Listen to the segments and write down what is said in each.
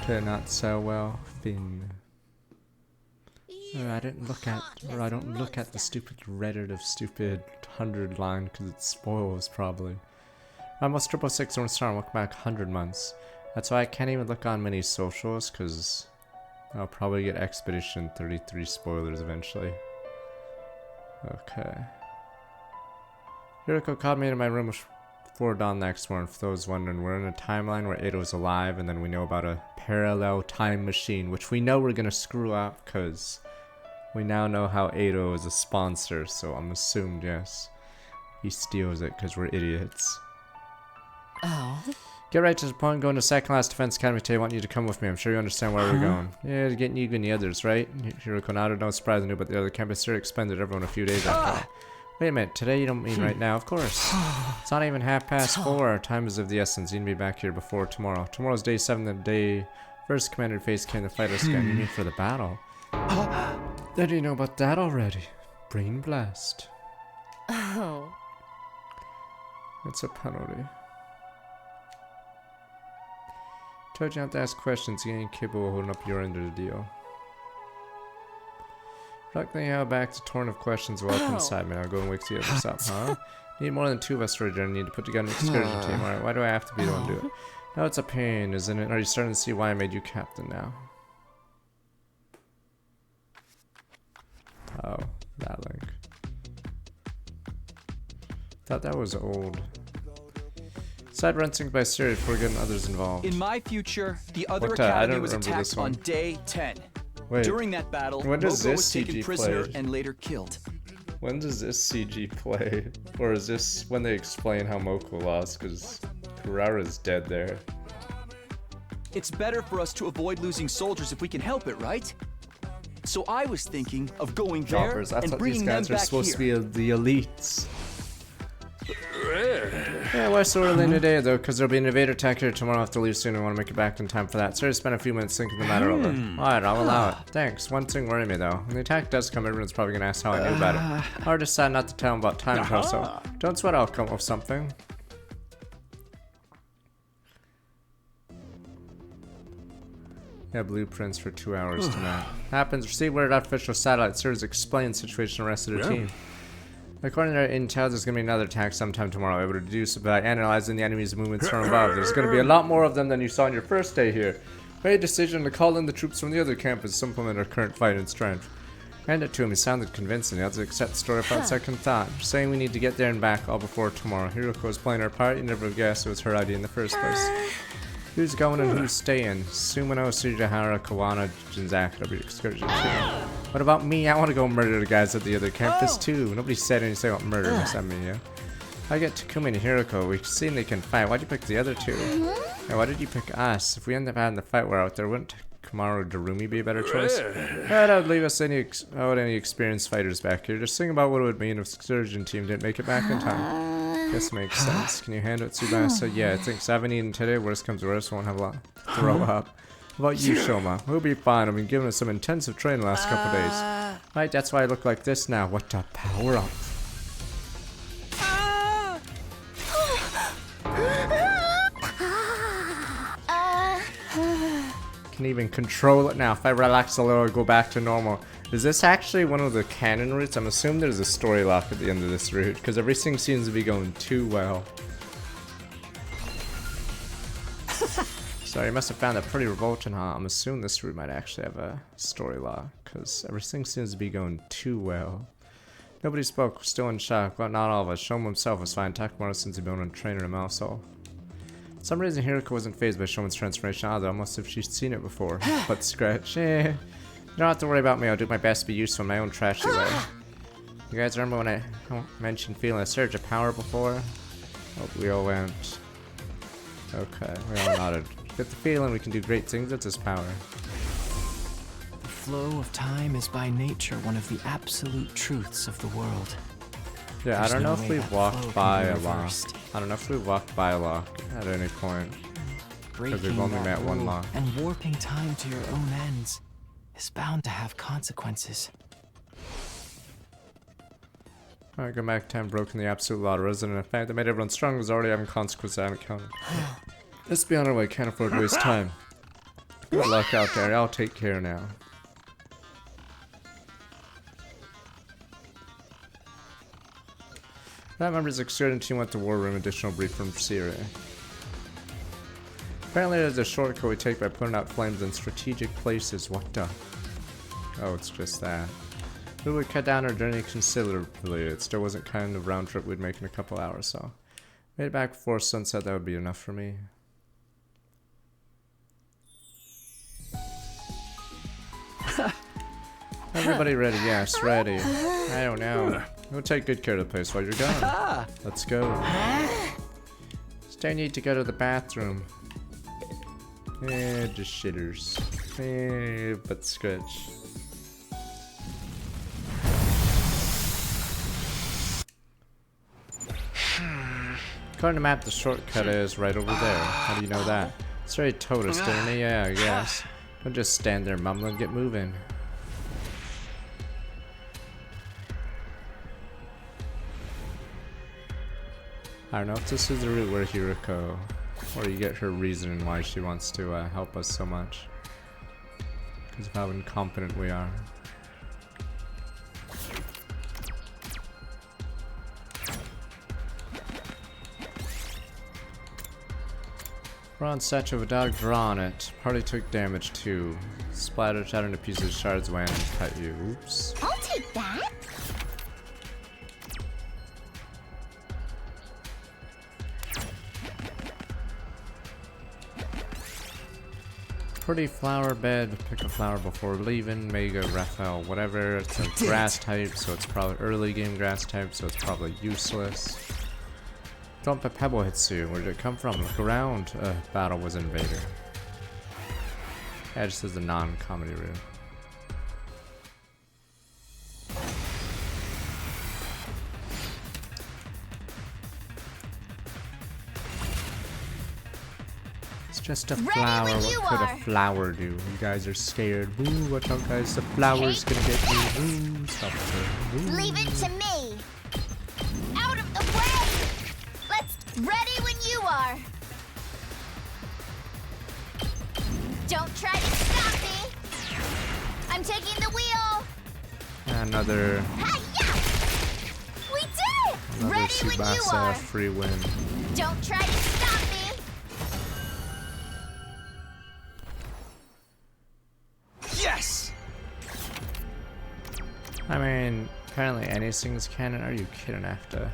Did not so well. Fin. I didn't look at, or I don't look at the stupid Reddit of stupid 100 line because it spoils probably. Almost 666 North Star, welcome back 100 months. That's why I can't even look on many socials because I'll probably get Expedition 33 spoilers eventually. Okay. Hiriko called me into my room before dawn next morning. For those wondering, we're in a timeline where Eido's alive, and then we know about a parallel time machine, which we know we're gonna screw up because we now know how Eido is a sponsor, so I'm assumed, yes. He steals it because we're idiots. Oh. Get right to the point, going to second last defense academy today. I want you to come with me. I'm sure you understand where we're going. Yeah, to get you and the others, right? Hiriko nodded, no surprise new, but the other campus here expended everyone a few days after all. Wait a minute, today you don't mean right now, of course. It's not even 4:30. Time is of the essence. You need to be back here before tomorrow. Tomorrow's day 7, the day first commander phase came to fight us again. You mean for the battle? Then you know about that already. Brain blast. Oh. It's a penalty. Told you not to ask questions. You ain't capable of holding up your end of the deal. Luckily, how back to torrent of questions while up inside me. I'll go and wake the others up, huh? Need more than 2 of us for a journey. Need to put together an excursion team. Alright, why do I have to be the one to do it? Now it's a pain, isn't it? Are you starting to see why I made you captain now? Oh, that link. Thought that was old. Side rinsing by Siri before getting others involved. In my future, the other I academy don't was remember attacked this one. on day 10. Wait, During that battle, when does Moko this was taken CG prisoner play? and later killed. when does this CG play? Or is this when they explain how Moko lost? Because Kurara's dead there. It's better for us to avoid losing soldiers if we can help it, right? So I was thinking of going there Droppers. I and thought these bringing them guys are back supposed here. to be the elites. Yeah, why so early in the day though? Because there'll be an invader attack here tomorrow. I have to leave soon. I want to make it back in time for that. So I spent a few minutes thinking the matter over. Alright, I'll allow it. Thanks. One thing worrying me though. When the attack does come, everyone's probably gonna ask how I knew about it. I already decided not to tell them about time travel, so don't sweat. I'll come up with something. Yeah, blueprints for 2 hours tonight. Happens. Receive word artificial satellite serves explain situation to the rest of the team. According to our intel, there's going to be another attack sometime tomorrow. Able to deduce by analyzing the enemy's movements from above. There's going to be a lot more of them than you saw on your first day here. Made a decision to call in the troops from the other campus to supplement our current fight and strength. Hand it to him. He sounded convincing. He had to accept the story without second thought. Saying we need to get there and back all before tomorrow. Hiroko was playing her part. You never guessed it was her idea in the first place. Who's going and who's staying? Sumino, Sujihara, Kawana, Jinzaka will be excursion too. What about me? I want to go murder the guys at the other campus too. Nobody said anything about murder except me, yeah? I get Takumi and Hiroko. We've seen they can fight. Why'd you pick the other two? And why did you pick us? If we end up having the fight we're out there, wouldn't Kamaru Darumi be a better choice? That would leave us any experienced fighters back here. Just think about what it would mean if the excursion team didn't make it back in time. Guess makes sense. Can you handle it, Tsubasa? Yeah, I think so. I haven't eaten today. Worst comes to worst, won't have a lot to throw up. How about you, Shoma? We'll be fine. I've been giving us some intensive training the last couple days. Right, that's why I look like this now. What a power up. Can even control it now. If I relax a little, I go back to normal. Is this actually one of the canon routes? I'm assuming there's a story lock at the end of this route, because everything seems to be going too well. So you must have found that pretty revolting, huh? I'm assuming this route might actually have a story lock, because everything seems to be going too well. Nobody spoke, we're still in shock. Well, not all of us. Shoma himself was fine. Takemura since he'd been on a trainer himself. For some reason, Hiroko wasn't phased by Shoma's transformation either, almost if she'd seen it before. But scratch, You don't have to worry about me, I'll do my best to be useful in my own trashy way. You guys remember when I mentioned feeling a surge of power before? Oh, we all went. Okay, we all nodded. Get the feeling we can do great things with this power. The flow of time is by nature one of the absolute truths of the world. Yeah, There's I don't no know if way we've that flow walked can by be a lock. reversed. I don't know if we've walked by a lock at any point. Breaking we've only that met one rule lock. and warping time to your own ends is bound to have consequences. Alright, go back time broken the absolute law. Resident effect that made everyone strong was already having consequences I haven't counted. Let's be on our way, can't afford to waste time. Good luck out there. I'll take care now. That member's excursion team went to war room. Additional brief from Siri. Apparently there's a shortcut we take by putting out flames in strategic places. What the? Oh, it's just that. It would cut down our journey considerably. It still wasn't kind of round trip we'd make in a couple hours, so made it back before sunset. That would be enough for me. Everybody ready? Yes, ready. I don't know. We'll take good care of the place while you're gone. Let's go. Still need to go to the bathroom. Just shitters. But scratch. According to the map, the shortcut is right over there. How do you know that? It's already told us, didn't he? Yeah, I guess. Don't just stand there mumbling, get moving. I don't know if this is the route where Hiriko, or you get her reasoning why she wants to help us so much. Because of how incompetent we are. Bronze statue of a dog, draw on it. Party took damage too. Splattered, shattered into pieces, shards went and cut you. Oops. I'll take that. Pretty flower bed. Pick a flower before leaving. Mega, Raphael, whatever. It's a grass type, so it's probably early game grass type, so it's probably useless. Dump a pebble hits you. Where did it come from? Look around. Battle was invader. Yeah, just as a non-comedy route. It's just a flower. What could a flower do? You guys are scared. Ooh, watch out, guys. The flower's gonna get you. Ooh, stop it. Ooh. Leave it to me. Out of the way. Let's ready when you are. Don't try to stop me. I'm taking the wheel. Another Hi-ya! We did it. Ready when you Tsubasa are. free win. Don't try to stop me. Yes! I mean, apparently anything's canon. Are you kidding? I have to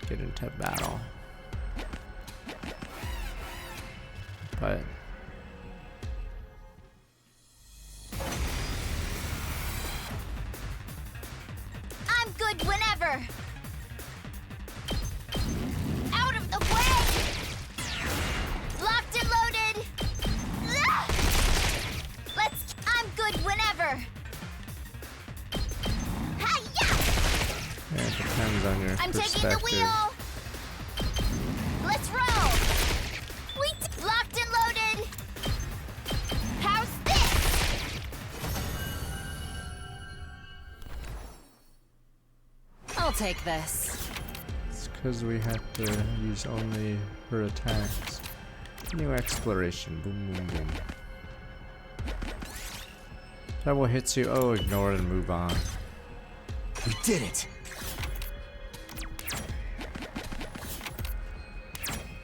get into battle. But I'm good whenever. Out of the way. Locked and loaded. Ah! I'm good whenever. Hi-ya! yeah, it depends on your I'm taking perspective. the wheel. Let's roll. Locked and loaded. How's this? I'll take this. It's because we have to use only her attacks. New exploration. Boom, boom, boom. Double hits you. Oh, ignore it and move on. We did it!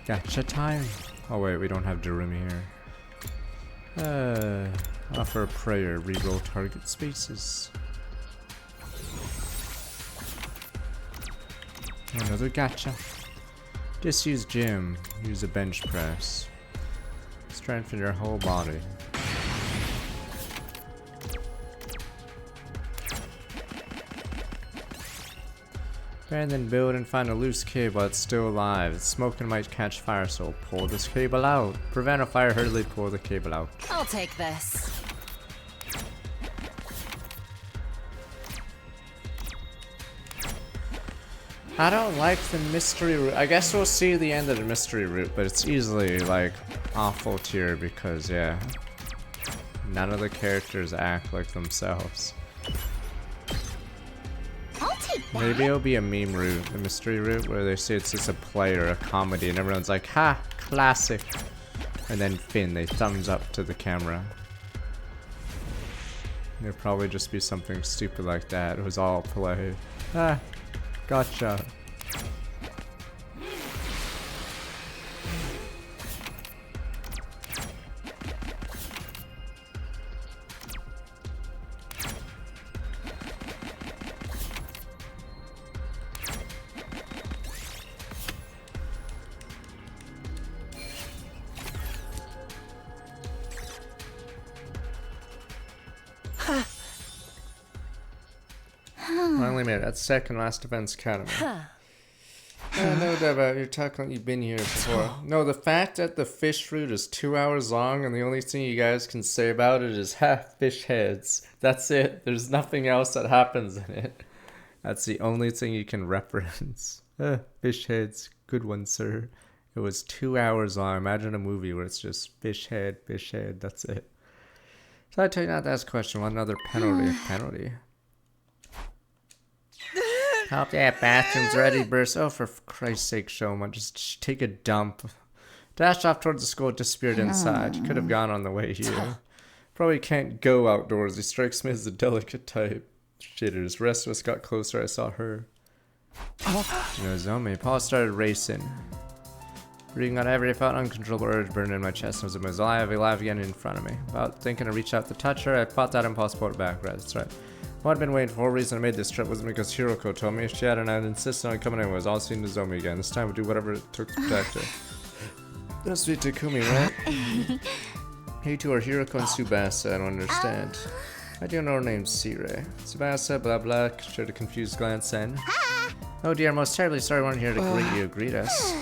Gotcha time. Oh wait, we don't have Darumi here. Offer a prayer. Reroll target spaces. Another gotcha. Just use gym. Use a bench press. Strengthen your whole body. And then build and find a loose cable that's still alive. It's smoking might catch fire, so pull this cable out. Prevent a fire, hurriedly pull the cable out. I'll take this. I don't like the mystery route. I guess we'll see the end of the mystery route, but it's easily like awful tier because yeah, none of the characters act like themselves. I'll take that. Maybe it'll be a meme route, the mystery route, where they say it's just a play or a comedy and everyone's like, ha, classic. And then Finn, they thumbs up to the camera. It'd probably just be something stupid like that. It was all play. Ah, gotcha. Finally made it. That's second last Defense Academy. No doubt about it. You're talking like you've been here before. No, the fact that the fish route is 2 hours long and the only thing you guys can say about it is fish heads. That's it. There's nothing else that happens in it. That's the only thing you can reference. Fish heads. Good one, sir. It was 2 hours long. Imagine a movie where it's just fish head. That's it. So I tell you not to ask a question. One another penalty. Hope that bathroom's ready, Burst. Oh, for Christ's sake, Shoma, just take a dump. Dashed off towards the school, disappeared inside. He could have gone on the way here. Probably can't go outdoors. He strikes me as a delicate type. Shitters. The rest of us got closer. I saw her. Zombie. Paul started racing. Breathing on every felt uncontrollable urge burning in my chest and was alive again in front of me. About thinking to reach out to touch her, I fought that impulse, pulled back. Right, that's right. What I'd been waiting for, the reason I made this trip wasn't because Hiroko told me. She had and I'd insisted on coming in. Was all seen Nozomi again. This time we'd do whatever it took to protect her. That's sweet Takumi, right? You two are Hiroko and Tsubasa. I don't understand. I do know her name's Sire. Tsubasa, blah blah. Shared a confused glance then. Oh dear, most terribly sorry we weren't here to greet us.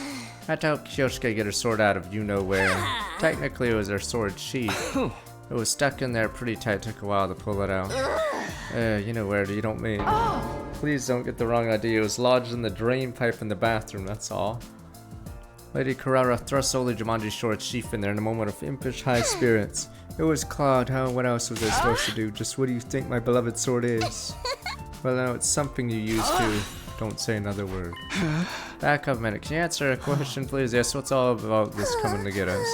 I had to help Kyosuke get her sword out of you-know-where. Technically, it was her sword sheath. It was stuck in there pretty tight. Took a while to pull it out. You know where, you don't mean. Please don't get the wrong idea. It was lodged in the drain pipe in the bathroom, that's all. Lady Carrara thrust Oli Jumanji's sword sheath in there in a moment of impish high spirits. It was clawed, huh? What else was I supposed to do? Just what do you think my beloved sword is? Well, now it's something you use to. Don't say another word. Back up a minute. Can you answer a question, please? Yes, what's all about this coming to get us?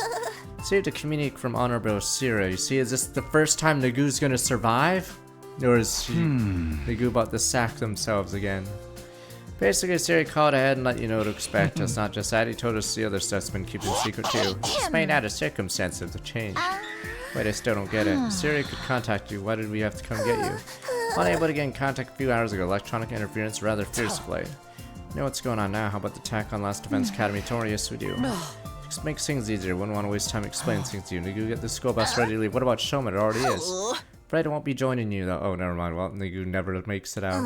Saved a communique from Honorable Sira. You see, is this the first time Nagu's gonna survive? Or is Nagu about to sack themselves again? Basically, Siri called ahead and let you know what to expect. That's not just that, he told us the other stuff's been keeping secret too. It's made out of circumstances of change. Wait, I still don't get it. Siri could contact you. Why did we have to come get you? Unable to get in contact a few hours ago. Electronic interference, rather fierce play. You know what's going on now? How about the attack on Last Defense Academy? Tori, yes we do. Just makes things easier. Wouldn't want to waste time explaining things to you. Nagu, get the school bus ready to leave. What about Shoma? It already is. Afraid I won't be joining you though. Oh, never mind. Well, Nagu never makes it out.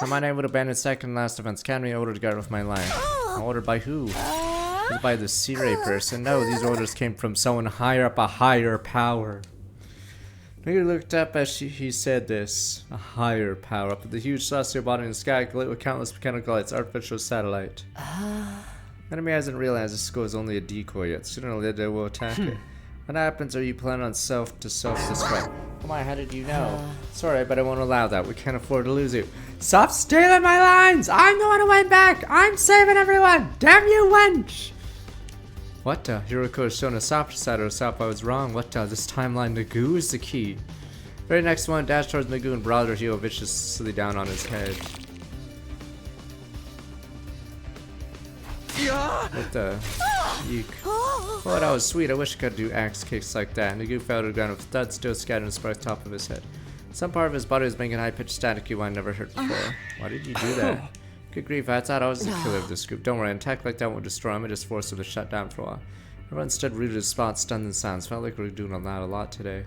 Remind I would abandon second Last Defense Academy. Ordered to guard with my life. Ordered by who? By the Sire person. No, these orders came from someone higher up, a higher power. Nagu looked up as he said this. A higher power. Up at the huge celestial body in the sky, lit with countless mechanical lights, artificial satellite. Enemy hasn't realized this school is only a decoy yet. Sooner or later they will attack it. What happens? Are you planning on self-destruct? Come on, how did you know? Sorry, but I won't allow that. We can't afford to lose you. Stop stealing my lines! I'm the one who went back! I'm saving everyone! Damn you, wench! What the? Hiroko has shown a softer side of herself. I was wrong. What the? This timeline, Nagu is the key. Very next one, dash towards Nagu and brought her heel viciously down on his head. What the? Eek. Oh, that was sweet. I wish I could do axe kicks like that. Nagu fell to the ground with a thud, still scattered and sparked top of his head. Some part of his body was making high-pitched staticky one I never heard before. Why did you do that? Good grief, I thought I was the killer of this group. Don't worry, an attack like that won't destroy him, it just forced him to shut down for a while. Everyone stood rooted at spot, stunned in silence. Felt like we were doing a lot today.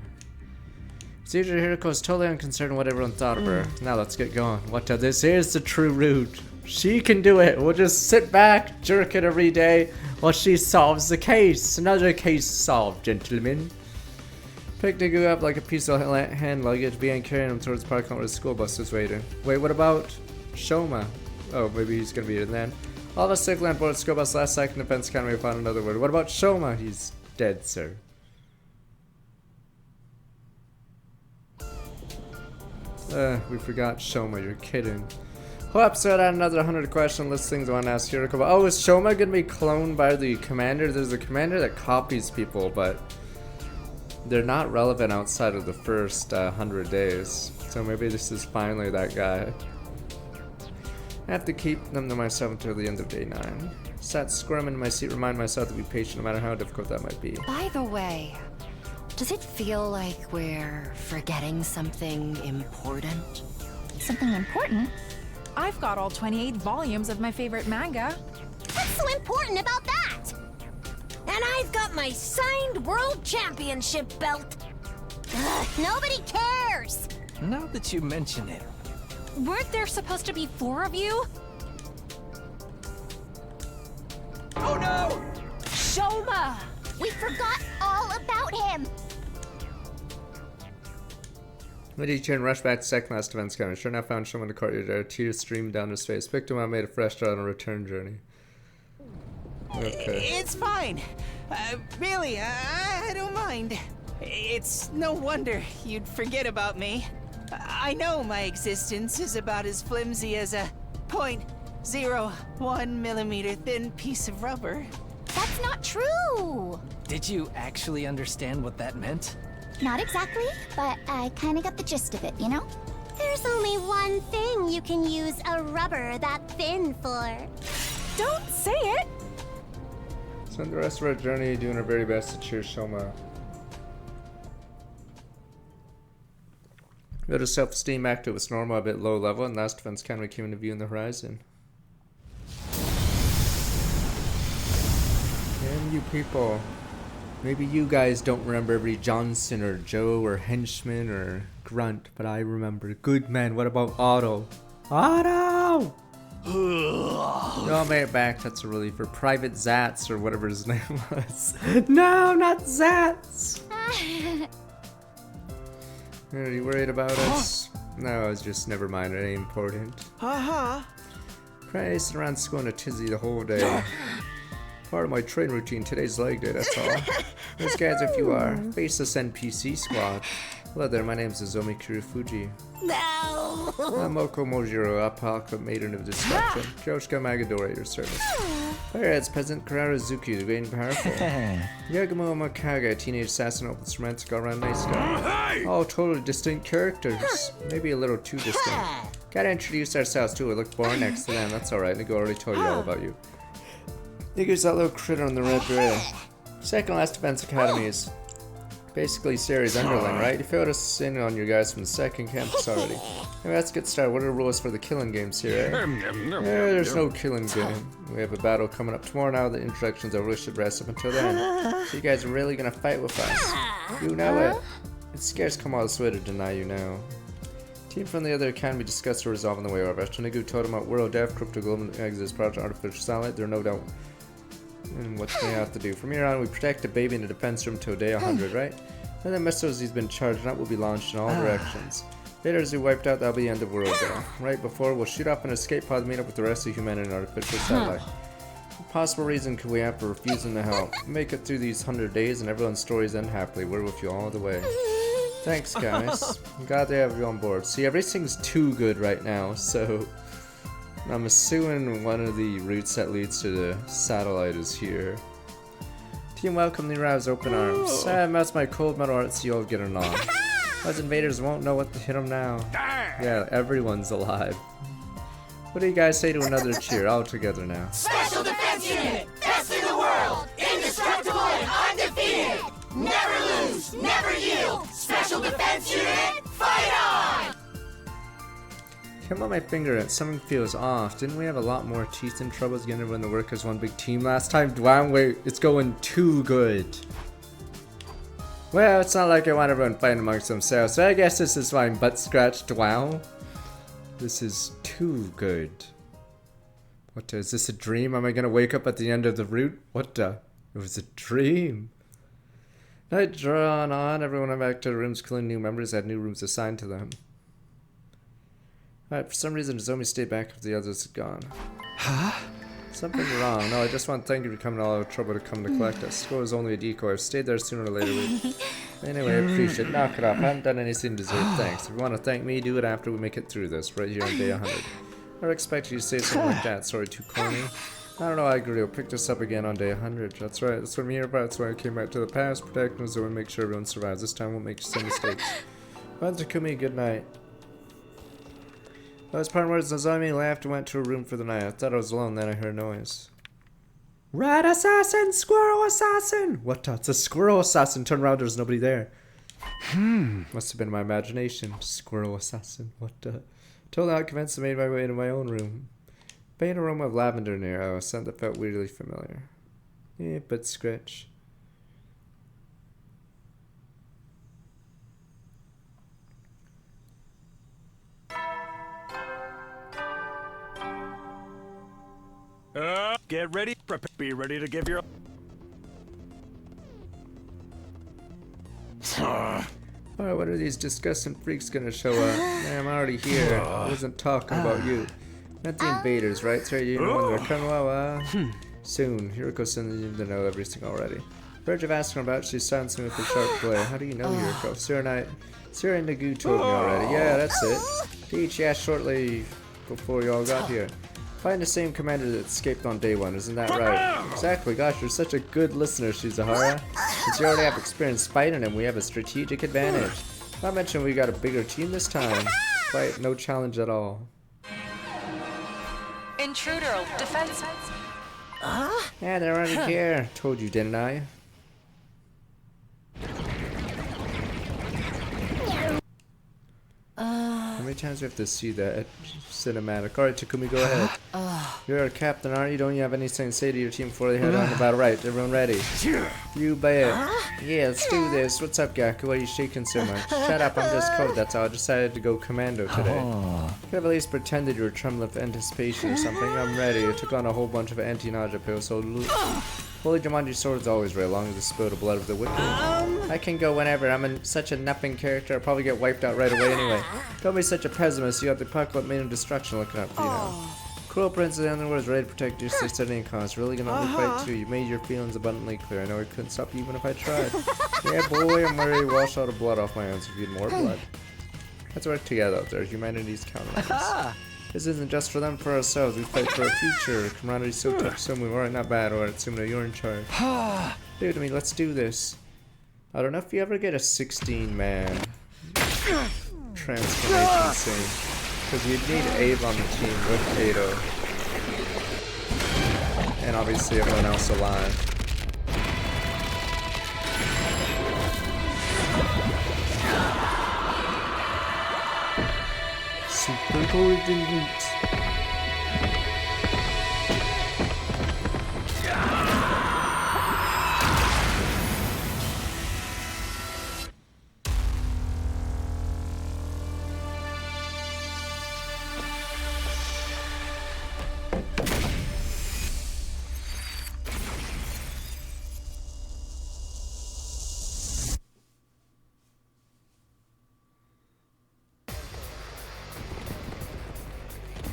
Caesar Hiroko is totally unconcerned with what everyone thought of her. Now let's get going. What the? This is the true route. She can do it. We'll just sit back, jerk it every day while she solves the case. Another case solved, gentlemen. Picked Nagu up like a piece of hand luggage, began carrying him towards the parking lot where the school bus was waiting. Wait, what about Shoma? Oh, maybe he's gonna be it then. All of us sick land board school bus last second Defense Academy found another word. What about Shoma? He's dead, sir. We forgot Shoma, you're kidding. Whole episode had another 100 question list things I want to ask Hiroko about. Oh, is Shoma gonna be cloned by the commander? There's a commander that copies people, but they're not relevant outside of the first 100 days. So maybe this is finally that guy. I have to keep them to myself until the end of day 9. Sat squirming in my seat, remind myself to be patient no matter how difficult that might be. By the way, does it feel like we're forgetting something important? Something important? I've got all 28 volumes of my favorite manga. What's so important about that? And I've got my signed world championship belt. Ugh, nobody cares. Now that you mention it. Weren't there supposed to be 4 of you? Oh no! Shoma! We forgot all about him. Midi-chan rushed back to second last event's counter. Sure enough, found Shoma in the courtyard there. Tears streamed down his face. Picked him up, made a fresh start on a return journey. Okay. It's fine. Really, I don't mind. It's no wonder you'd forget about me. I know my existence is about as flimsy as a 0.01 millimeter thin piece of rubber. That's not true. Did you actually understand what that meant? Not exactly, but I kind of got the gist of it, you know? There's only one thing you can use a rubber that thin for. Don't say it! Spent the rest of our journey doing our very best to cheer Shoma. Got his self-esteem back to its normal, a bit low level, and last defense counter came into view in the horizon. Damn you people. Maybe you guys don't remember every Johnson or Joe or henchman or grunt, but I remember. Good man, what about Otto? Otto! No, made it back, that's a relief. Or Private Zatz or whatever his name was. No, not Zatz! Are you worried about us? No, it's just never mind, it ain't important. Racing around school in a tizzy the whole day. Part of my train routine, today's leg day, that's all. Those guys, if you are, faceless NPC squad. Hello there, my name's Nozomi Kurufuji. No! I'm Oko Mojiro, Apocalypse Maiden of Destruction. Joshka Magadora at your service. Fireheads, Peasant Karazuki, the great and powerful. Yagumo Makaga, a teenage assassin with romantic all-around nice guy. All totally distinct characters. Maybe a little too distinct. Gotta introduce ourselves too, we look boring next to them, that's alright. Nigo already told you all about you. Nigga's that little critter on the red beret. Second last defense academies. Basically Sari's underling, right? You failed us in on your guys from the second campus already. Anyway, let's get started. What are the rules for the killing games here, eh? There's no killing game. We have a battle coming up tomorrow now. The introductions over. We should rest up until then. So you guys are really gonna fight with us. You know it. It scares come all this way to deny you now. Team from the other academy discussed or resolve on the way over. Ashton told him about World Death, Crypto Global Exodus Project, Artificial Satellite. There are no doubt and what they have to do. From here on, we protect the baby in the defense room till day 100, right? Then the missiles he's been charging up will be launched in all directions. Later, as we wiped out, that'll be the end of world though. Right before, we'll shoot off an escape pod to meet up with the rest of humanity in artificial satellite. What possible reason could we have for refusing to help? Make it through these 100 days and everyone's stories end happily. We're with you all the way. Thanks, guys. I'm glad they have you on board. See, everything's too good right now, so I'm assuming one of the routes that leads to the satellite is here. Team welcome the arrives open arms. That's my cold metal art seal getting on. Those invaders won't know what to hit them now. Yeah, everyone's alive. What do you guys say to another cheer? All together now. Special Defense Unit! Best in the world! Indestructible and undefeated! Never lose! Never yield! Special Defense Unit, fight on! Come on my finger, something feels off. Didn't we have a lot more teeth and troubles getting everyone to work as one big team last time? Wow, wait, it's going too good. Well, it's not like I want everyone fighting amongst themselves, so I guess this is fine. Butt scratched, wow. This is too good. What, is this a dream? Am I gonna wake up at the end of the route? What the? It was a dream. Night drawn on, everyone went back to the rooms, killing new members, had new rooms assigned to them. Alright, for some reason Nozomi stayed back if the others had gone. Huh? Something wrong. No, I just want to thank you for coming to all our trouble to come to collect us. School was only a decoy. I've stayed there sooner or later. Anyway, I appreciate it. Knock it off. I haven't done anything to deserve thanks. If you want to thank me, do it after we make it through this, right here on day 100. I expect you to say something like that. Sorry, too corny. I don't know, I agree. I'll pick this up again on day 100. That's right, that's what I'm here about. That's why I came back to the past, protect Nozomi, and make sure everyone survives. This time won't make the same mistakes. Well, Takumi, good night. Those part words, Nozomi laughed and went to her room for the night. I thought I was alone, then I heard a noise. Rat assassin! Squirrel assassin! What? It's a squirrel assassin. Turn around, there's nobody there. Must have been my imagination. Squirrel assassin. What? Till now, convinced I made my way into my own room. Faint aroma of lavender near, a scent that felt weirdly familiar. Yeah, but scratch. Get ready. Be ready to give your... Alright, what are these disgusting freaks gonna show up? Man, I'm already here. I wasn't talking about you. Not the invaders, right? Sorry, you know when they're coming. Well, soon. Hiroko sends to know everything already. Verge of asking about, she silenced me with a sharp glare. How do you know Hiroko? Sura and Nagu told me already. Yeah, that's it. Peach asked shortly before you all got here. Find the same commander that escaped on day 1, isn't that right? Exactly, gosh, you're such a good listener, Shizahara. Since you already have experience fighting him, we have a strategic advantage. Not mention we got a bigger team this time. Quite no challenge at all. Intruder, defense. Yeah, they're already here. Told you, didn't I? How many times do we have to see that cinematic? Alright, Takumi, go ahead. You're a captain, aren't you? Don't you have anything to say to your team before they head on the battle? Right, everyone ready? You bet. Yeah, let's do this. What's up, Gaku? Why are you shaking so much? Shut up, I'm just cold, that's all. I decided to go commando today. Could have at least pretended you were trembling with anticipation or something. I'm ready. I took on a whole bunch of anti-nausea pills, so Holy Jumanji sword's always ready, along with the spill the blood of the wicked. I can go whenever. I'm such a nothing character. I'll probably get wiped out right away anyway. Don't be such a pessimist. You have the apocalypse made of destruction looking up for you now. Cruel Prince in other words, ready to protect your sister at any cost. Really gonna only fight too. You made your feelings abundantly clear. I know I couldn't stop you even if I tried. Yeah, boy, I'm ready to wash all the blood off my hands if you need more blood. Let's work together out there. Humanity's counting on us. This isn't just for them, for ourselves. We fight for our future. Camaradere's so tough, so move. Alright, not bad. Alright, Sumino, you're in charge. Dude, I mean, let's do this. I don't know if you ever get a 16-man transformation scene. Because you'd need Abe on the team with Ado. And obviously everyone else alive. Super golden meat.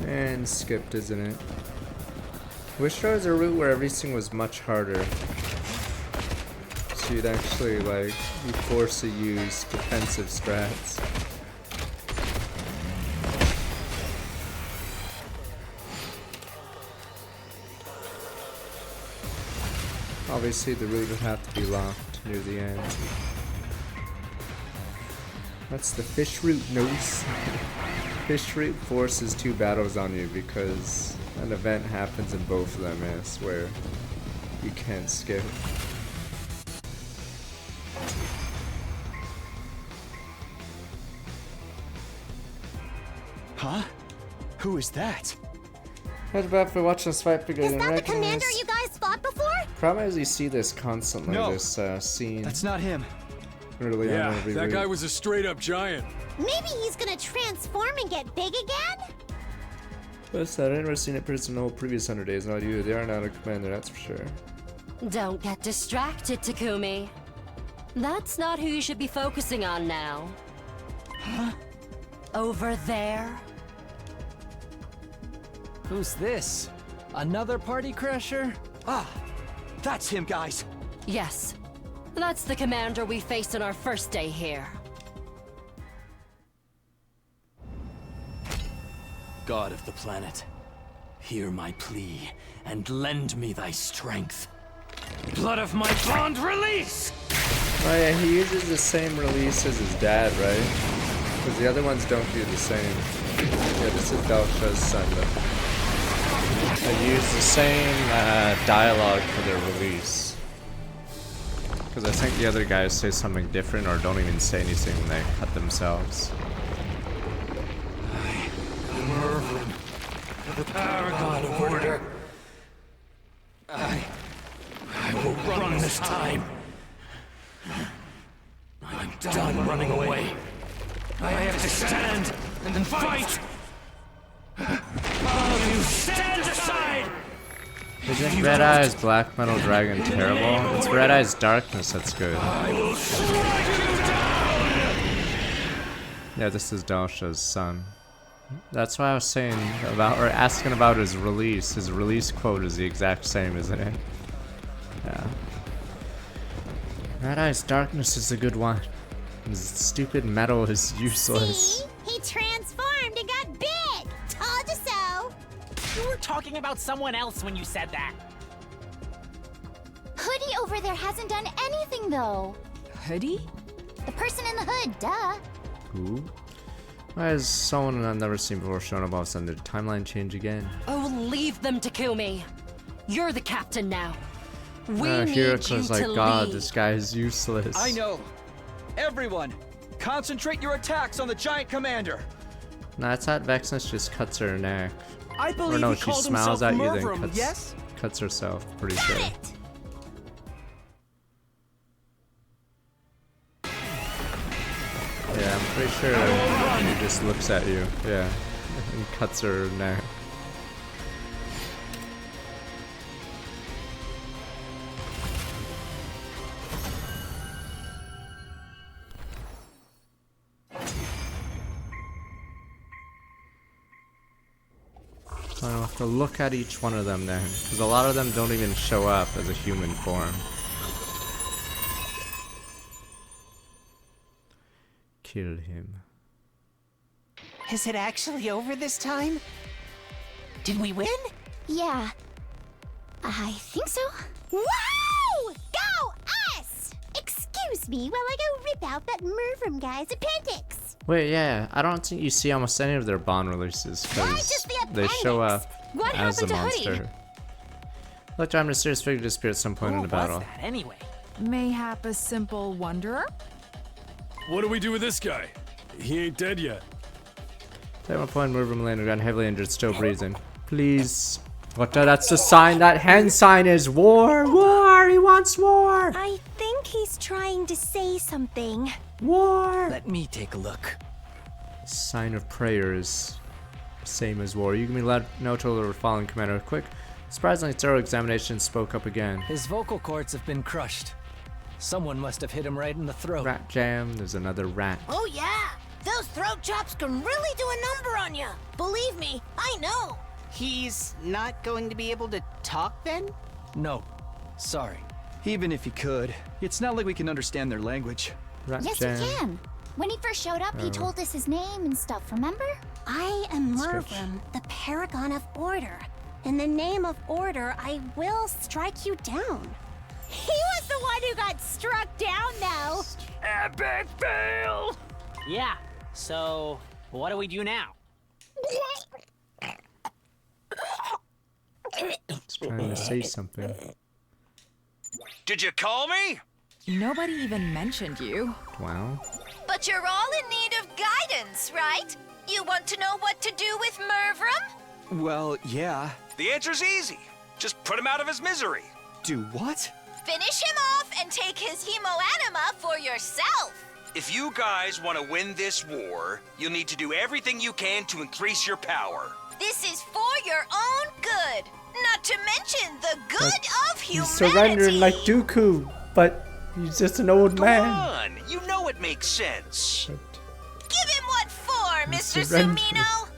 And skipped, isn't it? Wish there was a route where everything was much harder. So you'd actually, like, be forced to use defensive strats. Obviously the route would have to be locked near the end. That's the fish route, nose. Fish route forces 2 battles on you because an event happens in both of them, and I swear you can't skip. Huh? Who is that? Head back for watching this fight figure. Is that the commander you guys fought before? Probably as you see this constantly, No, this scene. That's not him. Early on Yeah, every that week. guy was a straight-up giant. Maybe he's gonna transform and get big again? Plus, I've never seen it person in the whole previous 100 days. Not you. They are not a commander, that's for sure. Don't get distracted, Takumi. That's not who you should be focusing on now. Huh? Over there? Who's this? Another party crasher? Ah, that's him, guys. Yes. That's the commander we faced on our first day here. god of the planet, hear my plea and lend me thy strength. Blood of my bond, release! Oh yeah, he uses the same release as his dad, right? Because the other ones don't do the same. Yeah, this is Delsha's son though. They use the same dialogue for their release. Because I think the other guys say something different or don't even say anything when they cut themselves. Mervyn, the paragon of order. I will run this time. I'm done running away. I have to stand and fight. All of you, stand aside! Isn't Red Eye's Black Metal Dragon terrible? It's Red Eye's Darkness that's good. I will strike you down! Yeah, this is Delsha's son. That's why I was saying about, or asking about his release. His release quote is the exact same, isn't it? Yeah. Red Eye's Darkness is a good one. His stupid metal is useless. See? He transformed and got big! Told you so! You were talking about someone else when you said that. Hoodie over there hasn't done anything, though. Hoodie? The person in the hood, duh. Who? Why is someone I've never seen before showing up all of a sudden? Did the timeline change again? Oh, leave them, Takumi. You're the captain now. We need Hiriko's you like, to God, lead. this guy is useless. I know. Everyone, concentrate your attacks on the giant commander. Nah, it's not Vexness just cuts her neck. I Or believe no, he she called smiles himself at you then Mervyn, yes? cuts herself, pretty Got sure. it! Yeah, I'm pretty sure he just looks at you, yeah, and cuts her neck. So I'll have to look at each one of them then, because a lot of them don't even show up as a human form. Kill him. Is it actually over this time? Did we win? Yeah. I think so. Wow! Go us! Excuse me while I go rip out that Mervyn guy's appendix. Wait, yeah, I don't think you see almost any of their Bond releases Why because just the they show up appendix? What as a happened to Hoodie? monster. Electron mysterious figure disappeared at some point in the battle. What's that anyway? Mayhap a simple wanderer? What do we do with this guy? He ain't dead yet. At one point, Mervyn landed gun heavily injured, still breathing. Please. What? That's the sign. That hand sign is war. War. He wants war. I think he's trying to say something. War. Let me take a look. Sign of prayer is same as war. You can be let know to the fallen commander. Quick, surprisingly thorough examination spoke up again. His vocal cords have been crushed. Someone must have hit him right in the throat. Rat jam. There's another rat. Oh yeah, those throat chops can really do a number on you. Believe me, I know. He's not going to be able to talk then? No, sorry. Even if he could, it's not like we can understand their language. Rat Yes, jam. you can. When he first showed up, he told us his name and stuff, remember? I am Switch. Mervyn, the Paragon of Order. In the name of order, I will strike you down. He was the one who got struck down, though. Epic fail! Yeah, so what do we do now? He's trying to say something. Did you call me? Nobody even mentioned you. Wow. But you're all in need of guidance, right? You want to know what to do with Mervyn? Well, yeah. The answer's easy. Just put him out of his misery. Do what? Finish him off and take his hemoanima for yourself. If you guys want to win this war, you'll need to do everything you can to increase your power. This is for your own good, not to mention the good of humanity. He's surrendering like Dooku, but he's just an old Go man. on, you know it makes sense. Give him what for, Mr. surrendering. Sumino?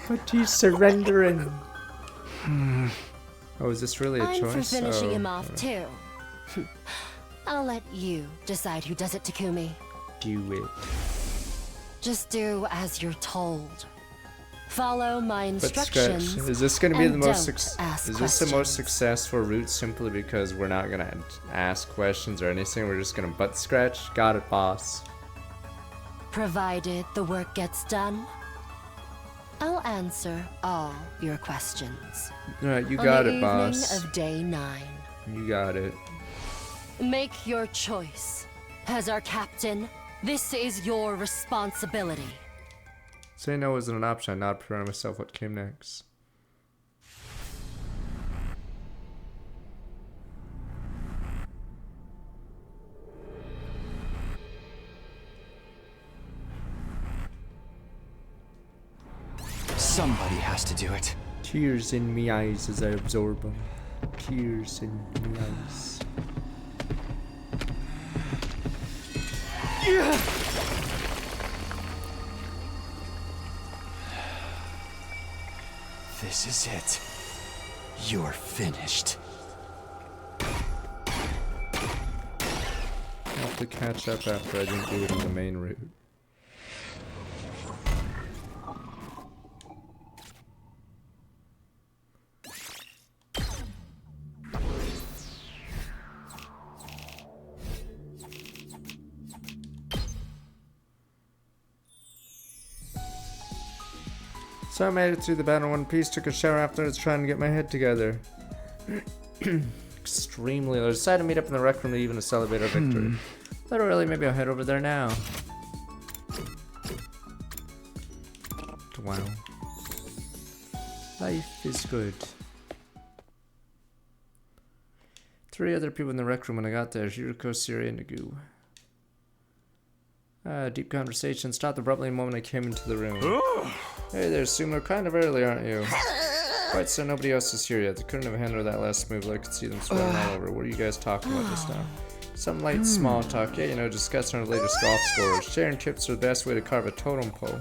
But he's surrendering. Oh, is this really a I'm choice? for finishing Oh, him off too. I'll let you decide who does it, Takumi. Do it. Just do as you're told. Follow my But instructions. scratch. Is this going to be and the most? don't ask Is this the most questions. successful route simply because we're not going to ask questions or anything? We're just going to butt scratch. Got it, boss. Provided the work gets done, I'll answer all your questions. All right, you On got the it, evening boss. of day 9. You got it. Make your choice. As our captain, this is your responsibility. Saying no wasn't an option. I not preparing myself what came next. Somebody has to do it. Tears in me eyes as I absorb them. Tears in me eyes. This is it. You're finished. I'll have to catch up after I didn't do it in the main route. So I made it through the battle in one piece, took a shower afterwards trying to get my head together. Extremely low. Decided to meet up in the rec room to even celebrate our victory. Literally, maybe I'll head over there now. Wow. Life is good. 3 other people in the rec room when I got there. Hiriko, Siri, and Nagu. Deep conversation stopped abruptly the moment I came into the room. Hey there, Sumo. Kind of early, aren't you? Quite so nobody else is here yet. They couldn't have handled that last move. I could see them sweating all over. What are you guys talking about just now? Some light small talk. Yeah, you know, discussing our latest golf scores. Sharing tips are the best way to carve a totem pole.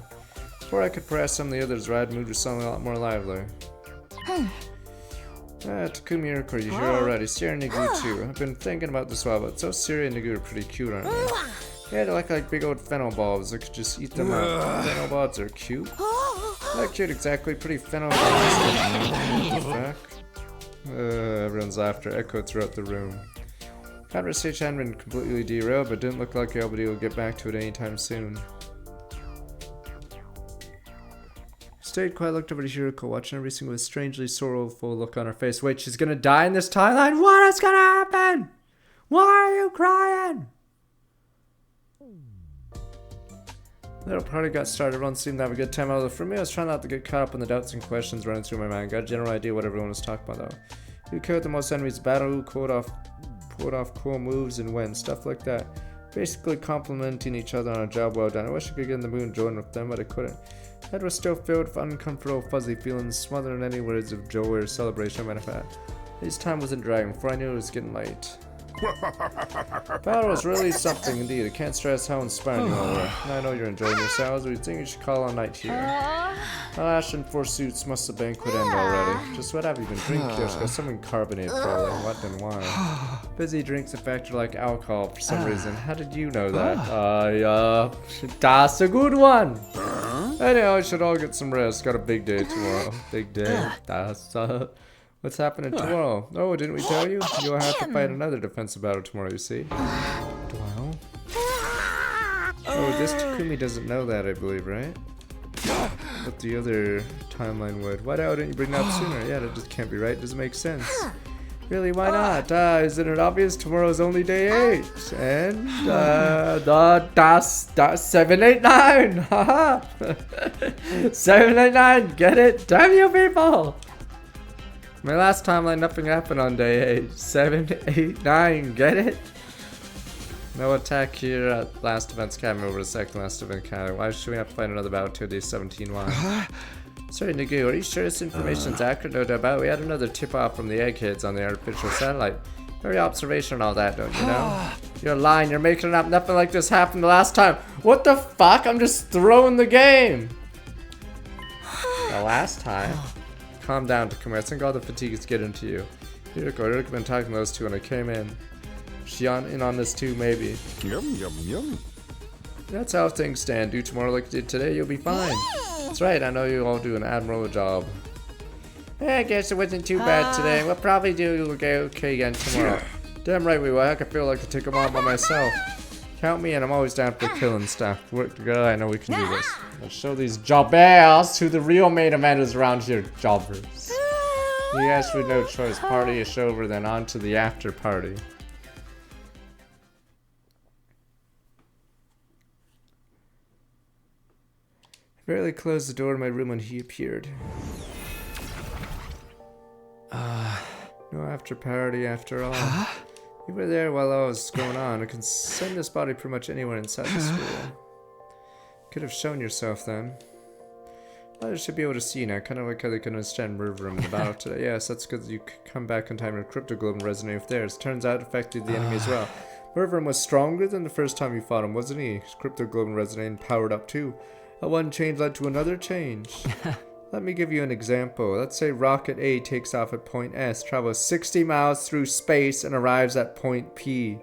Before I could press some of the others, Rad moved to something a lot more lively. Takumi Hiriko, you're here already. Siri and Nagu too. I've been thinking about this a while, but so Siri and Nagu are pretty cute, aren't they? Yeah, they're like big old fennel bulbs. I could just eat them up. Fennel bulbs are cute. Not cute exactly, pretty fennel bulbs. What the fuck? Everyone's laughter echoed throughout the room. Conversation hadn't been completely derailed, but didn't look like everybody will get back to it anytime soon. Stayed quiet, looked over to Hiriko, watching everything with a strangely sorrowful look on her face. Wait, she's gonna die in this timeline? What is gonna happen? Why are you crying? Little party got started. Everyone seemed to have a good time. For me, I was trying not to get caught up in the doubts and questions running through my mind. Got a general idea what everyone was talking about, though. Who killed the most enemies? Battle? Who pulled off cool moves and when? Stuff like that. Basically complimenting each other on a job well done. I wish I could get in the mood and join with them, but I couldn't. Head was still filled with uncomfortable, fuzzy feelings, smothering any words of joy or celebration I might have had. At least time wasn't dragging. Before I knew it was getting late. Battle was really something indeed. I can't stress how inspiring you all were. I know you're enjoying yourselves, but you think you should call all night here. Ash and Forsooths must the banquet end already. Just what have you been drinking, Yoshiko? Something carbonated probably. What then why? Busy drinks affect you like alcohol for some reason. How did you know that? That's a good one! Anyhow, I should all get some rest. Got a big day tomorrow. Big day. That's what's happening tomorrow? Oh, didn't we tell you? You'll have to fight another defensive battle tomorrow, you see. Wow. Oh, this Takumi doesn't know that, I believe, right? But the other timeline would. Why didn't you bring that up sooner? Yeah, that just can't be right. Doesn't make sense. Really, why not? Isn't it obvious tomorrow's only day 8? And, that's 789! Haha! 789! Get it? Damn you people! My last timeline, nothing happened on day 8. 7, 8, 9, get it? No attack here at last event's cabin over the second last event cabin. Why should we have to fight another battle to day 17? Why? Sorry, Nagu, are you sure this information is accurate? No doubt about it. We had another tip-off from the eggheads on the artificial satellite. Very observation and all that, don't you know? You're lying, you're making it up. Nothing like this happened the last time. What the fuck? I'm just throwing the game. The last time. Calm down, Takumi. I think all the fatigue is getting to you. Hiriko been talking to those two when I came in. She in on this too, maybe. Yum, yum, yum. That's how things stand. Do tomorrow like you did today, you'll be fine. That's right, I know you all do an admirable job. I guess it wasn't too bad today. We'll probably do okay again tomorrow. Damn right we will. Heck, I feel like I take them all by myself. Count me in, I'm always down for killing stuff. Work together, I know we can do this. Let's show these jobbers who the real main event is around here, jobbers. You guys with no choice. Party is over, then on to the after party. I barely closed the door to my room when he appeared. No after party after all. You were there while all was going on. I can send this body pretty much anywhere inside the school. Could have shown yourself then. Others should be able to see now, kind of like how they can understand Murvrum in the battle today. Yes, that's good that you could come back in time and Crypto Globe and resonate with theirs. Turns out it affected the enemy as well. Murvrum was stronger than the first time you fought him, wasn't he? Crypto Globe and resonate powered up too. A one change led to another change. Let me give you an example. Let's say Rocket A takes off at point S, travels 60 miles through space, and arrives at point P.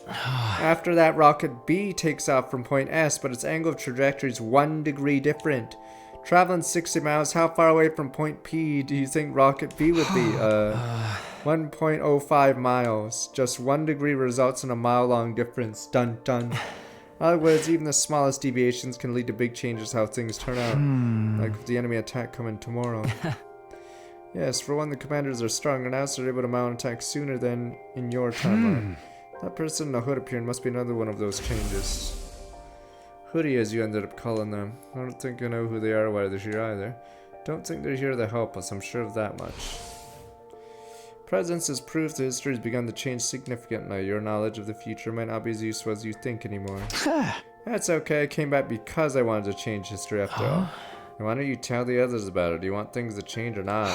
After that, Rocket B takes off from point S, but its angle of trajectory is 1 degree different. Traveling 60 miles, how far away from point P do you think Rocket B would be? 1.05 miles. Just 1 degree results in a mile-long difference. Dun dun. In other words, even the smallest deviations can lead to big changes how things turn out. Like with the enemy attack coming tomorrow. Yes, for one, the commanders are stronger now, so they're able to mount an attack sooner than in your timeline. That person in the hood appearing must be another one of those changes. Hoodie, as you ended up calling them. I don't think I know who they are or why they're here either. Don't think they're here to help us, I'm sure of that much. Presence is proof that history has begun to change significantly. Your knowledge of the future might not be as useful as you think anymore. That's okay, I came back because I wanted to change history after all. And why don't you tell the others about it? Do you want things to change or not?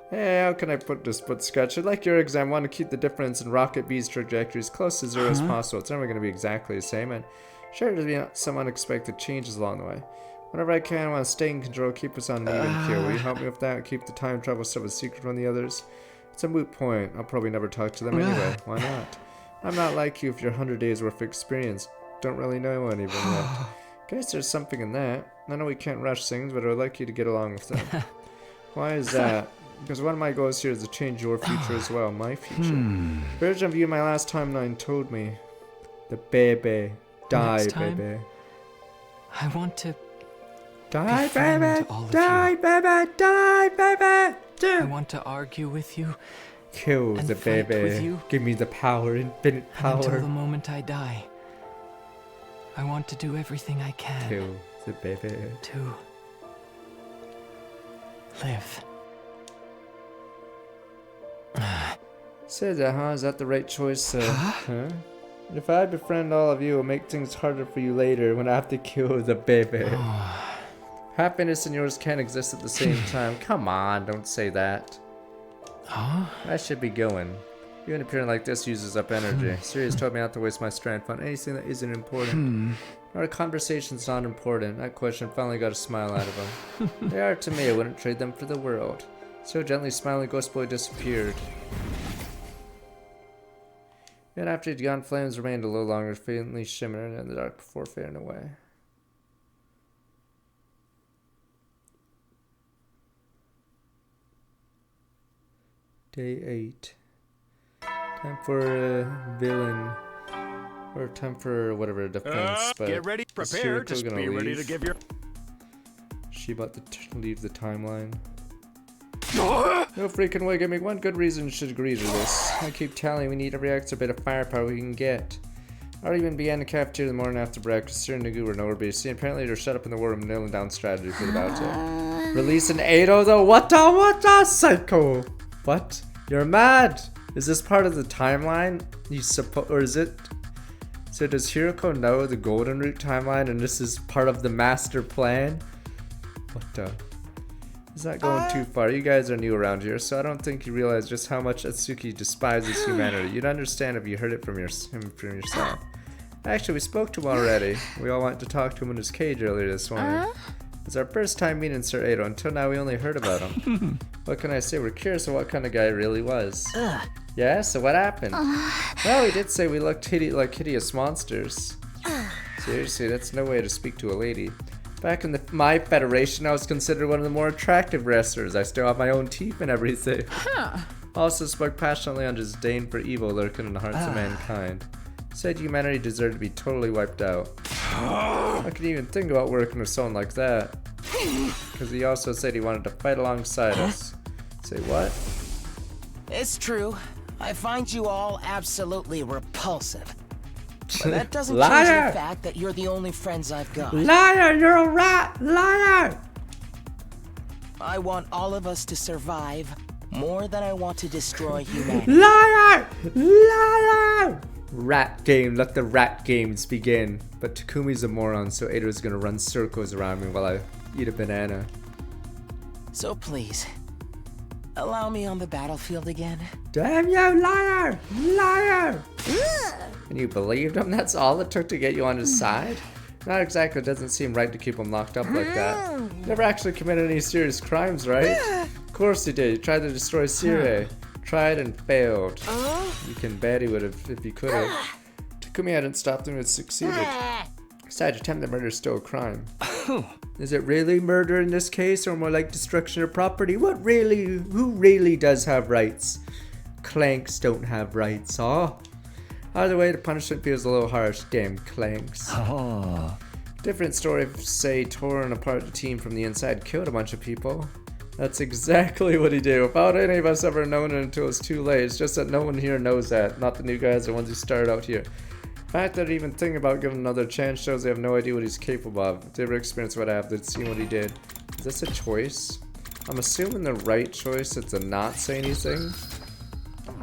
Hey, how can I put this? But Sketch, I'd like your exam. I want to keep the difference in Rocket B's trajectory as close to zero as possible. It's never going to be exactly the same, and sure there'll be some unexpected changes along the way. Whenever I can, I want to stay in control, keep us on an even keel. Will you help me with that? Keep the time travel stuff a secret from the others? It's a moot point. I'll probably never talk to them anyway. Why not? I'm not like you if you're 100 days worth of experience. Don't really know anyone yet. Guess there's something in that. I know we can't rush things, but I would like you to get along with them. Why is that? Because one of my goals here is to change your future as well, my future. The version of you my last timeline told me. The baby. Die, baby. I want to die, baby. Die, baby. Die, baby. I want to argue with you. Kill the baby. Give me the power, infinite power. And until the moment I die, I want to do everything I can. Kill the baby. To live. Say that, huh? Is that the right choice? Huh? If I befriend all of you, it'll make things harder for you later when I have to kill the baby. Happiness and yours can't exist at the same time. Come on, don't say that. I should be going. Even appearing like this uses up energy. Sirius told me not to waste my strength on anything that isn't important. Our conversation's not important. That question finally got a smile out of him. They are to me. I wouldn't trade them for the world. So gently smiling, Ghost Boy disappeared. Even after he'd gone, flames remained a little longer, faintly shimmering in the dark before fading away. Day 8. Time for a villain. Or time for whatever defense. But get ready, prepare, just be ready to give your... She about to leave the timeline. No freaking way, give me one good reason you should agree to this. I keep telling you we need every extra bit of firepower we can get. I already even began the cafeteria in the morning after breakfast. Sir and Nagu were nowhere to be seen. Apparently they're shut up in the war room nailing down strategy for the battle. Releasing Ado though? What the psycho? What? You're mad! Is this part of the timeline? You suppose, or is it? So does Hiroko know the Golden Route timeline and this is part of the master plan? What the? Is that going too far? You guys are new around here, so I don't think you realize just how much Atsuki despises humanity. You'd understand if you heard it from him yourself. Actually, we spoke to him already. We all went to talk to him in his cage earlier this morning. It's our first time meeting Sir Ado. Until now, we only heard about him. What can I say? We're curious of what kind of guy he really was. Yeah, so what happened? Well, he did say we looked like hideous monsters. Seriously, that's no way to speak to a lady. Back in my federation, I was considered one of the more attractive wrestlers. I still have my own teeth and everything. Also spoke passionately on disdain for evil lurking in the hearts of mankind. Said humanity deserved to be totally wiped out. I could even think about working with someone like that. Because he also said he wanted to fight alongside us. Say what? It's true. I find you all absolutely repulsive. But that doesn't change Liar! the fact that you're the only friends I've got. Liar! You're a rat! Liar! I want all of us to survive more than I want to destroy humanity. Liar! Liar! Rat game. Let the rat games begin. But Takumi's a moron, so Eido's gonna run circles around me while I eat a banana. So please, allow me on the battlefield again. Damn you, liar! Liar! And you believed him? That's all it took to get you on his side? Not exactly. It doesn't seem right to keep him locked up like that. Never actually committed any serious crimes, right? Of course he did. He tried to destroy Sire. Tried and failed. You can bet he would have if he could have. Takumi hadn't stopped him, had succeeded. Besides, attempted murder is still a crime. Is it really murder in this case, or more like destruction of property? Who really does have rights? Clanks don't have rights, huh? Either way, the punishment feels a little harsh. Damn Clanks. Different story if, say, torn apart the team from the inside, killed a bunch of people. That's exactly what he did. Without any of us ever known it until it's too late. It's just that no one here knows that. Not the new guys, the ones who started out here. The fact that they even think about giving another chance shows they have no idea what he's capable of. If they ever experienced what happened, they'd seen what he did. Is this a choice? I'm assuming the right choice is to not say anything.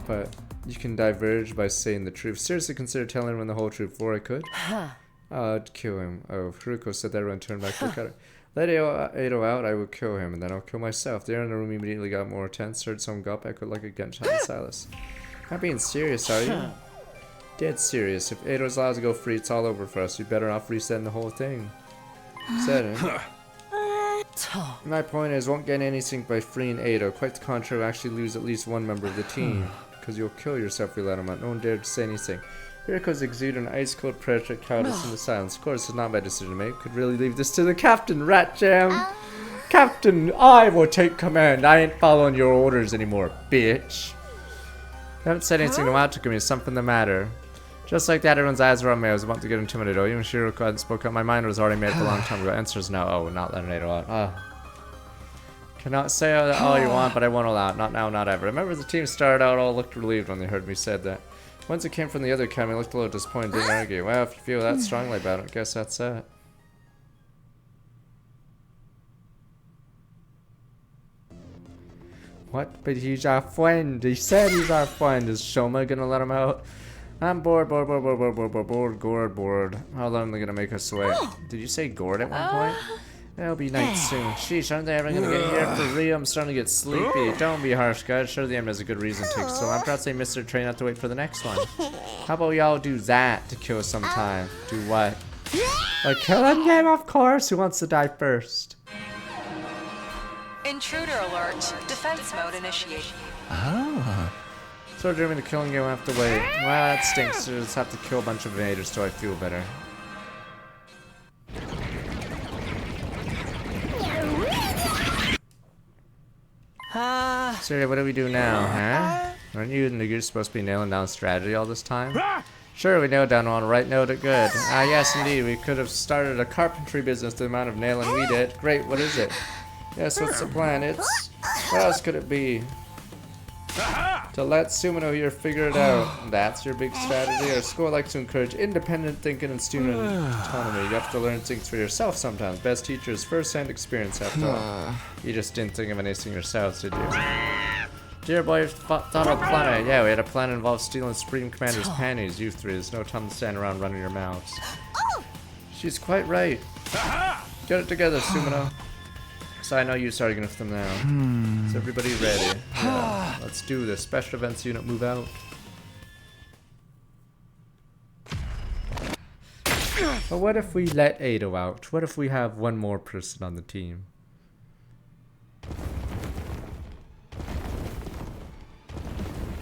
But you can diverge by saying the truth. Seriously consider telling everyone the whole truth before I could? I'd kill him. Oh, Haruko said that everyone turned back to look at her. Let Eido out, I will kill him, and then I'll kill myself. There in the room immediately got more tense. Heard someone go up, echoed like a gunshot in Silas. Not being serious, are you? Dead serious. If Eido's allowed to go free, it's all over for us. You're better off resetting the whole thing. Said it. My point is, won't get anything by freeing Eido. Quite the contrary, we'll actually lose at least one member of the team. Because you'll kill yourself if you let him out. No one dared to say anything. Hiriko's exuding an ice-cold pressure cowed us into silence. Of course, it's not my decision to make. Could really leave this to the captain, Rat Jam. Captain, I will take command. I ain't following your orders anymore, bitch. I haven't said anything to Takumi. Is something the matter? Just like that, everyone's eyes were on me. I was about to get intimidated. Oh, even Shiroko hadn't spoken up. My mind was already made up a long time ago. Answers no. Oh, not letting Eido out. Oh. Cannot say all you want, but I won't allow it. Not now, not ever. Remember, the team started out all looked relieved when they heard me said that. Once it came from the other academy, I looked a little disappointed, didn't argue. Well, if you feel that strongly about it, I guess that's it. What? But he's our friend. He said he's our friend. Is Shoma gonna let him out? I'm bored. I'll let him gonna make us wait. Did you say gourd at one point? It'll be night soon. Sheesh, aren't they ever gonna get here for real? I'm starting to get sleepy. Don't be harsh, guys. Sure, the end has a good reason to. So I'm proud to say Mr. Train have to wait for the next one. How about y'all do that to kill some time? Do what? A killing game, of course. Who wants to die first? Intruder alert. Defense mode initiated. So during the killing game, I have to wait. Well, that stinks. So just have to kill a bunch of invaders so I feel better. Siri, what do we do now, huh? Aren't you and Nagir supposed to be nailing down strategy all this time? Sure, we nailed down on the right note. Good. Yes, indeed. We could have started a carpentry business the amount of nailing we did. Great, what is it? Yes, what's the plan? It's... What else could it be? To let Sumino here figure it out. That's your big strategy. Our school likes to encourage independent thinking and student autonomy. You have to learn things for yourself sometimes. Best teacher is first-hand experience after all. You just didn't think of anything yourselves, did you? Dear boy, thought of a plan. Yeah, we had a plan that involved stealing Supreme Commander's panties. You three, there's no time to stand around running your mouths. She's quite right. Get it together, Sumino. So I know you started with them now. Is everybody ready? Yeah, let's do this. Special Events Unit, move out. But what if we let Eido out? What if we have one more person on the team?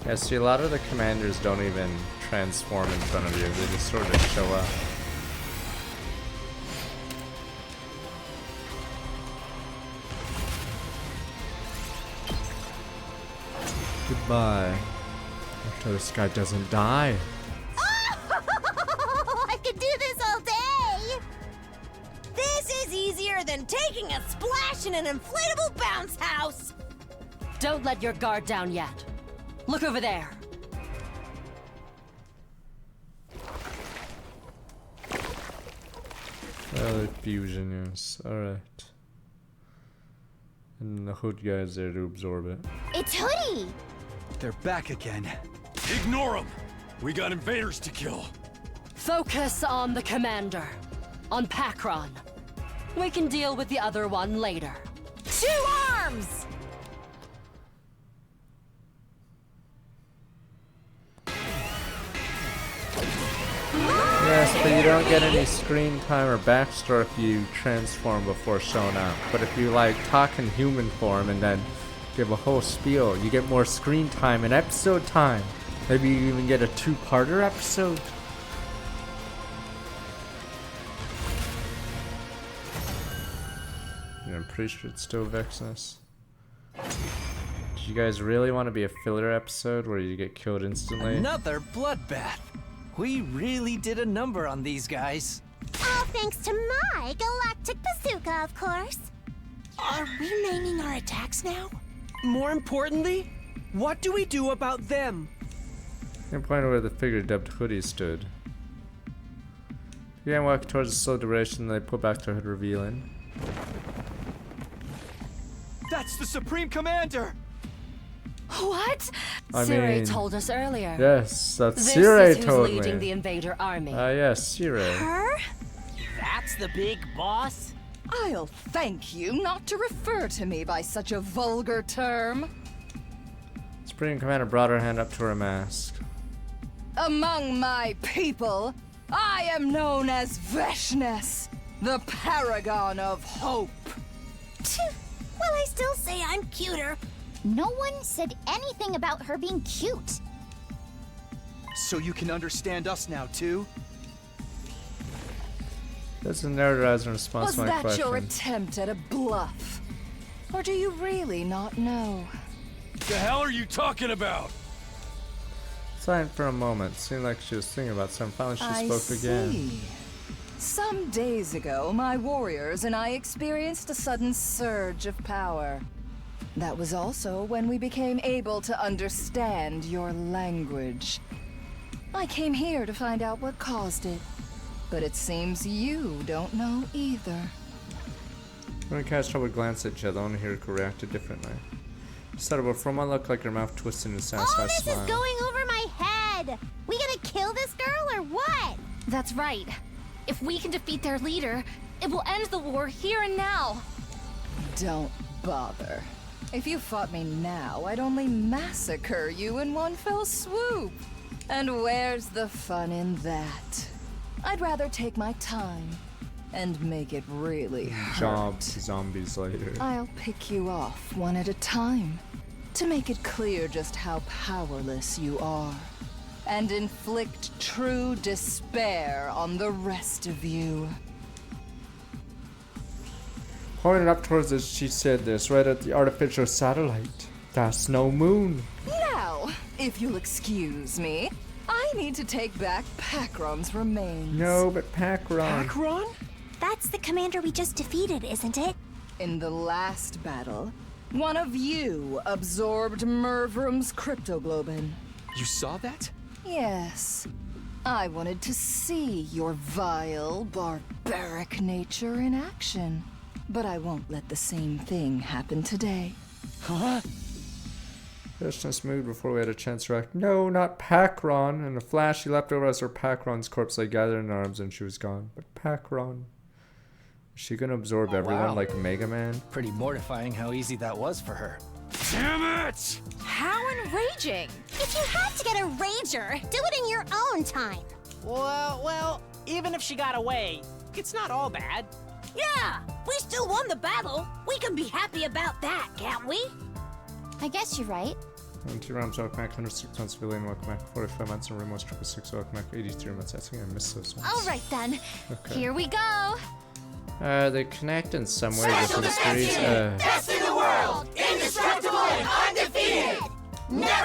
Yeah, see, a lot of the commanders don't even transform in front of you. They just sort of show up. Goodbye. After this guy doesn't die. Oh, I could do this all day! This is easier than taking a splash in an inflatable bounce house! Don't let your guard down yet. Look over there. Fusion, yes. Alright. And the hood guy's there to absorb it. It's Hoodie! They're back again. Ignore them! We got invaders to kill. Focus on the commander. On Pakron. We can deal with the other one later. 2 arms! Yes, but you don't get any screen time or backstory if you transform before showing up. But if you like talk in human form and then give a whole spiel, you get more screen time and episode time. Maybe you even get a 2-parter episode. Yeah, I'm pretty sure it's still Vexness. Do you guys really want to be a filler episode where you get killed instantly? Another bloodbath. We really did a number on these guys. All thanks to my galactic bazooka, of course. Are we naming our attacks now? More importantly, what do we do about them? You can point out where the figure dubbed Hoodie stood. You can walk towards the slow duration, they put back the hood revealing. That's the Supreme Commander! What? I Sirei mean, told us earlier. Yes, that's This Sirei is who's told leading me. the invader army. Yes, Sirei. Her? That's the big boss? I'll thank you not to refer to me by such a vulgar term. Supreme Commander brought her hand up to her mask. Among my people, I am known as Vexness, the paragon of hope. Well, I still say I'm cuter. No one said anything about her being cute. So you can understand us now, too? That's a narrator in response Was to my that question. your attempt at a bluff? Or do you really not know? The hell are you talking about? Silent for a moment. Seemed like she was thinking about something. Finally, she I spoke again. see. Some days ago, my warriors and I experienced a sudden surge of power. That was also when we became able to understand your language. I came here to find out what caused it, but it seems you don't know either. When we cast trouble glance at each other, I want to hear her reacted differently. She said, "Well, from one look like her mouth twisted in a satisfied All this smile." is going over my head. We gonna kill this girl or what? That's right. If we can defeat their leader, it will end the war here and now. Don't bother. If you fought me now, I'd only massacre you in one fell swoop. And where's the fun in that? I'd rather take my time and make it really hurt. Jobs zombies later. I'll pick you off one at a time to make it clear just how powerless you are and inflict true despair on the rest of you. Pointed up towards us, she said this, right at the artificial satellite. That's no moon. Now, if you'll excuse me, I need to take back Pakron's remains. No, but Pakron. Pakron? That's the commander we just defeated, isn't it? In the last battle, one of you absorbed Mervrum's cryptoglobin. You saw that? Yes. I wanted to see your vile, barbaric nature in action. But I won't let the same thing happen today. Huh? Vexness moved before we had a chance to react. No, not Pakron. In a flash, she leapt over us where Pakron's corpse lay gathered in arms and she was gone. But Pakron. Is she gonna absorb everyone wow. like Mega Man? Pretty mortifying how easy that was for her. Damn it! How enraging! If you had to get a rager, do it in your own time. Well, even if she got away, it's not all bad. Yeah, we still won the battle. We can be happy about that, can't we? I guess you're right. 2 rounds, welcome back. 106 months, Villain, welcome back. 45 months, and Rimos, 666, welcome back. 83 months, I think I missed those ones. All right then. Okay. Here we go. They connect in some way with Special mysteries. defense unit, best in the world, indestructible and undefeated. Never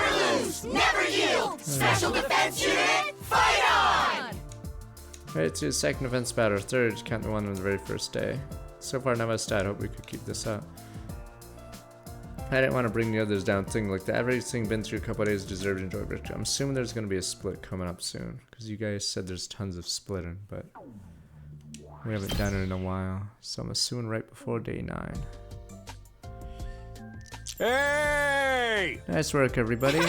Special Defense Unit, fight on! Right to the second defense battle, third, count the one on the very first day. So far, not my stat. Hope we could keep this up. I didn't want to bring the others down. Thing like that. Everything been through a couple of days deserved to enjoy victory. I'm assuming there's going to be a split coming up soon because you guys said there's tons of splitting, but we haven't done it in a while. So I'm assuming right before day 9. Hey! Nice work, everybody.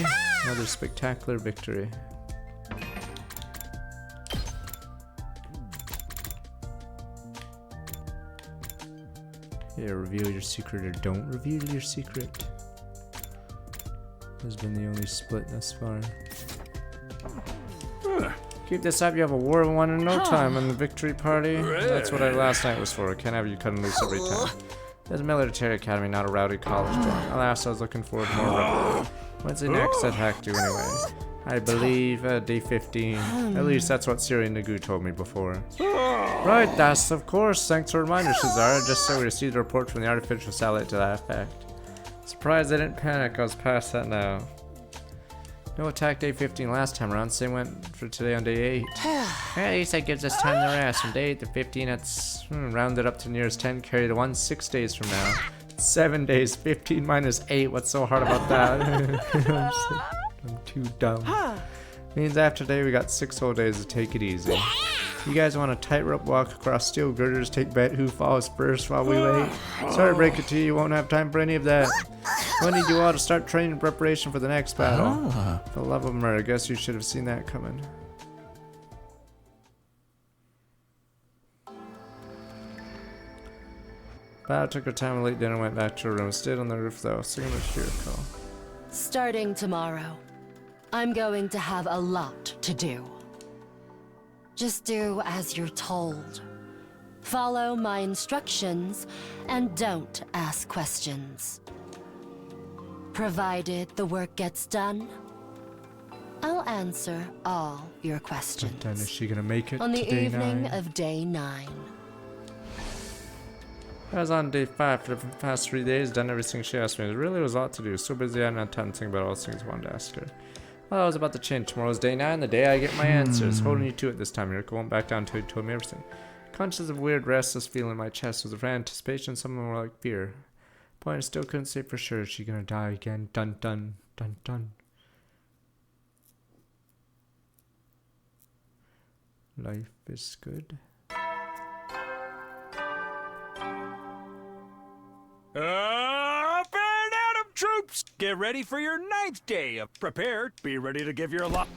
Another spectacular victory. Yeah, reveal your secret or don't reveal your secret. Has been the only split thus far. Keep this up, you have a war won in no time in the victory party. That's what last night was for. Can't have you cutting loose every time. There's a military academy, not a rowdy college dorm. Alas, I was looking forward to more rebel. When's the next attack due anyway? I believe day 15. At least that's what Siri Nagu told me before. Right, that's of course. Thanks for reminding Shazara. Just so we received a report from the artificial satellite to that effect. Surprised I didn't panic. I was past that now. No attack day 15 last time around. Same went for today on day 8. At least that gives us time to rest. From day 8 to 15, that's rounded up to nearest 10. Carry the 1 6 days from now. 7 days. 15 minus 8. What's so hard about that? I'm too dumb. Means after today we got 6 whole days to take it easy. You guys want a tightrope walk across steel girders, take bet who falls first while we wait? Sorry to break it to you, you won't have time for any of that. I need you all to start training in preparation for the next battle. For the love of murder, I guess you should have seen that coming. Battle took her time, late dinner, went back to her room. Stayed on the roof though, singing with Shiriko. Starting tomorrow, I'm going to have a lot to do. Just do as you're told. Follow my instructions and don't ask questions. Provided the work gets done, I'll answer all your questions. Then is she gonna make it on the to day evening 9? of day 9. I was on day 5 for the past 3 days, done everything she asked me. It really was a lot to do. So busy I hadn't had time to think about all the things I wanted to ask her. Well, I was about to change. Tomorrow's day 9, the day I get my answers. Holding you to it this time. Yuriko won't back down until you told me everything. Conscious of a weird restless feeling in my chest. Was it for anticipation? Some more like fear. Point I still couldn't say for sure. Is she gonna die again? Dun dun dun dun. Life is good. Up and at 'em, troops! Get ready for your 9th day of prepared. Be ready to give your lot.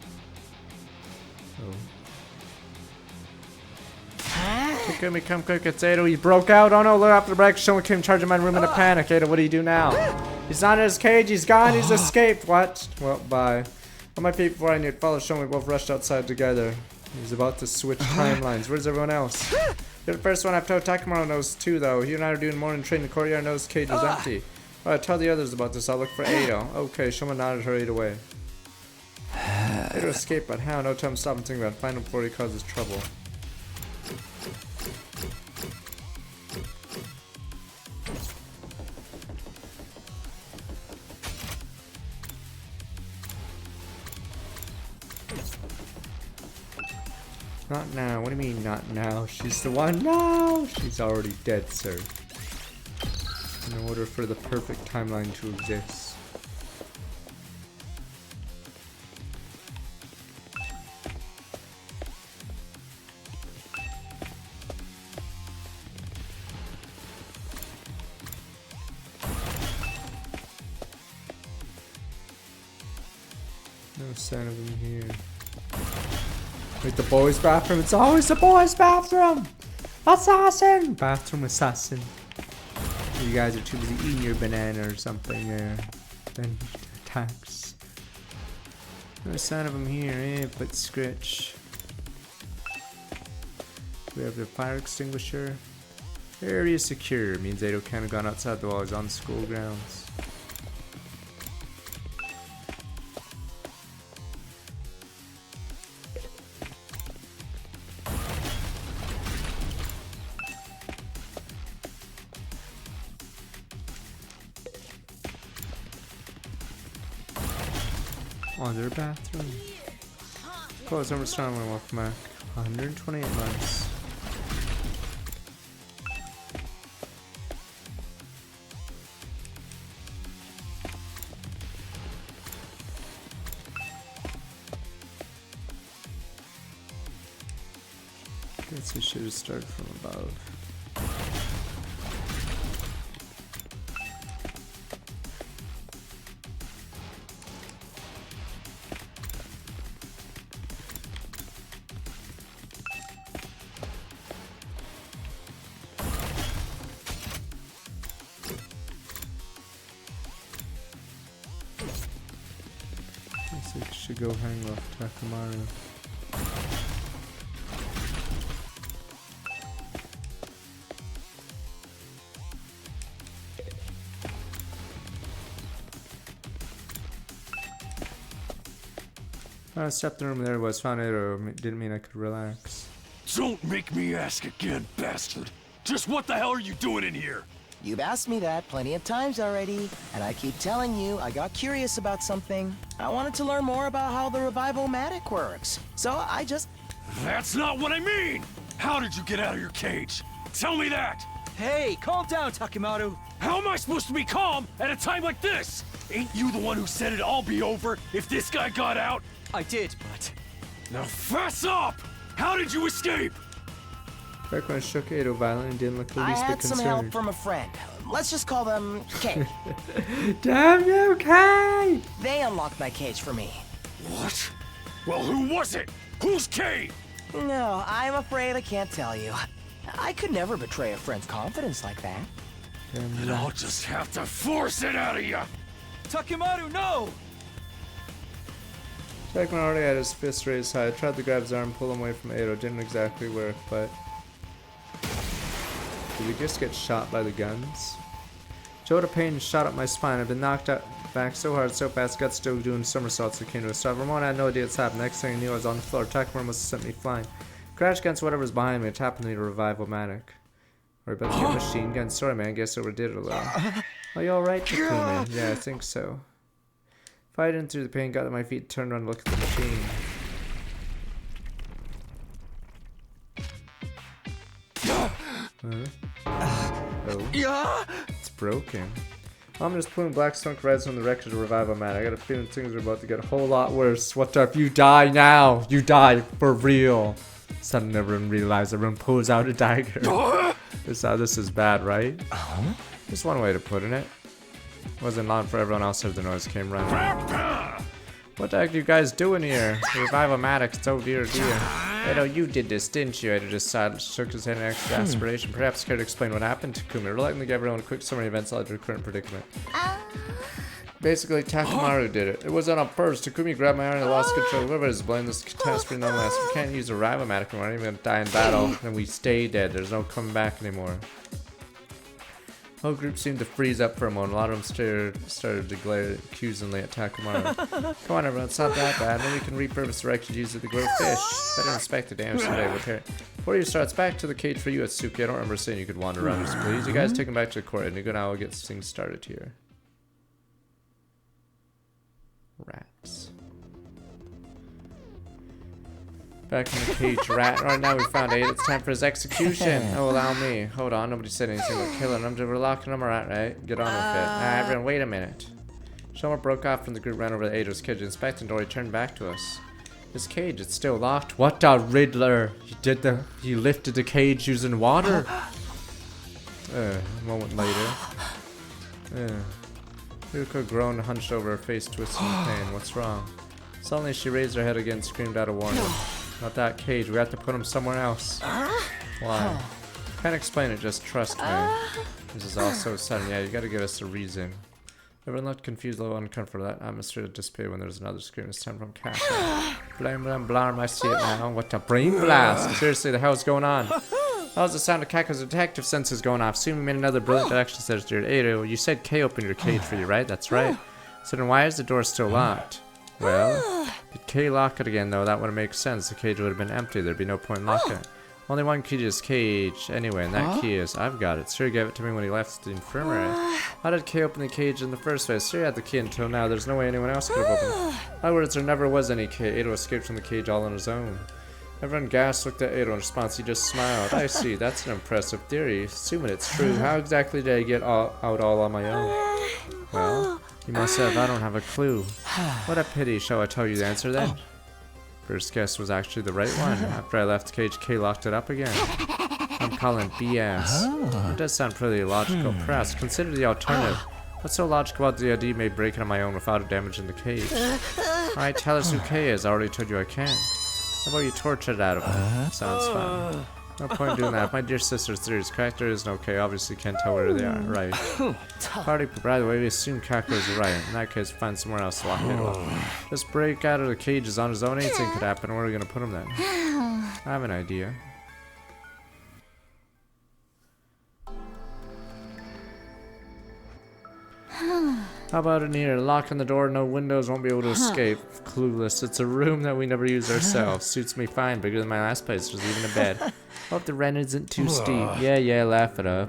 Takumi, come quick, it's Ada. He broke out. Oh no, look after the break. Someone came charging my room in a panic. Ada, what do you do now? He's not in his cage, he's gone, he's escaped. What? Well, bye. On my feet before I knew it, follow Show, we both rushed outside together. He's about to switch timelines. Where's everyone else? You're the first one I've told. Takamaru knows too, though. He and I are doing morning training. The courtyard knows the cage was empty. Alright, tell the others about this. I'll look for Ada. Okay, Shoma nodded, hurried away. Ada escaped, but how? No time to stop and think about it. Find him before he causes trouble. Not now. What do you mean, not now? She's the one. No! She's already dead, sir. In order for the perfect timeline to exist. No sign of him here. Wait, the boys' bathroom. It's always the boys' bathroom. Assassin. Bathroom assassin. You guys are too busy eating your banana or something there. Then attacks. No sign of him here, eh? But Scritch. We have the fire extinguisher. Area secure. Means Ado can't have gone outside the wall. He's on school grounds. Other bathroom. Close over strong and welcome back. 128 months. Guess we should have started from above. Guess we should go hang off Takamaru. I stepped in the room there was found it didn't mean I could relax. Don't make me ask again, bastard. Just what the hell are you doing in here? You've asked me that plenty of times already, and I keep telling you I got curious about something. I wanted to learn more about how the Revival-Matic works, so I just... That's not what I mean! How did you get out of your cage? Tell me that! Hey, calm down, Takimaru. How am I supposed to be calm at a time like this? Ain't you the one who said it'd all be over if this guy got out? I did, but... Now fess up! How did you escape? Back when I shook Edo violently and didn't look the least bit concerned. I had some help from a friend. Let's just call them Kay. Damn you, Kay! They unlocked my cage for me. What? Well, who was it? Who's Kay? No, I'm afraid I can't tell you. I could never betray a friend's confidence like that. And I'll just have to force it out of you! Takimaru, no! Jackman already had his fist raised high. I tried to grab his arm and pull him away from Edo. Didn't exactly work, but... Did we just get shot by the guns? Joda pain shot up my spine. I've been knocked out back so hard, so fast, got still doing somersaults that came to a stop. Ramon had no idea what's happened. Next thing I knew, I was on the floor. Takamaru must have sent me flying. Crashed against whatever was behind me. It happened to be a Revival-Matic. Or about to get a machine gun. Sorry, man. Guess I overdid it a little. Are you alright, Takuma? Yeah, I think so. Fighting through the pain, got to my feet, turned around, looked at the machine. Oh. It's broken. I'm just pulling black stunk reds from the wreckage of Revival-Matic. I got a feeling things are about to get a whole lot worse. What if you die now? You die for real. Suddenly everyone realized everyone pulls out a dagger. This is bad, right? Just one way to put it. Wasn't long for everyone else heard the noise came running. What the heck are you guys doing here? Revival-Matic, oh dear dear. I know you did this, didn't you? Edo just shook his head in extra aspiration. Perhaps care to explain what happened to Kumi. Reluctantly give everyone a quick summary of events led to the current predicament. Basically, Takamaru did it. It wasn't on purpose. Takumi grabbed my arm and lost control. Whoever is blamed this catastrophe nonetheless. We can't use a Revival-Matic anymore. I'm even gonna die in battle, and we stay dead. There's no coming back anymore. The whole group seemed to freeze up for a moment. A lot of them started to glare accusingly at Takamaru. Come on, everyone, it's not that bad. Then we can repurpose the wreckage used it to grow fish. Better inspect the damage today. Repair it. Before you start, it's back to the cage for you, Atsuki. I don't remember saying you could wander around, just please. You guys take him back to the court, and Nigo will get things started here. Rats. Back in the cage, rat. Right now we found Edo. It's time for his execution. Oh, allow me. Hold on, nobody said anything about killing him. We're locking him around, right? Get on with it. Everyone, wait a minute. Shoma broke off from the group, ran over to Edo's cage, inspecting door. He turned back to us. This cage, it's still locked. What the Riddler? He lifted the cage using water. A moment later. Ryuko groaned and hunched over, her face twisted in pain. What's wrong? Suddenly she raised her head again, screamed out a warning. Not that cage, we have to put him somewhere else. Why? Can't explain it, just trust me. This is all so sudden. Yeah, you gotta give us a reason. Everyone looked confused, a little uncomfortable. That atmosphere dissipated when there was another scream. This time from Kaka. Blam blam blarm, I see it now. What the brain blast? Seriously, the hell's going on? How's the sound of Kaka's detective senses going off? Soon we made another brilliant deduction, says dear Edo. You said Kay opened your cage for you, right? That's right. So then why is the door still locked? Well, did Kay lock it again though? That wouldn't make sense. The cage would have been empty. There'd be no point in locking it. Only one key to his cage, anyway, and that key is, I've got it. Siri gave it to me when he left the infirmary. How did Kay open the cage in the first place? Siri had the key until now, there's no way anyone else could have opened it. In other words, there never was any Kay. Ado escaped from the cage all on his own. Everyone gasped, looked at Ado in response, he just smiled. I see, that's an impressive theory. Assuming it's true, how exactly did I get out all on my own? Well, you must have, I don't have a clue. What a pity, shall I tell you the answer then? First guess was actually the right one. After I left the cage, Kay locked it up again. I'm calling BS. It does sound pretty logical. Perhaps consider the alternative. What's so logical about the idea of me breaking on my own without damaging the cage? Alright, tell us who Kay is. I already told you I can't. How about you torture it out of him? Sounds fun. No point in doing that. If my dear sister's theory is correct, there is no Kay. Obviously can't tell where they are. Right. Party, by the way, we assume Kako is right. In that case, find somewhere else to lock it up. Just break out of the cages on his own. Anything could happen. Where are we gonna put him then? I have an idea. How about in here? Lock on the door, no windows, won't be able to escape. Clueless. It's a room that we never use ourselves. Suits me fine, bigger than my last place. There's even a bed. Hope the rent isn't too steep. Yeah, laugh it up.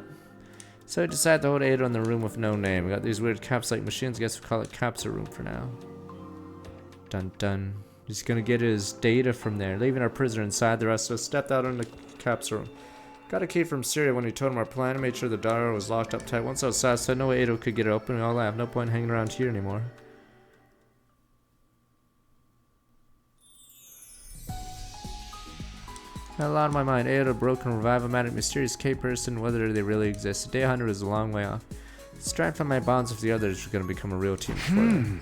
So I decided to hold Ado in the room with no name. We got these weird caps-like machines. Guess we'll call it capsule room for now. Dun dun. He's gonna get his data from there. Leaving our prisoner inside, the rest of us stepped out in the capsule room. Got a key from Syria when he told him our plan and made sure the door was locked up tight. Once outside, so no way Ado could get it open. We all laughed. No point hanging around here anymore. Had a lot on my mind. Ado, broken, revive-o-matic, mysterious K-person, whether they really exist. The Day Hunter is a long way off. Strive for my bonds with the others are going to become a real team before then.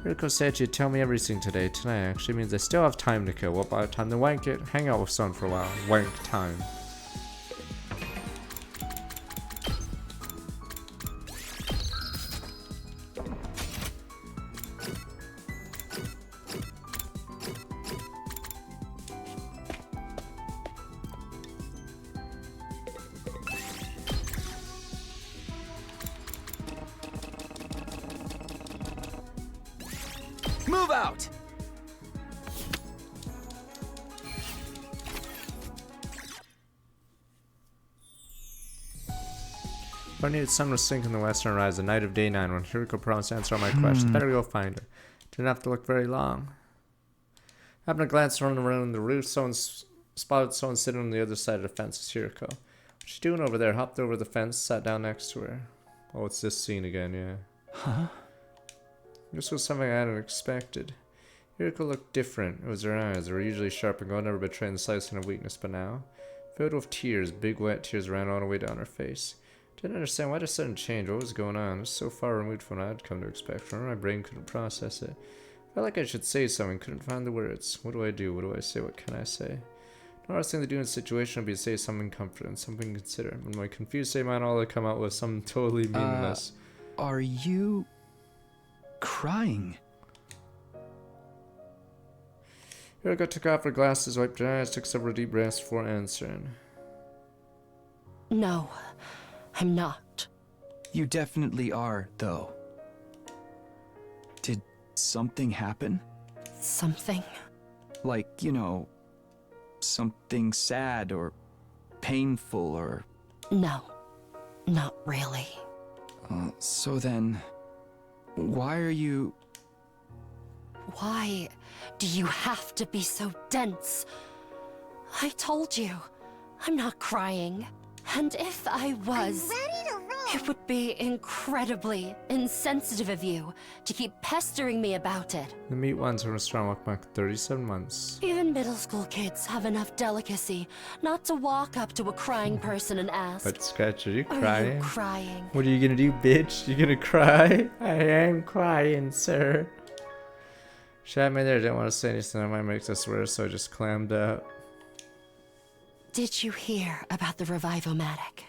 Yuriko said she'd tell me everything today. Tonight actually means I still have time to kill. What about time to wank it? Hang out with someone for a while. Wank time. Move out! I knew the sun was sinking in the western horizon, the night of day 9, when Yuriko promised to answer all my questions. Better go find her. Didn't have to look very long. Happened to glance around the roof. Someone spotted someone sitting on the other side of the fence. It's Yuriko. What's she doing over there? Hopped over the fence, sat down next to her. Oh, it's this scene again, yeah. Huh? This was something I hadn't expected. Yuriko looked different. It was her eyes. They were usually sharp and gold, never betraying the slightest sign of weakness, but now, filled with tears, big wet tears ran all the way down her face. Didn't understand why the sudden change. What was going on? It was so far removed from what I'd come to expect from her. My brain couldn't process it. Felt like I should say something. Couldn't find the words. What do I do? What do I say? What can I say? The hardest thing to do in a situation would be to say something comforting, something to consider. When my confused state mind all I come out with something totally meaningless. Are you crying? Yuriko took off her glasses, wiped her eyes, took several deep breaths before answering. No, I'm not. You definitely are, though. Did something happen? Something? Like, you know, something sad or painful or... No, not really. So then, why are you... Why do you have to be so dense? I told you, I'm not crying. And if I was, it would be incredibly insensitive of you to keep pestering me about it. The meat ones were strong walk back 37 months. Even middle school kids have enough delicacy not to walk up to a crying person and ask, But Scratch, are you Are crying? you crying? What are you gonna do, bitch? You gonna cry? I am crying, sir. She had me there, didn't want to say anything that might make us worse, so I just clammed up. Did you hear about the Revive-O-Matic?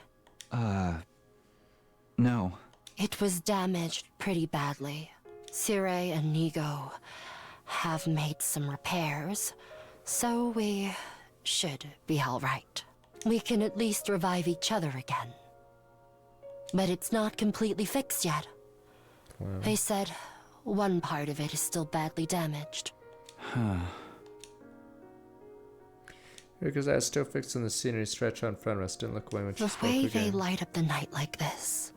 No. It was damaged pretty badly. Sirei and Nigo have made some repairs, so we should be alright. We can at least revive each other again. But it's not completely fixed yet. Wow. They said one part of it is still badly damaged. Huh. Because I was still fixing the scenery stretch on front of us. Didn't look away when she The spoke way again. they light up the night like this.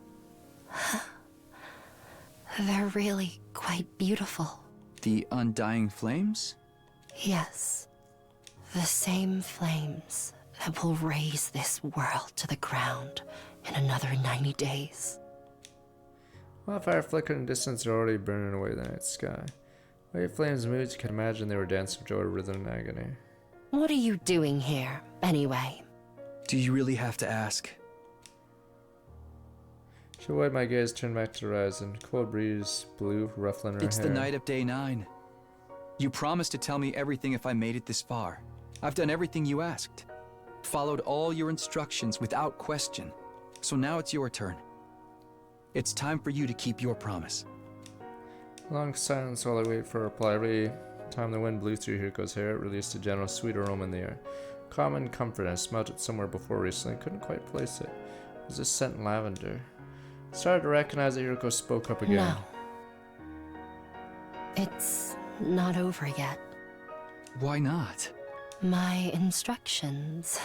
They're really quite beautiful. The undying flames? Yes. The same flames that will raise this world to the ground in another 90 days. While fire flickered in distance, they're already burning away the night sky. The way flames moved, you can imagine they were dancing joy, rhythm, and agony. What are you doing here, anyway? Do you really have to ask? She avoided my gaze, turned back to the horizon. Cold breeze blew, ruffling her It's hair. the night of day 9. You promised to tell me everything if I made it this far. I've done everything you asked. Followed all your instructions without question. So now it's your turn. It's time for you to keep your promise. Long silence while I wait for a reply. Every time the wind blew through Hiriko's hair, it released a gentle, sweet aroma in the air. Calm and comfort. I smelled it somewhere before recently. Couldn't quite place it. It was a scent lavender. Started to recognize that Hiriko spoke up again. No. It's not over yet. Why not? My instructions.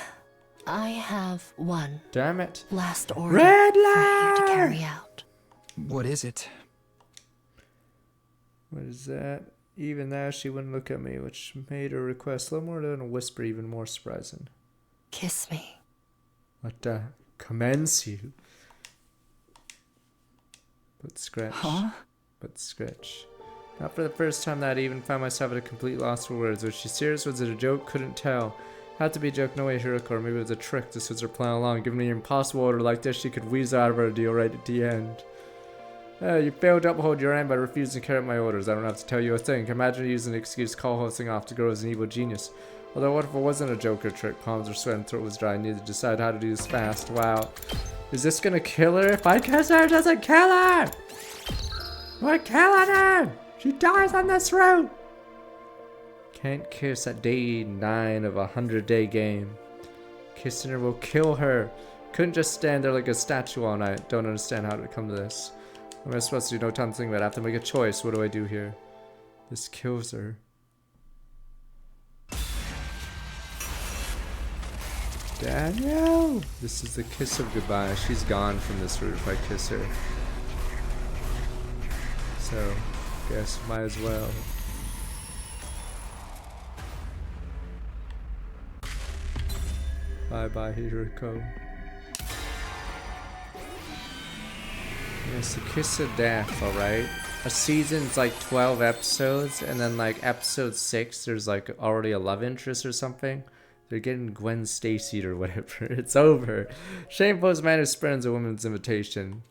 I have one. Damn it. Last order Red for you light! to carry out. What is it? What is that? Even now she wouldn't look at me, which made her request a little more than a whisper even more surprising. Kiss me. What the? Commence you. But scratch. Huh? But scratch. Not for the first time that I even found myself at a complete loss for words. Was she serious? Was it a joke? Couldn't tell. Had to be a joke, no way, Hiriko, or maybe it was a trick. This was her plan all along. Given me an impossible order like this, she could weasel out of her deal right at the end. You failed to uphold your end by refusing to carry out my orders. I don't have to tell you a thing. Imagine using an excuse to call hosting off to grow as an evil genius. Although what if it wasn't a joke or trick? Palms were sweating, throat was dry. I needed to decide how to do this fast. Wow. Is this gonna kill her? If I kiss her, it doesn't kill her! We're killing her! She dies on this route! Can't kiss at day 9 of a 100-day game. Kissing her will kill her. Couldn't just stand there like a statue all night. Don't understand how to come to this. What am I supposed to do? No time to think about it. I have to make a choice. What do I do here? This kills her. Daniel! This is the kiss of goodbye. She's gone from this route if I kiss her. So, guess might as well. Bye bye, Hiriko. Yes, the kiss of death, alright? A season's like 12 episodes, and then like episode 6, there's like already a love interest or something. They're getting Gwen Stacy or whatever. It's over. Shameful man who spurns a woman's invitation.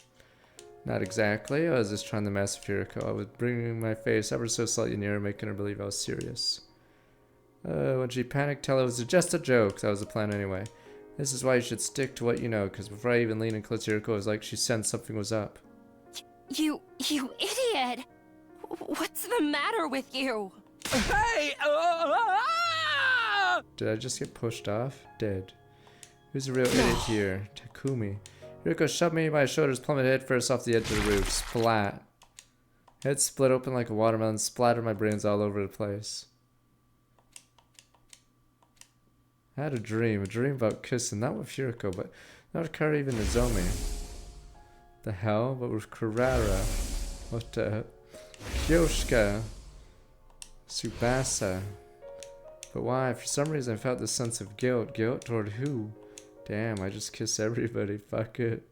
Not exactly. I was just trying to mess with Hiriko. I was bringing my face ever so slightly nearer, making her believe I was serious. When she panicked, tell her it was just a joke. That was the plan anyway. This is why you should stick to what you know, because before I even leaned in close to Hiriko, it was like she sensed something was up. You idiot! What's the matter with you? Hey! Did I just get pushed off? Dead. Who's the real idiot here? Takumi. Hiriko shoved me by my shoulders, plummeted headfirst off the edge of the roof. Splat. Head split open like a watermelon, splattered my brains all over the place. I had a dream about kissing, not with Hiriko, but not with Kara, even Nozomi. The hell? But with Kurara. What the? Kyoshka. Tsubasa. But why? For some reason I felt this sense of guilt. Guilt toward who? Damn, I just kiss everybody. Fuck it.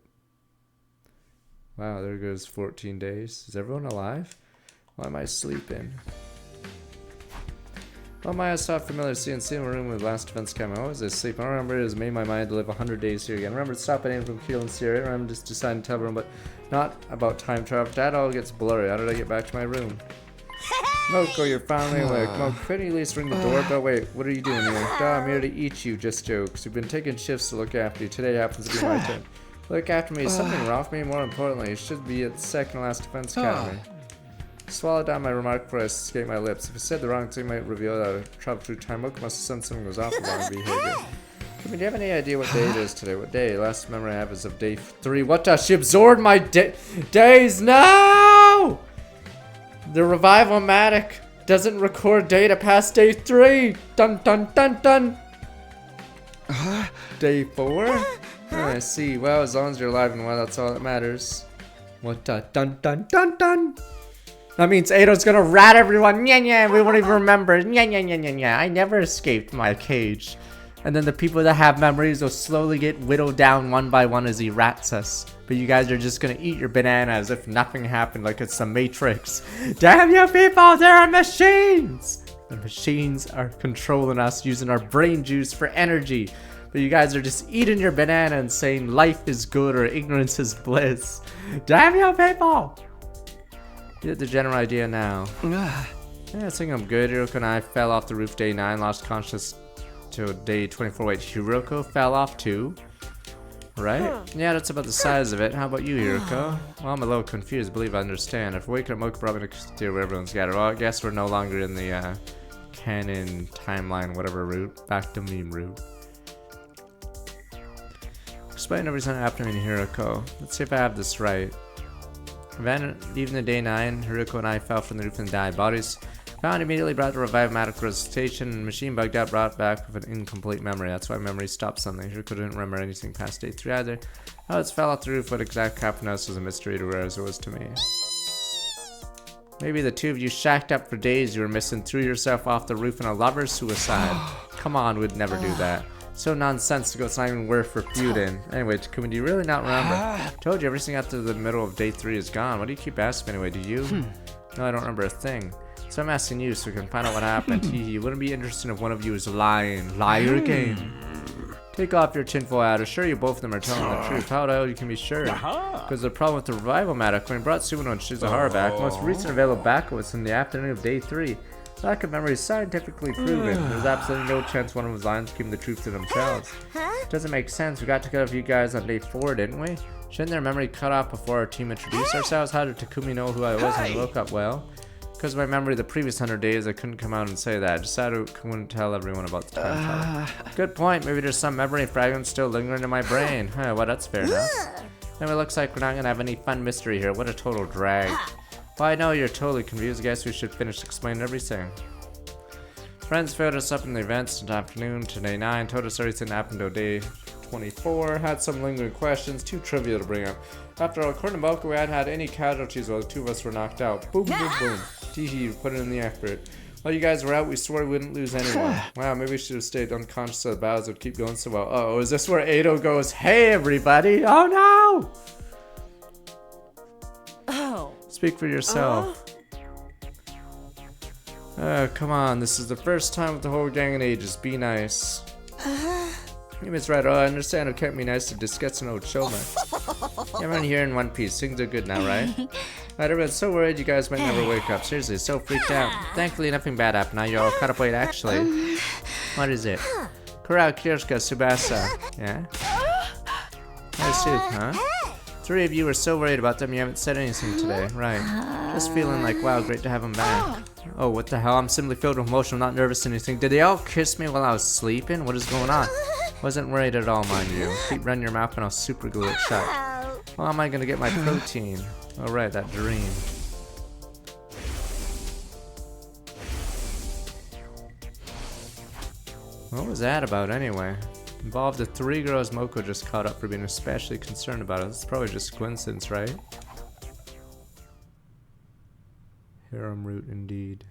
Wow, there goes 14 days. Is everyone alive? Why am I sleeping? Well, my eyes saw familiar scene in a room with last defense camera. I was asleep. I remember it has made my mind to live 100 days here again. I remember stopping in from Kiel and Syria. I remember just deciding to tell everyone, but not about time travel. That all gets blurry. How did I get back to my room? Moko, you're finally awake. Moko, couldn't you at least ring the doorbell? Wait, what are you doing here? Duh, I'm here to eat you. Just jokes. We've been taking shifts to look after you. Today happens to be my turn. Look after me. Is something wrong with me? More importantly, it should be at the second last defense academy. Swallowed down my remark before I escaped my lips. If I said the wrong thing, might reveal that I traveled through time. Moko must have sensed something was off with wrong behavior. I mean, do you have any idea what day it is today? What day? Last memory I have is of day 3. What the? She absorbed my days. No! The Revival-matic doesn't record data past day 3. Dun dun dun dun. Day 4? I see. Well, as long as you're alive and well, that's all that matters. What the dun dun dun dun? That means Ado's gonna rat everyone. Nya nya, we won't even remember. Nya nya nya nya nya. I never escaped my cage. And then the people that have memories will slowly get whittled down one by one as he rats us. But you guys are just gonna eat your banana as if nothing happened, like it's the Matrix. Damn you people, there are machines! The machines are controlling us, using our brain juice for energy. But you guys are just eating your banana and saying life is good or ignorance is bliss. Damn you people! You get the general idea now. Yeah, I think I'm good. Hiroko and I fell off the roof day 9, lost consciousness till day 24. Wait, Hiroko fell off too? Right? Yeah, that's about the size of it. How about you, Hiroko? Well, I'm a little confused. I believe I understand. If waking up Mocha probably next year where everyone's gathered. Well, I guess we're no longer in the canon timeline, whatever route. Back to meme route. Explain everything happening in Hiroko. Let's see if I have this right. Then, leaving the day 9, Hiroko and I fell from the roof and died. Bodies found immediately brought to revive-matic resuscitation. Machine bugged out, brought back with an incomplete memory. That's why memory stopped suddenly. Hiroko didn't remember anything past day 3 either. How it fell off the roof, what exactly happened to us was a mystery to her as it was to me. Maybe the two of you shacked up for days you were missing, threw yourself off the roof in a lover's suicide. Come on, we'd never do that. So nonsensical, it's not even worth refuting. Anyway, Takumi, do you really not remember? Told you everything after the middle of day 3 is gone. What do you keep asking anyway? Do you? No, I don't remember a thing. So I'm asking you so we can find out what happened. Hee wouldn't it be interesting if one of you is lying. Liar again. Take off your tinfoil hat. Assure you both of them are telling the truth. How the hell you can be sure? Because the problem with the revival matter, when we brought Sumo and Shizuhara back, most recent available backup was in the afternoon of day 3. Lack of memory is scientifically proven. There's absolutely no chance one of those lions keeping the truth to themselves. Doesn't make sense. We got together with you guys on day 4, didn't we? Shouldn't their memory cut off before our team introduced ourselves? How did Takumi know who I was when he woke up? Well, because of my memory the previous 100 days, I couldn't come out and say that. I decided I couldn't tell everyone about the time travel. Good point. Maybe there's some memory fragments still lingering in my brain. Well, that's fair enough. Anyway, it looks like we're not going to have any fun mystery here. What a total drag. Well, I know you're totally confused. I guess we should finish explaining everything. Friends filled us up in the events in the afternoon to day 9. Told us everything happened to day 24. Had some lingering questions, too trivial to bring up. After all, according to Mocha, we hadn't had any casualties while the 2 of us were knocked out. Boom, boom, boom. Teehee, put in the effort. While you guys were out, we swore we wouldn't lose anyone. Wow, maybe we should have stayed unconscious so the battles would keep going so well. Uh-oh, is this where Ado goes, hey everybody? Oh no! Oh. Speak for yourself. Come on, this is the first time with the whole gang in ages. Be nice. You Miss Red, I understand it can't be nice to discuss an old showman. Everyone here in one piece. Things are good now, right? Right, everyone's so worried you guys might never wake up. Seriously, so freaked out. Thankfully, nothing bad happened. Now you're all caught up. Wait, actually. What is it? Kurao, Kirishika, Tsubasa. Yeah? Nice soup, huh? 3 of you were so worried about them you haven't said anything today. Right. Just feeling like, wow, great to have them back. Oh, what the hell? I'm simply filled with emotion. I'm not nervous or anything. Did they all kiss me while I was sleeping? What is going on? Wasn't worried at all, mind you. Keep running your mouth and I'll super glue it shut. How am I gonna get my protein? Oh right, that dream. What was that about anyway? Involved the 3 girls Moko just caught up for being especially concerned about it. It's probably just coincidence, right? Harem root indeed.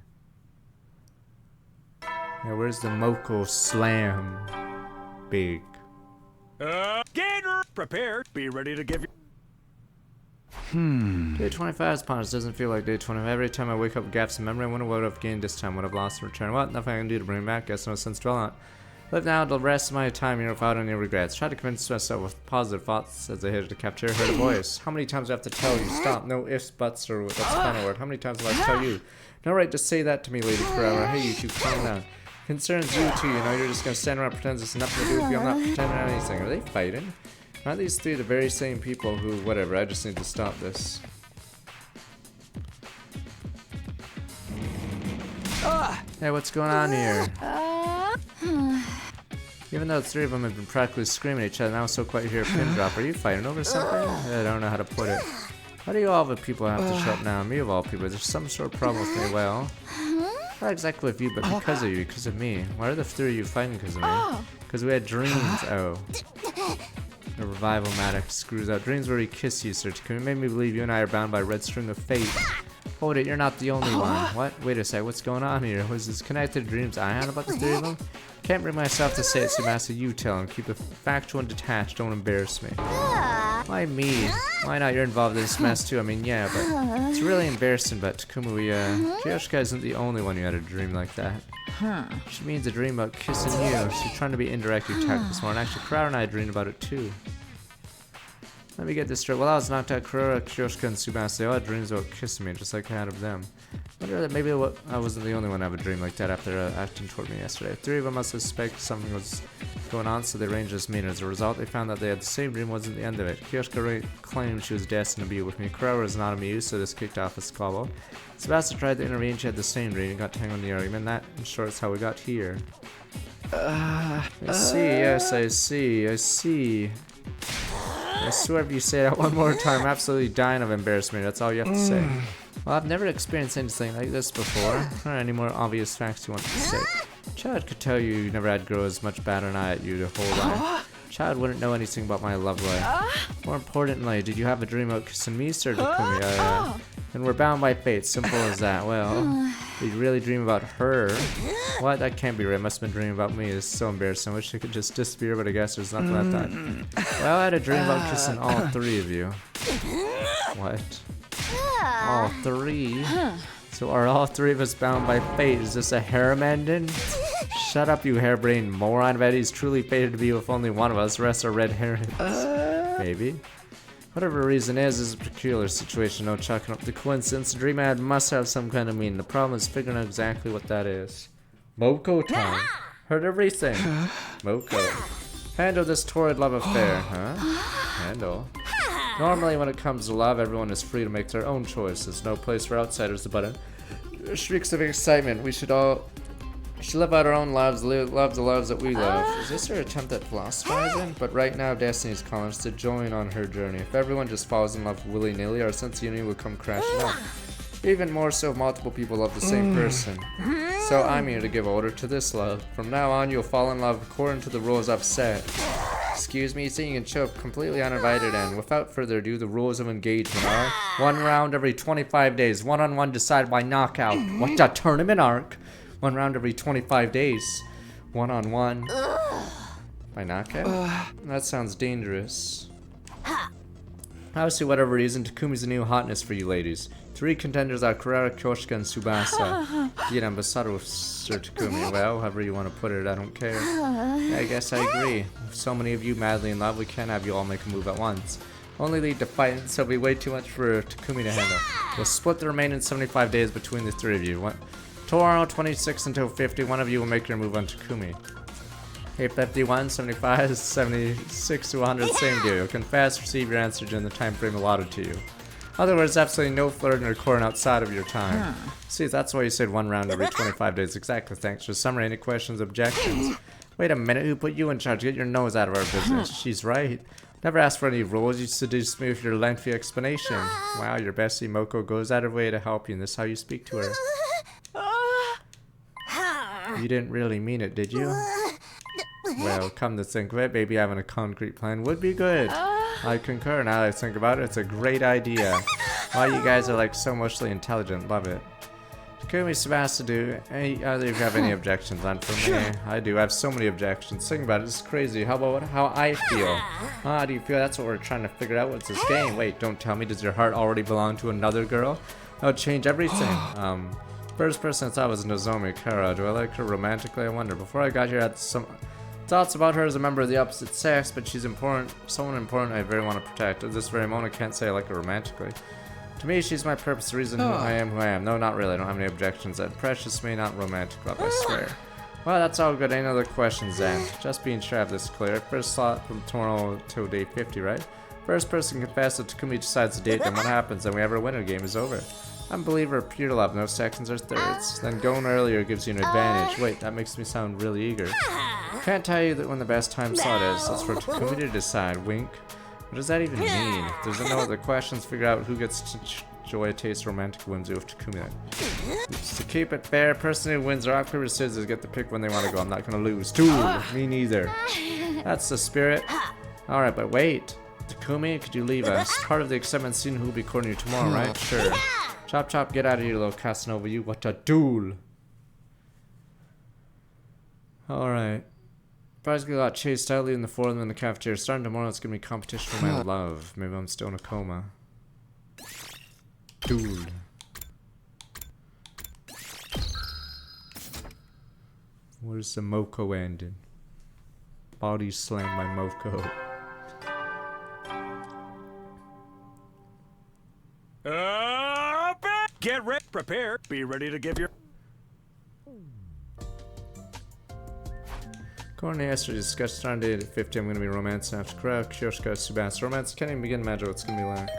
Yeah, where's the Moko slam? Big. Gator, prepare. Be ready to give you. Day 25 is upon us. Doesn't feel like day 20. Every time I wake up with gaps in memory, I wonder what I've gained this time, what I've lost in return. What? Nothing I can do to bring it back. Guess no sense dwelling on it. Live now the rest of my time here without any regrets. Try to convince myself with positive thoughts as I headed to cafeteria. Heard a voice. How many times do I have to tell you? Stop. No ifs, buts, or that's the final word. How many times have I to tell you? No right to say that to me, Lady Forever. Hey, you two, calm down. Concerns you too, you know, you're just gonna stand around and pretend there's nothing to do with you. I'm not pretending anything. Are they fighting? Aren't these 3 the very same people who, whatever, I just need to stop this. Hey, what's going on here? Even though the 3 of them have been practically screaming at each other, now it's so quiet you hear a pin drop. Are you fighting over something? I don't know how to put it. Why do you all the people have to shut down? Me of all people. There's some sort of problem with me. Well, Not exactly with you, but because of you, because of me. Why are the three of you fighting because of me? Because we had dreams. Oh. The revival Maddox screws out. Dreams where he kissed you, Sir Takumi. Made me believe you and I are bound by a red string of fate. Hold it, you're not the only one. What? Wait a sec, what's going on here? Was this connected to dreams I had about the three of them? Can't bring myself to say it, Tsubasa. You tell him. Keep it factual and detached. Don't embarrass me. Why me? Why not? You're involved in this mess too. I mean, yeah, but it's really embarrassing. But Takumi, Kyoshika isn't the only one who had a dream like that. She means a dream about kissing you. She's trying to be indirectly attacked this morning. Actually, Kurara and I dreamed about it too. Let me get this straight. While I was knocked out, Kurara, Kyoshika, and Tsubasa, they all had dreams about kissing me, just like I had of them. I wonder that maybe I wasn't the only one to have a dream like that after acting toward me yesterday. Three of them must suspect something was going on, so they arranged this meeting. As a result, they found that they had the same dream wasn't the end of it. Kyoshika claimed she was destined to be with me. Kurara was not amused, so this kicked off a squabble. Tsubasa tried to intervene. She had the same dream and got tangled in the argument. That, in short, is how we got here. I see, yes, I see, I see. I swear if you say that one more time, I'm absolutely dying of embarrassment. That's all you have to say. Well, I've never experienced anything like this before. Are any more obvious facts you want to say? Chad could tell you never had girls much better than I at you the whole life. Chad wouldn't know anything about my love life. More importantly, did you have a dream about kissing me, Sir Takumi? And we're bound by fate, simple as that. Well, did you really dream about her? What? That can't be right. Must have been dreaming about me. This is so embarrassing. I wish I could just disappear, but I guess there's nothing like that. Well, I had a dream about kissing all three of you. What? All three? So are all three of us bound by fate? Is this a harem ending? Shut up, you harebrained moron. Betty's truly fated to be with only one of us. The rest are red herrings. Maybe. Whatever the reason is a peculiar situation. No chalking up the coincidence. The dream I had must have some kind of meaning. The problem is figuring out exactly what that is. Moko time. Heard everything. Moko. Handle this torrid love affair, huh? Handle. Normally when it comes to love, everyone is free to make their own choices. No place for outsiders to butt in. Shrieks of excitement. We should live out our own lives, love the loves that we love. Is this her attempt at philosophizing? But right now, Destiny's calling us to join on her journey. If everyone just falls in love willy-nilly, our sense of unity will come crashing down. Even more so if multiple people love the same person. So I'm here to give order to this love. From now on, you'll fall in love according to the rules I've set. Excuse me, singing and choke completely uninvited, and without further ado, the rules of engagement are 1 round every 25 days, one-on-one decided by knockout. What's a tournament arc? 1 round every 25 days, one-on-one by knockout? That sounds dangerous. Obviously, whatever reason, Takumi's a new hotness for you ladies. 3 contenders are Kurara, Kyoshika, and Tsubasa. Be an ambassador with Sir Takumi. Well, however you want to put it, I don't care. I guess I agree. With so many of you madly in love, we can't have you all make a move at once. Only lead to fighting, so it'll be way too much for Takumi to handle. We'll split the remaining 75 days between the 3 of you. Tomorrow, 26 until 50, one of you will make your move on Takumi. Okay, 51, 75, 76 to 100, same deal. You'll confess, receive your answer during the time frame allotted to you. Other words, absolutely no flirting or courting outside of your time. See, that's why you said 1 round every 25 days. Exactly, thanks. For summary, any questions, objections? Wait a minute, who put you in charge? Get your nose out of our business. She's right. Never asked for any rules, you seduced me with your lengthy explanation. Wow, your bestie Moko goes out of her way to help you, and this is how you speak to her. You didn't really mean it, did you? Well, come to think of it, maybe having a concrete plan would be good. I concur, now that I think about it, it's a great idea. Wow, you guys are like so emotionally intelligent, love it. Takumi, Tsubasa, do either of you have any objections on for me? I do, I have so many objections. Think about it, it's crazy. How about how I feel? How do you feel? That's what we're trying to figure out. What's this game? Wait, don't tell me, does your heart already belong to another girl? That would change everything. First person I thought was Nozomi Kara. Do I like her romantically? I wonder. Before I got here, I had some thoughts about her as a member of the opposite sex, but she's important, someone important I very want to protect. At this very moment, I can't say I like her romantically. To me, she's my purpose, the reason who I am who I am. No, not really. I don't have any objections. That precious me, not romantic love, I swear. Well, that's all good. Any other questions then? Just being sure I have this clear. First slot from tomorrow till day 50, right? First person confess if Takumi decides to date, then what happens? Then we have our winner, game is over. I'm a believer of pure love, no seconds or thirds. Then going earlier gives you an advantage. Wait, that makes me sound really eager. Can't tell you that when the best time slot is. That's for Takumi to decide. Wink. What does that even mean? If there's no other questions, figure out who gets to enjoy a taste of romantic whimsy with Takumi. Just to keep it fair, person who wins rock, paper, scissors get to pick when they want to go. I'm not gonna lose. Dude, me neither. That's the spirit. Alright, but wait. Takumi, could you leave us? Part of the excitement scene who will be courting you tomorrow, right? Sure. Chop chop, get out of here, little Casanova. You what a duel. Alright. Probably got chased out leaving the four of them in the cafeteria. Starting tomorrow, it's gonna be competition for my love. Maybe I'm still in a coma. Duel. Where's the Moko ending? Body slam by Moko. Get ready, prepare, be ready to give your... According to yesterday's discussion, starting date at 50, I'm going to be romancing after Kurao, Kyoshika, Tsubasa. Romance can't even begin, imagine what's going to be like.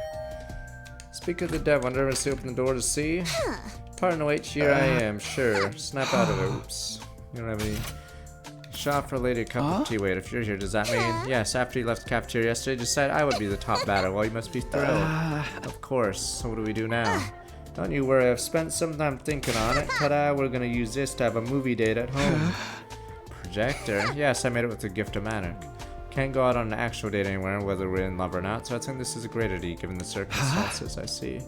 Speak of the devil, wonder if I open the door to see. Pardon, wait, here I am, sure. Snap out of it, oops. You don't have any... Shop for a lady a cup of tea. Wait, if you're here, does that mean? Yes, after you left the cafeteria yesterday, decided I would be the top batter. Well, you must be thrilled. Of course. So what do we do now? Don't you worry, I've spent some time thinking on it. Ta-da, we're gonna use this to have a movie date at home. Projector? Yes, I made it with the gift of Manic. Can't go out on an actual date anywhere, whether we're in love or not, so I think this is a great idea given the circumstances. I see.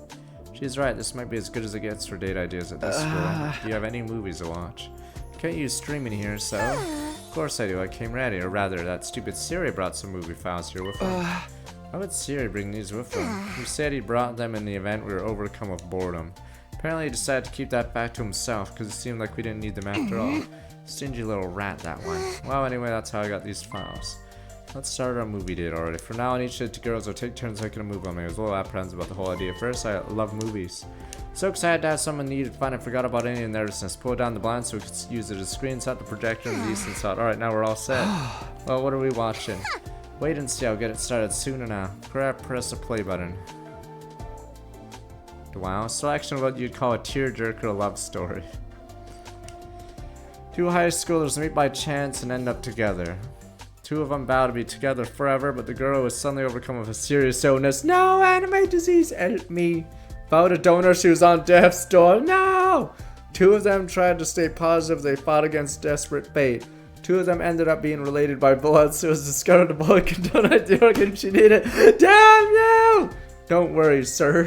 She's right, this might be as good as it gets for date ideas at this school. Do you have any movies to watch? Can't use streaming here, so... Of course I do, I came ready, or rather, that stupid Siri brought some movie files here with him. Why would Siri bring these with him? He said he brought them in the event we were overcome with boredom. Apparently he decided to keep that back to himself, because it seemed like we didn't need them after all. Stingy little rat, that one. Well, anyway, that's how I got these files. Let's start our movie date already. For now on, each of the two girls will take turns making a movie on me. I was a little apprehensive about the whole idea. First, I love movies. So excited to have someone needed fun, I forgot about any nervousness. Pulled down the blinds so we could use it as a screen, set the projector and the decent thought. Alright, now we're all set. Well, what are we watching? Wait and see, I'll get it started sooner now. Press the play button. Wow, selection of what you'd call a tearjerker love story. Two high schoolers meet by chance and end up together. Two of them vow to be together forever, but the girl was suddenly overcome with a serious illness. No, anime disease, help me. Found a donor, she was on death's door. No! Two of them tried to stay positive, they fought against desperate fate. Two of them ended up being related by blood, so it was discovered the boy could donate the organ she needed. Damn you! Don't worry, sir.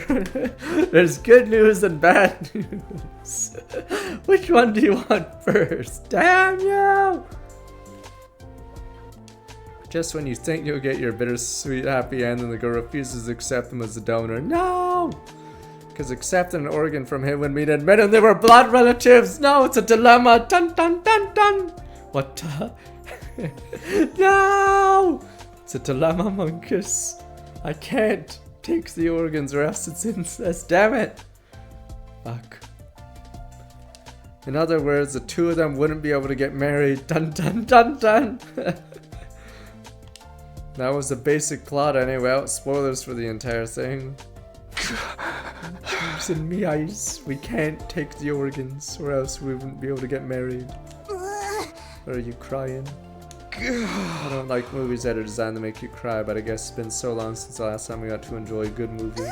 There's good news and bad news. Which one do you want first? Damn you! Just when you think you'll get your bittersweet happy ending, the girl refuses to accept him as a donor. No! Because accepting an organ from him would mean admitting they were blood relatives. No, it's a dilemma. Dun dun dun dun. What? No! It's a dilemma, Monkus. I can't take the organs or else it's incest. Damn it. Fuck. In other words, the two of them wouldn't be able to get married. Dun dun dun dun. That was the basic plot anyway. Well, spoilers for the entire thing. In me eyes, we can't take the organs or else we wouldn't be able to get married. Or are you crying? I don't like movies that are designed to make you cry, but I guess it's been so long since the last time we got to enjoy a good movie.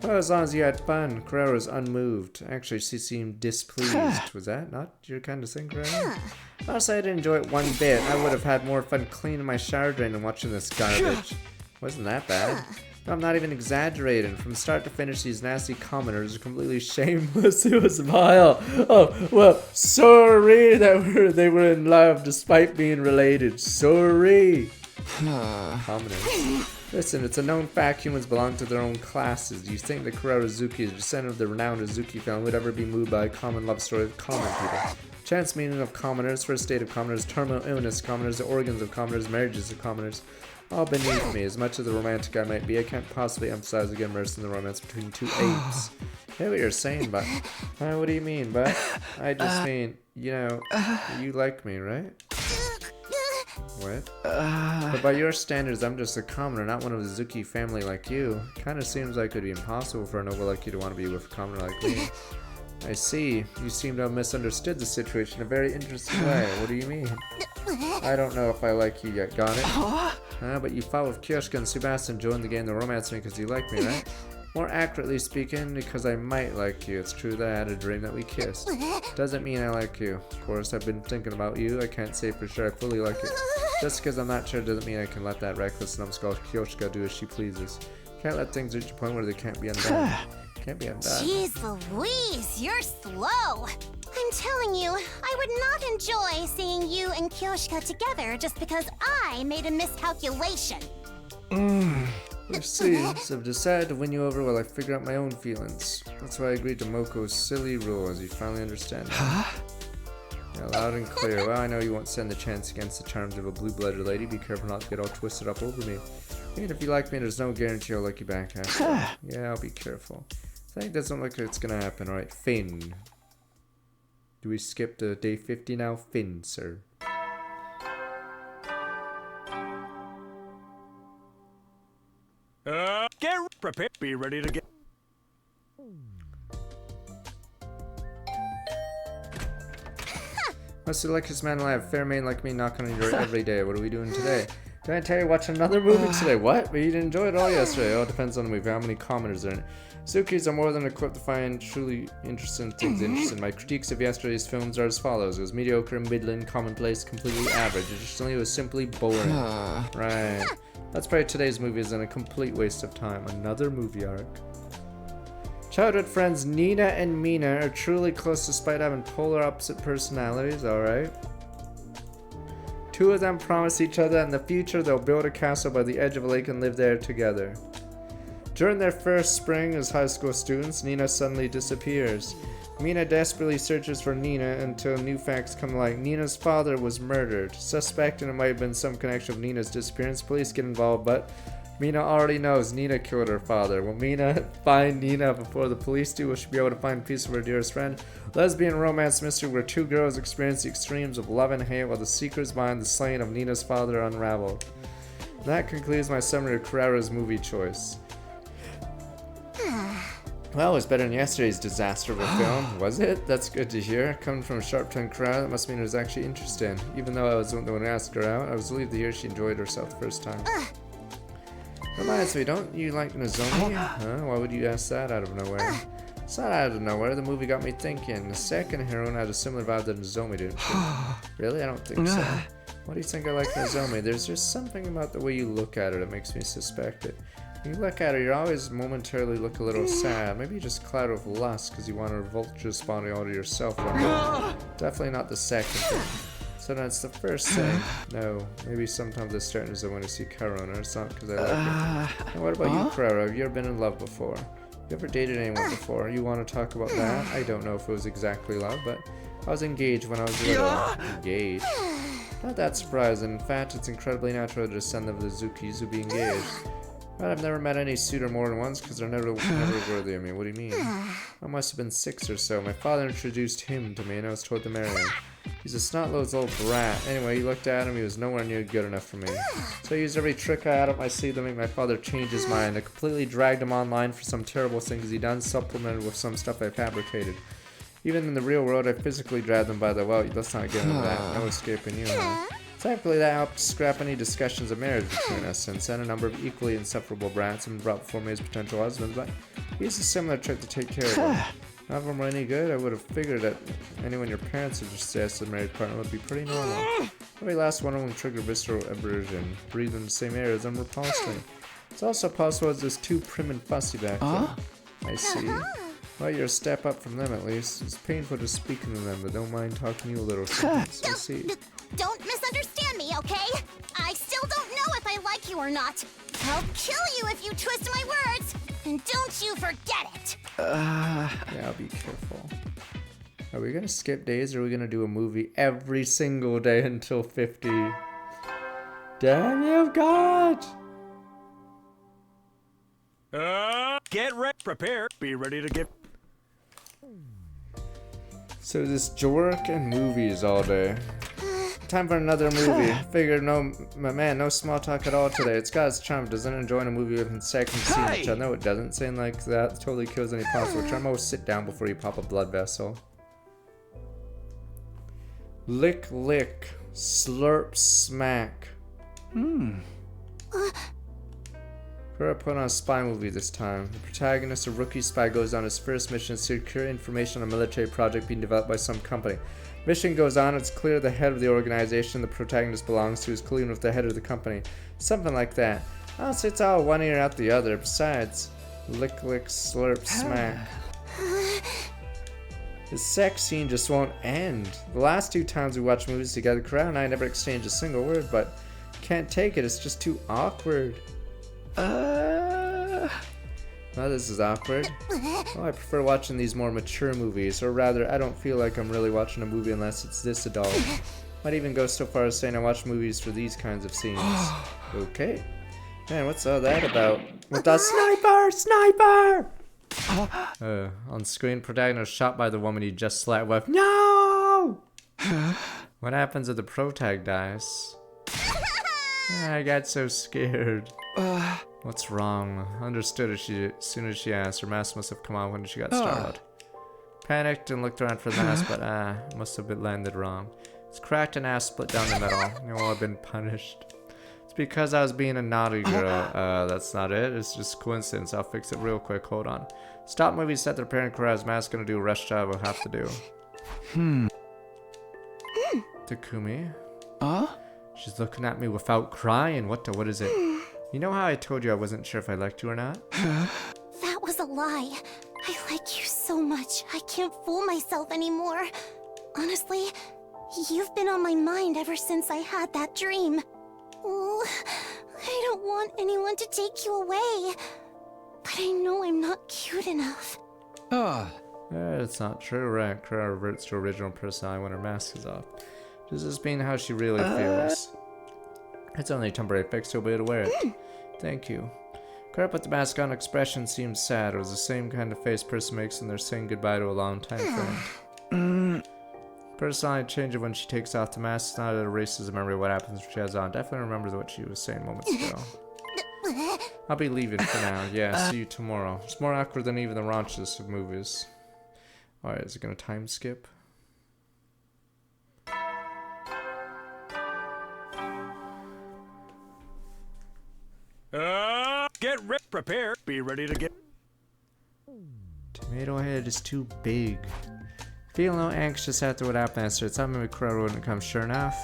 Well, as long as you had fun. Carrera was unmoved. Actually, she seemed displeased. Was that not your kind of thing, Carrera? Honestly, I didn't enjoy it one bit. I would have had more fun cleaning my shower drain than watching this garbage. Wasn't that bad. No, I'm not even exaggerating. From start to finish, these nasty commenters are completely shameless. It was vile. Oh, well, sorry that they were in love despite being related. Sorry. Commenters. Listen, it's a known fact humans belong to their own classes. Do you think that Kurao Uzuki, the descendant of the renowned Uzuki family, would ever be moved by a common love story of common people? Chance meaning of commoners, first state of commoners, terminal illness commoners, the organs of commoners, marriages of commoners. All beneath me. As much as the romantic I might be, I can't possibly emphasize again immersed in the romance between two apes. I hear what you're saying, but... what do you mean, but? I just mean, you know, you like me, right? What? But by your standards, I'm just a commoner, not one of the Zuki family like you. Kinda seems like it'd be impossible for a noble like you to want to be with a commoner like me. I see. You seem to have misunderstood the situation in a very interesting way. What do you mean? I don't know if I like you yet, got it? But you fought with Kyoshika and Tsubasa and joined the game to romance me because you like me, right? More accurately speaking, because I might like you. It's true that I had a dream that we kissed. Doesn't mean I like you. Of course, I've been thinking about you. I can't say for sure I fully like you. Just because I'm not sure doesn't mean I can let that reckless numbskull Kyoshika do as she pleases. Can't let things reach a point where they can't be undone. Can't be undone. Jeez Louise, you're slow. I'm telling you, I would not enjoy seeing you and Kyoshika together just because I made a miscalculation. You see, so I've decided to win you over while I figure out my own feelings. That's why I agreed to Moko's silly rule, as you finally understand it. Yeah, loud and clear. Well, I know you won't stand the chance against the charms of a blue-blooded lady. Be careful not to get all twisted up over me. Even if you like me, there's no guarantee I'll like you back after. Yeah, I'll be careful. I think it doesn't look like it's gonna happen. Alright, Finn. Do we skip to day 50 now? Finn, sir. Get prepared. Be ready to get. Must you like this man alive? Fair maiden like me knocking on your door every day. What are we doing today? Did I tell you watch another movie today? What? But you didn't enjoy it all yesterday. Oh, it depends on the movie. How many commenters are in it? Zukis are more than equipped to find truly interesting things interesting. My critiques of yesterday's films are as follows. It was mediocre, middling, commonplace, completely average. Additionally, it was simply boring. Right. Let's pray today's movie isn't a complete waste of time. Another movie arc. Childhood friends Nina and Mina are truly close despite having polar opposite personalities, alright? Two of them promise each other in the future they'll build a castle by the edge of a lake and live there together. During their first spring as high school students, Nina suddenly disappears. Mina desperately searches for Nina until new facts come to light. Nina's father was murdered. Suspecting it might have been some connection with Nina's disappearance, police get involved, but Mina already knows Nina killed her father. Will Mina find Nina before the police do? Will she be able to find peace with her dearest friend? Lesbian romance mystery where two girls experience the extremes of love and hate while the secrets behind the slaying of Nina's father are unraveled. That concludes my summary of Carrera's movie choice. Well, it was better than yesterday's disaster of a film, was it? That's good to hear. Coming from a sharp-tongued Carrera, that must mean it was actually interesting. Even though I was the one who asked her out, I was relieved to hear she enjoyed herself the first time. Reminds me, don't you like Nozomi? Huh? Why would you ask that out of nowhere? It's not out of nowhere. The movie got me thinking. The second heroine had a similar vibe that Nozomi did. Really? I don't think so. Why do you think I like Nozomi? There's just something about the way you look at her that makes me suspect it. When you look at her, you always momentarily look a little sad. Maybe you just cloud with lust because you want to vulture's body all to yourself. Definitely not the second thing. So that's the first thing. No, maybe sometimes it's starting as I want to see Karona. It's not because I like it. And what about you, Carrera? Have you ever been in love before? You ever dated anyone before? You want to talk about that? I don't know if it was exactly love, but I was engaged when I was little. Engaged? Not that surprising. In fact, it's incredibly natural to descend of the Zukis who be engaged. But I've never met any suitor more than once because they're never worthy of me. What do you mean? I must have been 6 or so. My father introduced him to me and I was told to marry him. He's a snot-nosed old brat. Anyway, he looked at him, he was nowhere near good enough for me. So I used every trick I had up my sleeve to make my father change his mind. I completely dragged him online for some terrible things he done, supplemented with some stuff I fabricated. Even in the real world, I physically dragged them by the well. Let's not get into that. No escaping you, man. Thankfully, that helped scrap any discussions of marriage between us, since then a number of equally insufferable brats have been brought before me as potential husbands, but he used a similar trick to take care of them. None of them were any good. I would have figured that anyone your parents had suggested a married partner would be pretty normal. Every last one of them triggered visceral aversion. Breathed in the same air as them repulsed me. It's also possible it's just too prim and fussy back then. I see. Well, you're a step up from them at least. It's painful to speak to them, but don't mind talking to you a little. I see. Don't misunderstand me, okay? I still don't know if I like you or not. I'll kill you if you twist my words, and don't you forget it. Yeah, be careful. Are we gonna skip days or are we gonna do a movie every single day until 50? Damn you, God! Get ready, prepare, be ready to get. So this Jork and movies all day. Time for another movie. Figured no small talk at all today. It's got its charm. Doesn't enjoy a movie within seconds seeing each other. No, it doesn't. Saying like that totally kills any possible charm. Always sit down before you pop a blood vessel. Lick, lick, slurp, smack. Kura put on a spy movie this time. The protagonist, a rookie spy, goes on his first mission to secure information on a military project being developed by some company. Mission goes on, it's clear the head of the organization the protagonist belongs to is colluding with the head of the company. Something like that. Honestly, it's all one ear out the other. Besides, lick, lick, slurp, smack. The sex scene just won't end. The last 2 times we watched movies together, Kura and I never exchanged a single word, but can't take it. It's just too awkward. Well, this is awkward. Well, I prefer watching these more mature movies, or rather, I don't feel like I'm really watching a movie unless it's this adult. Might even go so far as saying I watch movies for these kinds of scenes. Okay. Man, what's all that about? With the sniper! Sniper! On screen, protagonist shot by the woman he just slept with. No! What happens if the protag dies? I got so scared. What's wrong? Understood as soon as she asked. Her mask must have come on when she got startled. Panicked and looked around for the mask, but must have been landed wrong. It's cracked and ass split down the middle. You know, I've been punished. It's because I was being a naughty girl. That's not it. It's just coincidence. I'll fix it real quick. Hold on. Stop movie set the repairing Kura's mask gonna do a rush job. We'll have to do. Takumi? She's looking at me without crying. What is it? You know how I told you I wasn't sure if I liked you or not? That was a lie. I like you so much. I can't fool myself anymore. Honestly, you've been on my mind ever since I had that dream. Oh, I don't want anyone to take you away. But I know I'm not cute enough. It's not true, right? Kura reverts to her original personality when her mask is off. Does this mean how she really feels? It's only a temporary fix, you'll be able to wear it. Thank you. Kura put the mask on. Expression seems sad. It was the same kind of face person makes when they're saying goodbye to a long-time friend. Personality changes when she takes off the mask. It's not that it erases the memory of what happens when she has on. Definitely remembers what she was saying moments ago. I'll be leaving for now. Yeah, see you tomorrow. It's more awkward than even the raunchiest of movies. Alright, is it gonna time skip? Get ready, prepare, be ready to get. Tomato Head is too big. Feel no anxious after what happened yesterday. It's not maybe Kura wouldn't come. Sure enough.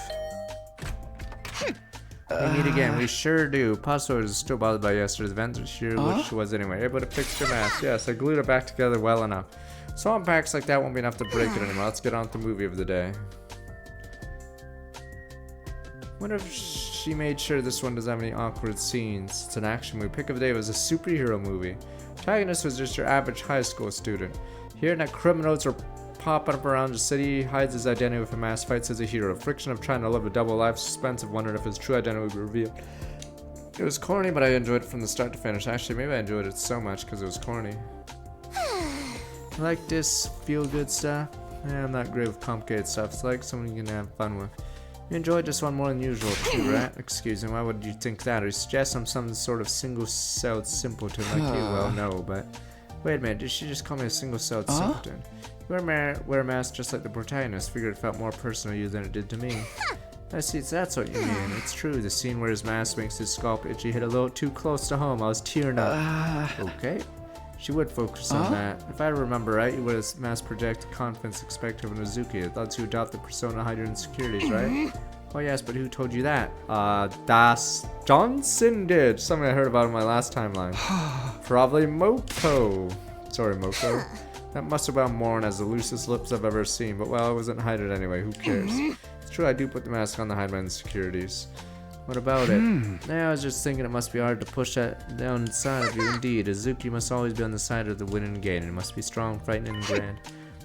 We meet again. We sure do. Paso is still bothered by yesterday's event, which she was anyway. Able to fix your mask. Yes, I glued it back together well enough. Small packs like that won't be enough to break it anymore. Let's get on with the movie of the day. Wonder if she made sure this one doesn't have any awkward scenes. It's an action movie. Pick of the day was a superhero movie. Protagonist was just your average high school student. Hearing that criminals are popping up around the city, hides his identity with a mask, fights as a hero. Friction of trying to live a double life, suspense of wondering if his true identity would be revealed. It was corny, but I enjoyed it from the start to finish. Actually, maybe I enjoyed it so much because it was corny. I like this feel-good stuff. I'm not great with complicated stuff. It's like something you can have fun with. You enjoyed this one more than usual too, right? Excuse me, why would you think that? Or suggest I'm some sort of single-celled simpleton like you? Well, no, but... Wait a minute, did she just call me a single-celled simpleton? You wear a mask just like the protagonist. Figured it felt more personal to you than it did to me. I see, that's what you mean. It's true, the scene where his mask makes his scalp itchy hit a little too close to home. I was tearing up. Okay. She would focus on that. If I remember right, you would have mass project confidence expected of Nozuki. I thought you adopt the persona hide your insecurities, right? Oh yes, but who told you that? Das Johnson did. Something I heard about in my last timeline. Probably Moko. Sorry, Moko. That must have been Mourn as the loosest lips I've ever seen, but well, I wasn't hiding anyway. Who cares? It's true, I do put the mask on to hide my insecurities. What about it? Yeah, I was just thinking it must be hard to push that down inside of you. Indeed, Azuki must always be on the side of the win and gain. It must be strong, frightening, and grand.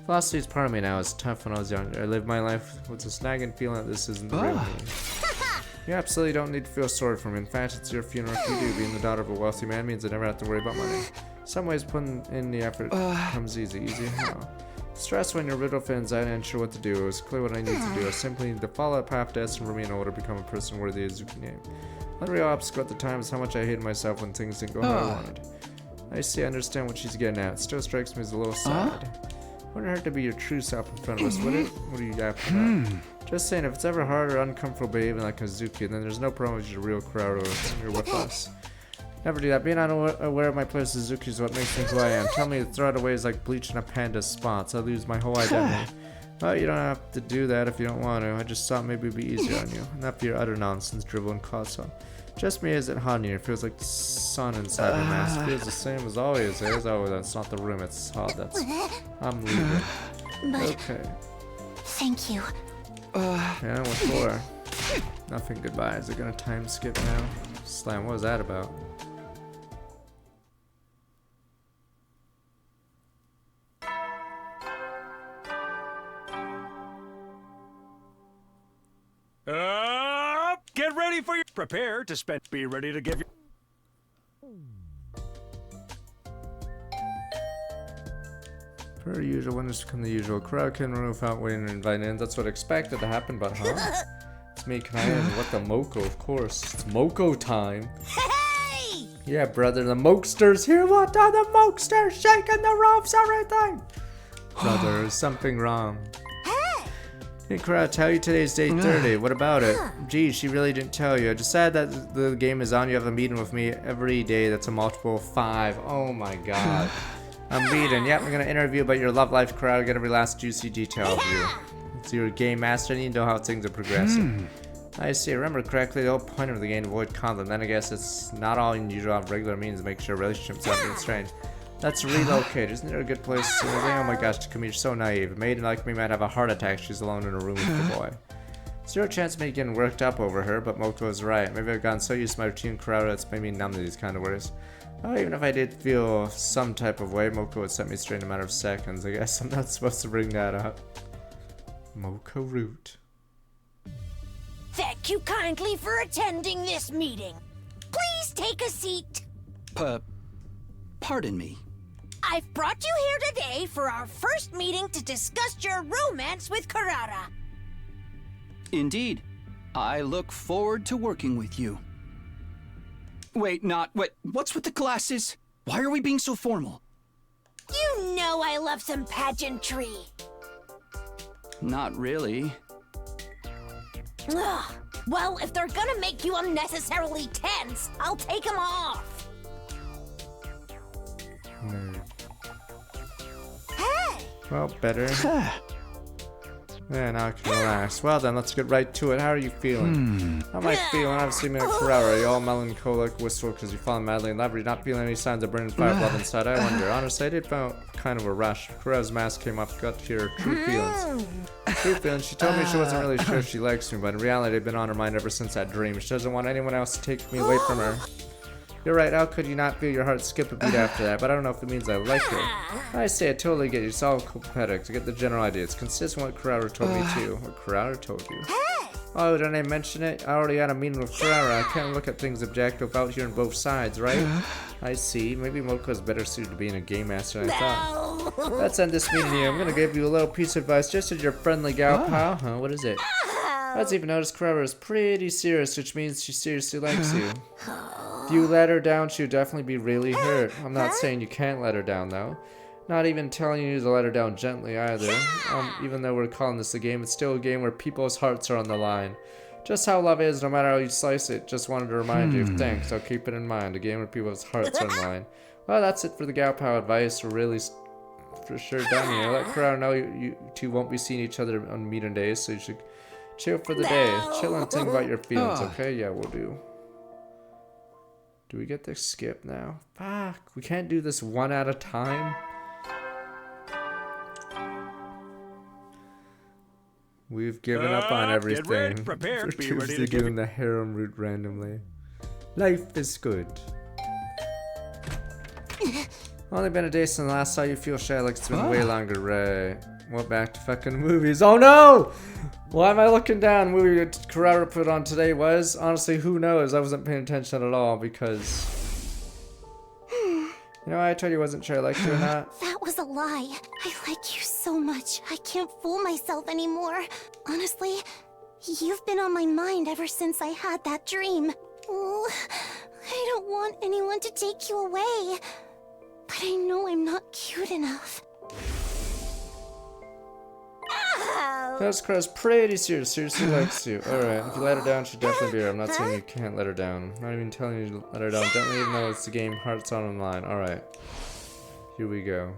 Philosophy is part of me now. It's tough when I was younger. I lived my life with a snagging feeling that this isn't the real me. You absolutely don't need to feel sorry for me. In fact, it's your funeral if you do. Being the daughter of a wealthy man means I never have to worry about money. In some ways, putting in the effort comes easy. Easy how? Stress when you're riddled with anxiety and unsure what to do. It was clear what I need to do. I simply need to follow a path destined for me in order to become a person worthy of Azuki name. One real obstacle at the time is how much I hated myself when things didn't go how I wanted. I see, I understand what she's getting at. It still strikes me as a little sad. Wouldn't hurt to be your true self in front of us, would it? What are you after that? Just saying, if it's ever hard or uncomfortable behaving like Azuki, then there's no problem with your real crowd or you're with us. Never do that. Being unaware of my place in Suzuki is what makes me who I am. Tell me to throw it away is like bleaching a panda's spots. I lose my whole identity. Well, you don't have to do that if you don't want to. I just thought maybe it'd be easier on you. Not for your utter nonsense, dribble and Kaso. Just me isn't hot in here. It feels like the sun inside my mask. It feels the same as always is. Oh, that's not the room. It's hot. I'm leaving. But Okay. thank you. Yeah, what for? Nothing. Goodbye. Is it gonna time skip now? Slam. What was that about? Get ready for your... Prepare to spend... Be ready to give you... Per usual, when it's become the usual. Crowd can run without waiting to invite in. That's what expected to happen, but huh? It's me, can I in? What the Moko, of course. It's Moko time. Hey! Yeah, brother, the Mokesters here. What are the Mokesters shaking the ropes, everything? Brother, is something wrong? Hey, Crowd, tell you today's day 30. What about it? Gee, she really didn't tell you. I decided that the game is on. You have a meeting with me every day. That's a multiple of 5. Oh my god. I'm leading. Yep, I'm gonna interview about your love life, Crowd. Get every last juicy detail of you. It's your game master. I need to know how things are progressing. I see. Remember correctly, the whole point of the game, avoid conflict. Then I guess it's not all unusual on regular means to make sure relationships aren't being strained. Let's relocate. Isn't there a good place to live? Oh my gosh, Takumi, so naive. A maiden like me might have a heart attack. She's alone in a room with the boy. Zero chance of me getting worked up over her, but Moko is right. Maybe I've gotten so used to my routine, Crowd, it's made me numb to these kind of words. Oh, even if I did feel some type of way, Moko would set me straight in a matter of seconds. I guess I'm not supposed to bring that up. Moko root. Thank you kindly for attending this meeting. Please take a seat. Pardon me. I've brought you here today for our first meeting to discuss your romance with Kurara. Indeed. I look forward to working with you. Wait, what's with the glasses? Why are we being so formal? You know I love some pageantry. Not really. Ugh. Well, if they're gonna make you unnecessarily tense, I'll take them off. Hey! Well, better. Yeah, now I can relax. Well then, let's get right to it. How are you feeling? How am I feeling? Obviously, me and Kurara, are you all melancholic, wistful because you've fallen madly in love? Are you not feeling any signs of burning fire of love inside? I wonder. Honestly, I did feel kind of a rush. Kurara's mask came up, got to hear true feelings. True feelings. She told me she wasn't really sure if she likes me, but in reality, I've been on her mind ever since that dream. She doesn't want anyone else to take me away from her. You're right, how could you not feel your heart skip a beat after that? But I don't know if it means I like her. I say, I totally get you. It's all copacetic. I get the general idea. It's consistent with what Kurara told me too. What Kurara told you. Oh, didn't I mention it? I already had a meeting with Kurara. I can't look at things objective without hearing both sides, right? I see. Maybe Moko's better suited to being a game master than I thought. Let's end this meeting here. I'm gonna give you a little piece of advice just as your friendly gal pal. Huh? What is it? Let's even notice Kurara is pretty serious, which means she seriously likes you. If you let her down, she'll definitely be really hurt. I'm not saying you can't let her down, though. Not even telling you to let her down gently, either. Even though we're calling this a game, it's still a game where people's hearts are on the line. Just how love is, no matter how you slice it. Just wanted to remind you. Thanks, I'll keep it in mind. A game where people's hearts are on the line. Well, that's it for the Gal Pal advice. We're really for sure done here. Let Kurara know you two won't be seeing each other on meeting days, so you should chill for the day. Chill and think about your feelings, okay? Yeah, we'll do. Do we get to skip now? Fuck, we can't do this one at a time. We've given up on everything. Get ready, prepare, We're be ready to choosing give doing the harem route randomly. Life is good. Only been a day since the last saw you feel shy, like it's been way longer, right? Well, back to fucking movies. Oh no! Why am I looking down? Movie that Kurara put on today was, honestly, who knows? I wasn't paying attention at all because... You know, I told you I wasn't sure I liked you or not. That was a lie. I like you so much. I can't fool myself anymore. Honestly, you've been on my mind ever since I had that dream. Oh, I don't want anyone to take you away. But I know I'm not cute enough. This girl's pretty serious. Seriously likes you. Alright, if you let her down, she'll definitely be here. I'm not saying you can't let her down. I'm not even telling you to let her down. Definitely even though it's the game, hearts on the line. Alright. Here we go.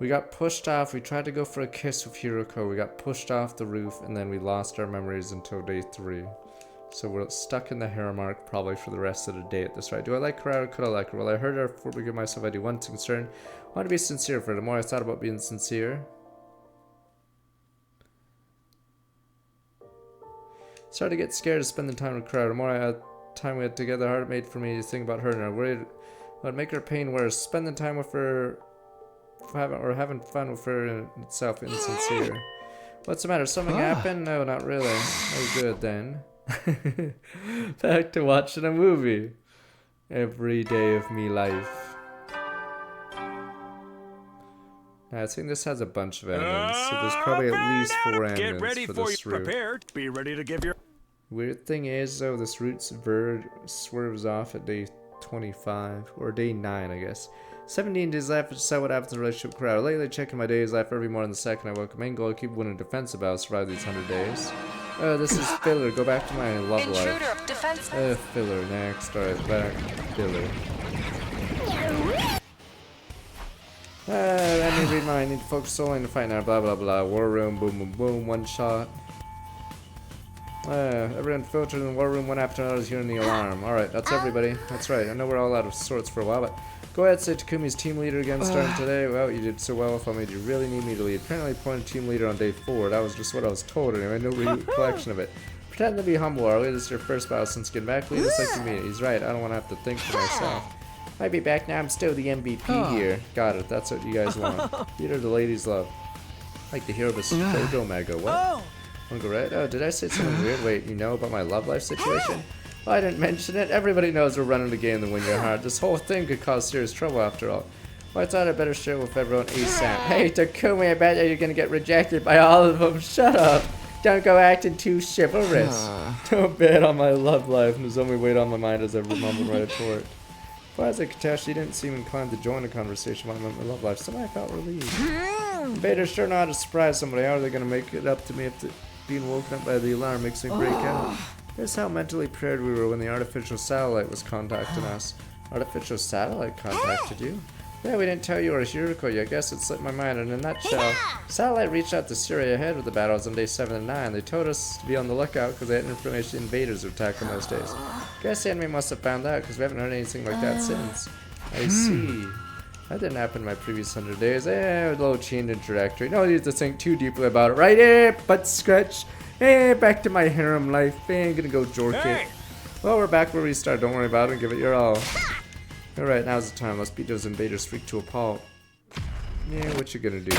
We got pushed off. We tried to go for a kiss with Hiroko. We got pushed off the roof, and then we lost our memories until day 3. So we're stuck in the harem arc probably for the rest of the day at this rate. Do I like her or could I like her? Well, I heard her before we give myself ID. One concern. I want to be sincere for her. The more I thought about being sincere, started to get scared of spending time with Crowd. The more I had time we had together, the harder it made for me to think about her, and I worried I'd make her pain worse. Spending time with her, having fun with her in itself insincere. What's the matter? Something happened? No, not really. Oh, good then. Back to watching a movie. Every day of me life. I think this has a bunch of endings, so there's probably at least 4 endings. Get ready for for this you. route. Prepared. Be ready to give your. Weird thing is though, this route's bird swerves off at day 25 or day 9, I guess. 17 days left to decide what happens in the relationship crowd. Lately, checking my days left every morning. The second I woke up, main goal: keep winning defensive battles, survive these 100 days. Oh, this is filler. Go back to my love life. Defense. Filler next. Alright, back. Filler. Let me read mine. I need to focus solely on the fight now. Blah blah blah. War room. Boom boom boom. One shot. Everyone filtered in the war room one after another is hearing the alarm. Alright, that's everybody. That's right. I know we're all out of sorts for a while, but go ahead, say Takumi's team leader again starting today. Well, you did so well. If I made you really need me to lead. Apparently appointed team leader on day 4. That was just what I was told anyway. No recollection of it. Pretend to be humble, Arlie. This is your first battle since getting back. Lead us like you mean it. He's right. I don't want to have to think for myself. Might be back now. I'm still the MVP here. Got it. That's what you guys want. Peter, the ladies love. Like to hear of a photo mega. What? Wanna go right? Oh, did I say something weird? Wait, you know about my love life situation? Well, I didn't mention it. Everybody knows we're running the game to win your heart. This whole thing could cause serious trouble after all. Well, I thought I'd better share it with everyone ASAP. Hey, Takumi, I bet you're gonna get rejected by all of them. Shut up. Don't go acting too chivalrous. Don't bet on my love life. There's only weight on my mind as I remember my retort. Well, as I could tell, she didn't seem inclined to join the conversation about my love life. Somehow I felt relieved. Invaders sure know how to surprise somebody. How are they gonna make it up to me if being woken up by the alarm makes me break out? Here's how mentally prepared we were when the artificial satellite was contacting us. Artificial satellite contacted you? Yeah, we didn't tell you or Hiroko yet. I guess it slipped my mind. In a nutshell, satellite reached out to Syria ahead of the battles on day 7 and 9. They told us to be on the lookout because they had information invaders were attacking those days. Guess the enemy must have found out because we haven't heard anything like that since. I see. That didn't happen in my previous 100 days. A little chained introductory. No need to think too deeply about it, right? Butt scratch. Back to my harem life. Gonna go jork it. Well, we're back where we started. Don't worry about it and give it your all. Alright, now's the time. Let's beat those invaders freak to a pulp. Yeah, what you gonna do?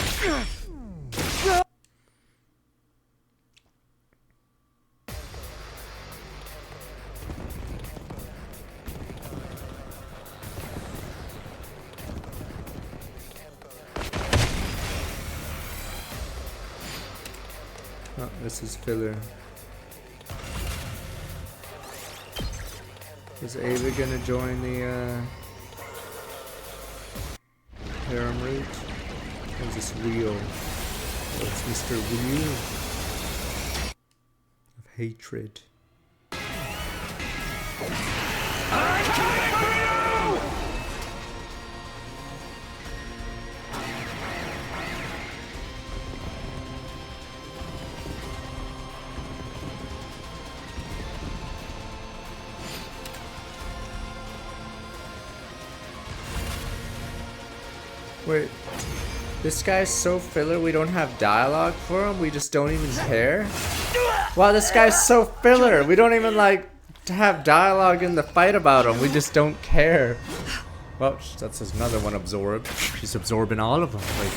Oh, this is filler. Is Ava gonna join the harem route? Or is this Wheel? Oh, it's Mr. Wheel of hatred. I'm coming for you! Wait, this guy's so filler we don't have dialogue for him? We just don't even care? Wow, this guy's so filler! We don't even like to have dialogue in the fight about him. We just don't care. Well, that's another one absorbed. She's absorbing all of them. Like,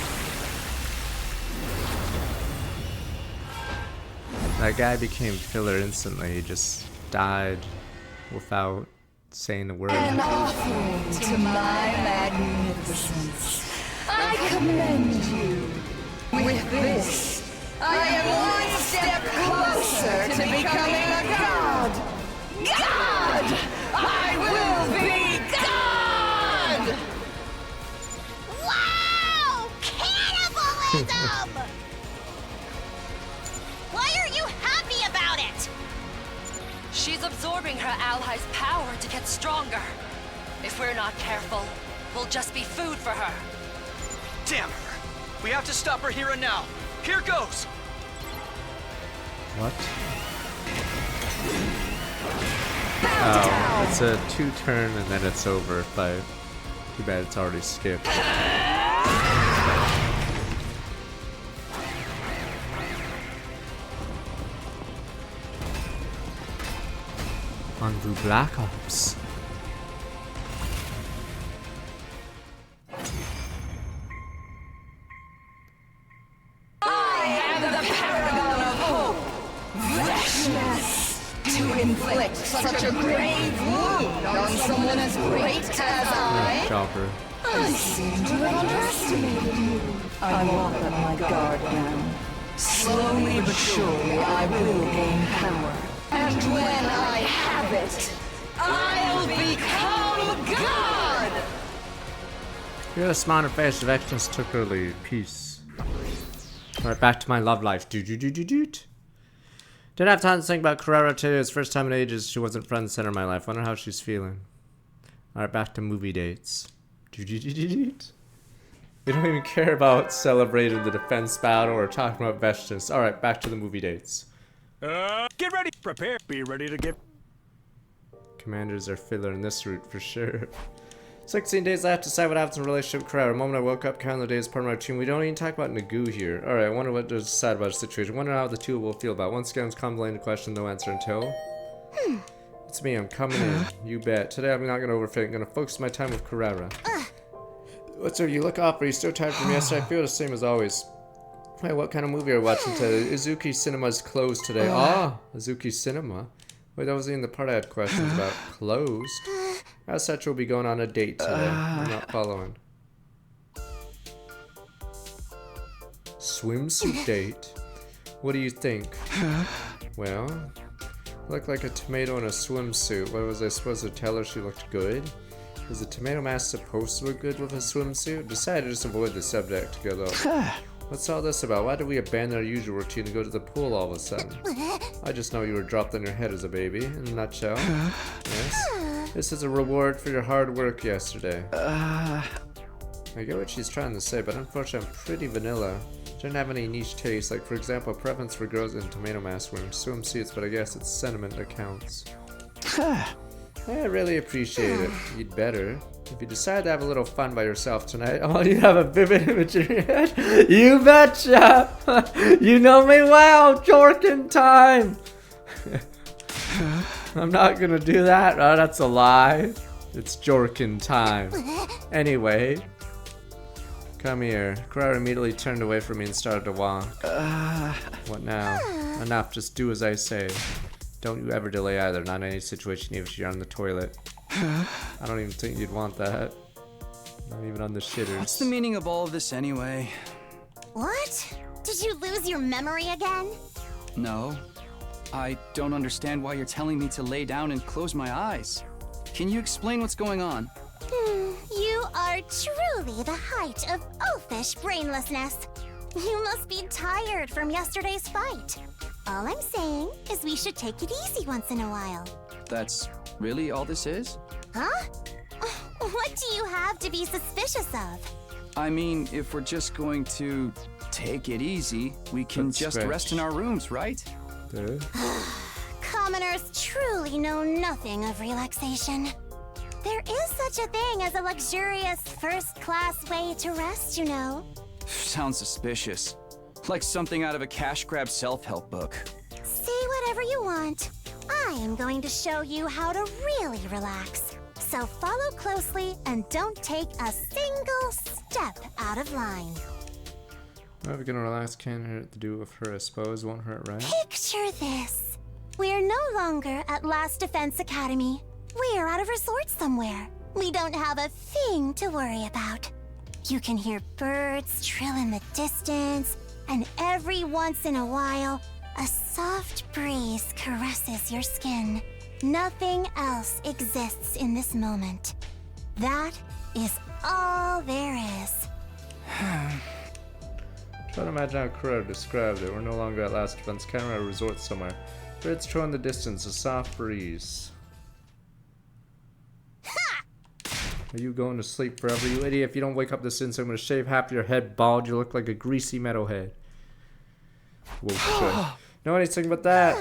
that guy became filler instantly. He just died without saying a word. An offering to my magnificence. I commend you. With this, I am one step closer to becoming a god. God! I will be God! Wow! Cannibalism! She's absorbing her allies' power to get stronger. If we're not careful, we'll just be food for her. Damn her! We have to stop her here and now. Here goes! What? Oh, it's a 2-turn and then it's over. But too bad it's already skipped. On the Black Ops. I am the paragon of hope, freshness, to inflict such a grave wound on someone as great as I. Chopper. I seem to have underestimated you. I won't let my guard down. Slowly but surely, I will gain power. And when I have it, I'll become God! You're a smarter face of actions took early. Peace. Alright, back to my love life. Didn't have time to think about Carrera today. It's first time in ages she wasn't front and center in my life. Wonder how she's feeling. Alright, back to movie dates. We don't even care about celebrating the defense battle or talking about Vestus. Alright, back to the movie dates. Get ready, prepare, be ready to get. Commanders are filler in this route for sure. 16 days I have to decide what happens in relationship with Carrera. The moment I woke up, counting the days part of my routine. We don't even talk about Nagu here. Alright, I wonder what to decide about the situation. Wonder how the two will feel about it. Once again, it's convoluted question, no answer until. It's me, I'm coming in. You bet. Today I'm not gonna overthink. I'm gonna focus my time with Carrera. What's up? You look off, but you still tired from yesterday? I feel the same as always. Wait, what kind of movie are you watching today? Izuki Cinema's closed today. Ah, Izuki Cinema. Wait, that wasn't even the part I had questions about. Closed? As such, we'll be going on a date today. I'm not following. Swimsuit date? What do you think? Well, looked like a tomato in a swimsuit. What was I supposed to tell her she looked good? Is the tomato mask supposed to look good with a swimsuit? Decided to just avoid the subject to go though. What's all this about? Why did we abandon our usual routine and go to the pool all of a sudden? I just know you were dropped on your head as a baby, in a nutshell. Yes? This is a reward for your hard work yesterday. I get what she's trying to say, but unfortunately I'm pretty vanilla. I don't have any niche taste, like for example, a preference for girls in tomato mask wearing swimsuits, but I guess it's sentiment that counts. I really appreciate it. You'd better. If you decide to have a little fun by yourself tonight, oh, you have a vivid image in your head? You betcha! You know me well, Jorkin time! I'm not gonna do that. Oh, that's a lie. It's Jorkin time. Anyway. Come here. Carrera immediately turned away from me and started to walk. What now? Enough, just do as I say. Don't you ever delay either, not in any situation, even if you're on the toilet. I don't even think you'd want that. Not even on the shitters. What's the meaning of all of this anyway? What? Did you lose your memory again? No. I don't understand why you're telling me to lay down and close my eyes. Can you explain what's going on? You are truly the height of oafish brainlessness. You must be tired from yesterday's fight. All I'm saying is we should take it easy once in a while. That's really all this is? Huh? What do you have to be suspicious of? I mean, if we're just going to take it easy, we can just rest in our rooms, right? Commoners truly know nothing of relaxation. There is such a thing as a luxurious first-class way to rest, you know. Sounds suspicious. Like something out of a cash grab self-help book. Say whatever you want. I am going to show you how to really relax. So follow closely and don't take a single step out of line. If we're gonna relax, can't hurt to do it with her, I suppose. Won't hurt, right? Picture this. We're no longer at Last Defense Academy. We're at a resort somewhere. We don't have a thing to worry about. You can hear birds trill in the distance, and every once in a while, a soft breeze caresses your skin. Nothing else exists in this moment. That is all there is. Try to imagine how Carrera described it. We're no longer at Last Defense Academy, a resort somewhere. Birds crow in the distance, a soft breeze. Are you going to sleep forever, you idiot? If you don't wake up this instant, I'm gonna shave half your head bald. You look like a greasy metalhead. Whoa, shit. Know anything about that?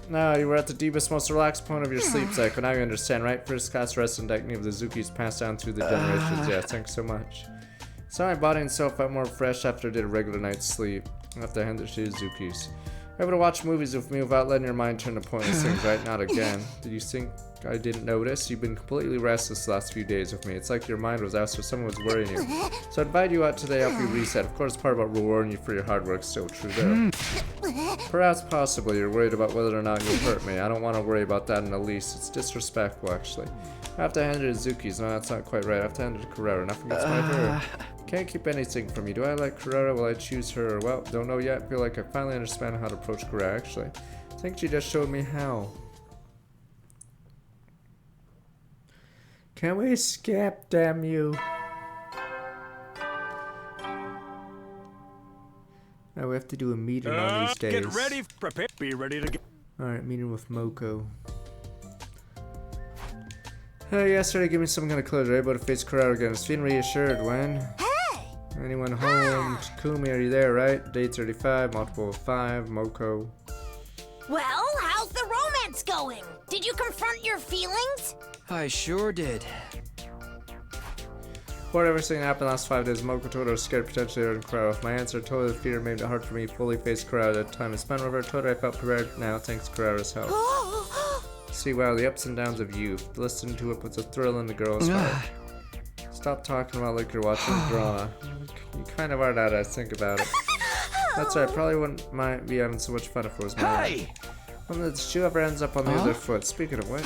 No, you were at the deepest, most relaxed point of your sleep cycle. Now you understand, right? First class rest and technique of the Zukis passed down through the generations. Yeah, thanks so much. So my body and soul felt more fresh after I did a regular night's sleep. I have to hand it to the Zukis. You're able to watch movies with me without letting your mind turn to pointless things, right? Not again. Did you think I didn't notice? You've been completely restless the last few days with me. It's like your mind was out, so someone was worrying you. So I invite you out today, help you reset. Of course, part about rewarding you for your hard work is still true there. Perhaps possibly you're worried about whether or not you'll hurt me. I don't want to worry about that in the least. It's disrespectful, actually. I have to hand it to Zukis. No, that's not quite right. I have to hand it to Carrera. Nothing gets my her. Can't keep anything from me. Do I like Carrera? Will I choose her? Or, well, don't know yet. Feel like I finally understand how to approach Carrera, actually. I think she just showed me how. Can we skip, damn you? Now we have to do a meeting on these days. Get ready, prepare, be ready to get. Alright, meeting with Moko. Hey, yesterday gave me some kind of closure. Able to face Carrera again. Is feeling reassured when? Anyone home? Takumi, are you there, right? Day 35, multiple of 5, Moko. Well, how's the romance going? Did you confront your feelings? I sure did. Before everything happened last 5 days, Moko told her I was scared potentially hurting Carrera. If my answer told her the fear made it hard for me to fully face Carrera at the time I spent with her. Told her I felt prepared now thanks to Carrera's help. See, wow, the ups and downs of youth. Listen to it puts a thrill in the girl's heart. Stop talking about like you're watching drama. You kind of are now that I think about it. That's right, probably wouldn't mind be having so much fun if it was my own. When the shoe ever ends up on the other foot. Speaking of which,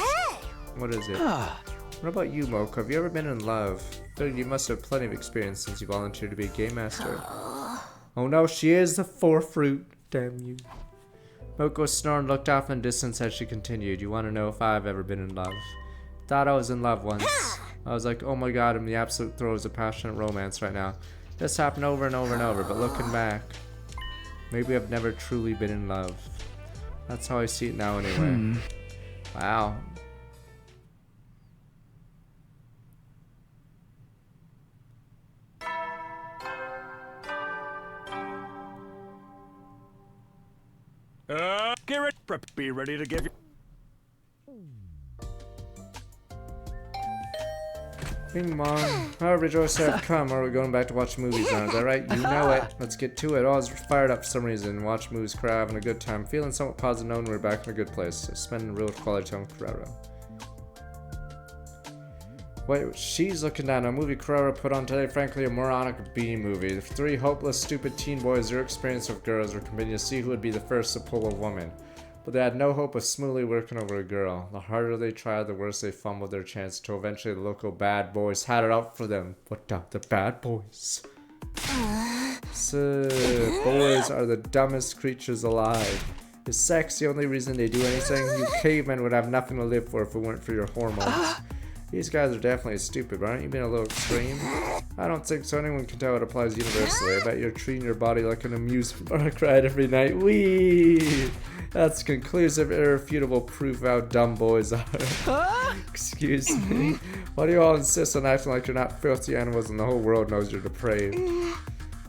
what is it? What about you, Moko? Have you ever been in love? I feel you must have plenty of experience since you volunteered to be a game master. Oh no, she is the forefruit. Damn you. Moko snored and looked off in the distance as she continued. You want to know if I've ever been in love? Thought I was in love once. I was like, oh my god, I'm in the absolute throes of passionate romance right now. This happened over and over and over, but looking back, maybe I've never truly been in love. That's how I see it now anyway. Wow. Get ready, be ready to give you. Bing bong. Oh, rejoice to have come. Are we going back to watch movies now? Is that right? You know it. Let's get to it. Oh, I was fired up for some reason. Watch movies, Carrera, having a good time. Feeling somewhat positive knowing we're back in a good place. Spending real quality time with Carrera. Wait, she's looking down. A movie Carrera put on today, frankly, a moronic B movie. The 3 hopeless, stupid teen boys, their experience with girls, were competing to see who would be the first to pull a woman. But they had no hope of smoothly working over a girl. The harder they tried, the worse they fumbled their chance until eventually the local bad boys had it up for them. What the bad boys? So, boys are the dumbest creatures alive. Is sex the only reason they do anything? You cavemen would have nothing to live for if it weren't for your hormones. These guys are definitely stupid, but aren't you being a little extreme? I don't think so. Anyone can tell it applies universally. I bet you're treating your body like an amusement park ride every night. Whee! That's conclusive, irrefutable proof of how dumb boys are. Excuse me. Why do you all insist on acting like you're not filthy animals and the whole world knows you're depraved?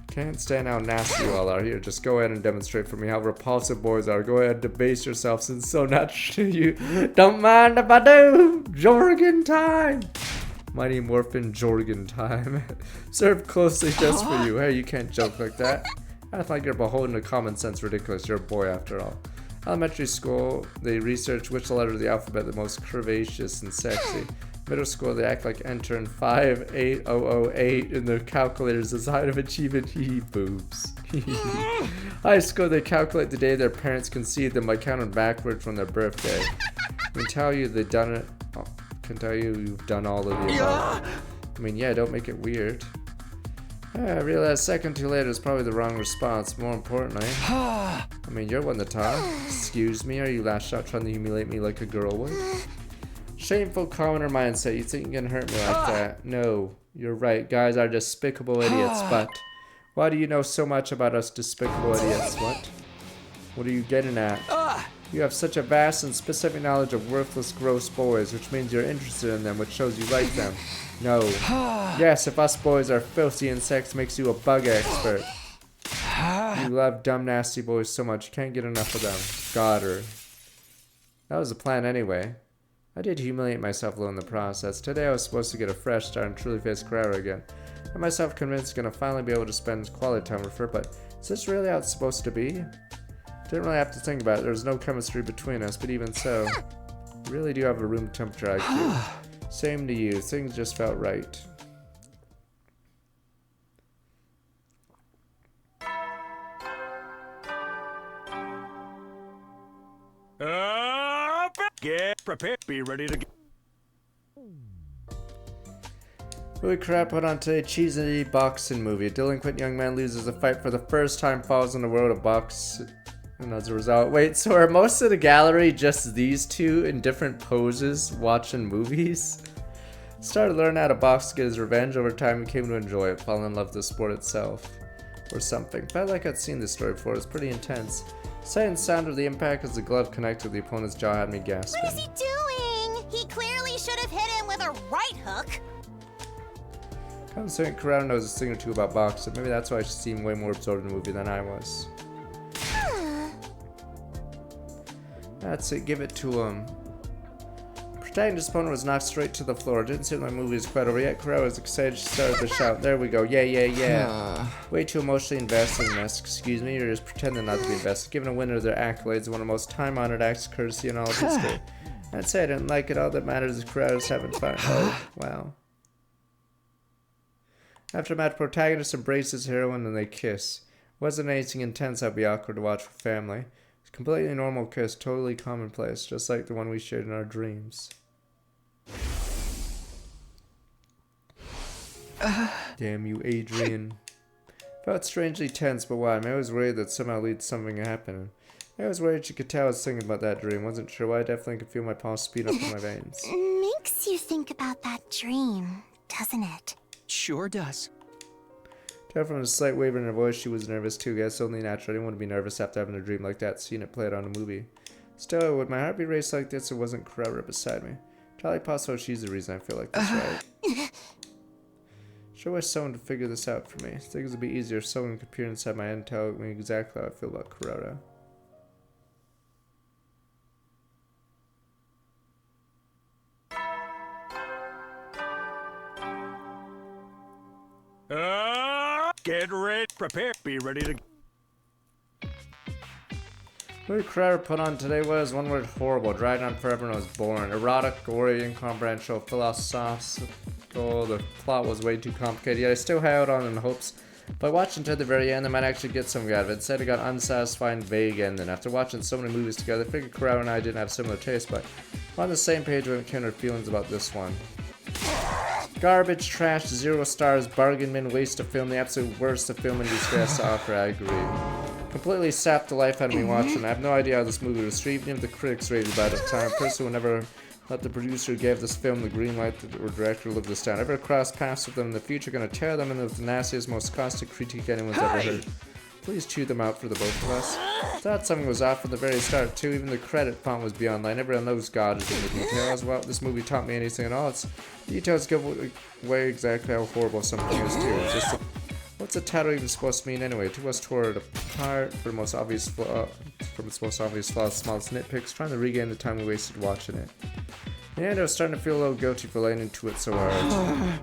Can't stand how nasty you all are. Here, just go ahead and demonstrate for me how repulsive boys are. Go ahead and debase yourself since so natural to you. Don't mind if I do. Jorgen time. Mighty Morphin Jorgen time. Served closely just for you. Hey, you can't joke like that. I don't think you're beholden to common sense ridiculous. You're a boy after all. Elementary school, they research which letter of the alphabet the most curvaceous and sexy. Middle school, they act like entering 58008 in their calculators as height of achievement. Boobs. High school, they calculate the day their parents conceived them by counting backward from their birthday. I can tell you they've done it. Oh, can tell you you've done all of the above. I mean, yeah, don't make it weird. I realized second too late is probably the wrong response. More importantly, I mean, you're one to talk. Excuse me, are you lashed out trying to humiliate me like a girl would? Shameful commoner mindset. You think you can hurt me like that? No, you're right. Guys are despicable idiots, but why do you know so much about us despicable idiots? What are you getting at? You have such a vast and specific knowledge of worthless, gross boys, which means you're interested in them, which shows you like them. No. Yes, if us boys are filthy and sex makes you a bug expert. You love dumb, nasty boys so much, you can't get enough of them. Got her. That was the plan anyway. I did humiliate myself a little in the process. Today I was supposed to get a fresh start and truly face Carrera again. I'm myself convinced I'm gonna finally be able to spend quality time with her, but is this really how it's supposed to be? Didn't really have to think about it. There's no chemistry between us, but even so, you really do have a room temperature IQ. Same to you. Things just felt right. Get prepared. Be ready to go. Holy crap, put on today cheesy boxing movie. A delinquent young man loses a fight for the first time, falls in the world of boxing. And as a result, wait, so are most of the gallery just these two in different poses watching movies? Started learning how to box to get his revenge. Over time he came to enjoy it, falling in love with the sport itself. Or something. Felt like I'd seen this story before, it's pretty intense. Sight and sound of the impact as the glove connected with the opponent's jaw had me gasping. What is he doing? He clearly should have hit him with a right hook. Considering Corrado knows a thing or two about boxing, maybe that's why she seemed way more absorbed in the movie than I was. That's it, give it to him. Protagonist's opponent was knocked straight to the floor. Didn't seem like the movie was quite over yet. Corrado was excited, she started to shout. There we go, yeah, yeah, yeah. Way too emotionally invested in this. Excuse me, you're just pretending not to be invested. Giving a winner their accolades, one of the most time-honored acts of courtesy in all of history. I'd say I didn't like it. All that matters is Corrado's having fun. Oh, wow. After a match, protagonist embraces heroine and they kiss. Wasn't anything intense that'd be awkward to watch with family. It's a completely normal kiss, totally commonplace, just like the one we shared in our dreams. Damn you, Adrian. Felt strangely tense, but why? I was worried that somehow lead to something happening. I was worried she could tell I was thinking about that dream. Wasn't sure why. I definitely could feel my pulse speed up in my veins. Makes you think about that dream, doesn't it? Sure does. Tell from a slight waver in her voice she was nervous too. Guess only natural. I didn't want to be nervous after having a dream like that, seeing it played on a movie. Still, would my heart be raced like this if it wasn't Carrera beside me? Entirely possible she's the reason I feel like this, right? Sure wish someone to figure this out for me. Things would be easier if someone could appear inside my head and tell me exactly how I feel about Carrera. Get ready, prepare, be ready to. What Carrera put on today was, one word, horrible. Dragged on forever and was boring. Erotic, gory, incomprehensible, philosophical. The plot was way too complicated, yet I still held on in hopes. By watching to the very end, I might actually get something out of it. Instead, it got unsatisfying, vague ending. After watching so many movies together, I figured Carrera and I didn't have similar tastes, but we're on the same page when it came to our feelings about this one. Garbage, trash, 0 stars, bargain bin, waste of film, the absolute worst the film industry has to offer, I agree. Completely sapped the life out of me watching. I have no idea how this movie was received, even if the critics rated bad at the time. A person who never let the producer who gave this film the green light or director live this down. Ever cross paths with them in the future, gonna tear them into the nastiest, most caustic critique anyone's ever heard. Please chew them out for the both of us. Thought something was off from the very start too. Even the credit font was beyond line. Everyone knows God is in the details. Well, this movie taught me anything at all. Its details give away exactly how horrible something is too. It's just what's a tattoo even supposed to mean anyway? Two of us tore it apart for the most obvious flaw, from its most obvious flaws, smallest nitpicks, trying to regain the time we wasted watching it. In the end, I was starting to feel a little guilty for laying into it so hard.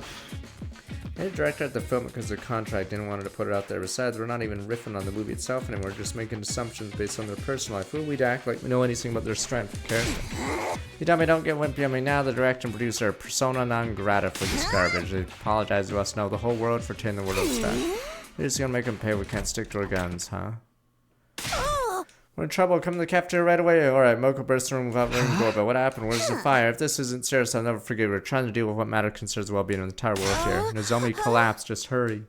The director had to film it because their contract didn't want her to put it out there. Besides, we're not even riffing on the movie itself anymore, just making assumptions based on their personal life. Who are we to act like we know anything about their strength of character? You tell me don't get wimpy on me now. The director and producer are persona non grata for this garbage. They apologize to us, no, the whole world for taking the word of stuff. We're just gonna make them pay. We can't stick to our guns, huh? We're in trouble. Come to the cafeteria right away. Alright, Moko burst the room without ringing the doorbell. What happened? Where's the fire? If this isn't serious, I'll never forgive you. We're trying to deal with what matter concerns the well-being of the entire world here. Nozomi collapsed. Just hurry.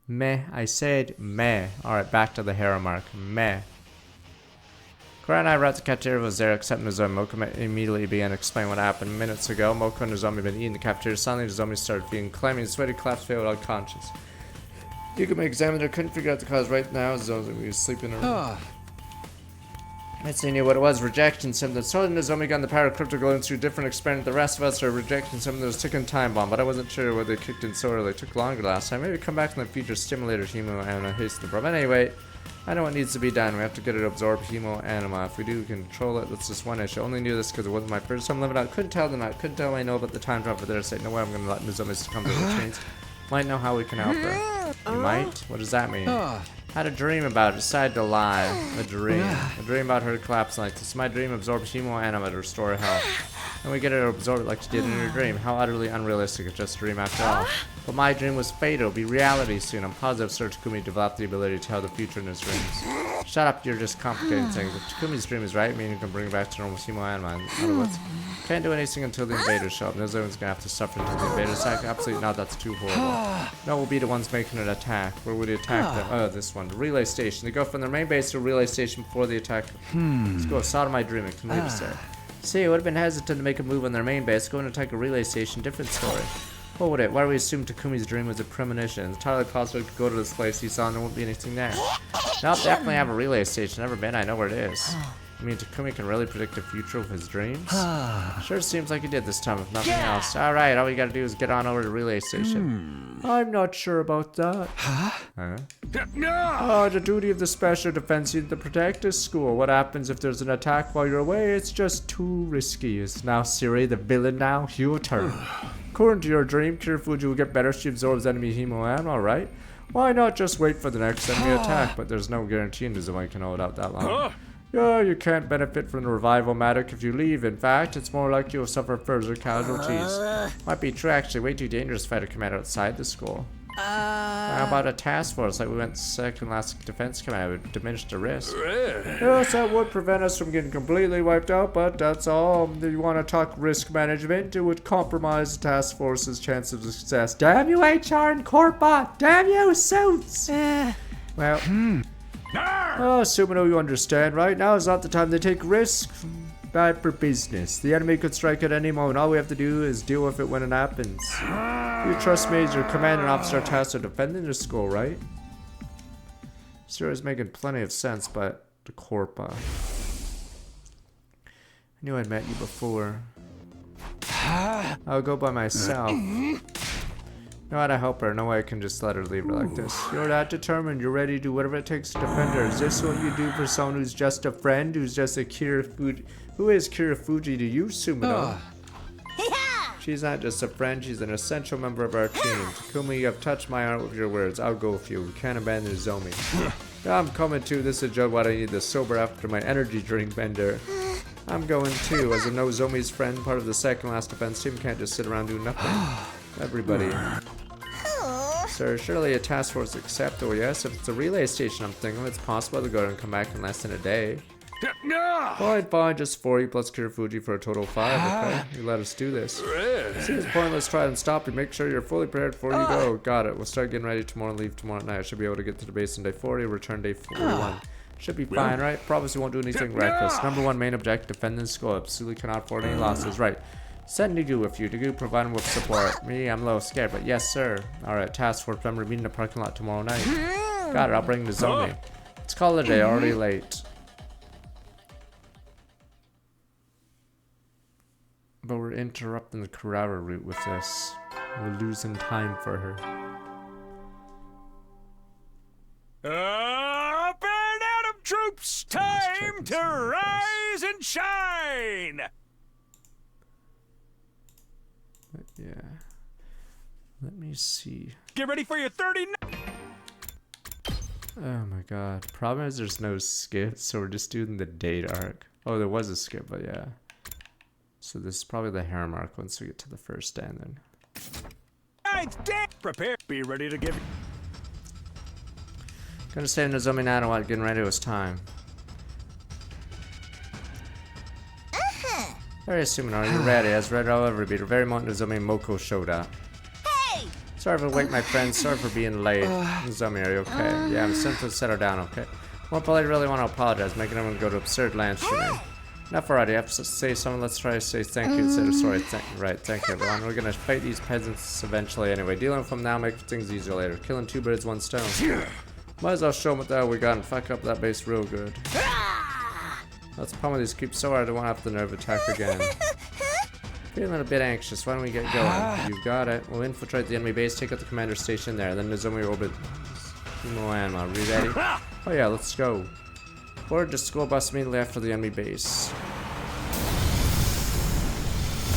Meh. I said meh. Alright, back to the hero mark. Meh. Cora and I were at the cafeteria was there except Nozomi. Moko immediately began to explain what happened minutes ago. Moko and Nozomi had been eating the cafeteria. Suddenly, Nozomi started feeling clammy and sweaty, collapsed, failed unconscious. Yukimi examined her, couldn't figure out the cause right now. Nozomi was sleeping in her room. Mitsuki knew what it was, rejection symptoms. So Nozomi got the power of crypto glowing through different experiment. The rest of us are rejecting something that was ticking time bomb, but I wasn't sure whether they kicked in so early. It took longer last time. Maybe come back in the future, stimulator Hemo Anima, haste the problem. Anyway, I know what needs to be done. We have to get it to absorb Hemo Anima. If we do, we can control it. That's just one issue. Only knew this because it wasn't my first time living out. Couldn't tell them that. Couldn't tell I know about the time drop for there. Say, no way I'm gonna let Nozomi succumb to the chains. Might know how we can help her. You might? What does that mean? Had a dream about it, decided to lie. A dream. A dream about her collapsing like this. My dream absorbs Hemo Anima to restore health. And we get her to absorb it like she did in her dream. How utterly unrealistic, it's just a dream after all. But my dream was fatal, be reality soon. I'm positive Sir Takumi developed the ability to tell the future in his dreams. Shut up, you're just complicating things. If Takumi's dream is right, meaning you can bring it back to normal Hemo Anima. In other words, can't do anything until the invaders show up. Nozomi's gonna have to suffer until the invaders attack. Absolutely not, that's too horrible. No, we'll be the ones making an attack. Where would he attack them? Oh, this one. The relay station. They go from their main base to a relay station before the attack. Let's go. Sod of my dreaming. Can leave us there. See, I would have been hesitant to make a move on their main base. Go and attack a relay station. Different story. What would it? Why do we assume Takumi's dream was a premonition? It's entirely possible to go to this place he saw and there won't be anything there. Nope, definitely have a relay station. Never been. I know where it is. You mean Takumi can really predict the future of his dreams? Sure seems like he did this time, if nothing else. Alright, all we gotta do is get on over to the relay station. I'm not sure about that. Huh? Oh, the duty of the Special Defense Unit to protect this school. What happens if there's an attack while you're away? It's just too risky. Is now Siri the villain now? Your turn. According to your dream, Kirifuji will get better. She absorbs enemy Hemo Anima, alright. Why not just wait for the next enemy attack? But there's no guarantee Nozomi can hold out that long. Yeah, you can't benefit from the revival matic if you leave. In fact, it's more likely you'll suffer further casualties. Might be true, actually. Way too dangerous fighter command outside the school. How about a task force like we went second last defense command? It would diminish the risk. Yes, that would prevent us from getting completely wiped out, but that's all. If you want to talk risk management, it would compromise the task force's chance of success. Damn you, HR and Corpa! Damn you, suits! Well, oh, Sumino, you understand, right? Now is not the time to take risks. Bad for business. The enemy could strike at any moment. All we have to do is deal with it when it happens. You trust me as your commanding officer tasked with defending the school, right? Sure is making plenty of sense, but the Corpa. I knew I'd met you before. I'll go by myself. No how to help her. No way I can just let her leave her like this. You're that determined. You're ready to do whatever it takes to defend her. Is this what you do for someone who's just a friend? Who's just a Kirifuji? Who is Kirifuji to you, Sumino? She's not just a friend. She's an essential member of our team. Takumi, you have touched my heart with your words. I'll go with you. We can't abandon Nozomi. Yeah, I'm coming too. This is just what I need to sober after my energy drink bender. I'm going too. As a Nozomi's friend, part of the second last defense team, can't just sit around doing nothing. Everybody. Sir, surely a task force acceptable, yes? If it's a relay station, I'm thinking it's possible to go and come back in less than a day. Fine, just 4 plus Kirifuji for a total of 5, okay? You let us do this. Seems pointless try and stop you. Make sure you're fully prepared before you go. Got it. We'll start getting ready tomorrow and leave tomorrow night. I should be able to get to the base on day 40, return day 41. Should be fine, right? Promise we won't do anything reckless. #1 main objective, defend the school. Absolutely cannot afford any losses, right? Send Nigu with you. Nigu provide him with support. Me, I'm a little scared, but yes, sir. Alright, task force member, meet in the parking lot tomorrow night. Got it, I'll bring Nozomi. Let's call it a day, already late. But we're interrupting the Kurara route with this. We're losing time for her. Up and Adam troops! Time to rise and shine! But yeah. Let me see. Get ready for your 30. Oh my god. Problem is there's no skip, so we're just doing the date arc. Oh, there was a skip, but yeah. So this is probably the harem arc once we get to the first stand then. Prepare. Be ready to give. Gonna stay in Nozomi now, what? Getting ready, it was time. Very assuming, are you ready? As ready I'll ever be. The very moment Nozomi and Moko showed up. Hey! Sorry for waiting, my friends. Sorry for being late. Nozomi, are you okay? Yeah, I'm sent to settle down, okay? More polite, really want to apologize, making everyone go to absurd lengths for me. Enough already. I have to say something. Let's try to say thank you instead of sorry. Thank you, everyone. We're gonna fight these peasants eventually anyway. Dealing with them now makes things easier later. Killing 2 birds, 1 stone. Might as well show them what the hell we got and fuck up that base real good. Let's pummel these creeps so hard I won't have the nerve attack again. Feeling a bit anxious. Why don't we get going? You got it. We'll infiltrate the enemy base, take out the commander station there, then Nozomi orbit Moana. Are we ready? Oh yeah, let's go. Board the school bus immediately after the enemy base.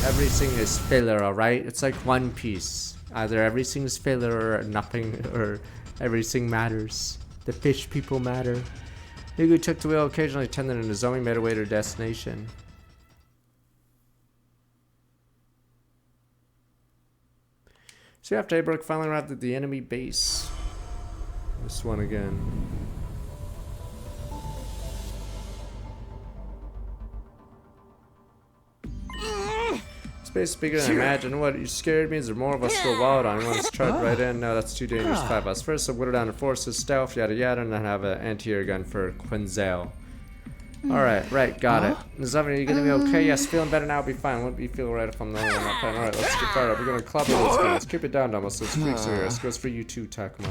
Everything is filler, alright? It's like One Piece. Either everything is filler or nothing, or everything matters. The fish people matter. Yugu took the wheel, occasionally attended, and Nozomi made her way to her destination. So after Daybreak finally arrived at the enemy base. This one again. Space is bigger than I imagined. What, you scared me? Is there more of us to go wild on? You want us to charge right in? No, that's too dangerous. 5 of us. First, I'll whittle down the forces, stealth, yada yada, and then have an anti-air gun for Quinzel. Alright, right, got it. Nozomi, are you gonna be okay? Yes, feeling better now, I'll be fine. Wouldn't be feel right if I'm the only one not fine. Alright, let's get fired up. We're gonna club those guys. Keep it down, Dumbo, so it's freaks here. This goes for you too, Takuma.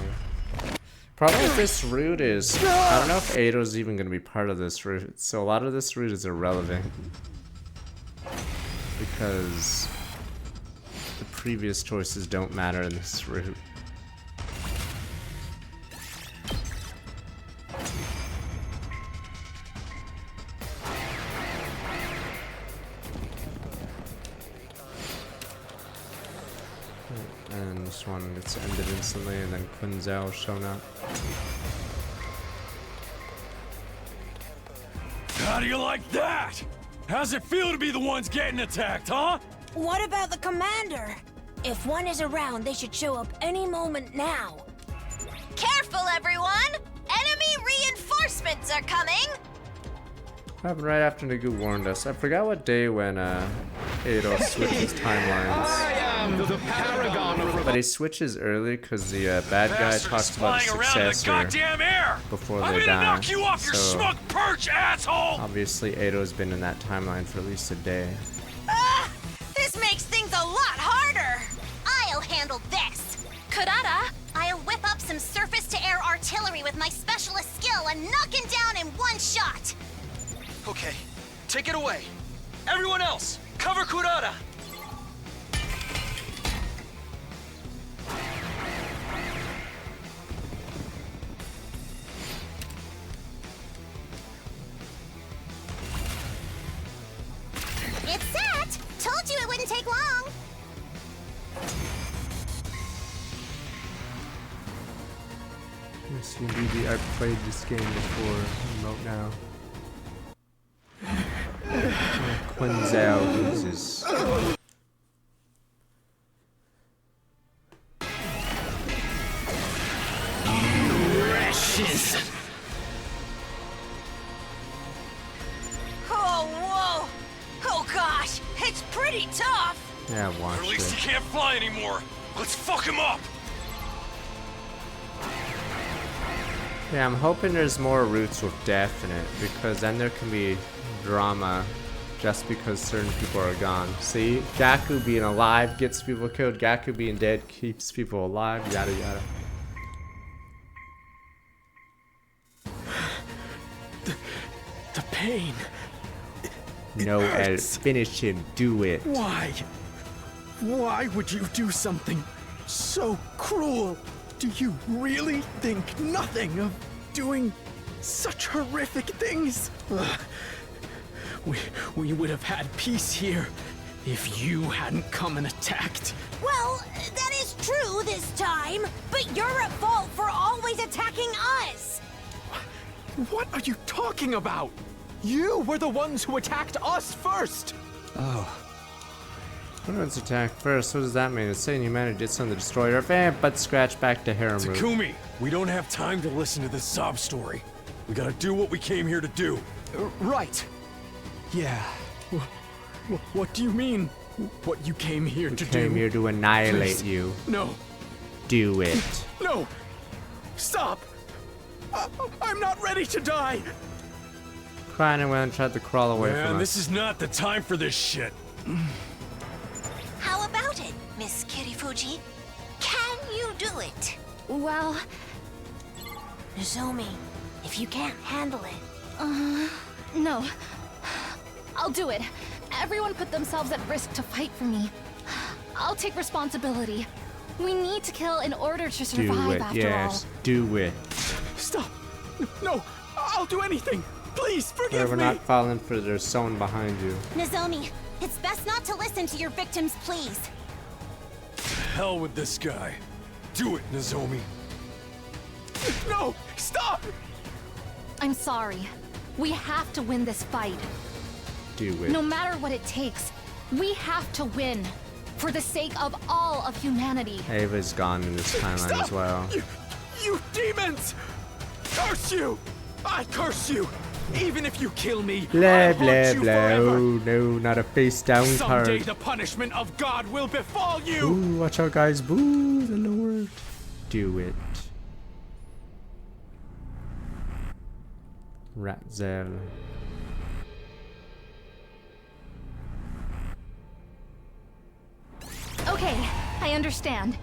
Problem with this route is, I don't know if Eido's even gonna be part of this route. So a lot of this route is irrelevant. Because the previous choices don't matter in this route. And this one gets ended instantly, and then Quinzel shown up. How do you like that? How's it feel to be the ones getting attacked, huh? What about the commander? If one is around, they should show up any moment now. Careful, everyone! Enemy reinforcements are coming! Happened right after Nagu warned us. I forgot what day when Eido switches timelines. I am the paragon of But he switches early because the bad guy talks about the successor before they die. Knock you off your smug perch, asshole! Obviously, Eido's been in that timeline for at least a day. This makes things a lot harder! I'll handle this! Kurata, I'll whip up some surface-to-air artillery with my specialist skill and knock him down in one shot! Okay, take it away. Everyone else, cover Kurata! It's set! Told you it wouldn't take long! Yes, indeed, I've played this game before. Remote now. Quinzel loses. Wretches! Oh, whoa! Oh gosh, it's pretty tough! Yeah, watch Or at least it. he can't fly anymore. Let's fuck him up! Yeah, I'm hoping there's more routes with death in it, because then there can be drama just because certain people are gone. See, Gaku being alive gets people killed, Gaku being dead keeps people alive, yada yada. The pain. No, El, finish him, do it. Why? Why would you do something so cruel? Do you really think nothing of doing such horrific things? Ugh. We would have had peace here if you hadn't come and attacked. Well, that is true this time, but you're at fault for always attacking us! What are you talking about? You were the ones who attacked us first! Oh. Everyone's attacked first, what does that mean? It's saying humanity did something to destroy Earth, and but scratch back to Harem Root. Takumi, we don't have time to listen to this sob story. We gotta do what we came here to do. Right. Yeah. What do you mean? What you came here to do? Came here to annihilate Please. you. No. Do it. No! Stop! I'm not ready to die! Crying away and tried to crawl away Man, from us. this is not the time for this shit. How about it, Miss Kirifuji? Can you do it? Well... Nozomi, if you can't handle it... No. I'll do it. Everyone put themselves at risk to fight for me. I'll take responsibility. We need to kill in order to survive after all. Do it. Stop! No! I'll do anything! Please, forgive We're me! not falling for there's someone behind you. Nozomi, it's best not to listen to your victims' pleas. Hell with this guy. Do it, Nozomi. No! Stop! I'm sorry. We have to win this fight. Do it. No matter what it takes, we have to win. For the sake of all of humanity. Ava's gone in this timeline as well. You demons! Curse you! I curse you! Even if you kill me, Blah, I'll blah, haunt you blah. forever. Oh, no, not a face down Someday card. the punishment of God will befall you! Ooh, watch out, guys. Boo, the Lord. Do it. Ratzel. Okay, I understand.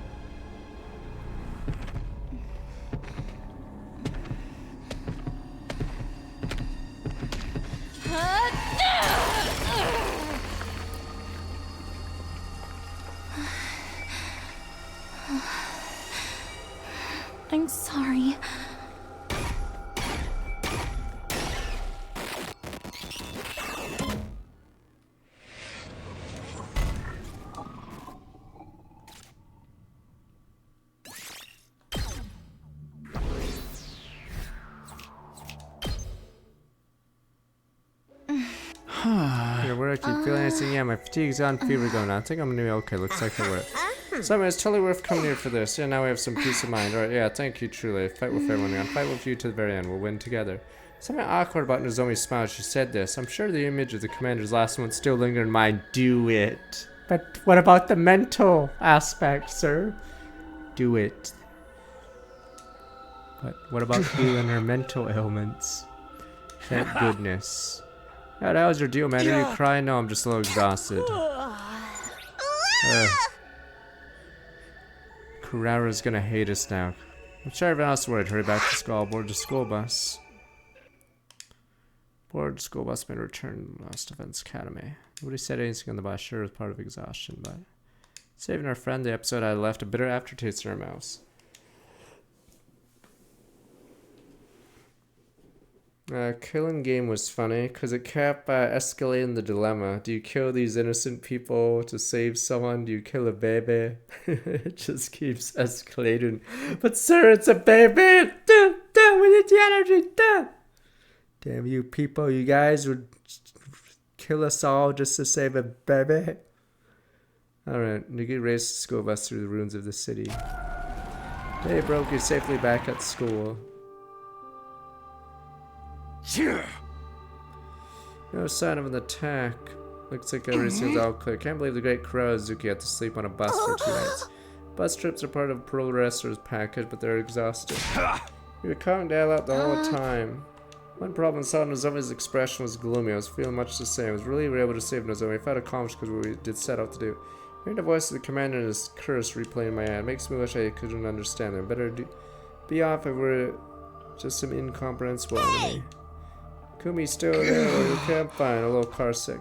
I'm sorry. Yeah, where I keep feeling anything. Yeah, my fatigue's on, fever going on. I think I'm gonna be okay. Looks like it worked. So, I mean, it's totally worth coming here for this. Yeah, now we have some peace of mind. Alright, yeah, thank you, truly. Fight with everyone. I'll fight with you to the very end. We'll win together. Something awkward about Nozomi's smile. She said this. I'm sure the image of the commander's last one still linger in my mind. Do it. But what about the mental aspect, sir? Do it. But what about healing her mental ailments? Thank goodness. Yeah, that was your deal, man. Are you crying? No, I'm just a little exhausted. Kurara's gonna hate us now. I'm sure everyone else would. Hurry back to school. Board the school bus. Board the school bus may return to Lost Defense Academy. Nobody said anything on the bus. Sure, it was part of exhaustion, but saving our friend, the episode I left a bitter aftertaste in our mouths. Killing game was funny because it kept escalating the dilemma. Do you kill these innocent people to save someone? Do you kill a baby? It just keeps escalating. But sir, it's a baby! We need the energy! Damn you people, you guys would kill us all just to save a baby? Alright, Nugi raced the school bus through the ruins of the city. Day broke, you're safely back at school. No sign of an attack. Looks like everything's all clear. Can't believe the great Kurarazuki had to sleep on a bus for 2 nights. Bus trips are part of Pearl Wrestler's package, but they're exhausted. We were calling Dale out the whole time. One problem saw Nozomi's expression was gloomy. I was feeling much the same. I was really able to save Nozomi. I felt accomplished because we did set out to do. Hearing the voice of the commander and his curse replaying in my head makes me wish I couldn't understand them. Better be off if we're just some incomprehensible enemy. Kumi still there, or you can't find a little car sick.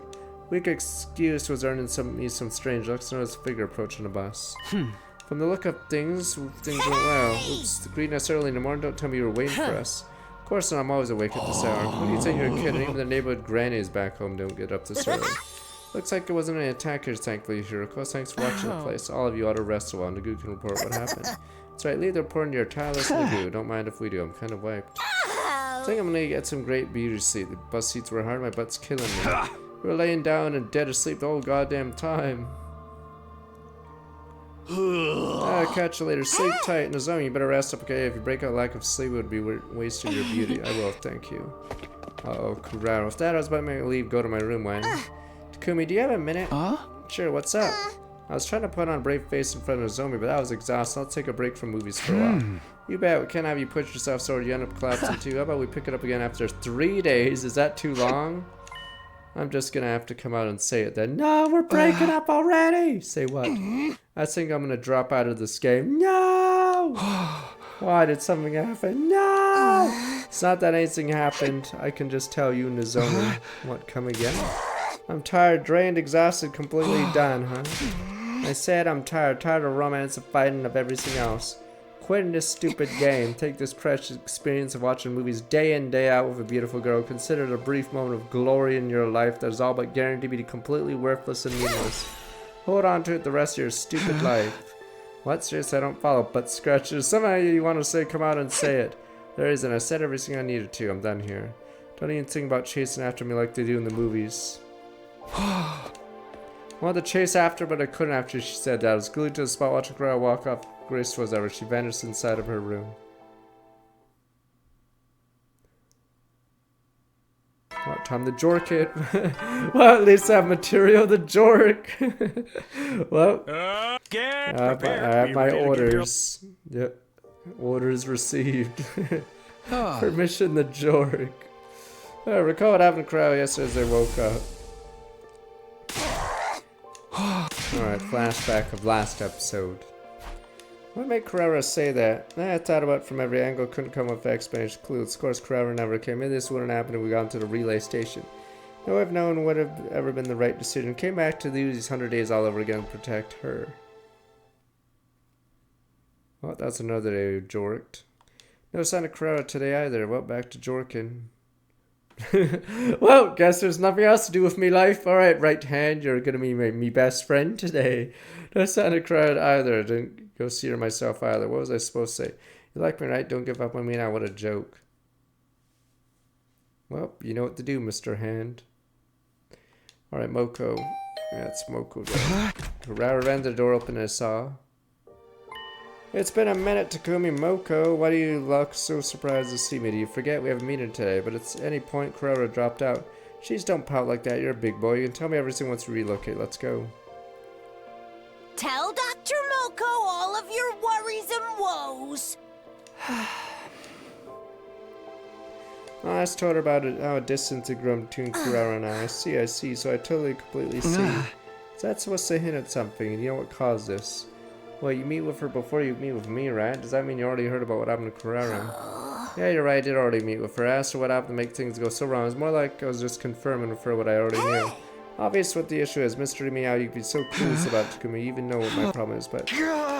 Weak excuse was earning me some strange looks. Noticed a figure approaching the bus. From the look of things went well. Oops, greeting us early in the morning. Don't tell me you were waiting for us. Of course not, I'm always awake at this hour. What do you think you're kidding? Even the neighborhood grannies back home don't get up this early. Looks like it wasn't any attackers, thankfully, Hiroko. Thanks for watching the place. All of you ought to rest a while. Nagu can report what happened. That's right, leave the report in your tireless Nagu. Don't mind if we do. I'm kind of wiped. I think I'm gonna get some great beauty sleep. The bus seats were hard, my butt's killing me. We were laying down and dead asleep the whole goddamn time. Catch you later. Sleep tight. Nozomi, you better rest up, okay? If you break out lack of sleep, it would be wasting your beauty. I will, thank you. Uh-oh, Kurara. If that, I was about to make a leave, go to my room, Wang. Takumi, do you have a minute? Sure, what's up? I was trying to put on a brave face in front of Nozomi, but that was exhausting. I'll take a break from movies for a while. You bet. We can't have you push yourself so you end up collapsing too. How about we pick it up again after 3 days? Is that too long? I'm just gonna have to come out and say it then. No, we're breaking up already! Say what? I think I'm gonna drop out of this game. No! Why did something happen? No! It's not that anything happened. I can just tell you, Nozomi. What, come again? I'm tired, drained, exhausted, completely done, huh? I said I'm tired of romance, of fighting, of everything else. Quitting this stupid game. Take this precious experience of watching movies day in, day out with a beautiful girl. Consider it a brief moment of glory in your life that is all but guaranteed to be completely worthless and meaningless. Hold on to it the rest of your stupid life. What? Seriously, I don't follow. Butt scratches. Somehow you want to say, come out and say it. There isn't. I said everything I needed to. I'm done here. Don't even think about chasing after me like they do in the movies. I wanted to chase after, but I couldn't after she said that. I was glued to the spot watching Kurara walk off graceful as ever. She vanished inside of her room. What time to jork it? Well, at least I have material to jork. Well, I have my orders. Yep. Orders received. Permission to jork. I recall what happened to Kurara yesterday as they woke up. Alright, flashback of last episode. What made Kurara say that? I thought about it from every angle, couldn't come up with an explanation clue. Of course, Kurara never came. Maybe this wouldn't happen if we got to the relay station. No way of knowing would have ever been the right decision. Came back to use these 100 days all over again to protect her. Well, that's another day jorked. No sign of Kurara today either. Well, back to jorking. Well, guess there's nothing else to do with me life. Alright, right hand, you're gonna be me best friend today. No sign of Kurara either. Didn't go see her myself either. What was I supposed to say? You like me, right? Don't give up on me now. What a joke. Well, you know what to do, Mr. Hand. Alright, Moko. Yeah, it's Moko. Kurara ran the door open and I saw. It's been a minute, Takumi. Moko, why do you look so surprised to see me? Do you forget we have a meeting today? But at any point, Kurara dropped out. Jeez, don't pout like that. You're a big boy. You can tell me everything once we relocate. Let's go. Tell Dr. Moko all of your worries and woes. I just told her about it, how a distance had grown between Kurara and I. I see. So I totally, completely see. So that's supposed to hint at something. And you know what caused this? Well, you meet with her before you meet with me, right? Does that mean you already heard about what happened to Kurara? Yeah, you're right, I did already meet with her. I asked her what happened to make things go so wrong. It was more like I was just confirming with her what I already knew. Obvious what the issue is. Mystery me out, you can be so clueless about Takumi, you even know what my problem is, but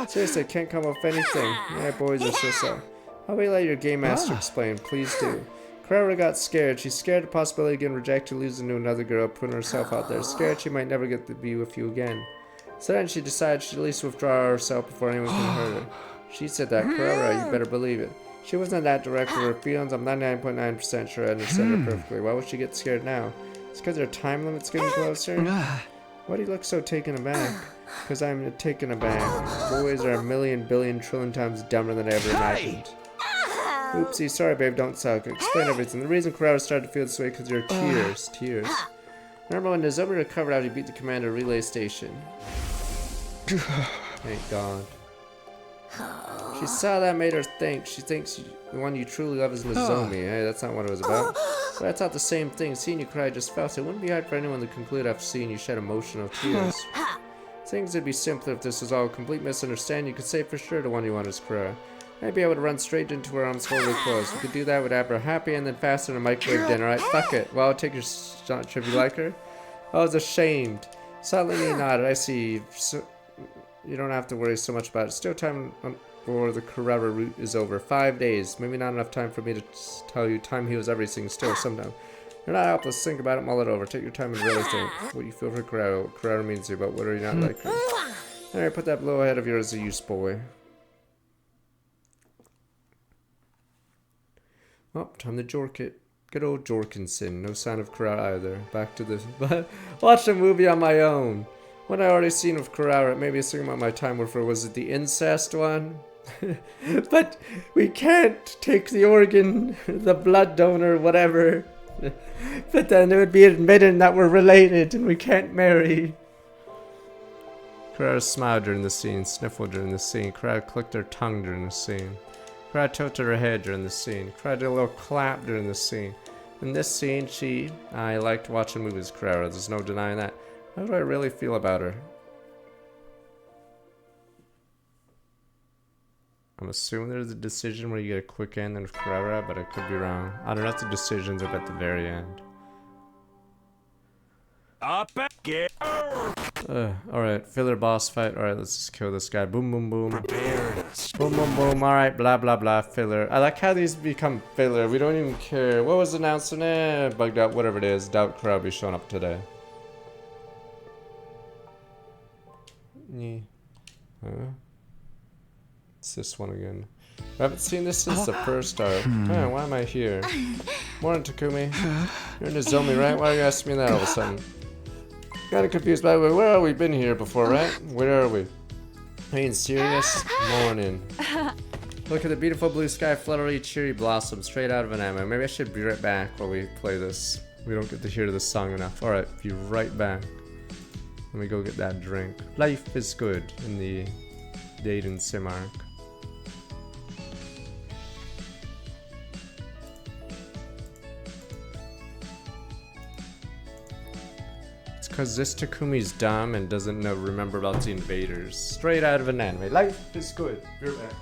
seriously, I can't come up with anything. Yeah, boys are so sad. How about you let your game master explain? Please do. Kurara got scared. She's scared of the possibility of getting rejected, losing to another girl, putting herself out there. Scared she might never get to be with you again. So then she decided she'd at least withdraw herself before anyone can hurt her. She said that, Kurara, you better believe it. She wasn't that direct with her feelings. I'm 99.9% sure I understand her perfectly. Why would she get scared now? It's because her time limit's getting closer? Why do you look so taken aback? Because I'm taken aback. Boys are a million, billion, trillion times dumber than I ever imagined. Oopsie, sorry babe, don't suck. Explain everything. The reason Kurara started to feel this way because of your tears. Remember when Nozomi recovered after he beat the commander relay station? Thank God. She saw that, made her think. She thinks the one you truly love is Nozomi. Hey, that's not what it was about. But I thought the same thing. Seeing you cry just felt. It wouldn't be hard for anyone to conclude after seeing you shed emotional tears. Things would be simpler if this was all a complete misunderstanding. You could say for sure the one you want is Kurara. Maybe I would run straight into her arms fully closed. We could do that, would have her happy and then faster than a microwave dinner. Alright, fuck it. Well, I'll take your shot if you like her. I was ashamed. Suddenly nodded. I see. So, you don't have to worry so much about it. Still time before the Kurara route is over. 5 days. Maybe not enough time for me to tell you time heals everything. Still, sometime. You're not helpless. Think about it, mull it over. Take your time and really think what you feel for Kurara, what Kurara means to you, but what are you not like her. Alright, put that blow ahead of yours as a use, boy. Oh, time to jork it. Good old Jorkinson. No sign of Kurara either. Back to this. Watch a movie on my own. What I already seen with Kurara, maybe a thing about my time with her. Was it the incest one? But we can't take the organ, the blood donor, whatever. But then it would be admitted that we're related and we can't marry. Kurara smiled during the scene, sniffled during the scene. Kurara clicked her tongue during the scene. Kurara tilted her head during the scene. Kurara did a little clap during the scene. In this scene, I liked watching movies with Kurara. There's no denying that. How do I really feel about her? I'm assuming there's a decision where you get a quick end and Kurara, but I could be wrong. I don't know if the decisions are at the very end. Up and get. Alright, filler boss fight. Alright, let's just kill this guy. Boom, boom, boom. Boom, boom, boom. Alright, blah, blah, blah. Filler. I like how these become filler. We don't even care. What was announced? Bugged out, whatever it is. Doubt Kurara will be showing up today. Yeah. Huh? It's this one again. I haven't seen this since the first arc. Why am I here? Morning, Takumi. You're Nozomi, right? Why are you asking me that all of a sudden? Kinda confused by the way. Where are we? Been here before, right? Where are we? Are you serious? Morning. Look at the beautiful blue sky, fluttery cherry blossom, straight out of an anime. Maybe I should be right back while we play this. We don't get to hear this song enough. Alright, be right back. Let me go get that drink. Life is good in the Deiden Sim arc. It's cause this Takumi's dumb and doesn't remember about the invaders. Straight out of an anime. Life is good. Be right back.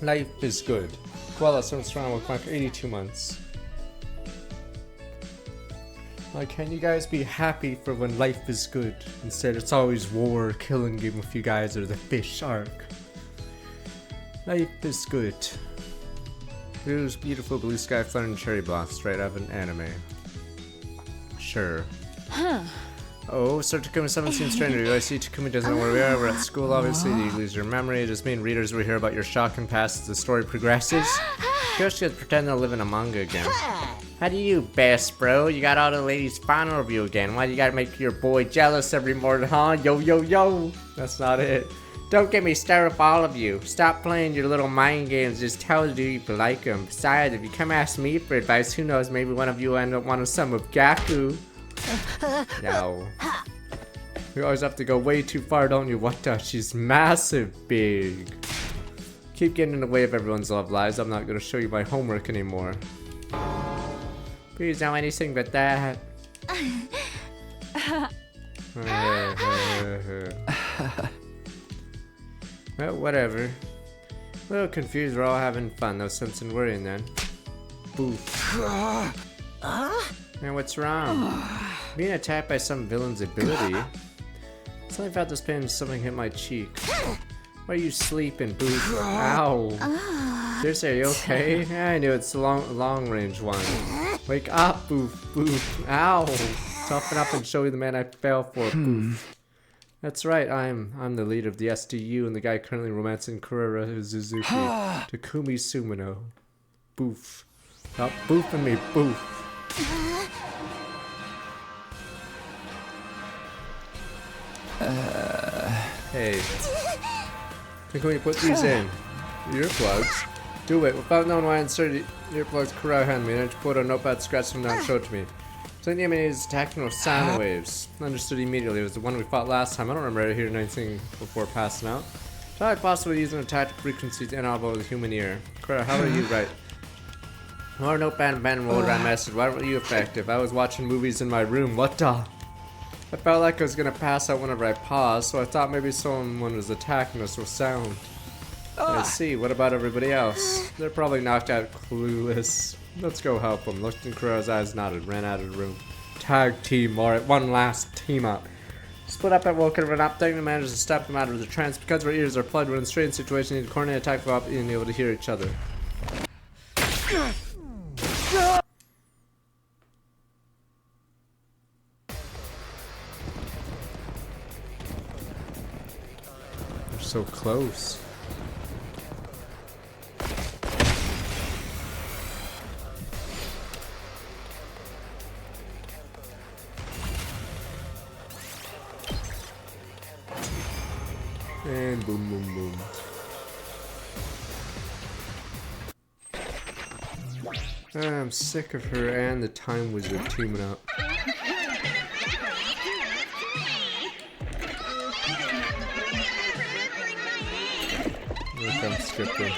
Life is good. Koala swims around with Mark 82 months. Like, can you guys be happy for when life is good? Instead, it's always war, killing game with you guys, or the fish arc. Life is good. Those beautiful blue sky fluttering cherry blocks straight out of an anime. Sure. Huh. Oh, Sir Takumi 17 stranger. You guys see Takumi doesn't know where we are. We're at school, obviously. You lose your memory. Just me and readers will hear about your shocking past as the story progresses. Kyoshi is pretending to live in a manga again. How do you, best bro? You got all the ladies fawning over you again. Why you gotta make your boy jealous every morning, huh? Yo, yo, yo. That's not it. Don't get me started with all of you. Stop playing your little mind games. Just tell the dude you like him. Besides, if you come ask me for advice, who knows, maybe one of you will end up wanting some with Gaku. No. You always have to go way too far, don't you? What the? She's massive big. Keep getting in the way of everyone's love lives. I'm not gonna show you my homework anymore. Please, don't anything but that. Well, whatever. A little confused, we're all having fun. No sense in worrying then. Boof. Man, what's wrong? Being attacked by some villain's ability? Something about this pain, something hit my cheek. Why are you sleeping, Boof? Ow. Seriously, are you okay? Yeah, I knew it's the long range one. Wake up, Boof, Boof. Ow. Toughen up and show you the man I fell for, Boof. That's right, I'm the leader of the SDU and the guy currently romancing Kurara Suzuki. Takumi Sumino. Boof. Stop boofing me, Boof. Hey. Can we put these in? Earplugs? Do it. Without knowing why I inserted earplugs, Kurara handed me and I pulled a notepad, scratched them down and showed it to me. So the name is attacking with sound waves. Understood immediately. It was the one we fought last time. I don't remember hearing anything before passing out. Thought I'd possibly use an attack frequency inaudible to the human ear. Kurara, how are you right? More notepad and pen rolled around message. Why were you effective? I was watching movies in my room. What the? I felt like I was gonna pass out whenever I paused, so I thought maybe someone was attacking us with sound. I see. What about everybody else? They're probably knocked out clueless. Let's go help them. Looked in Kurara's eyes, nodded, ran out of the room. Tag team, alright, one last team up. Split up at Woken, run up, taking the managers to step them out of the trance. Because our ears are plugged, we're in a strange situation, need to coordinate attack without being able to hear each other. They're so close. And boom, boom, boom. I'm sick of her and the Time Wizard teaming up. Look, I'm skipping.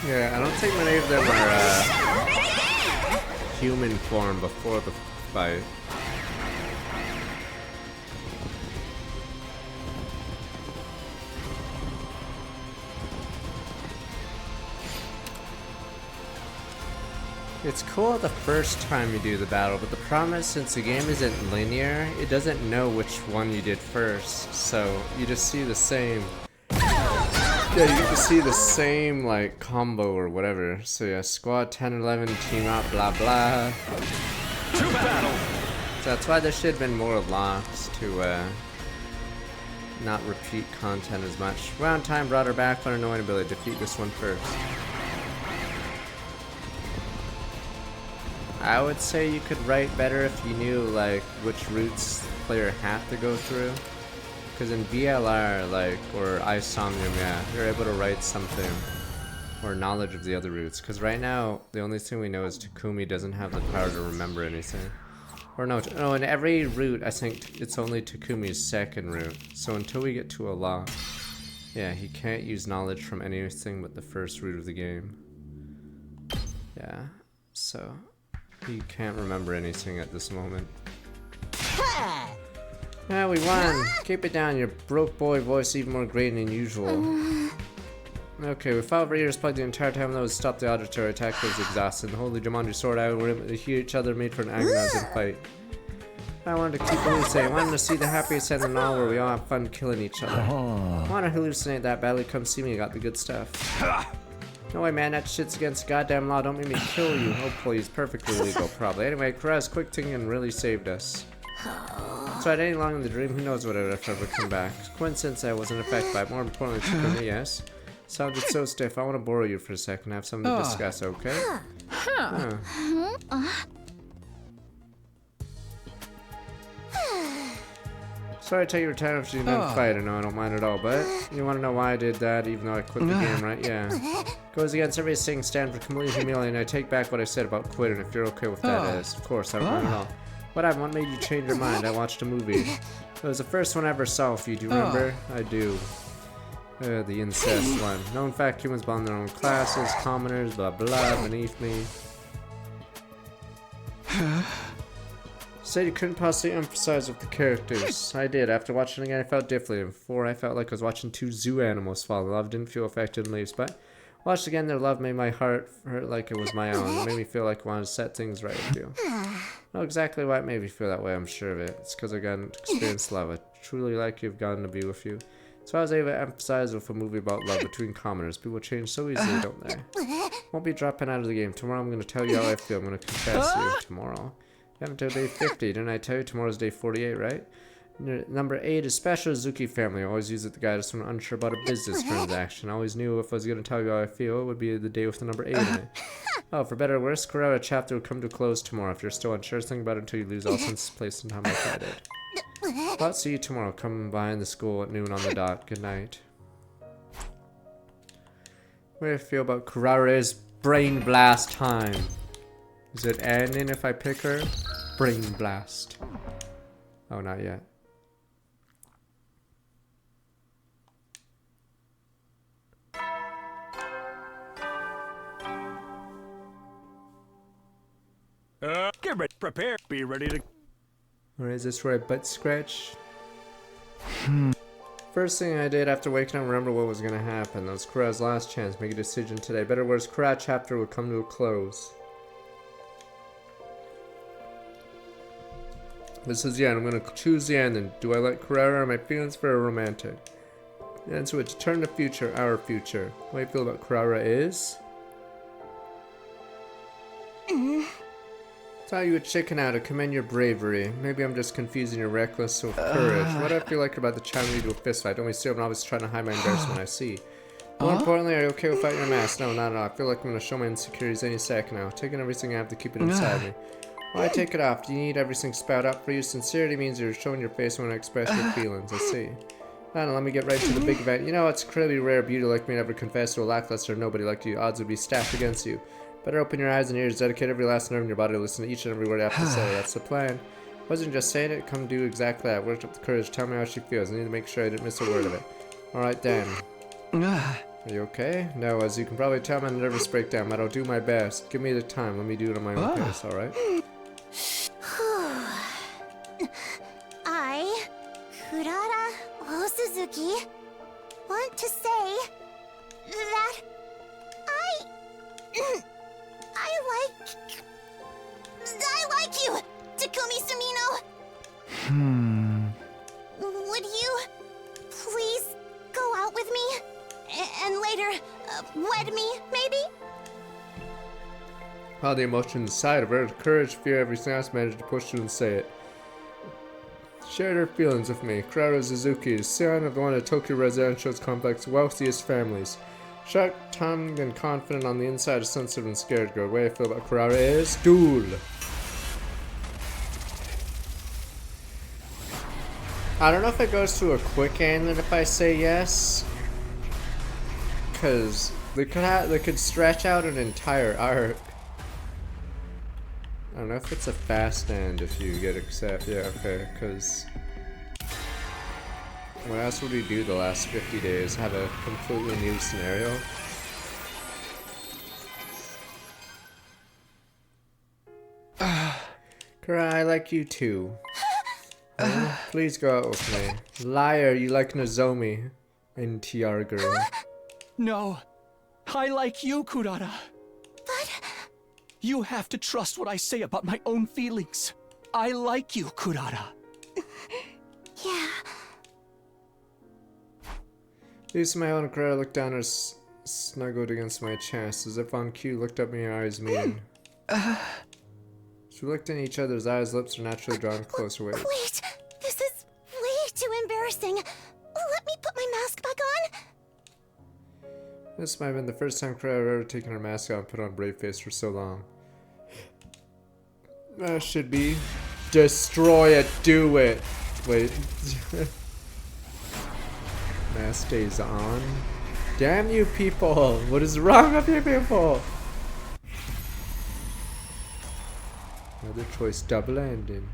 Yeah, I don't think many of them are human form before the fight. It's cool the first time you do the battle, but the problem is since the game isn't linear, it doesn't know which one you did first, so you just see the same. Yeah, you get to see the same, like, combo or whatever. So yeah, squad 10 and 11, team up, blah blah. To battle! So that's why there should have been more locks to, not repeat content as much. Round time brought her back for an annoying ability. Defeat this one first. I would say you could write better if you knew, like, which routes the player had to go through. Because in VLR, like, or Isomnium, yeah, you're able to write something, or knowledge of the other routes. Because right now, the only thing we know is Takumi doesn't have the power to remember anything. Or no, in every route, I think it's only Takumi's second route. So until we get to a lot, yeah, he can't use knowledge from anything but the first route of the game. Yeah, so he can't remember anything at this moment. Yeah, we won. Keep it down, your broke boy voice even more grating than usual. Okay, we fought for years, plugged the entire time that was stopped the auditory attack was exhausted. The holy Jumanji sword out, we were able to hear each other made for an agonizing fight. I wanted to keep hallucinating. I wanted to see the happiest end in all where we all have fun killing each other. I want to hallucinate that badly. Come see me, I got the good stuff. No way, man, that shit's against goddamn law. Don't make me kill you. Oh, please. Perfectly legal, probably. Anyway, Kurat's quick thinking really saved us. So at any long in the dream, who knows what would have ever come back. Coincidence I wasn't affected by it. More importantly, for me, yes. Sounded so stiff. I want to borrow you for a second. I have something to discuss, okay? Sorry to take your time if you didn't fight. I know I don't mind at all, but you want to know why I did that even though I quit the game, right? Yeah. Goes against everything stand for completely humiliating. I take back what I said about quitting if you're okay with that, yes. Of course, I don't mind at all. What happened? What made you change your mind? I watched a movie. It was the first one I ever saw of you. Do you remember? I do. The incest one. No, in fact, humans belong in their own classes, commoners, blah blah, beneath me. Said you couldn't possibly emphasize with the characters. I did. After watching it again, I felt differently. Before, I felt like I was watching two zoo animals fall in love. Didn't feel affected in leaves, but watched again, their love made my heart hurt like it was my own. It made me feel like I wanted to set things right with you. I know exactly why it made me feel that way, I'm sure of it. It's because I got to experience love. I truly like you've gotten to be with you. So I was able to emphasize with a movie about love between commoners. People change so easily, don't they? Won't be dropping out of the game. Tomorrow I'm going to tell you how I feel. I'm going to confess to you tomorrow. You haven't until day 50. Didn't I tell you tomorrow's day 48, right? Number 8 is Special Azuki Family. I always use it to guide us when I'm unsure about a business transaction. I always knew if I was going to tell you how I feel, it would be the day with the number 8 in it. Oh, for better or worse, Kurara chapter will come to a close tomorrow. If you're still unsure, think about it until you lose all sense of place and time like I did. Well, I'll see you tomorrow. Come by in the school at noon on the dot. Good night. What do I feel about Kurara's brain blast time? Is it ending if I pick her? Brain blast. Oh, not yet. Get ready, prepare, be ready to... Or is this where I butt scratch? First thing I did after waking up, remember what was going to happen. That was Kurara's last chance. Make a decision today. Better worse, Kurara chapter would come to a close. This is the end. I'm going to choose the ending. Do I like Kurara or my feelings for a romantic? The answer would determine the future, our future. What I feel about Kurara is... Thought you would chicken out. I commend your bravery. Maybe I'm just confusing your reckless with courage. What do I feel like about the challenge you to a fist fight? Don't we still? I'm always trying to hide my embarrassment I see. More importantly, are you okay with fighting your mask? No, not at all. I feel like I'm going to show my insecurities any second now. Taking everything I have to keep it inside me. Why take it off? Do you need everything spout up for you? Sincerity means you're showing your face when I express your feelings. I see. I don't know, let me get right to the big event. You know, it's incredibly rare beauty like me to ever confess to a lackluster nobody like you. Odds would be stacked against you. Better open your eyes and ears, dedicate every last nerve in your body to listen to each and every word I have to say. That's the plan. Wasn't just saying it, come do exactly that. Worked up the courage, tell me how she feels. I need to make sure I didn't miss a word of it. Alright then. Are you okay? No, as you can probably tell, I'm a nervous breakdown, but I'll do my best. Give me the time, let me do it on my own pace, alright? I, Kurara Osuzuki, want to say that I like you, Takumi Sumino. Would you please go out with me and later wed me, maybe? All the emotion inside of her, courage, fear, everything else managed to push through and say it. Shared her feelings with me. Kurara Suzuki, son of one of Tokyo Residential Complex's wealthiest families. Sharp tongued and confident on the inside, a sensitive and scared girl. The way I feel about Kurara is duel. I don't know if it goes to a quick ending if I say yes, cause they could stretch out an entire arc. I don't know if it's a fast end if you get accept. Yeah, okay, because what else would we do the last 50 days? Have a completely new scenario? Kura, I like you too. Please go out with me. Liar, you like Nozomi and TR girl. No, I like you, Kurara. But... You have to trust what I say about my own feelings. I like you, Kurara. Yeah. Usamayo Kura looked down her snuggled against my chest, as if on cue looked up in her eyes meeting. As we looked in each other's eyes, lips were naturally drawn closer. Wait, this is way too embarrassing. Let me put my mask back on. This might have been the first time Kura had ever taken her mask off and put on a brave face for so long. That should be destroy it, do it. Wait. Mask stays on. Damn you people! What is wrong with you people? Another choice, double ending.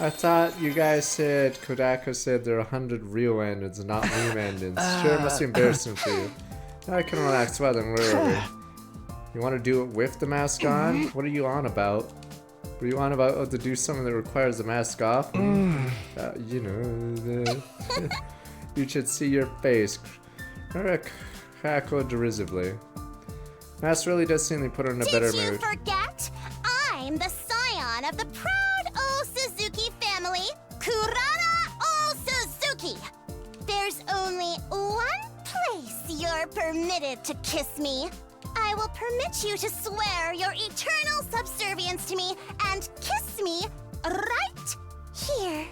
I thought you guys said, Kodaka said there are 100 real endings, not meme endings. Sure, it must be embarrassing for you. Now I can relax. Well then, where are we? You want to do it with the mask on? What are you on about? Were you on about to do something that requires the mask off? You know, you should see your face. Eric cackled derisively. Mask really does seem to put her in a better mood. Did you forget? I'm the scion of the proud old Suzuki family, Kurara Old Suzuki. There's only one place you're permitted to kiss me. I will permit you to swear your eternal subservience to me and kiss me right here.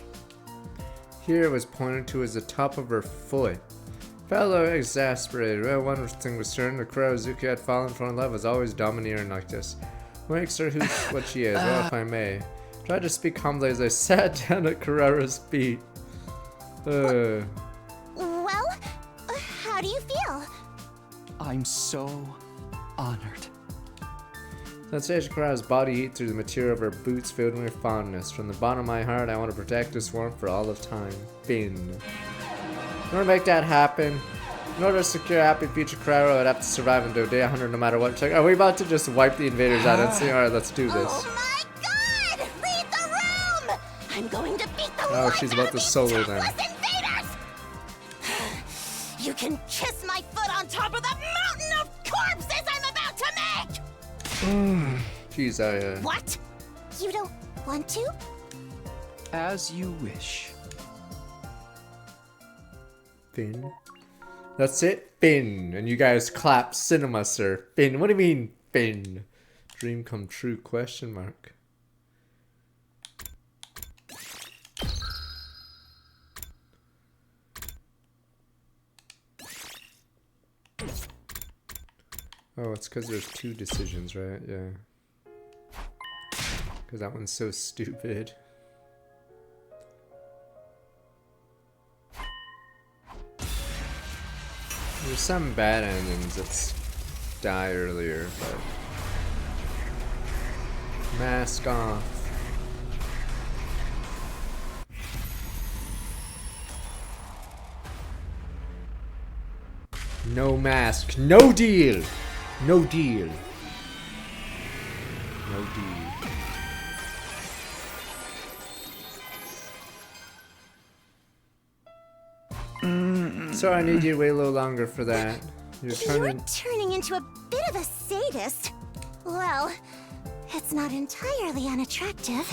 Here was pointed to as the top of her foot. Fellow exasperated. Well, one thing was certain, the Kurozuki had fallen for in love was always domineering like this. What makes her what she is? Well, if I may. Tried to speak humbly as I sat down at Kurara's feet. Well, how do you feel? I'm so honored. Sensation Kurara's body heat through the material of her boots filled me with fondness. From the bottom of my heart, I want to protect this warmth for all of time. Finn. In order to make that happen, in order to secure a happy future, Kurara would have to survive into day 100 no matter what. Check. Are we about to just wipe the invaders out and see? Alright, let's do this. Oh my god! Leave the room! I'm going to beat the Oh, she's about to solo them. Invaders! You can kiss my foot on top of the mountain of corpses I'm about to make! Jeez, What? You don't want to? As you wish. Finn. That's it, Finn. And you guys clap cinema, sir. Finn. What do you mean, Finn? Dream come true, question mark. Oh, it's because there's two decisions, right? Yeah. Because that one's so stupid. There's some bad endings that die earlier, but... Mask off. No mask. No deal! No deal. No deal. So I need you to wait a little longer for that. You're turning into a bit of a sadist. Well, it's not entirely unattractive.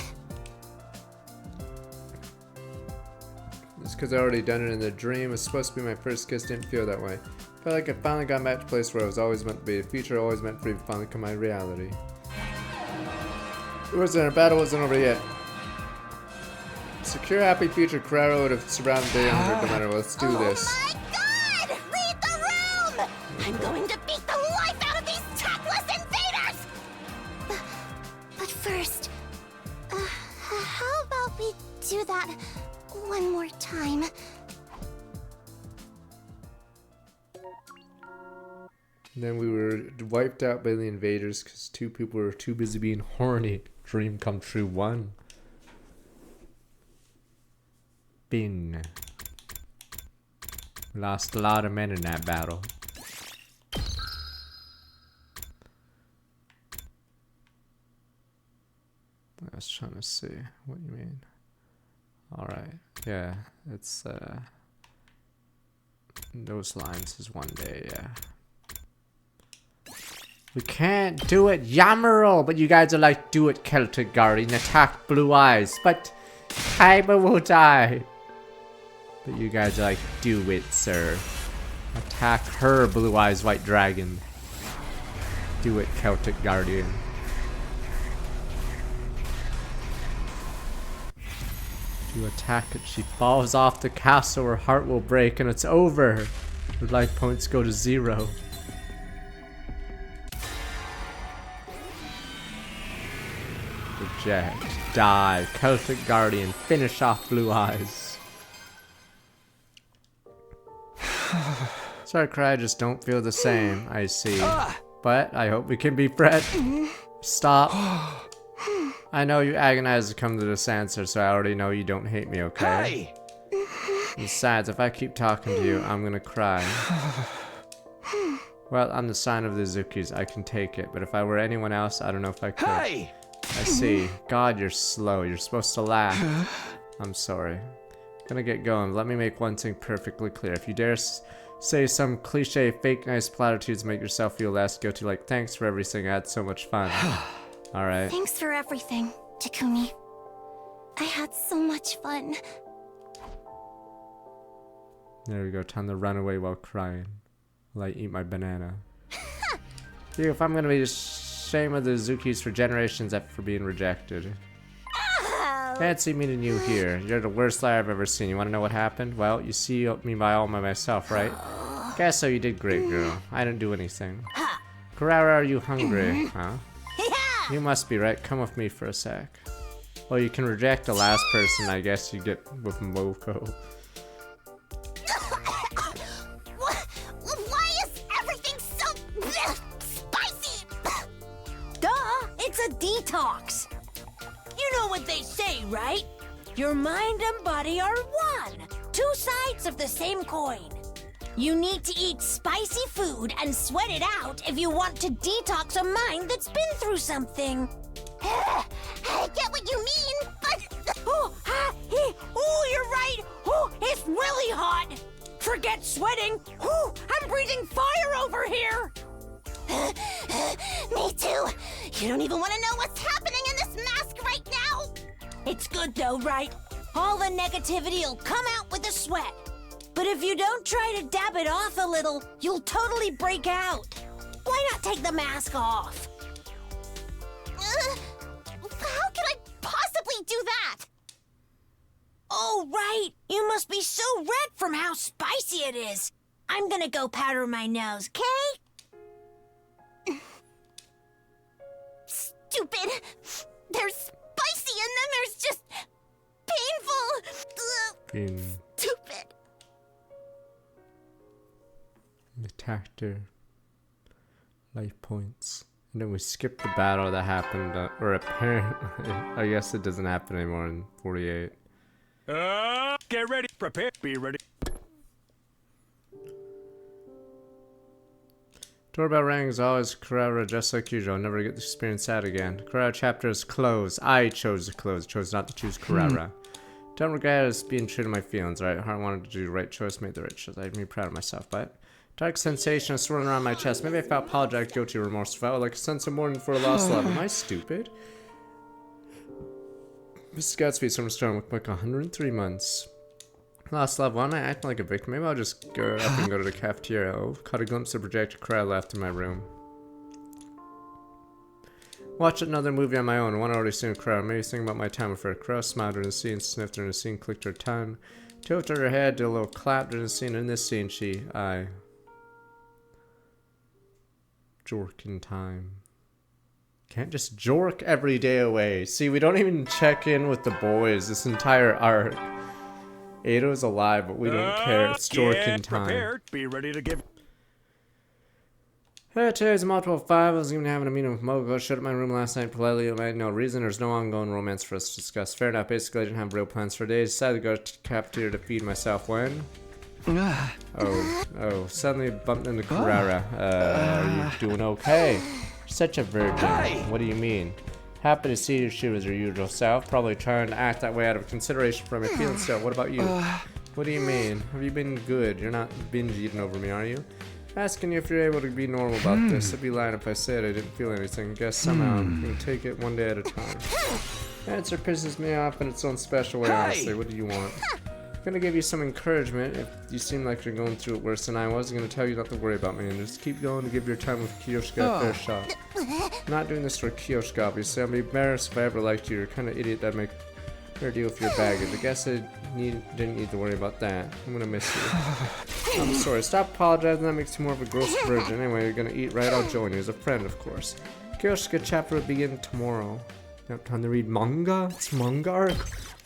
It's because I already done it in the dream. It was supposed to be my first kiss, didn't feel that way. Felt like I finally got back to the place where I was always meant to be. The future always meant for me to finally come my reality. It wasn't, our battle wasn't over yet. Secure happy future, Kurara would have surrounded day 100 no matter what. Let's do this. Oh my god! Leave the room! I'm going to beat the life out of these tactless invaders! But first, how about we do that one more time? And then we were wiped out by the invaders because 2 people were too busy being horny. Dream come true 1. Bin. Lost a lot of men in that battle. I was trying to see what you mean. Alright, yeah, it's those lines is 1 day, yeah. We can't do it, Yamaral! But you guys are like, do it, Celtic Guardian, attack Blue Eyes, but Kaiba will die. But you guys are like, do it, sir. Attack her, Blue Eyes White Dragon. Do it, Celtic Guardian. You attack it, she falls off the castle, her heart will break, and it's over. Her life points go to 0. Reject. Die. Celtic Guardian. Finish off Blue Eyes. Sorry, Cry, I just don't feel the same, I see. But I hope we can be friends. Stop. I know you agonize to come to this answer, so I already know you don't hate me, okay? Hey. Besides, if I keep talking to you, I'm gonna cry. Well, I'm the sign of the Zukis. I can take it, but if I were anyone else, I don't know if I could. Hey. I see. God, you're slow. You're supposed to laugh. I'm sorry. Gonna get going. Let me make one thing perfectly clear. If you dare say some cliche, fake, nice platitudes to make yourself feel less guilty, like thanks for everything, I had so much fun. Alright. Thanks for everything, Takumi. I had so much fun. There we go. Time to run away while crying. While I eat my banana. Dude, if I'm gonna be ashamed of the Zukis for generations after being rejected. Fancy meeting you here. You're the worst liar I've ever seen. You wanna know what happened? Well, you see me all by myself, right? Guess so, you did great, girl. I didn't do anything. Kurara, are you hungry? Huh? You must be right. Come with me for a sec. Well, you can reject the last person, I guess you get with Moko. Why is everything so spicy? Duh, it's a detox. You know what they say, right? Your mind and body are one. 2 sides of the same coin. You need to eat spicy food and sweat it out if you want to detox a mind that's been through something. I get what you mean, but... Oh, you're right. Oh, it's really hot. Forget sweating. Oh, I'm breathing fire over here. Me too. You don't even want to know what's happening in this mask right now. It's good though, right? All the negativity will come out with the sweat. But if you don't try to dab it off a little, you'll totally break out. Why not take the mask off? How can I possibly do that? Oh, right. You must be so red from how spicy it is. I'm gonna go powder my nose, okay? Stupid. There's spicy and then there's just painful. Stupid. Attacked her. Life points. And then we skipped the battle that happened, or apparently, I guess it doesn't happen anymore in 48. Get ready, prepare, be ready. Doorbell rang as always. Kurara, just like usual, never get to experience that again. Kurara chapter is closed. I chose to close, chose not to choose Kurara. Don't regret it as being true to my feelings, right? Heart wanted to do the right choice, made the right choice. I'd be proud of myself, but dark sensation is swirling around my chest. Maybe I felt apologetic, guilty, remorseful. Felt like a sense of mourning for a lost love. Am I stupid? Mrs. Godspeed, Summer Storm, look like 103 months. Lost love. Why am I acting like a victim? Maybe I'll just go up and go to the cafeteria. Oh, caught a glimpse of projected crowd left in my room. Watch another movie on my own. One already seen a crowd. Maybe think about my time with her. Crow smiled during the scene, sniffed during the scene, clicked her tongue, tilted her head, did a little clap during the scene. In this scene, jork in time. Can't just jork every day away. See, we don't even check in with the boys this entire arc. Ado's alive, but we don't care. It's jork in time. Prepared. Be ready to give. Today's a multiple 5. I was even having a meeting with Mogo. Shut up my room last night politely. I had no reason. There's no ongoing romance for us to discuss. Fair enough. Basically, I didn't have real plans for days. Decided to go to the cafeteria to feed myself when... suddenly bumped into Carrera. Are you doing okay? You're such a virgin. Hey! What do you mean? Happy to see you. She was your usual self. Probably trying to act that way out of consideration for my feelings still. What about you? What do you mean? Have you been good? You're not binge eating over me, are you? Asking you if you're able to be normal about this. I'd be lying if I said I didn't feel anything. Guess somehow I'm gonna take it one day at a time. Answer pisses me off in its own special way, honestly. What do you want? I'm gonna give you some encouragement. If you seem like you're going through it worse than I was, I'm gonna tell you not to worry about me and just keep going to give your time with Kiyoshika a fair shot. I'm not doing this for Kiyoshika, obviously. I'd be embarrassed if I ever liked you. You're kind of idiot that make her deal with your baggage. I guess I didn't need to worry about that. I'm gonna miss you. I'm sorry. Stop apologizing. That makes you more of a gross virgin. Anyway, you're gonna eat right. I'll join you as a friend, of course. Kiyoshika chapter will begin tomorrow. Now time to read manga. It's manga arc.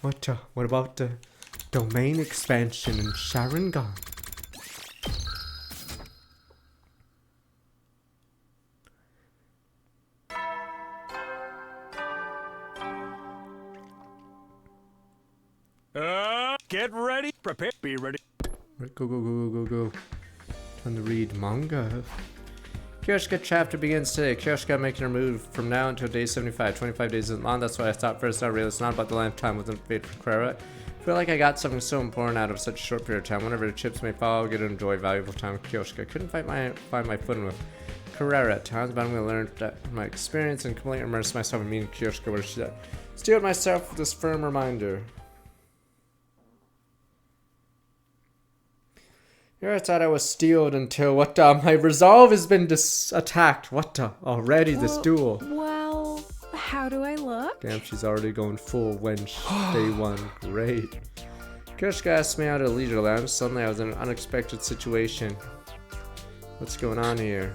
What about the domain expansion in Sharingan? Get ready, prepare, be ready. Right, go. Time to read manga. Kiyoshika chapter begins today. Kiyoshika making her move from now until day 75. 25 days isn't long, that's what I thought first. I realized it's not about the length of time within fate for Clara. I feel like I got something so important out of such a short period of time. Whenever the chips may fall, I'll get to enjoy valuable time with Kiyoshika. I couldn't find my footing with Carrera at times, but I'm going to learn that from my experience and completely immerse myself in meeting Kiyoshika where she's at. Steeled myself with this firm reminder. Here I thought I was steeled until my resolve has been attacked. Already this duel. Well, how do I look? Damn, she's already going full wench. Day 1. Great. Kiyoshika asked me out at a leisure lounge. Suddenly I was in an unexpected situation. What's going on here?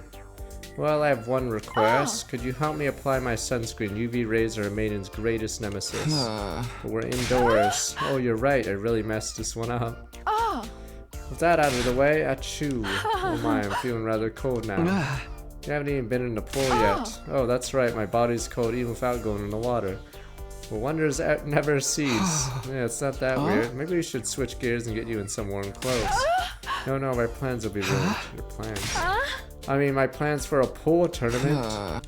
Well, I have one request. Could you help me apply my sunscreen? UV rays are a maiden's greatest nemesis. But we're indoors. Oh, you're right. I really messed this one up. With that out of the way, achoo. Oh my, I'm feeling rather cold now. You haven't even been in the pool yet. Oh, that's right, my body's cold even without going in the water. Well, wonders never cease. Yeah, it's not that weird. Maybe we should switch gears and get you in some warm clothes. No, my plans will be ruined. Your plans? I mean, my plans for a pool tournament. I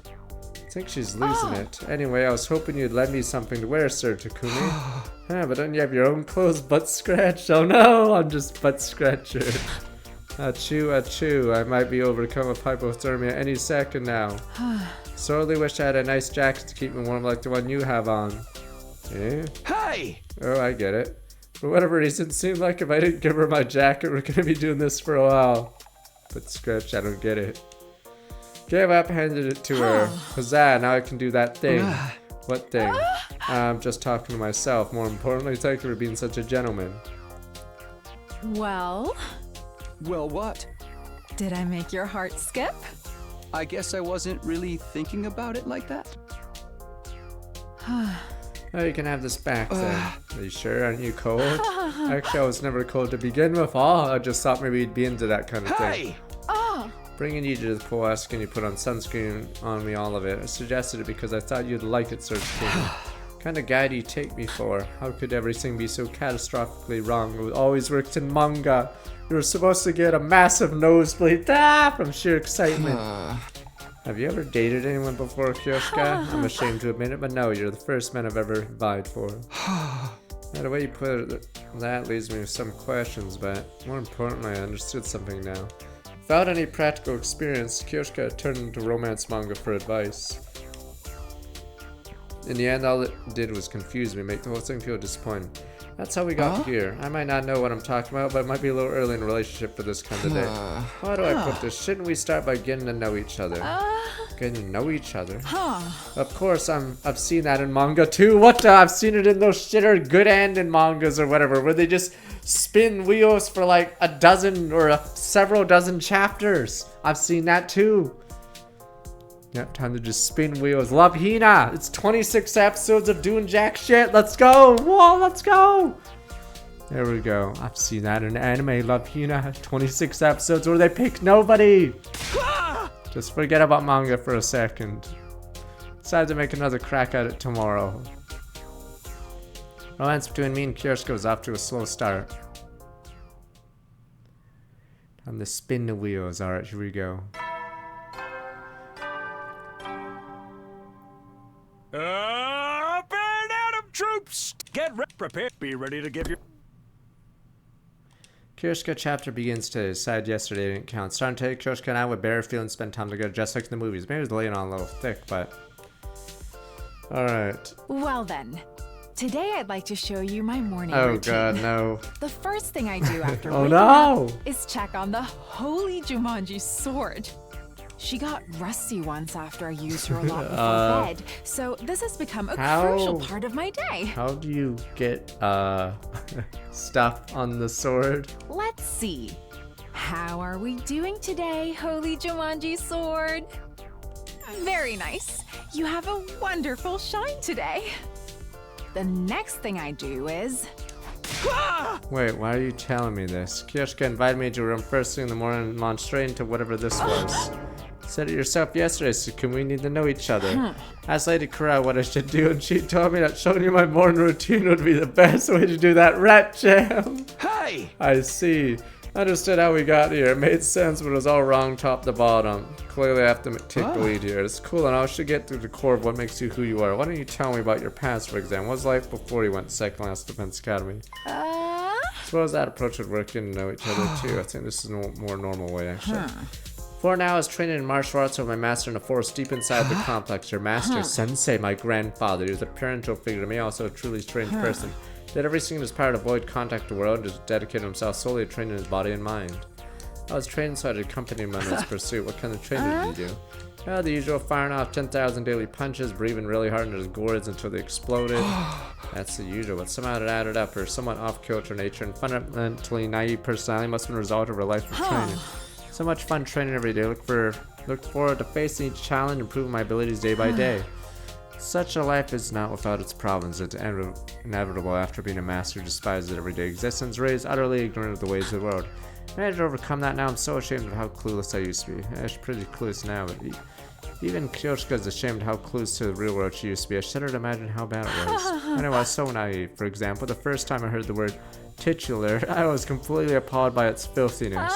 think she's losing it. Anyway, I was hoping you'd lend me something to wear, Sir Takumi. But don't you have your own clothes butt scratched? Oh no, I'm just butt scratcher. Achoo. I might be overcome with hypothermia any second now. Sorely wish I had a nice jacket to keep me warm like the one you have on. Eh? Hey! Oh, I get it. For whatever reason, it seemed like if I didn't give her my jacket, we're gonna be doing this for a while. But scratch, I don't get it. Gave up, handed it to her. Huzzah, now I can do that thing. What thing? I'm just talking to myself. More importantly, thank you for being such a gentleman. Well, what? Did I make your heart skip? I guess I wasn't really thinking about it like that. Oh, you can have this back then. Are you sure? Aren't you cold? Actually, I was never cold to begin with. I just thought maybe you'd be into that kind of thing. Bringing you to the pool, asking you to put on sunscreen on me, all of it. I suggested it because I thought you'd like it, Sir King. What kind of guy do you take me for? How could everything be so catastrophically wrong? It always works in manga. You were supposed to get a massive nosebleed from sheer excitement. Have you ever dated anyone before, Kiyoshika? I'm ashamed to admit it, but no, you're the first man I've ever vied for. Now, the way you put it, that leaves me with some questions, but more importantly, I understood something now. Without any practical experience, Kiyoshika turned to romance manga for advice. In the end, all it did was confuse me, make the whole thing feel disappointing. That's how we got here. I might not know what I'm talking about, but it might be a little early in a relationship for this kind of day. How do I put this? Shouldn't we start by getting to know each other? Getting to know each other? Of course, I've seen that in manga too. I've seen it in those shitter good ending mangas or whatever, where they just spin wheels for like a dozen or several dozen chapters. I've seen that too. Yep, time to just spin wheels. Love Hina! It's 26 episodes of doing jack shit. Let's go! Whoa, let's go! There we go. I've seen that in anime. Love Hina. 26 episodes where they pick nobody. Just forget about manga for a second. Decide to make another crack at it tomorrow. Romance between me and Kyoshka was off to a slow start. Time to spin the wheels. Alright, here we go. Up and Adam troops! Get prepared. Be ready to give your... Kyoshka chapter begins today. Decided yesterday didn't count. Starting today, Kyoshka and I would bare feeling spend time together just like in the movies. Maybe it's laying on a little thick, but... Alright. Well then, today I'd like to show you my morning Oh routine. god, no. The first thing I do after Oh waking no! up is check on the holy Jumanji sword. She got rusty once after I used her a lot before bed, so this has become a crucial part of my day. How do you get stuff on the sword? Let's see. How are we doing today, holy Jumanji sword? Very nice. You have a wonderful shine today. The next thing I do is... Wait, why are you telling me this? Kyoshka invited me to her room first thing in the morning and launched straight into whatever this was. Said it yourself yesterday, so can we need to know each other? Asked Lady Kura what I should do, and she told me that showing you my morning routine would be the best way to do that rat jam. Hey! I see. I understood how we got here. It made sense, but it was all wrong top to bottom. Clearly I have to take the lead here. It's cool, and I should get to the core of what makes you who you are. Why don't you tell me about your past, for example? What was life before you went to second last Defense Academy? Suppose that approach would work in to know each other too. I think this is a more normal way, actually. For now, I was training in martial arts with my master in a forest deep inside the complex. Your master, Sensei, my grandfather, he was a parental figure to me, also a truly strange person. Did everything in his power to avoid contact with the world and just dedicated himself solely to training his body and mind. I was trained so I'd accompany him on his pursuit. What kind of training did you do? Oh, the usual, firing off 10,000 daily punches, breathing really hard into his gourds until they exploded. That's the usual, but somehow it added up. Her somewhat off-kilter nature and fundamentally naive personality must have been a result of her life of training. So much fun training every day. Look forward to facing each challenge and improving my abilities day by day. Such a life is not without its problems. It's inevitable after being a master who despises everyday existence, raised utterly ignorant of the ways of the world. I managed to overcome that. Now I'm so ashamed of how clueless I used to be. I'm pretty clueless now, but even Kyoshka is ashamed of how clueless to the real world she used to be. I shudder to imagine how bad it was. I know I was so naive. For example, the first time I heard the word titular, I was completely appalled by its filthiness.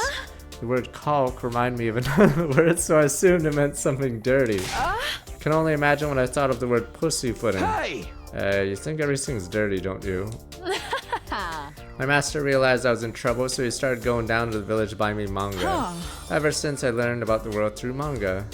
The word caulk reminded me of another word, so I assumed it meant something dirty. Can only imagine when I thought of the word pussyfooting. Hey! You think everything's dirty, don't you? My master realized I was in trouble, so he started going down to the village to buy me manga. Ever since I learned about the world through manga.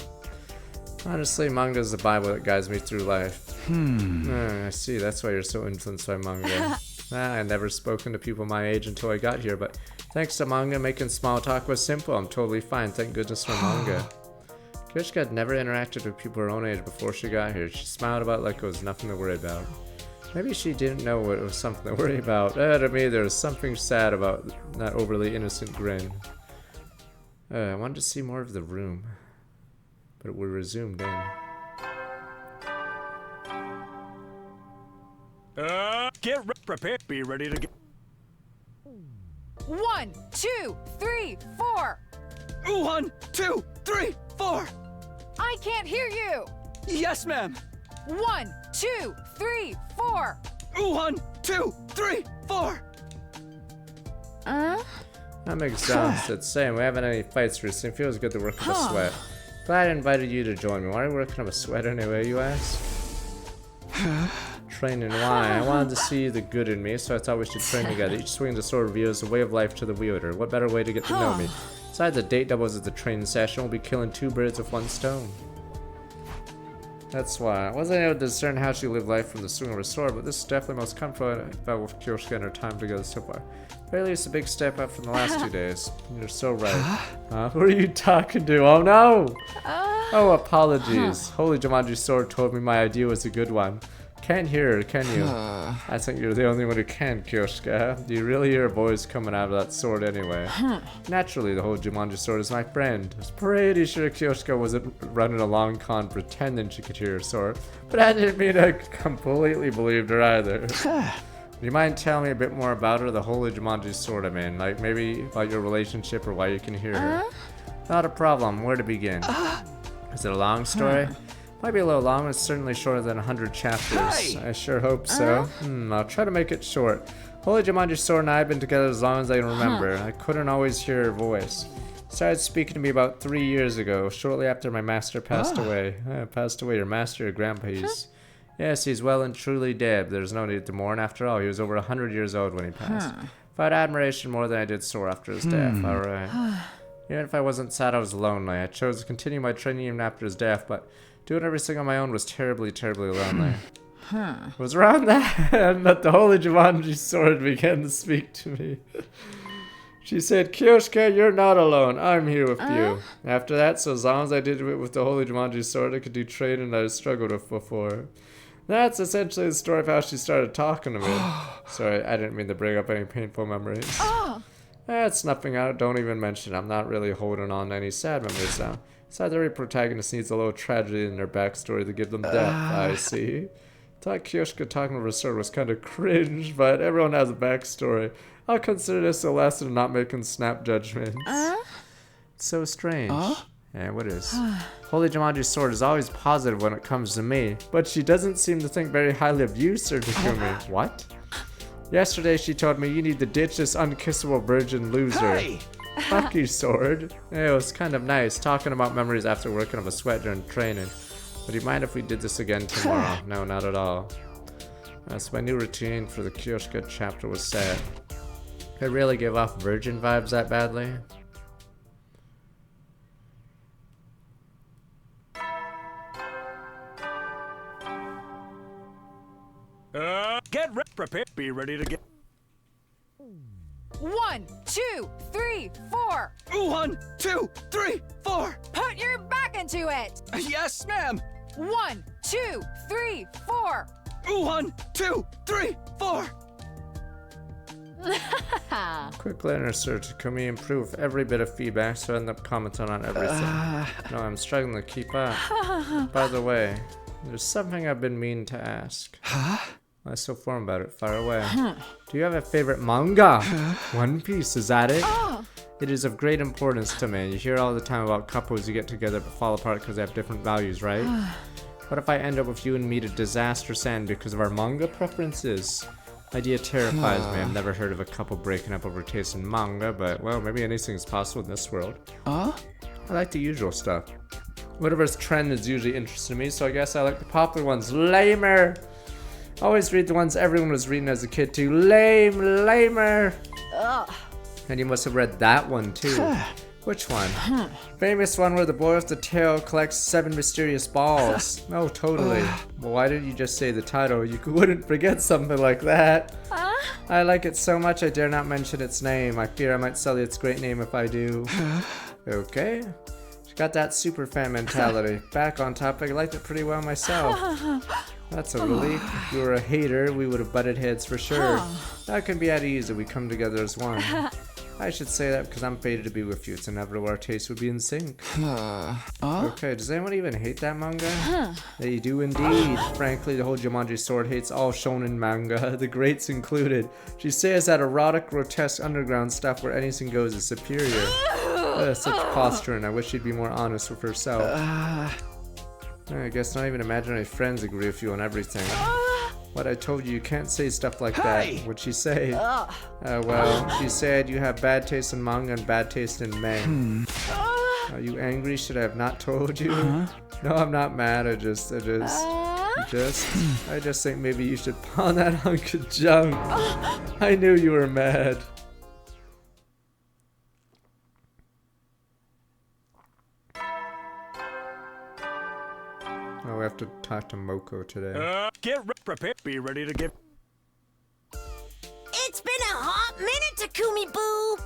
Honestly, manga is the Bible that guides me through life. I see, that's why you're so influenced by manga. I never spoken to people my age until I got here, but thanks to manga, making small talk was simple. I'm totally fine, thank goodness for manga. Kyoshka had never interacted with people her own age before she got here. She smiled about it like it was nothing to worry about. Maybe she didn't know it was something to worry about. To me, there was something sad about that overly innocent grin. I wanted to see more of the room, but we resumed in. Get prepared. Be ready to get... 1, 2, 3, 4. 1, 2, 3, 4. I can't hear you. Yes, ma'am. 1, 2, 3, 4. 1, 2, 3, 4. I'm exhausted. Same. We haven't had any fights recently. Feels good to work up a sweat. Glad I invited you to join me. Why are you working up a sweat anyway, you ask? Training, why? I wanted to see the good in me, so I thought we should train together. Each swing of the sword reveals a way of life to the wielder. What better way to get to know me? Besides the date doubles at the training session, we'll be killing 2 birds with 1 stone. That's why. I wasn't able to discern how she lived life from the swing of her sword, but this is definitely most comfortable I felt with Kyoshka and her time together so far. At very least a big step up from the last 2 days. You're so right. Who are you talking to? Oh no! Oh, apologies. Holy Jumanji Sword told me my idea was a good one. Can't hear her, can you? I think you're the only one who can, Kyoshka. Do you really hear a voice coming out of that sword anyway? Naturally, the whole Jumanji Sword is my friend. I was pretty sure Kyoshka wasn't running a long con pretending she could hear her sword, but I didn't mean I completely believed her either. Do you mind telling me a bit more about her, the Holy Jumanji Sword I mean? Like maybe about your relationship or why you can hear her? Not a problem. Where to begin? Is it a long story? Might be a little long, it's certainly shorter than 100 chapters. I sure hope so. I'll try to make it short. Holy Jumanji Sword and I have been together as long as I can remember. I couldn't always hear her voice. Started speaking to me about 3 years ago, shortly after my master passed away. Passed away, your master, your grandpa, Yes, he's well and truly dead. There's no need to mourn. After all, he was over 100 years old when he passed. I had admiration more than I did sore after his death. Alright. Even if I wasn't sad, I was lonely. I chose to continue my training even after his death, but doing everything on my own was terribly, terribly lonely. It was around that the Holy Jumanji Sword began to speak to me. She said, Kyoshka, you're not alone. I'm here with you. After that, so as long as I did it with the Holy Jumanji Sword, I could do training I struggled with before. That's essentially the story of how she started talking to me. Sorry, I didn't mean to bring up any painful memories. That's nothing out. Don't even mention it. I'm not really holding on to any sad memories now. Besides, every protagonist needs a little tragedy in their backstory to give them depth. I see. Thought Kyoshka talking with her sword was kind of cringe, but everyone has a backstory. I'll consider this a lesson in not making snap judgments. It's so strange. Yeah, what is? Holy Jumanji's sword is always positive when it comes to me, but she doesn't seem to think very highly of you, Sir Takumi. What? Yesterday she told me you need to ditch this unkissable virgin loser. Fuck you, sword. Yeah, it was kind of nice talking about memories after working up a sweat during training. Would you mind if we did this again tomorrow? No, not at all. So my new routine for the Kyoshka chapter was set. Could I really give off virgin vibes that badly? Get prepared. Be ready to get. 1, 2, 3, 4. 1, 2, 3, 4. Put your back into it. Yes, ma'am. 1, 2, 3, 4. 1, 2, 3, 4. Quick learner, Sir Takumi. Improve every bit of feedback, so I end up commenting on everything. No, I'm struggling to keep up. By the way, there's something I've been meaning to ask. Why so formal about it? Fire away. Do you have a favorite manga? One Piece, is that it? It is of great importance to me. You hear all the time about couples who get together but fall apart because they have different values, right? What if I end up with you and meet a disastrous end because of our manga preferences? Idea terrifies me. I've never heard of a couple breaking up over taste in manga, but well, maybe anything's possible in this world. I like the usual stuff. Whatever's trend is usually interesting to me, so I guess I like the popular ones. Lamer! Always read the ones everyone was reading as a kid too. Lamer! And you must have read that one too. Which one? Famous one where the boy with the tail collects 7 mysterious balls. Oh, totally. Well, why didn't you just say the title? You wouldn't forget something like that. I like it so much I dare not mention its name. I fear I might sully its great name if I do. Okay. She got that super fan mentality. Back on topic, I liked it pretty well myself. That's a relief. If you were a hater, we would have butted heads for sure. That can be at ease if we come together as one. I should say that because I'm fated to be with you. It's inevitable our tastes would be in sync. Okay, does anyone even hate that manga? They do indeed. Frankly, the whole Jumanji Sword hates all shonen manga, the greats included. She says that erotic, grotesque underground stuff where anything goes is superior. Such posturing. I wish she'd be more honest with herself. I guess not even imaginary friends agree with you on everything. What I told you, you can't say stuff like that. What'd she say? Well, she said you have bad taste in manga and bad taste in men. Are you angry? Should I have not told you? No, I'm not mad. I just think maybe you should pawn that hunk of junk. I knew you were mad. Oh, we have to talk to Moko today. Get prepared. Be ready to get. It's been a hot minute, Takumi Boo.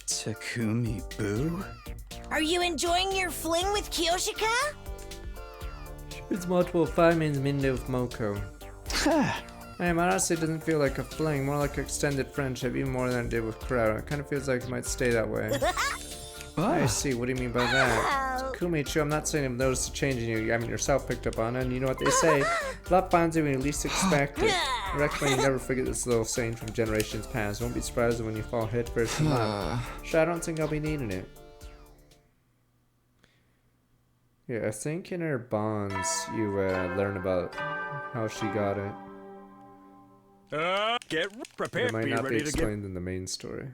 Takumi Boo? Are you enjoying your fling with Kyoshika? It's multiple 5 means Mindo with Moko. Honestly, it doesn't feel like a fling, more like extended friendship, even more than it did with Kurata. It kind of feels like it might stay that way. I see, what do you mean by that? Takumi-chu, I'm not saying I've noticed a change in you. I mean, yourself picked up on it, and you know what they say. Love finds you when you least expect it. I recommend you never forget this little saying from generations past. Don't be surprised when you fall head first in love. Sure, I don't think I'll be needing it. Yeah, I think in her bonds you learn about how she got it. Get prepared. It might Be not be ready to explained in the main story.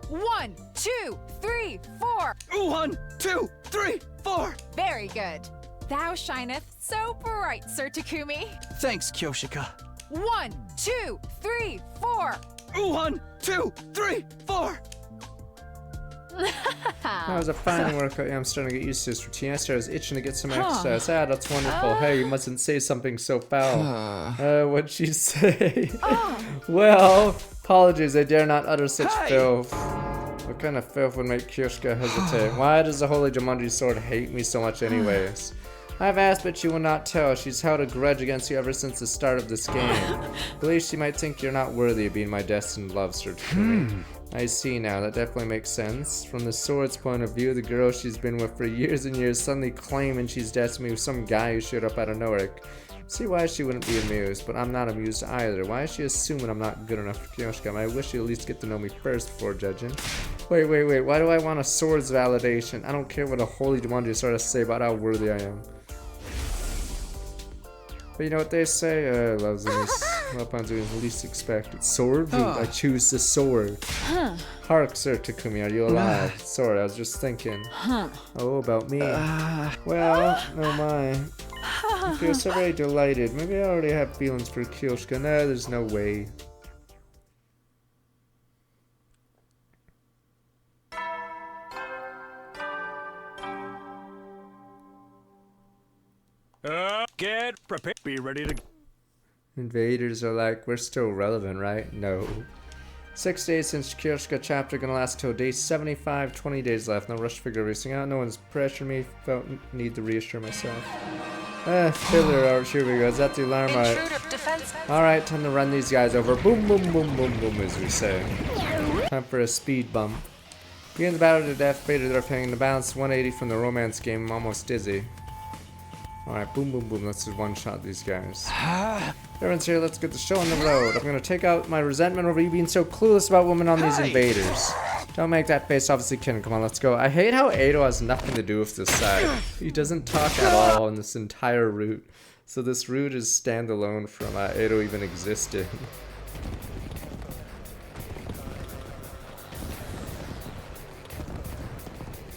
1, 2, 3, 4. 1, 2, 3, 4. Very good. Thou shineth so bright, Sir Takumi. Thanks, Kyoshika. 1, 2, 3, 4. 1, 2, 3, 4. That was a fine workout. Yeah, I'm starting to get used to this routine. I was itching to get some exercise. Ah, that's wonderful. Hey, you mustn't say something so foul. What'd she say? Well, apologies. I dare not utter such filth. What kind of filth would make Kyoshika hesitate? Why does the Holy Jumanji Sword hate me so much anyways? I've asked, but she will not tell. She's held a grudge against you ever since the start of this game. Believes she might think you're not worthy of being my destined love, Sir Takumi. I see now, that definitely makes sense. From the sword's point of view, the girl she's been with for years and years suddenly claiming she's destined with some guy who showed up out of nowhere. See why she wouldn't be amused, but I'm not amused either. Why is she assuming I'm not good enough for Kyoshika? I wish you at least get to know me first before judging. Wait, why do I want a sword's validation? I don't care what a Holy Jumanji Sword has to say about how worthy I am. But you know what they say? Love's in the least expected. Sword? I choose the sword. Hark, Sir Takumi, are you alive? Sorry, I was just thinking. Oh, about me. Well, oh my. I feel so very delighted. Maybe I already have feelings for Kyoshika. No, there's no way. Get prepared. Be ready to... Invaders are like, we're still relevant, right? No. 6 days since Kyoshika chapter, gonna last till day 75, 20 days left. No rush figure racing out, no one's pressuring me, felt need to reassure myself. Filler art, here we go, is that the alarm? Alright, time to run these guys over. Boom, boom, boom, boom, boom, as we say. Time for a speed bump. Begin the battle to death, faded earth hanging the balance, 180 from the romance game, I'm almost dizzy. Alright, boom, boom, boom, let's just one-shot these guys. Everyone's here, let's get the show on the road. I'm gonna take out my resentment over you being so clueless about women on these invaders. Don't make that face, obviously kidding, come on, let's go. I hate how Edo has nothing to do with this side. He doesn't talk at all in this entire route. So this route is standalone from Edo even existed.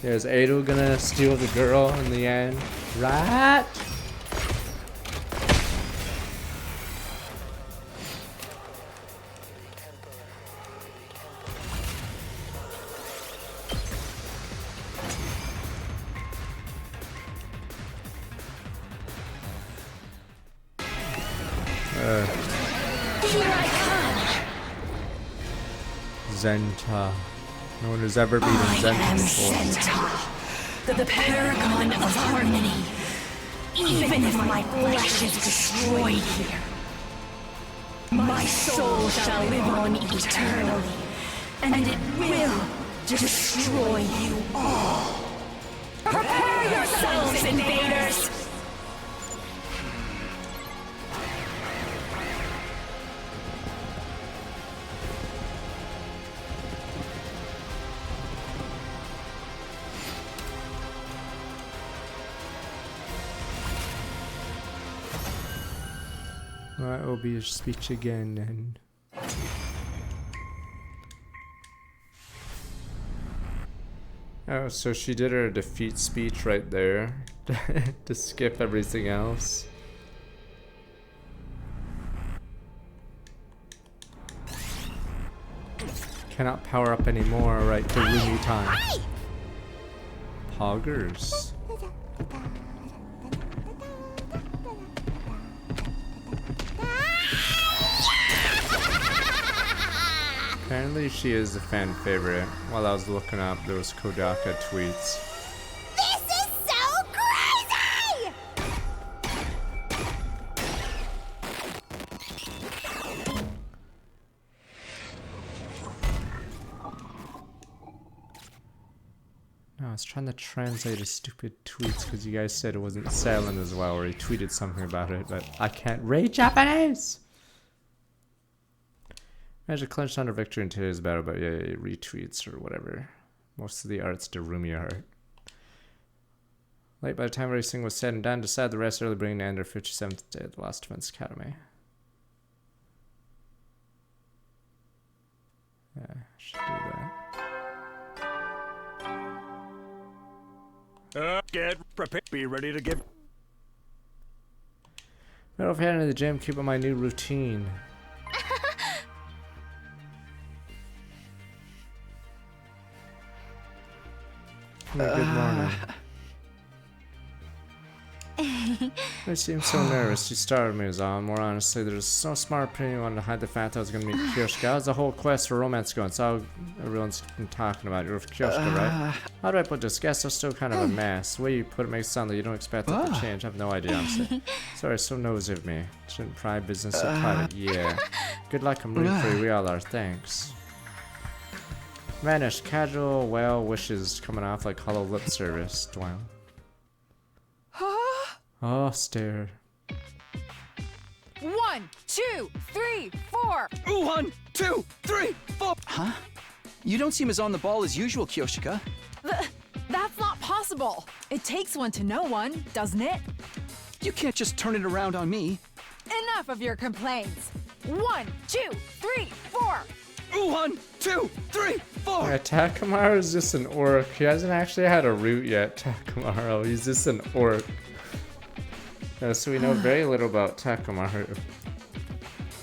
Yeah, is Edo gonna steal the girl in the end? Right? Zenta. No one has ever beaten Zenta before. Zenta, the paragon of harmony. Even if my flesh is destroyed here, my soul shall live on eternally, and it will destroy you all. Prepare yourselves, invaders! That will be your speech again then. Oh, so she did her defeat speech right there to skip everything else. Cannot power up anymore, right? To Rumi time. Poggers. Apparently she is a fan favorite. While I was looking up those Kodaka tweets. This is so crazy! No, I was trying to translate his stupid tweets because you guys said it wasn't selling as well, or he tweeted something about it, but I can't read Japanese! Magic clenched under victory in today's battle, but yeah, retweets or whatever. Most of the art's Darumi art. Late by the time everything was said and done, decided the rest early, bringing to end their 57th day at the Lost Defense Academy. Yeah, should do that. Get prepared. Be ready to give. Right off heading to the gym, keep on my new routine. Good morning. I seemed so nervous. She started me as on. More honestly, there's no smart opinion wanted to hide the fact that I was going to meet Kyoshka. How's the whole quest for romance going? It's all everyone's been talking about. You're with Kyoshka, right? How do I put this? Guess I'm still kind of a mess. The way you put it makes it sound like you don't expect that to change. I have no idea, honestly. Sorry, so nosy of me. Shouldn't pry business so private. Yeah. Good luck. I'm rooting for you. We all are. Thanks. Vanished. Casual well wishes coming off like hollow lip service. Dwell. Oh, stare. 1, 2, 3, 4. 1, 2, 3, 4. Huh? You don't seem as on the ball as usual, Kyoshika. That's not possible. It takes one to know one, doesn't it? You can't just turn it around on me. Enough of your complaints. 1, 2, 3, 4. 1, 2, 3, 4. Yeah, Takamaru is just an orc. He hasn't actually had a root yet, Takamaru. He's just an orc. So we know very little about Takamaru.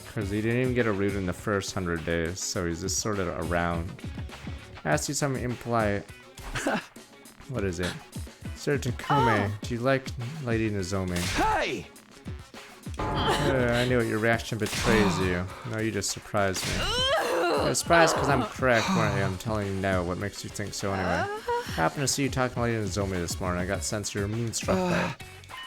Because he didn't even get a root in the first 100 days, so he's just sort of around. Ask you something impolite. What is it? Sir Takumi, do you like Lady Nozomi? Hey! I knew it. Your reaction betrays you. No, you just surprised me. You're surprised because I'm correct, weren't you? I'm telling you no. What makes you think so anyway? I happened to see you talking to Lady Nozomi this morning. I got sense you're moonstruck by it.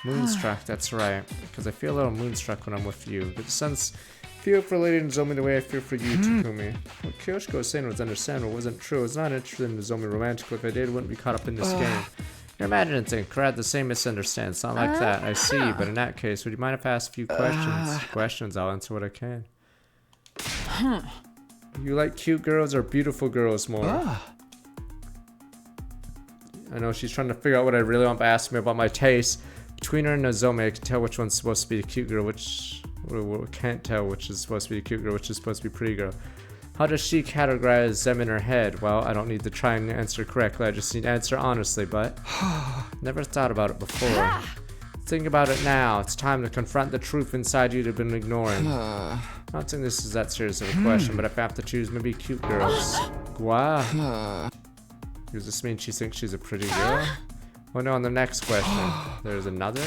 Moonstruck, that's right. Because I feel a little moonstruck when I'm with you. But sense feel for Lady Nozomi the way I feel for you, Takumi. What Kyoshiko was saying was understandable, wasn't true. I was not interested in Nozomi romantically. If I did, I wouldn't be caught up in this game. You're imagining things. Correct, the same misunderstanding. It's not like that. I see, but in that case, would you mind if I ask a few questions? Questions, I'll answer what I can. You like cute girls or beautiful girls more? I know she's trying to figure out what I really want by asking me about my taste. Between her and Nozomi, I can tell which one's supposed to be the cute girl, which can't tell which is supposed to be the cute girl, which is supposed to be pretty girl. How does she categorize them in her head? Well, I don't need to try and answer correctly, I just need to answer honestly, but never thought about it before. Think about it now. It's time to confront the truth inside you you've been ignoring. Not saying this is that serious of a question, but if I have to choose, maybe cute girls. Wow. Does this mean she thinks she's a pretty girl? Oh no, on the next question. There's another?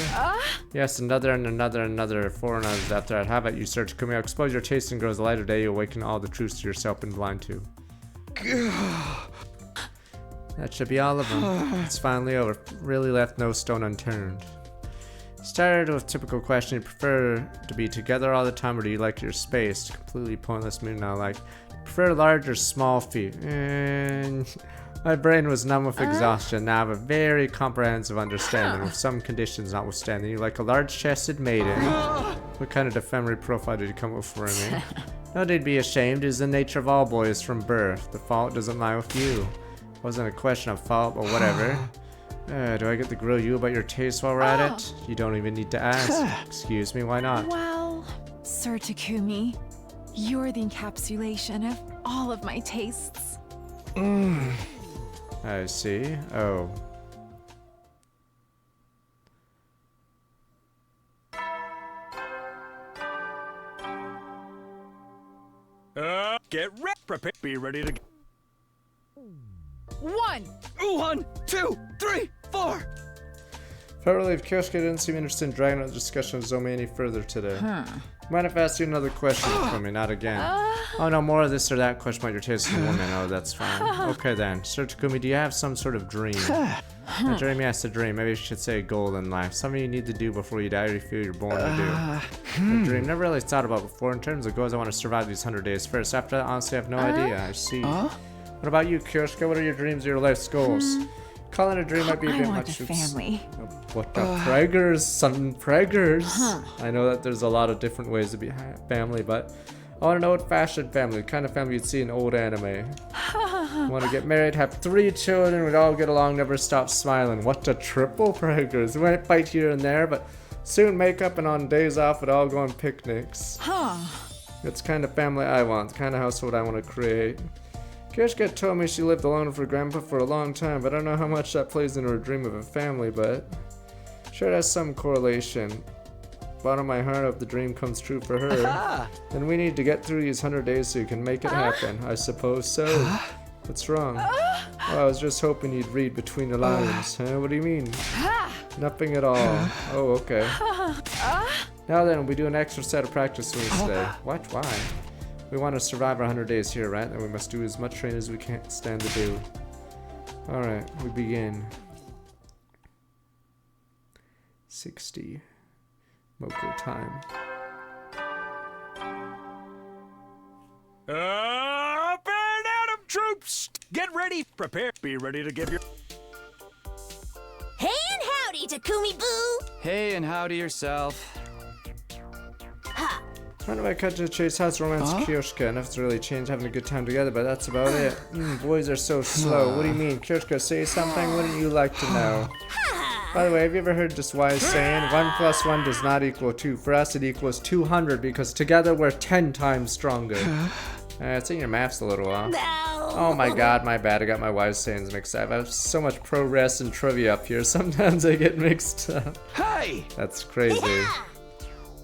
Yes, another and another and another. 4 others after I'd have it. You search Takumi. I'll expose your taste in girls. The light of day, you awaken all the truths to yourself and blind to. That should be all of them. It's finally over. Really left no stone unturned. Started with typical question. You prefer to be together all the time, or do you like your space? Completely pointless mood now. Like, prefer large or small feet? And my brain was numb with exhaustion. Now I have a very comprehensive understanding, with some conditions notwithstanding. You like a large-chested maiden. What kind of ephemeral profile did you come up for me? No need to be ashamed. It is the nature of all boys from birth. The fault doesn't lie with you. It wasn't a question of fault, but whatever. Do I get to grill you about your taste while we're at it? You don't even need to ask. Excuse me, why not? Well, Sir Takumi, you're the encapsulation of all of my tastes. I see. Oh. Get ready. Prepare. Be ready to. 1, 2, 3, 4. Felt relieved. Kyoshika didn't seem interested in dragging out the discussion of Nozomi any further today. Mind if I ask you another question for me? Not again. Oh no, more of this or that question about your taste in women. Oh, that's fine. Okay then. Sir Takumi, do you have some sort of dream? A dream, yes, a dream. Maybe I should say a goal in life. Something you need to do before you die or you feel you're born to do. A dream. Never really thought about before. In terms of goals, I want to survive these 100 days first. After that, honestly, I have no idea. I see. What about you, Kyoshika? What are your dreams or your life's goals? Calling a dream might be a bit much. I want a family. What the preggers, son preggers. I know that there's a lot of different ways to be family, but I want an old-fashioned family, the kind of family you'd see in old anime. I want to get married, have 3 children, we'd all get along, never stop smiling. What a triple preggers. We might fight here and there, but soon make up and on days off we'd all go on picnics. It's the kind of family I want, the kind of household I want to create. Kirschka told me she lived alone with her grandpa for a long time, but I don't know how much that plays into her dream of a family, but sure it has some correlation. Bottom of my heart, I hope the dream comes true for her. Then we need to get through these 100 days so you can make it happen. I suppose so. What's wrong? Oh, I was just hoping you'd read between the lines. Huh? What do you mean? Nothing at all. Oh, okay. Now then, we do an extra set of practice swings today. What? Why? We want to survive our 100 days here, right? Then we must do as much training as we can stand to do. Alright, we begin. 60. Moko time. Up and at 'em, troops! Get ready, prepare, be ready to give your... Hey and howdy, Takumi Boo! Hey and howdy yourself. Run away, cut to the chase, house romance, Kyoshka. Enough to really change having a good time together, but that's about it. Boys are so slow. What do you mean? Kyoshka, say something? Wouldn't you like to know? By the way, have you ever heard this wise saying? 1 + 1 does not equal 2. For us, it equals 200 because together we're 10 times stronger. I think your math's a little off. Oh my god, my bad. I got my wise sayings mixed up. I have so much pro wrestling trivia up here. Sometimes I get mixed up. Hey! That's crazy.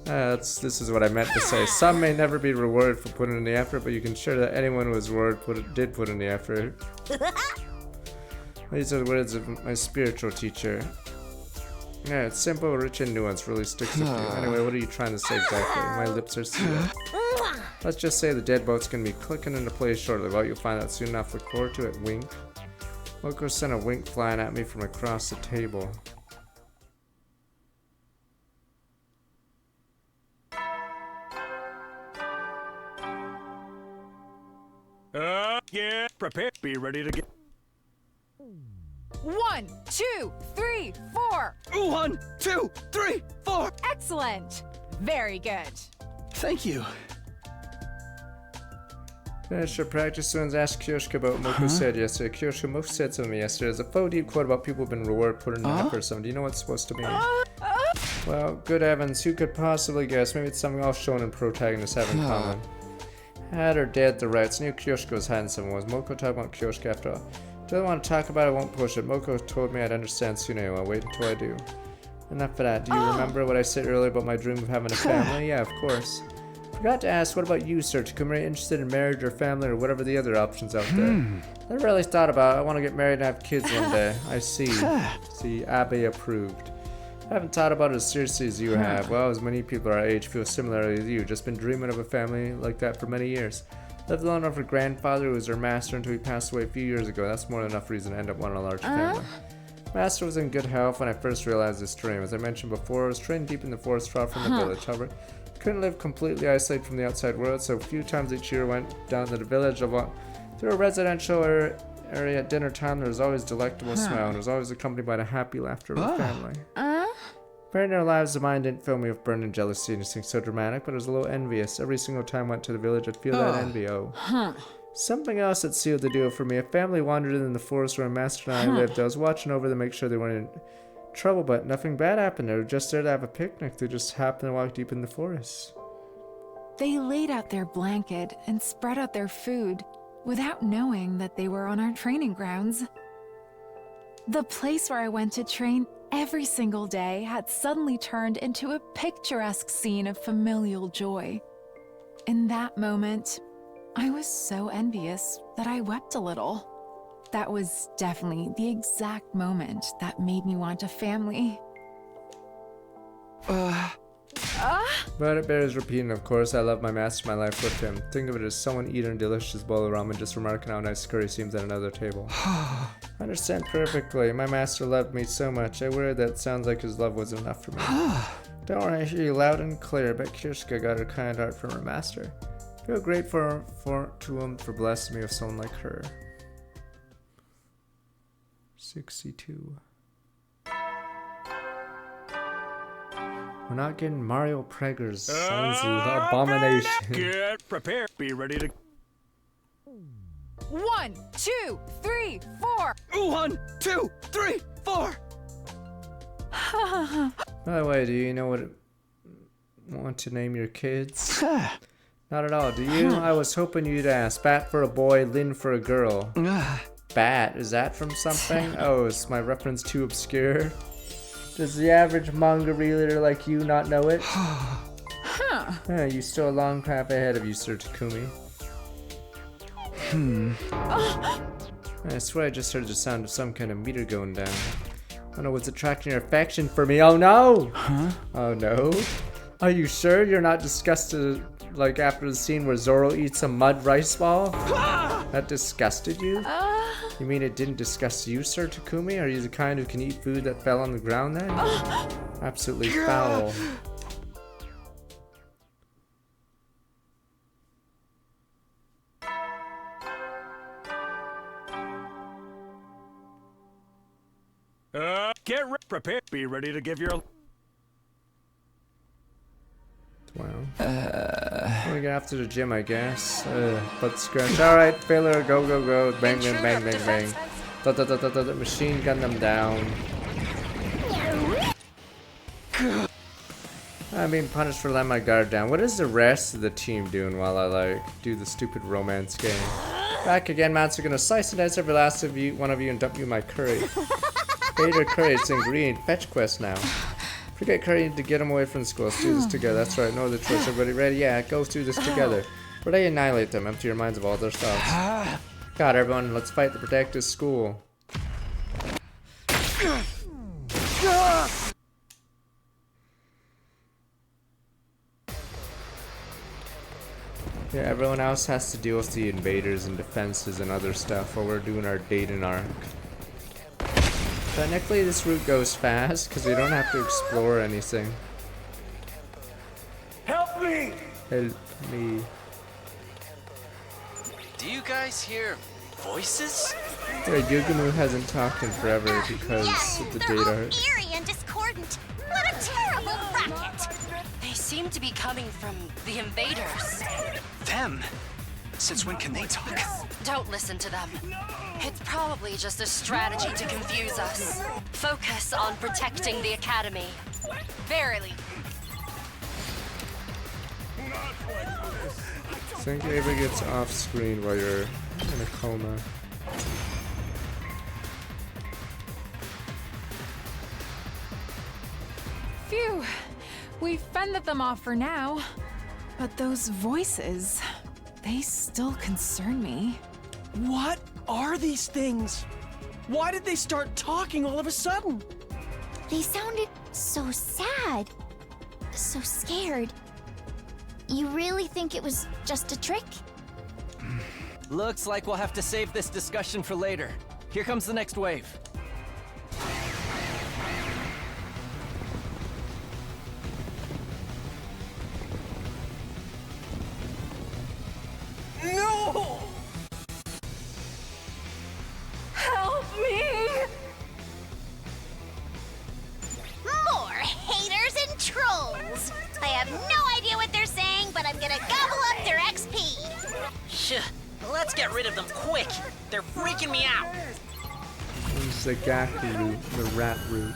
This is what I meant to say. Some may never be rewarded for putting in the effort, but you can ensure that anyone who was rewarded did put in the effort. These are the words of my spiritual teacher. Yeah, it's simple, rich, and nuanced. Really sticks with you. Anyway, what are you trying to say exactly? My lips are sealed. Let's just say the deadboat's gonna be clicking into place shortly. Well, you'll find out soon enough. Look forward to it. Wink. Moko sent a wink flying at me from across the table. Yeah, prepare, be ready to get... 1, 2, 3, 4. 1, 2, 3, 4. Excellent. Very good. Thank you. Finish your practice soon. Ask Kyoshka about what Moko said yesterday. Kyoshka, Moko said something yesterday. There's a faux deep quote about people who've been rewarded putting in effort or something. Do you know what it's supposed to mean? Well, good heavens, who could possibly guess? Maybe it's something all shown and protagonists have in common. Had or dead the rights. Knew Kyoshka was hiding something. Was Moko talking about Kyoshka after all? Do I want to talk about it? I won't push it. Moko told me I'd understand soon anyway. I'll wait until I do. Enough of that. Do you remember what I said earlier about my dream of having a family? Yeah, of course. Forgot to ask, what about you, sir? Takumi, interested in marriage or family or whatever the other options out there? Never really thought about it. I want to get married and have kids one day. I see. See, Abe approved. I haven't thought about it as seriously as you have. Well, as many people our age feel similarly as you. Just been dreaming of a family like that for many years. Lived alone with her grandfather, who was her master until he passed away a few years ago. That's more than enough reason to end up wanting a large family. Master was in good health when I first realized this dream. As I mentioned before, I was trained deep in the forest far from the village. However, couldn't live completely isolated from the outside world, so a few times each year I went down to the village. I walked through a residential area at dinner time. There was always a delectable smile, and was always accompanied by the happy laughter of the family. Comparing their lives, mine didn't fill me with burning jealousy or anything so dramatic, but I was a little envious. Every single time I went to the village, I'd feel that envy. Something else that sealed the deal for me. A family wandered in the forest where my master and I lived. I was watching over them, make sure they weren't in trouble, but nothing bad happened. They were just there to have a picnic. They just happened to walk deep in the forest. They laid out their blanket and spread out their food without knowing that they were on our training grounds. The place where I went to train every single day had suddenly turned into a picturesque scene of familial joy. In that moment, I was so envious that I wept a little. That was definitely the exact moment that made me want a family. But it bears repeating, of course. I love my master, my life with him. Think of it as someone eating a delicious bowl of ramen, just remarking how nice curry seems at another table. I understand perfectly. My master loved me so much. I worried that it sounds like his love wasn't enough for me. Don't worry, I hear you loud and clear. But Kyoshka got her kind heart from her master. I feel grateful to him for blessing me with someone like her. 62. We're not getting Mario Prager's Sounds Abomination. Get prepared. Be ready to... 1, 2, 3, 4. 1, 2, 3, 4. By the way, do you know what want to name your kids? Not at all, do you? I was hoping you'd ask. Bat for a boy, Lynn for a girl. Bat, is that from something? Oh, is my reference too obscure? Does the average manga reader like you not know it? You still a long path ahead of you, Sir Takumi. I swear I just heard the sound of some kind of meter going down. I don't know what's attracting your affection for me. Oh no! Oh no? Are you sure you're not disgusted like after the scene where Zoro eats a mud rice ball? That disgusted you? You mean it didn't disgust you, Sir Takumi? Are you the kind who can eat food that fell on the ground then? Absolutely foul. Get prepared. Be ready to give your... Wow. We're gonna have to the gym, I guess. Butt scratch. Alright, filler, go, go, go. Bang, bang, bang, bang, bang. Machine gun them down. I'm being punished for letting my guard down. What is the rest of the team doing while I, like, do the stupid romance game? Back again, Mats are gonna slice and dice every last one of you and dump you my curry. Vader curry, it's ingredient. Fetch quest now. Forget curry to get him away from school. Let's do this together. That's right, no other choice. Everybody ready? Yeah, go through this together. Ready, annihilate them. Empty your minds of all their thoughts. God, everyone, let's fight to protect this school. Yeah, everyone else has to deal with the invaders and defenses and other stuff while we're doing our Dayton arc. Technically, this route goes fast because we don't have to explore anything. Help me! Help me. Do you guys hear voices? Yeah, Yugumu hasn't talked in forever because of the data. Eerie and discordant. What a terrible racket! They seem to be coming from the invaders. Them? Since when can they talk? Don't listen to them. It's probably just a strategy to confuse us. Focus on protecting the academy. Verily. Think Ava gets off screen while you're in a coma. Phew. We've fended them off for now. But those voices, they still concern me. What are these things? Why did they start talking all of a sudden? They sounded so sad. So scared. You really think it was just a trick? Looks like we'll have to save this discussion for later. Here comes the next wave. No! Help me! More haters and trolls! I have no idea what they're saying, but I'm gonna gobble up their XP! Shh. Let's get rid of them quick. They're freaking me out. It's the Gaku route, the rat route.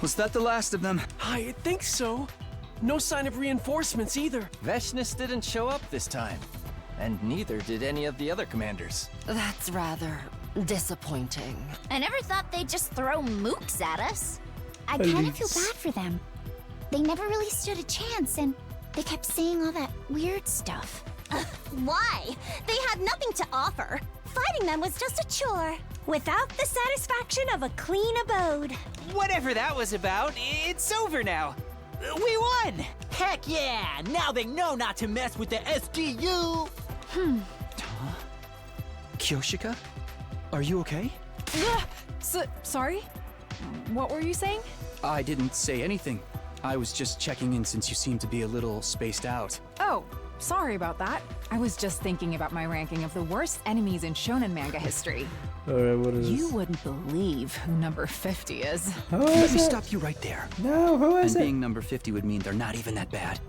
Was that the last of them? I think so. No sign of reinforcements either. Veshnis didn't show up this time. And neither did any of the other commanders. That's rather disappointing. I never thought they'd just throw mooks at us. I kind of feel bad for them. They never really stood a chance, and they kept saying all that weird stuff. Why? They had nothing to offer. Fighting them was just a chore. Without the satisfaction of a clean abode. Whatever that was about, it's over now. We won! Heck yeah! Now they know not to mess with the SGU! Kyoshika? Are you okay? Sorry? What were you saying? I didn't say anything. I was just checking in since you seem to be a little spaced out. Oh, sorry about that. I was just thinking about my ranking of the worst enemies in shonen manga history. Alright, what is You wouldn't believe who number 50 is. Let me stop you right there. No, who is and it? being number 50 would mean they're not even that bad.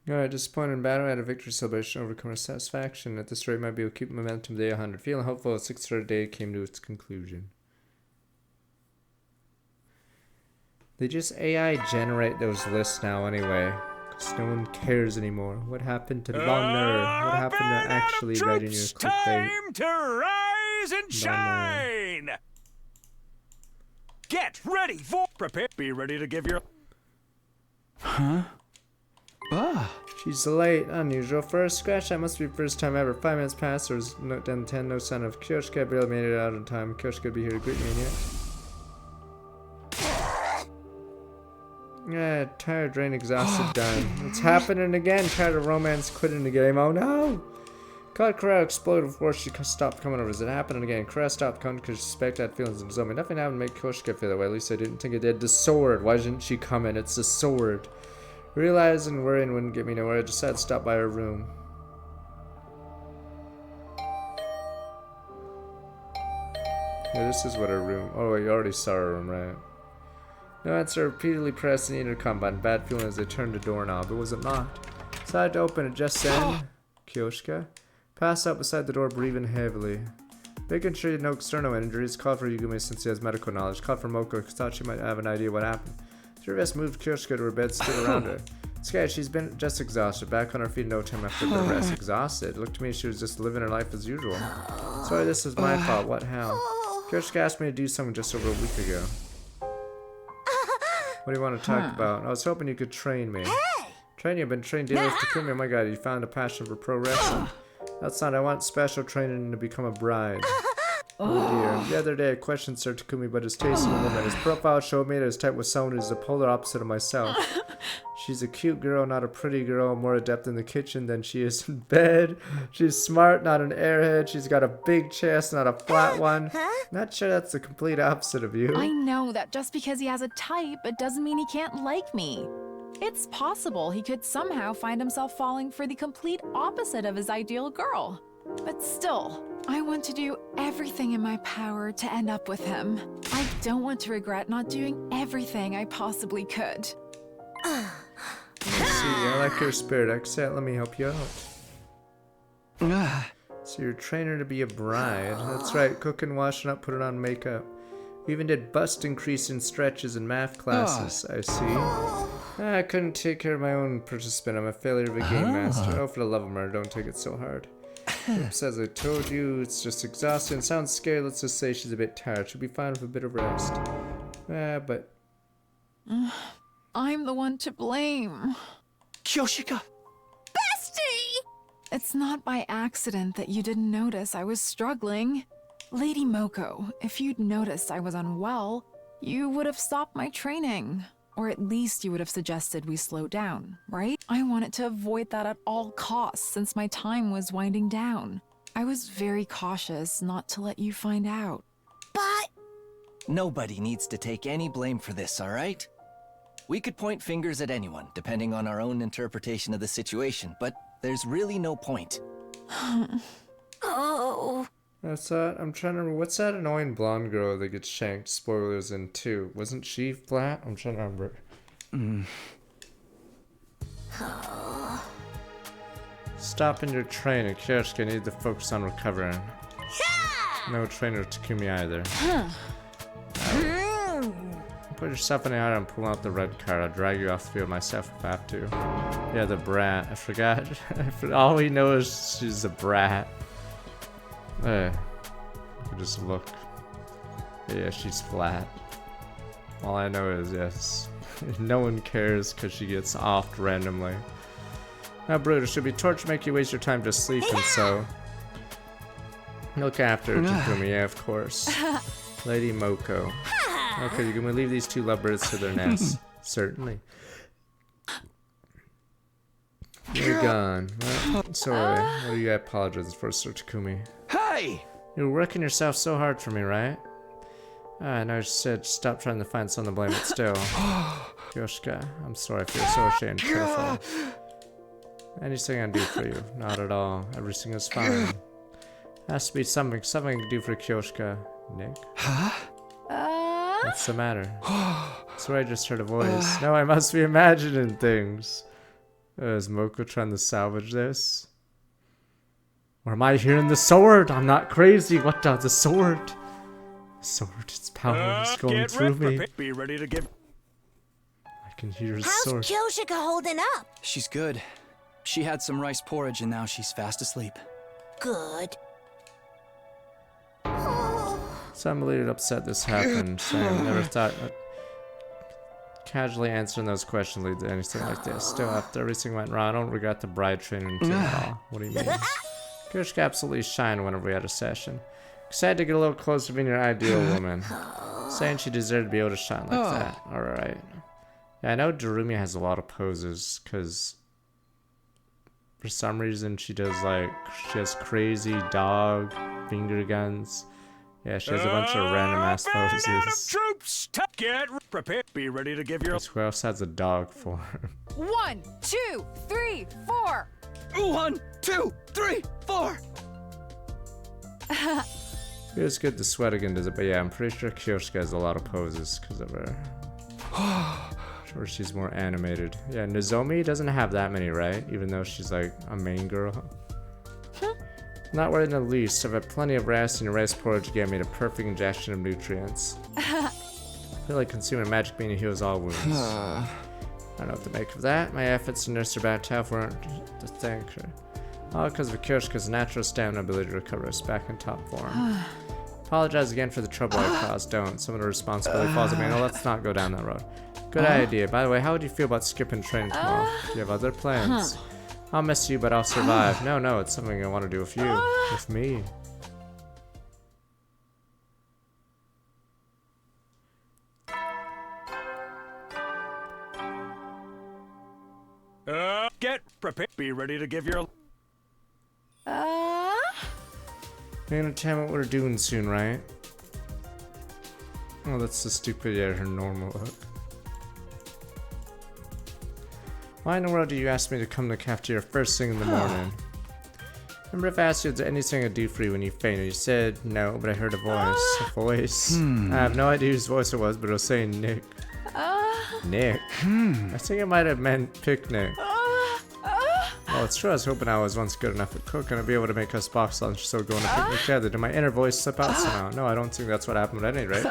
Alright, disappointed in battle, I had a victory celebration, overcome our satisfaction. At this rate, might be able to keep momentum day 100. Feeling hopeful, a 6-star day came to its conclusion. They just AI generate those lists now anyway, because no one cares anymore. What happened to Loner? What happened to actually writing your clickbait? Time to rise and shine! Get ready for prepare. Be ready to give your. Huh? She's late. Unusual for a scratch. That must be first time ever. 5 minutes passed. There was no 10, no sign of Kyoshika. I barely made it out in time. Kyoshika be here to greet me yet. Yeah, tired, drained, exhausted, done. It's happening again. Tired of romance, quitting the game. Oh no! God, Kara exploded before she stopped coming over. Is it happening again? Kara stopped coming because she suspected I had feelings in Zombie. Nothing happened to make Kyoshika feel that way. At least I didn't think it did. The sword. Why didn't she come in? It's the sword. Realizing worrying wouldn't get me nowhere, I decided to stop by her room. Yeah, this is what her room. Oh, you already saw her room, right? No answer. Repeatedly pressing the intercom button. Bad feeling as I turned the doorknob. It wasn't locked. Decided to open it just then. Kyoshika passed out beside the door, breathing heavily. Making sure he had no external injuries. Called for Yugumi since he has medical knowledge. Called for Moko because thought she might have an idea what happened. Three of us moved Kyoshika to her bed, stood around her. Sky, she's been just exhausted. Back on her feet no time after the rest. Exhausted. Looked to me she was just living her life as usual. Sorry, this is my fault. What, how? Kyoshika asked me to do something just over a week ago. What do you want to talk about? I was hoping you could train me. Train you? I've been trained daily with Takumi. Oh my god, you found a passion for pro wrestling. That's not. I want special training to become a bride. Oh dear. The other day I questioned Sir Takumi about his taste in a woman. His profile showed me that his type was someone who's the polar opposite of myself. She's a cute girl, not a pretty girl, more adept in the kitchen than she is in bed. She's smart, not an airhead. She's got a big chest, not a flat one. Not sure that's the complete opposite of you. I know that just because he has a type, it doesn't mean he can't like me. It's possible he could somehow find himself falling for the complete opposite of his ideal girl. But still, I want to do everything in my power to end up with him. I don't want to regret not doing everything I possibly could. I see, I like your spirit. Accent, let me help you out. So you're a trainer to be a bride. That's right, cooking, washing up, putting on makeup. We even did bust increase in stretches in math classes, I see. I couldn't take care of my own participant. I'm a failure of a game master. Oh, for the love of murder, don't take it so hard. Oops, as I told you, it's just exhausting. Sounds scary, let's just say she's a bit tired. She'll be fine with a bit of rest. But... I'm the one to blame. Kyoshika! Bestie! It's not by accident that you didn't notice I was struggling. Lady Moko, if you'd noticed I was unwell, you would have stopped my training. Or at least you would have suggested we slow down, right? I wanted to avoid that at all costs since my time was winding down. I was very cautious not to let you find out. But... Nobody needs to take any blame for this, alright? We could point fingers at anyone, depending on our own interpretation of the situation, but there's really no point. Oh... That's that. I'm trying to remember. What's that annoying blonde girl that gets shanked? Spoilers in 2. Wasn't she flat? I'm trying to remember. Stopping your training. Kyoshika needs to focus on recovering. No trainer Takumi either. Put yourself in the item and pull out the red card. I'll drag you off the field myself if I have to. Yeah, the brat. I forgot. All we know is she's a brat. Just look. Yeah, she's flat. All I know is, yes, no one cares because she gets offed randomly. Now, Brutus, should be torture to make you waste your time just sleeping, so... Look after Takumi, yeah, of course. Lady Moko. Okay, can we leave these two lovebirds to their nests? Certainly. You're gone. Well, sorry. What do you apologize for, Sir Takumi? Hey! You're working yourself so hard for me, right? I know she said stop trying to find someone to blame, but still. Kyoshka, I'm sorry, I feel so ashamed. Pitiful. Anything I can do for you? Not at all. Everything is fine. Has to be something I can do for Kyoshka. Nick? What's the matter? So I just heard a voice. No, I must be imagining things. Is Moko trying to salvage this? Or am I hearing the sword? I'm not crazy. What the sword? Sword, its power is going through me. Be ready to give. I can hear his How's sword. Kyoshika holding up? She's good. She had some rice porridge and now she's fast asleep. Good. So I'm a little upset this happened. So I never thought casually answering those questions lead to anything like this. Still, after everything went wrong, I don't regret the bride training team at all. What do you mean? Kyoshka absolutely shined whenever we had a session. Excited to get a little closer to being your ideal woman. Saying she deserved to be able to shine like that. Alright. Yeah, I know Darumi has a lot of poses, because for some reason she has crazy dog finger guns. Yeah, she has a bunch of random ass poses. Troops, get prepared. Be ready to give your. Who else has a dog form? 1, 2, 3, 4. 1, 2, 3, 4. It was good to sweat again, does it? But yeah, I'm pretty sure Kyoshka has a lot of poses because of her. Sure, she's more animated. Yeah, Nozomi doesn't have that many, right? Even though she's like a main girl. Not worried in the least. I've had plenty of rest, and your rice porridge gave me the perfect injection of nutrients. I feel like consuming magic bean heals all wounds. I don't know what to make of that. My efforts to nurse her back to health weren't to thank her. All because of Kyoshka's natural stamina ability to recover us back in top form. Apologize again for the trouble I caused. Don't. Some of the responsibility falls on me. No, let's not go down that road. Good idea. By the way, how would you feel about skipping training tomorrow? Do you have other plans? I'll miss you, but I'll survive. No, it's something I want to do with you. With me. Get prepared. Be ready to give your. You're gonna tell me what we're doing soon, right? Oh, that's the stupid, yeah, her normal look. Why in the world do you ask me to come to the cafeteria first thing in the morning? Remember if I asked you if there's anything I do for you when you fainted? You said no, but I heard a voice. A voice? I have no idea whose voice it was, but it was saying Nick. Nick? I think it might have meant picnic. Well, it's true, I was hoping I was once good enough at cooking to be able to make us box lunch so go on a picnic together. Did my inner voice slip out somehow? No, I don't think that's what happened at any rate.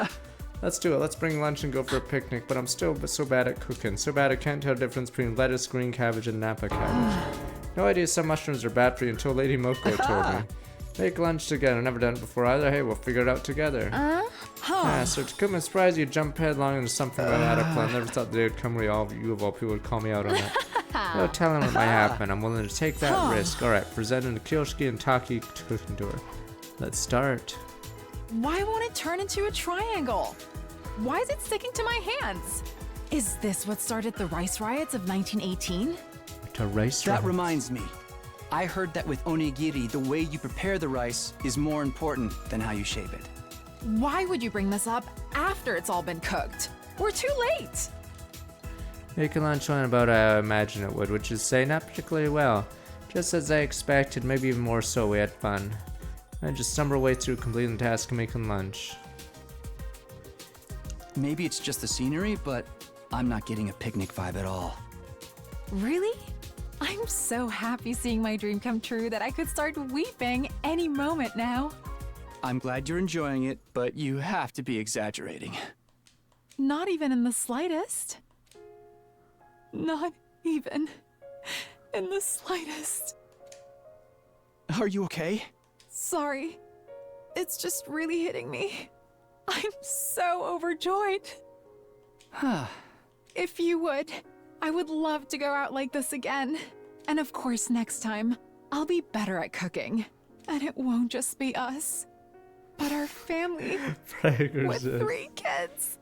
Let's do it. Let's bring lunch and go for a picnic, but I'm still so bad at cooking. So bad I can't tell the difference between lettuce, green cabbage, and Napa cabbage. No idea some mushrooms are bad for you until Lady Moko told me. Make lunch together. Never done it before either. Hey, we'll figure it out together. Yeah, so to come and surprise you, jump headlong into something that I had a plan. Never thought the day would come where you of all people would call me out on that. No telling what might happen. I'm willing to take that risk. Alright, presenting to Kyoshki and Taki cooking to her. Let's start. Why won't it turn into a triangle? Why is it sticking to my hands? Is this what started the rice riots of 1918? To rice That riots? reminds me. I heard that with onigiri, the way you prepare the rice is more important than how you shape it. Why would you bring this up after it's all been cooked? We're too late! Making lunch went about I imagine it would, which is say not particularly well. Just as I expected, maybe even more so. We had fun. I just stumbled our way through completing the task of making lunch. Maybe it's just the scenery, but I'm not getting a picnic vibe at all. Really? I'm so happy seeing my dream come true that I could start weeping any moment now. I'm glad you're enjoying it, but you have to be exaggerating. Not even in the slightest. Not even in the slightest. Are you okay? Sorry. It's just really hitting me. I'm so overjoyed. If you would, I would love to go out like this again. And of course, next time, I'll be better at cooking. And it won't just be us, but our family with 3 kids.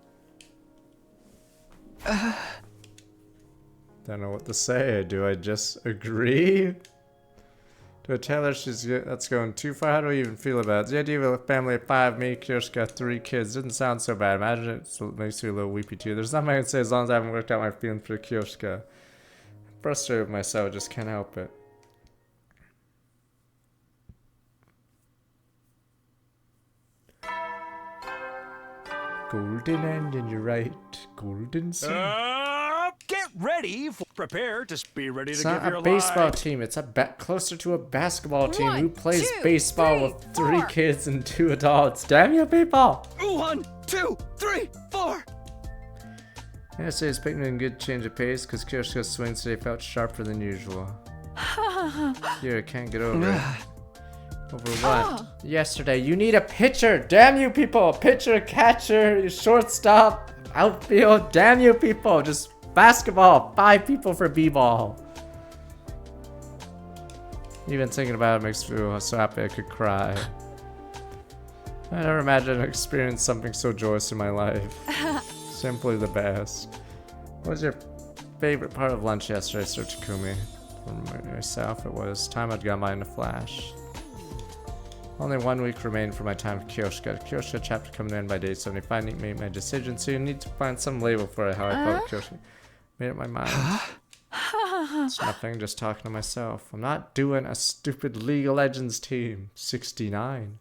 Don't know what to say. Do I just agree? To a tailor, that's going too far. How do I even feel about it? The idea of a family of 5, me, Kioshka, 3 kids, didn't sound so bad. Imagine it makes you a little weepy too. There's nothing I can say as long as I haven't worked out my feelings for Kioshka. I'm frustrated with myself, just can't help it. Golden end, and you're right. Golden sun. Get ready. Prepare to be ready to It's give not your a baseball life. team. It's closer to a basketball team. 1, Who plays 2, baseball 3, with 3 kids and 2 adults? Damn you, people! 1, 2, 3, 4. Yesterday's picnic in good change of pace because Kioshka's swings today felt sharper than usual. Here, I can't get over it. Over what? Yesterday, you need a pitcher! Damn you, people! A pitcher, catcher, shortstop, outfield. Damn you, people! Just basketball. 5 people for b-ball. Even thinking about it makes me feel so happy I could cry. I never imagined I experienced something so joyous in my life. Simply the best. What was your favorite part of lunch yesterday, Sir Takumi? For myself, it was time I'd got mine in a flash. Only 1 week remained for my time with Kioshka. Kioshka chapter coming in by day 75. Need to make my decision, so you need to find some label for how I felt Kioshka. Made up my mind. It's nothing, just talking to myself. I'm not doing a stupid League of Legends team. 69.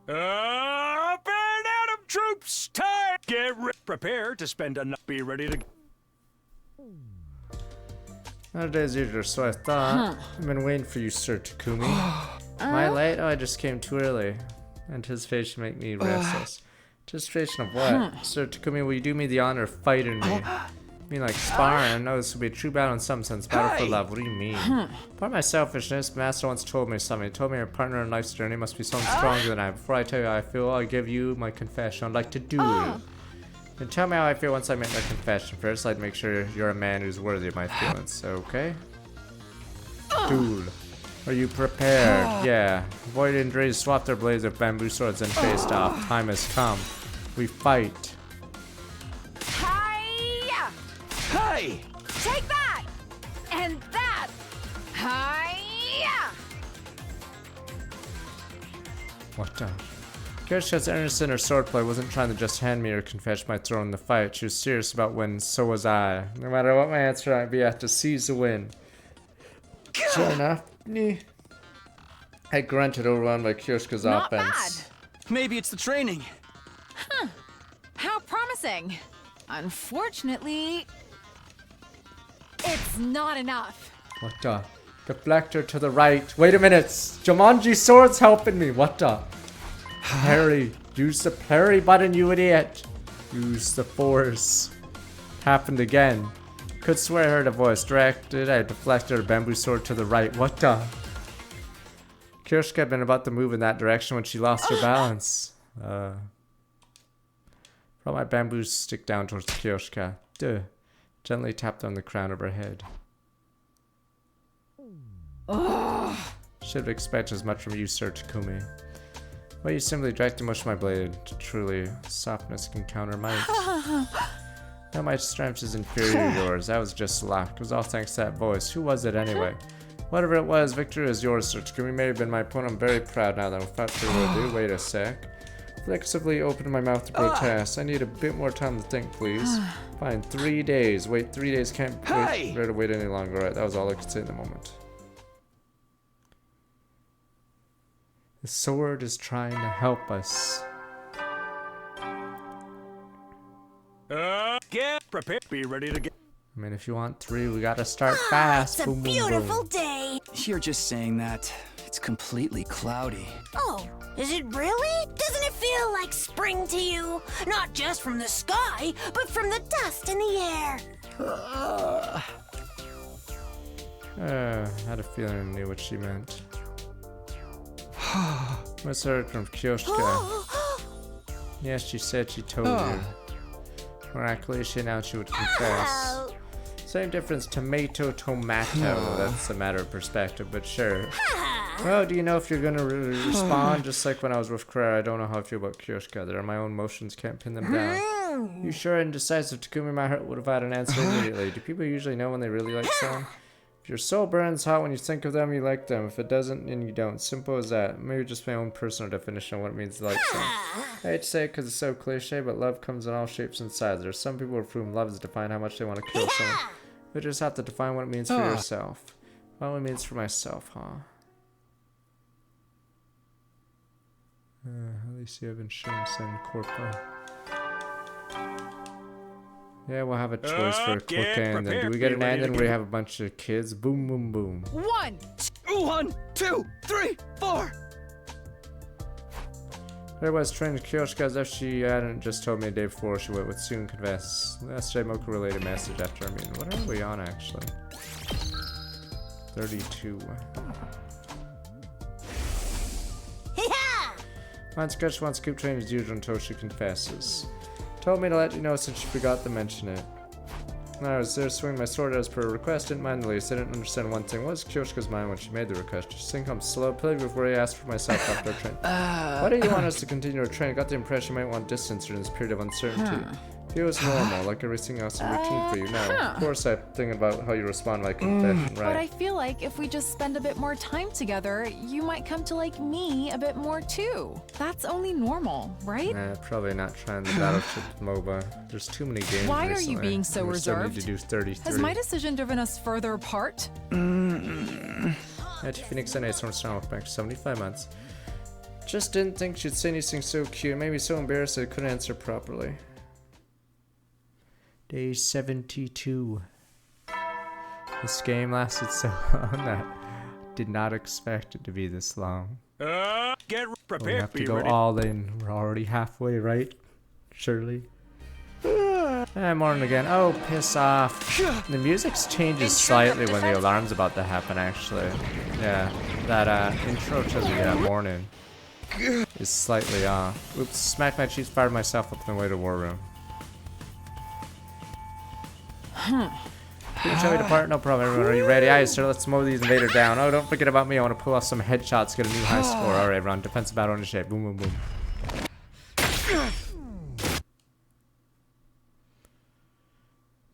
Up and Adam troops, time! Get prepare to spend a night. Be ready to... Another day as usual, so I thought. I've been waiting for you, Sir Takumi. Am I late? Oh, I just came too early. Anticipation make me restless. Anticipation of what? Sir Takumi, will you do me the honor of fighting me? I mean, like sparring. No, this will be a true battle in some sense. Battle for love. What do you mean? Part of my selfishness, Master once told me something. He told me your partner in life's journey must be someone stronger than I. Before I tell you how I feel, I'll give you my confession. I'd like to duel. And tell me how I feel once I make my confession. First, I'd make sure you're a man who's worthy of my feelings. Okay? Duel. Are you prepared? Yeah. Avoid injuries, swap their blades with bamboo swords, and faced off. Time has come. We fight. Hiya! Hey! Take that! And that! Hiya! What the? Kioshka's earnest in her swordplay wasn't trying to just hand me her confession by throwing the fight. She was serious about winning, so was I. No matter what my answer might be, I have to seize the win. Sure enough, I grunted, overwhelmed by Kioshka's offense. Maybe it's the training. Huh. How promising. Unfortunately, it's not enough. What the? Deflector to the right. Wait a minute. Jumanji sword's helping me. What the? Parry. Use the parry button, you idiot. Use the force. Happened again. Could swear I heard a voice. Directed, I deflected a bamboo sword to the right. What the? Kioshka had been about to move in that direction when she lost her balance. Brought my bamboo stick down towards Kioshka. Duh. Gently tapped on the crown of her head. Should have expected as much from you, Sir Takumi. Well, you simply directed much of my blade. Truly, softness can counter might. Now my strength is inferior to yours. That was just luck. It was all thanks to that voice. Who was it anyway? Whatever it was, victory is yours, Sir Takumi. May have been my opponent. I'm very proud now that without further ado. Wait a sec. Flexibly opened my mouth to protest. I need a bit more time to think, please. Fine, 3 days. Wait, 3 days can't wait. Better to wait any longer. Alright, that was all I could say in the moment. The sword is trying to help us. Get prepared. Be ready to get. I mean, if you want 3, we gotta start fast. It's a Boom, boom, beautiful boom. day. You're just saying that. It's completely cloudy. Oh, is it really? Doesn't it feel like spring to you? Not just from the sky, but from the dust in the air. Had a feeling I knew what she meant. Must have heard from Kioshka. Yes, she said she told you. Miraculously, she announced she would confess. Same difference, tomato. That's a matter of perspective, but sure. Well, do you know if you're gonna respond? Just like when I was with Claire, I don't know how I feel about Kyoshka. There are my own emotions, can't pin them down. You sure indecisive, Takumi? My heart would have had an answer immediately. Do people usually know when they really like someone? If your soul burns hot when you think of them, you like them. If it doesn't, then you don't. Simple as that. Maybe just my own personal definition of what it means to like someone. I hate to say it because it's so cliche, but love comes in all shapes and sizes. There are some people for whom love is defined how much they want to kill someone. You just have to define what it means for yourself. What it means for myself, huh? At least you haven't shown Sen Corpo. Yeah, we'll have a choice for a quick end. Then do we get an end and we have a bunch of kids? Boom, boom, boom. 1, 2, 3, 4. There was trained Kyoshka as if she hadn't just told me the day before she would soon confess. Yesterday, Moku relayed a message after our meeting. What are we on actually? 32. Mine Sketch wants to keep training as usual until she confesses. Told me to let you know since she forgot to mention it. When I was there swinging my sword as per request, didn't mind the least. I didn't understand one thing. What was Kyoshka's mind when she made the request? Did she think I'm slow? Played before I asked for myself after our training. Why do you want us to continue our training? Got the impression you might want distance during this period of uncertainty. Feels normal, like everything else in routine for you now. Of course, I'm thinking about how you respond to my confession, right? But I feel like if we just spend a bit more time together, you might come to like me a bit more too. That's only normal, right? Nah, probably not trying the Battleship MOBA. There's too many games. Why recently. are you being so reserved? Need to do 33. Has my decision driven us further apart? Phoenix and Ace Storm back 75 months. Just didn't think she'd say anything so cute. It made me so embarrassed that I couldn't answer properly. Day 72. This game lasted so long that I did not expect it to be this long. Get prepared. We have to go all in. We're already halfway, right? Surely. Morning again. Oh, piss off. The music changes slightly when the alarm's about to happen, actually. Yeah, that intro to the morning is slightly off. Oops, smacked my cheeks, fired myself up on the way to war room. Shall we depart? No problem, everyone. Are you ready? Aye, sir. Let's mow these invaders down. Oh, don't forget about me. I want to pull off some headshots, get a new high score. Alright, everyone. Defensive battle in shape. Boom, boom, boom.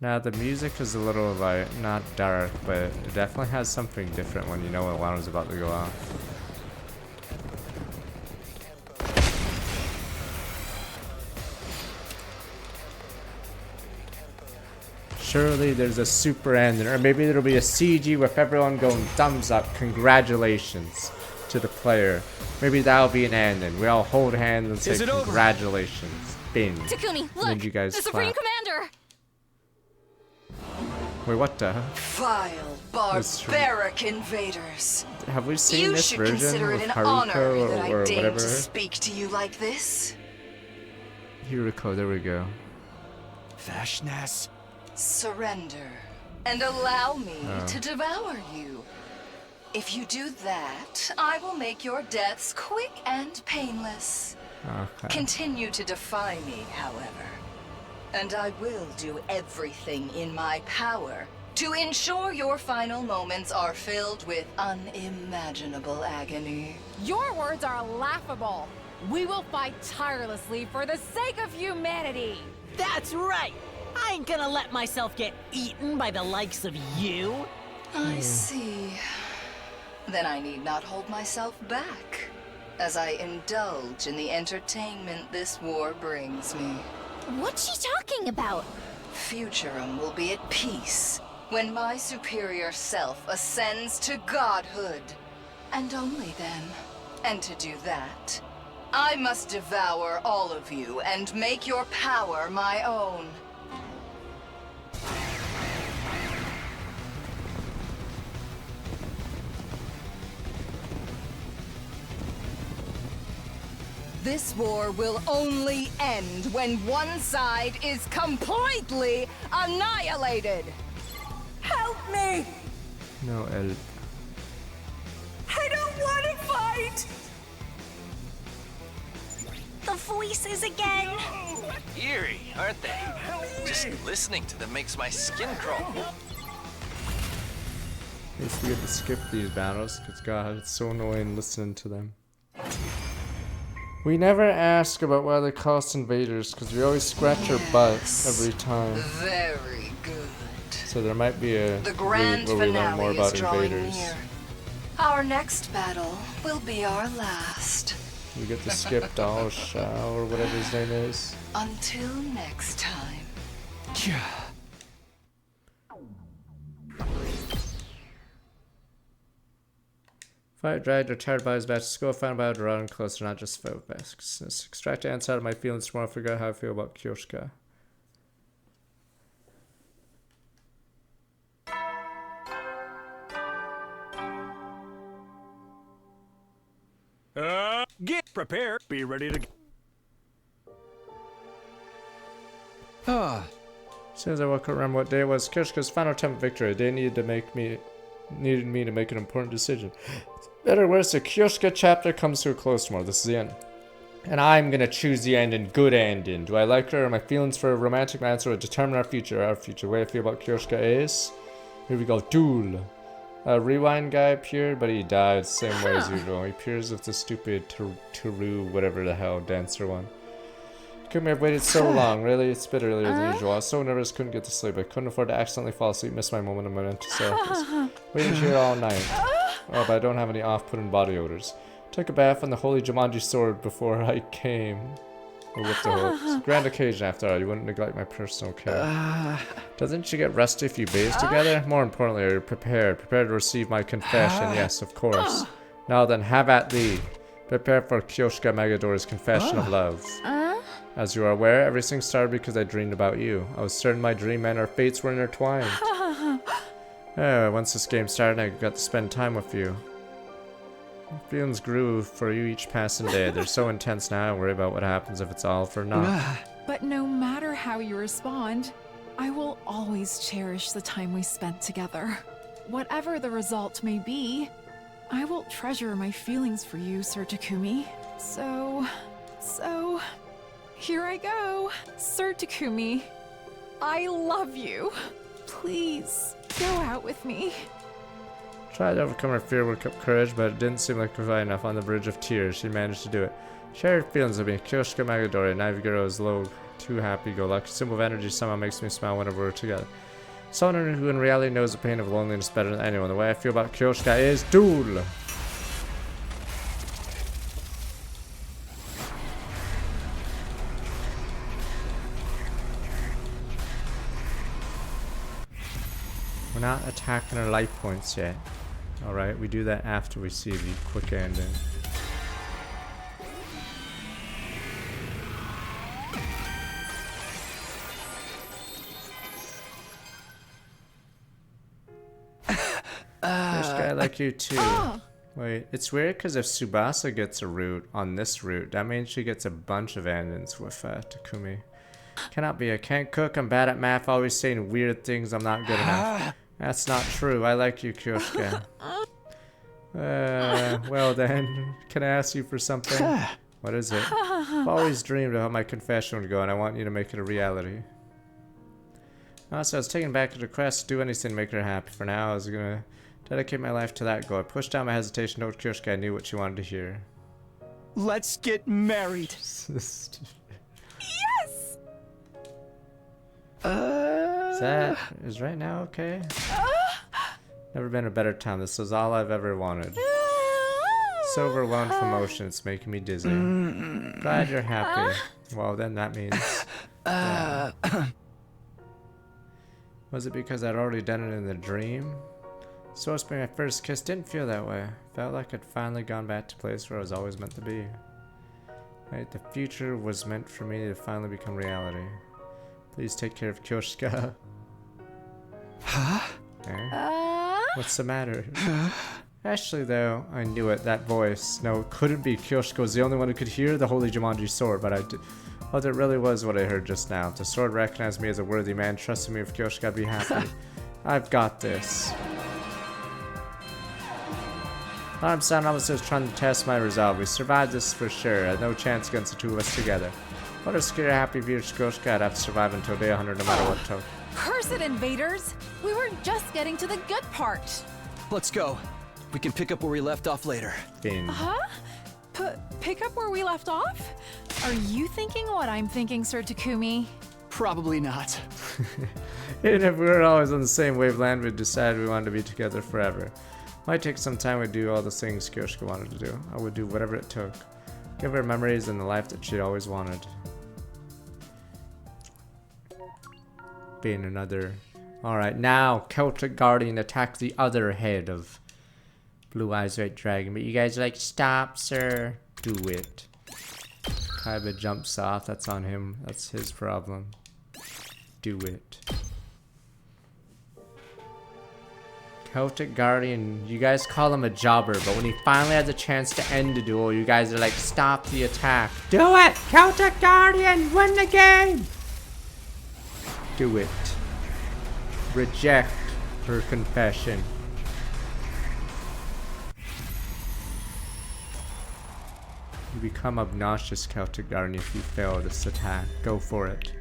Now, the music is a little, like, not dark, but it definitely has something different when you know an alarm's about to go off. Surely there's a super ending, or maybe there'll be a CG with everyone going thumbs up, congratulations to the player. Maybe that'll be an ending. We all hold hands and say congratulations. Bing. Takumi, look! You guys the Supreme Commander! Wait, what the? Vile, barbaric invaders. Have we seen this version consider with it an Haruko honor that or I deign whatever? to speak to you like this. Haruko, there we go. Vashness. Surrender and allow me to devour you. If you do that, I will make your deaths quick and painless. Okay. Continue to defy me, however, and I will do everything in my power to ensure your final moments are filled with unimaginable agony. Your words are laughable. We will fight tirelessly for the sake of humanity. That's right. I ain't gonna let myself get eaten by the likes of you. I see. Then I need not hold myself back, as I indulge in the entertainment this war brings me. What's she talking about? Futurum will be at peace when my superior self ascends to godhood. And only then. And to do that, I must devour all of you and make your power my own. This war will only end when one side is completely annihilated. Help me! No help. I don't want to fight! The voices again. Eerie, aren't they? Just listening to them makes my skin crawl. At least we get to skip these battles, because god, it's so annoying listening to them. We never ask about why they cost invaders, because we always scratch our butt every time. Very good. So there might be a The grand route where we learn more finale about is drawing invaders. near. Our next battle will be our last. We get to skip Dal Shao or whatever his name is. Until next time. Fight dragged or tired by his back to school, found by running closer, not just foe backs. Extract ants out of my feelings tomorrow, figure out how I feel about Kyoshka. Get prepared. Be ready to. As soon as I woke up, remember what day it was. Kyoshka's final attempt at victory. They needed me to make an important decision. Better or worse, the Kyoshka chapter comes to a close tomorrow. This is the end. And I'm gonna choose the ending, good ending. Do I like her? Are my feelings for a romantic answer will determine our future? Our future. The way I feel about Kyoshka is... Here we go. Duel. A rewind guy appeared, but he died same way as usual. He appears with the stupid Turu, whatever the hell, dancer one. Couldn't have waited so long, really? It's a bit earlier than usual. I was so nervous, couldn't get to sleep. I couldn't afford to accidentally fall asleep, miss my moment of mental self. Waited here all night. Oh, but I don't have any off-putting body odors. Took a bath on the holy Jumanji sword before I came. Or with the hood. It's a grand occasion after all. You wouldn't neglect my personal care. Doesn't she get rusty if you bathe together? More importantly, are you prepared? Prepared to receive my confession? Yes, of course. Now then, have at thee. Prepare for Kyoshka Megador's confession of love. As you are aware, everything started because I dreamed about you. I was certain my dream and our fates were intertwined. Once this game started, I got to spend time with you. Feelings grew for you each passing day. They're so intense now, I worry about what happens if it's all for naught. But no matter how you respond, I will always cherish the time we spent together. Whatever the result may be, I will treasure my feelings for you, Sir Takumi. So, here I go. Sir Takumi, I love you. Please, go out with me. Tried to overcome her fear, work up courage, but it didn't seem like providing enough. On the bridge of tears, she managed to do it. Share your feelings with me. Kyoshka Megadori, Naviguro is low, too happy-go-lucky. Symbol of energy somehow makes me smile whenever we're together. Someone who in reality knows the pain of loneliness better than anyone. The way I feel about Kyoshka is duel. We're not attacking our life points yet. Alright, we do that after we see the quick ending. First guy like you too. Wait, it's weird because if Tsubasa gets a route on this route, that means she gets a bunch of endings with Takumi. Cannot be. I can't cook, I'm bad at math, always saying weird things, I'm not good enough. That's not true. I like you, Kyoshka. Well then, can I ask you for something? What is it? I've always dreamed of how my confession would go, and I want you to make it a reality. Also, I was taken back to the quest to do anything to make her happy. For now, I was gonna dedicate my life to that goal. I pushed down my hesitation, told Kyoshka I knew what she wanted to hear. Let's get married. Yes! Is right now okay? Never been a better time. This is all I've ever wanted. So overwhelmed with emotion, it's making me dizzy. Glad you're happy. Well, then that means... Was it because I'd already done it in the dream? Supposed to be my first kiss. Didn't feel that way. Felt like I'd finally gone back to the place where I was always meant to be. Right, the future was meant for me to finally become reality. Please take care of Kyoshka. Huh? What's the matter? Actually, though, I knew it. That voice. No, it couldn't be. Kyoshka was the only one who could hear the Holy Jumanji sword, but I did. Oh, that really was what I heard just now. If the sword recognized me as a worthy man, trusted me with Kyoshka, I'd be happy. I've got this. I'm San Officer trying to test my resolve. We survived this for sure. I had no chance against the two of us together. What a scary happy village Kyoshka. I'd have to survive until day 100 no matter what took. Curse it, invaders! We were just getting to the good part. Let's go. We can pick up where we left off later. Huh? Pick up where we left off? Are you thinking what I'm thinking, Sir Takumi? Probably not. Even if we were always on the same wavelength, we decided we wanted to be together forever. Might take some time to do all the things Kyoshika wanted to do. I would do whatever it took. Give her memories and the life that she always wanted. Being another... Alright, now Celtic Guardian attacks the other head of Blue Eyes White Dragon. But you guys are like, stop, sir. Do it. Kaiba jumps off. That's on him. That's his problem. Do it. Celtic Guardian, you guys call him a jobber, but when he finally has a chance to end the duel, you guys are like, stop the attack. Do it! Celtic Guardian, win the game! Do it. Reject her confession. You become obnoxious, Celtic Guardian, if you fail this attack. Go for it.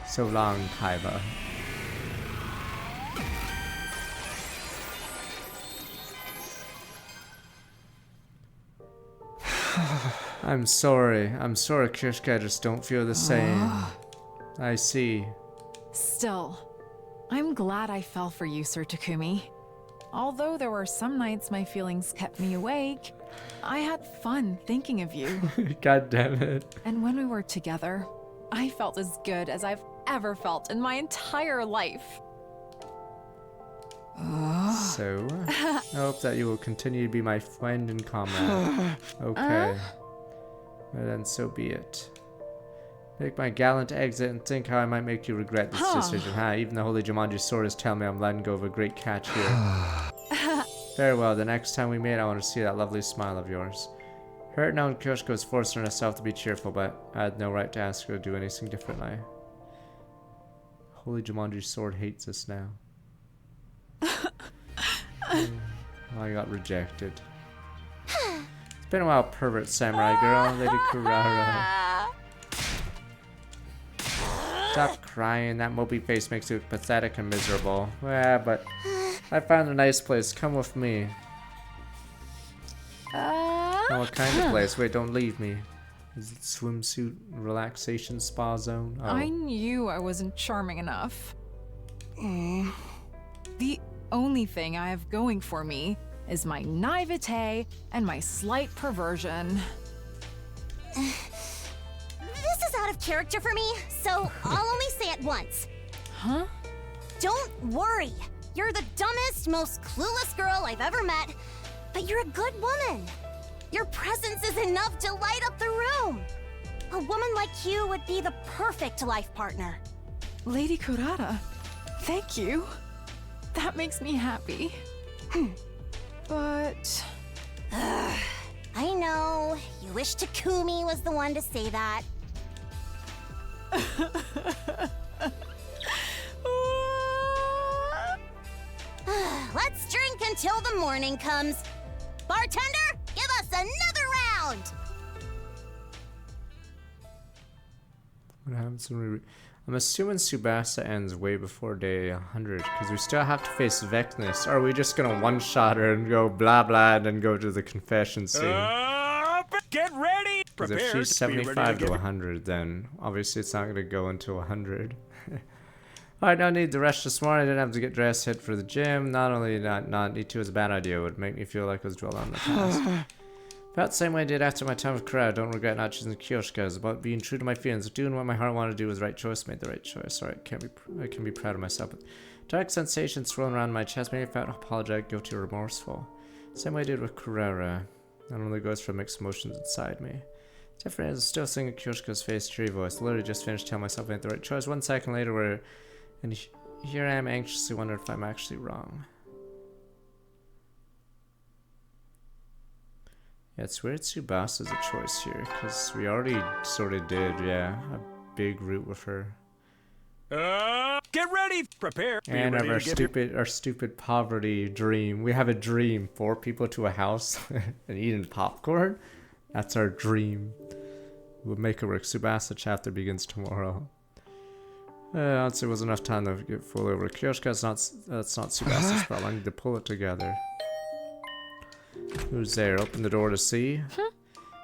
So long, Kaiba. I'm sorry, Kyoshika, I just don't feel the same. I see. Still, I'm glad I fell for you, Sir Takumi. Although there were some nights my feelings kept me awake, I had fun thinking of you. God damn it. And when we were together, I felt as good as I've ever felt in my entire life. So, I hope that you will continue to be my friend and comrade. Okay. Well, then so be it. Make my gallant exit and think how I might make you regret this decision. Even the Holy Jumanji sword is telling me I'm letting go of a great catch here. Very well, the next time we meet, I want to see that lovely smile of yours. Hurt now and Kyoshika was forcing herself to be cheerful, but I had no right to ask her to do anything differently. Holy Jumanji sword hates us now. I got rejected. It's been a while, pervert samurai girl, Lady Kurara. Stop crying, that mopey face makes you pathetic and miserable. Yeah, but I found a nice place, come with me. Oh, what kind of place? Wait, don't leave me. Is it swimsuit relaxation spa zone? Oh. I knew I wasn't charming enough. The only thing I have going for me is my naivete and my slight perversion. This is out of character for me, so I'll only say it once. Huh? Don't worry. You're the dumbest, most clueless girl I've ever met, but you're a good woman. Your presence is enough to light up the room. A woman like you would be the perfect life partner. Lady Kurara, thank you. That makes me happy. But... I know. You wish Takumi was the one to say that. Let's drink until the morning comes. Bartender, give us another round! What happens when we... I'm assuming Tsubasa ends way before day 100, because we still have to face Vecnus. Or are we just gonna one-shot her and go blah blah and then go to the confession scene? Get ready! Because if she's 75 to 100, then obviously it's not gonna go into 100. Alright, no need to rush this morning. I didn't have to get dressed, hit for the gym. Not only not need to is a bad idea. It would make me feel like I was dwelling on the past. About the same way I did after my time with Kurara. I don't regret not choosing Kyoshika. It's about being true to my feelings. Doing what my heart wanted to do was the right choice. Made the right choice. Alright, I can be proud of myself. But dark sensations swirling around my chest made me feel apologetic, guilty, or remorseful. Same way I did with Kurara. Not only goes for mixed emotions inside me. Different as I'm still seeing Kyoshika's face, cheery voice. Literally just finished telling myself I made the right choice. 1 second later, and here I am anxiously wondering if I'm actually wrong. Yeah, it's weird Tsubasa's a choice here, because we already sort of did, yeah, a big route with her. Get ready, prepare. And of our stupid poverty dream. We have a dream: 4 people to a house and eating popcorn. That's our dream. We'll make it work. Tsubasa chapter begins tomorrow. Honestly, wasn't enough time to get fully over. Kyoshka, that's not Tsubasa's problem. I need to pull it together. Who's there? Open the door to see.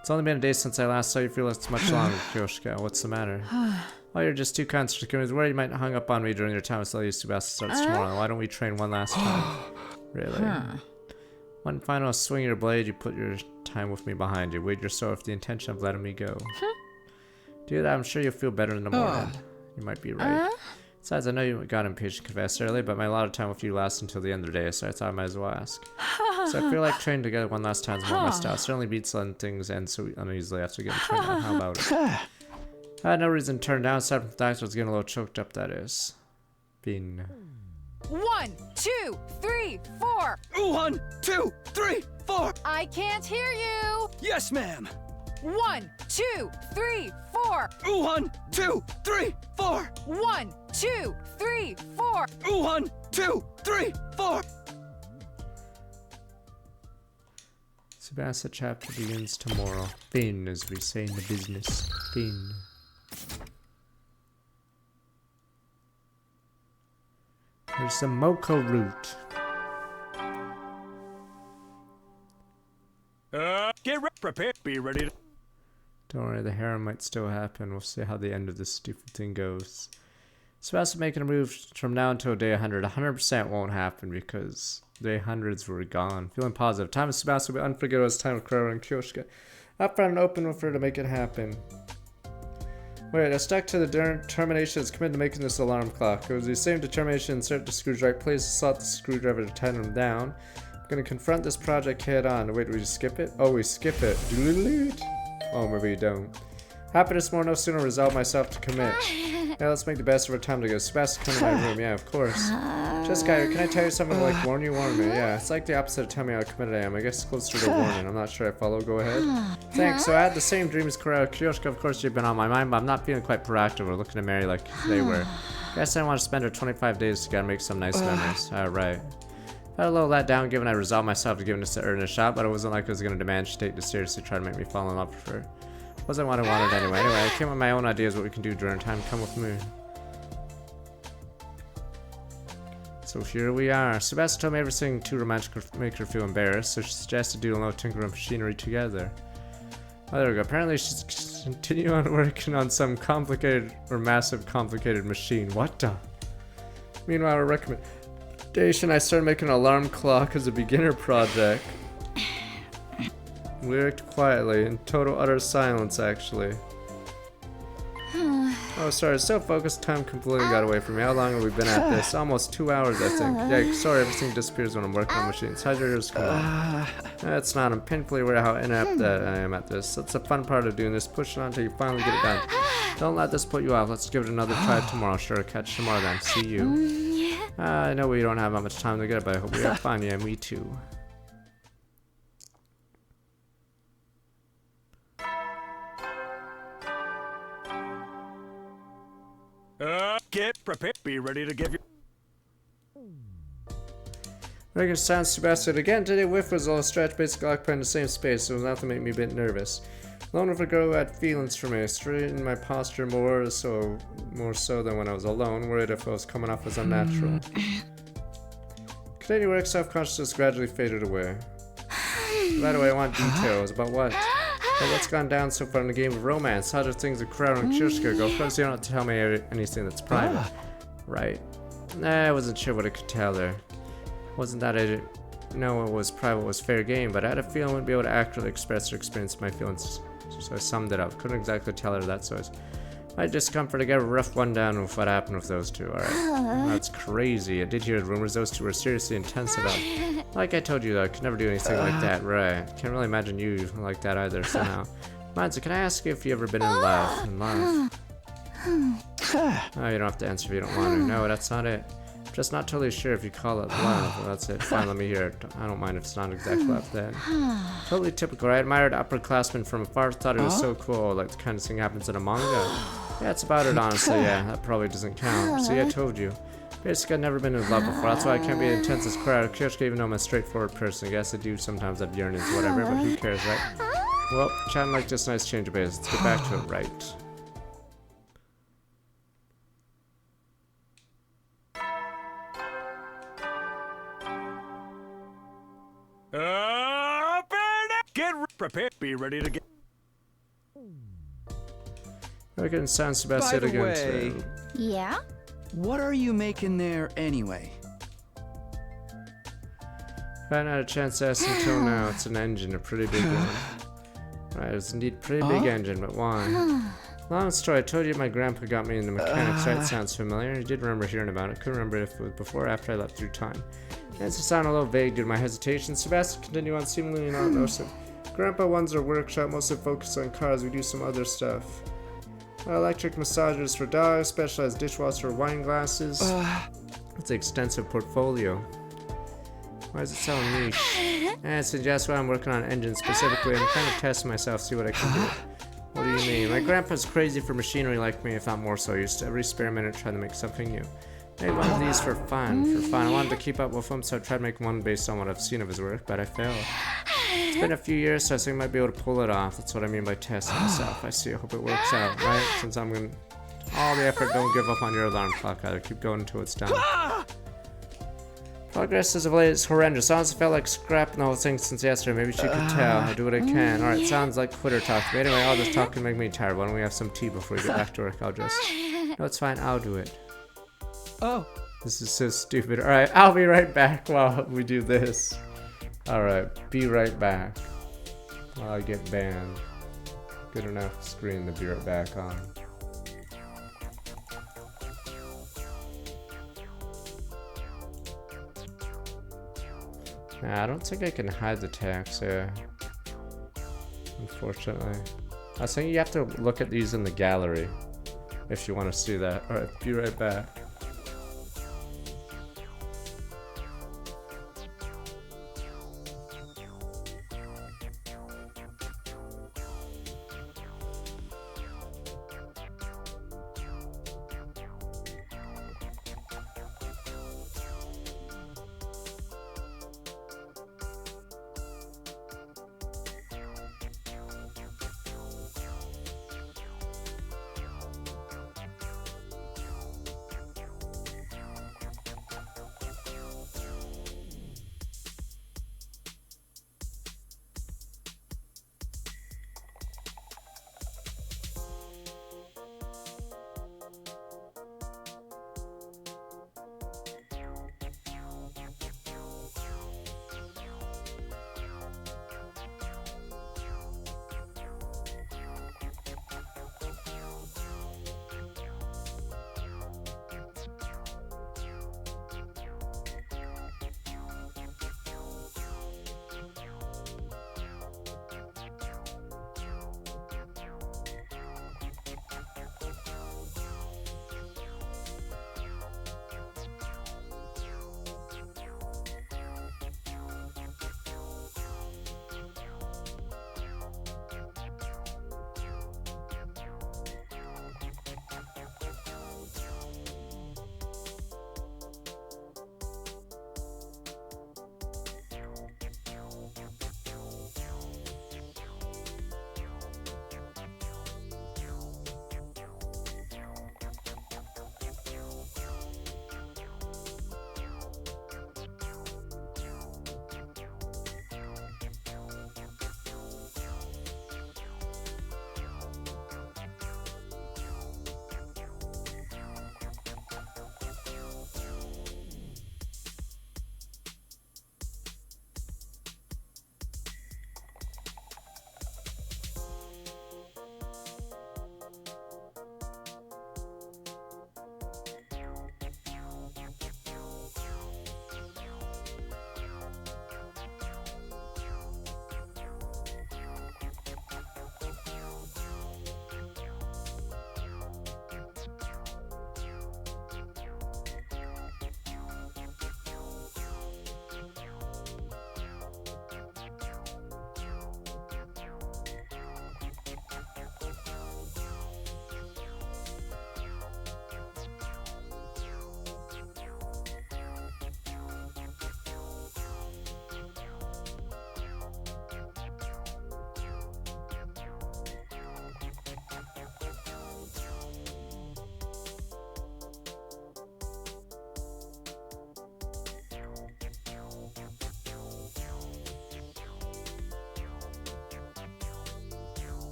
It's only been a day since I last saw you. Feel it's much longer, Kyoshka. What's the matter? Oh, you're just too concentrated. I was worried you might hung up on me during your time with Tsubasa starts tomorrow. Why don't we train one last time? Really? One final swing of your blade, you put your time with me behind you. Wait your sword with the intention of letting me go. Do that, I'm sure you'll feel better in the morning. You might be right. Besides, I know you got impatient confessed early, but my allotted time with you lasts until the end of the day, so I thought I might as well ask. So I feel like training together one last time is more my style. Certainly beats letting things end so uneasily after getting trained on. How about it? I had no reason to turn down, aside from the fact I was getting a little choked up, that is. Bean. 1, 2, 3, 4. 1, 2, 3, 4. I can't hear you. Yes, ma'am. 1, 2, 3, 4. 1, 2, 3, 4. 1, 2, 3, 4. 1, 2, 3, 4. Tsubasa chapter begins tomorrow. Fin, as we say in the business. Fin. There's some Moko root. Get prepared. Be ready to... Don't worry, the harem might still happen. We'll see how the end of this stupid thing goes. Tsubasa making a move from now until day 100. 100% won't happen because day hundreds were gone. Feeling positive. Time of Tsubasa will be unforgettable as time of Kurara and Kyoshka. Up front and open with her to make it happen. Wait, I stuck to the determination that's committed to making this alarm clock. It was the same determination insert the screwdriver right place, sought the screwdriver to tighten them down. I'm gonna confront this project head on. Wait, do we just skip it? Oh, we skip it. Oh, maybe we don't. Happiness more, no sooner resolve myself to commit. Yeah, let's make the best of our time together. Sebastian, come to my room. Yeah, of course. Jessica, can I tell you something to, like, warn you? Warn me. Yeah, it's like the opposite of telling me how committed I am. I guess it's closer to warning. I'm not sure I follow. Go ahead. Thanks. So I had the same dream as Kurara. Kyoshka, of course, you've been on my mind, but I'm not feeling quite proactive or looking to marry like they were. Guess I want to spend our 25 days together and make some nice memories. Alright. I had a little let down given I resolved myself to giving this to earnest shot, but it wasn't like I was going to demand she take this seriously, try to make me fall in love with her. Wasn't what I wanted anyway. Anyway, I came up with my own ideas what we can do during time. Come with me. So here we are. Sebastian told me everything too romantic could make her feel embarrassed, so she suggested doing a little tinkering machinery together. Oh, there we go. Apparently she's continuing on working on some complicated or massive complicated machine. What the? Meanwhile, a recommendation, I started making an alarm clock as a beginner project. We worked quietly, in total utter silence actually. Oh, sorry, so focused, time completely got away from me. How long have we been at this? Almost 2 hours, I think. Yeah, sorry, everything disappears when I'm working on machines. How's yours going? It's not. I'm painfully aware how inept that I am at this. That's the fun part of doing this. Push it on until you finally get it done. Don't let this put you off. Let's give it another try tomorrow. Sure, catch tomorrow then. See you. I know we don't have that much time to get it, but I hope we have fun. Yeah, me too. Get prepared. Be ready to give you... Regular sounds too bastard again. Today whiff was a little stretch, basically occupying the same space, so it was enough to make me a bit nervous. Alone with a girl who had feelings for me, straightened my posture more so than when I was alone, worried if I was coming off as unnatural. Continued work, self-consciousness gradually faded away. By the way, I want details. About what? About what's gone down so far in the game of romance? How do things with Kurara and Kyoshka go? Of course, you don't have to tell me anything that's private. Right. I wasn't sure what I could tell her. Wasn't that I didn't know what was private was fair game, but I had a feeling I wouldn't be able to accurately express or experience my feelings, so I summed it up. Couldn't exactly tell her that, so my discomfort to get a rough rundown of what happened with those two. Alright. That's crazy. I did hear rumors those two were seriously intense about it. Like I told you though, I could never do anything like that, right? Can't really imagine you like that either somehow. Manza, can I ask you if you've ever been in love? Oh, you don't have to answer if you don't want to. No, that's not it. Just not totally sure if you call it love. Well, that's it. Fine, let me hear it. I don't mind if it's not exactly love then. Totally typical. I admired upperclassmen from afar, thought it was so cool, like the kind of thing happens in a manga. Yeah, it's about it, honestly. Yeah, that probably doesn't count. See, I told you. Basically, I've never been in love before. That's why I can't be as intense as Kurara. Kyoshka, even though I'm a straightforward person. I guess I do sometimes have yearnings, whatever, but who cares, right? Well, chatting like this, nice change of pace. Let's get back to it, right? Prepare. Be ready to get. We're getting San Sebastian By the again way, too. Yeah? What are you making there anyway? Haven't had a chance to ask until now. It's an engine, a pretty big one. Right, it's indeed a pretty big engine, but why? Long story, I told you my grandpa got me into mechanics, right? Sounds familiar. I did remember hearing about it. Couldn't remember if it was before or after I left through time. Answer sound a little vague due to my hesitation. Sebastian continued on, seemingly not noticing. Grandpa runs our workshop, mostly focused on cars. We do some other stuff. Electric massagers for dogs, specialized dishwasher wine glasses. It's an extensive portfolio. Why is it so niche? And it suggests why I'm working on engines specifically. I'm kind of testing myself, see what I can do. What do you mean? My grandpa's crazy for machinery like me, if not more so. Used to every spare minute trying to make something new. Made one of these for fun. I wanted to keep up with him, so I tried to make one based on what I've seen of his work, but I failed. It's been a few years, so I think I might be able to pull it off. That's what I mean by testing myself. I see. I hope it works out, right? Since I'm gonna... all the effort, don't give up on your alarm clock either. Keep going until it's done. Progress as of late is horrendous. Honestly, felt like scrapping the whole thing since yesterday. Maybe she could tell. I do what I can. Alright, sounds like quitter talk to me. Anyway, all this talk can make me tired. Why don't we have some tea before we get back to work? I'll just... No, it's fine. I'll do it. Oh. This is so stupid. Alright, I'll be right back while we do this. Alright, be right back. While I get banned. Good enough screen to be right back on. Nah, I don't think I can hide the text there. Unfortunately. I was thinking you have to look at these in the gallery if you want to see that. Alright, be right back.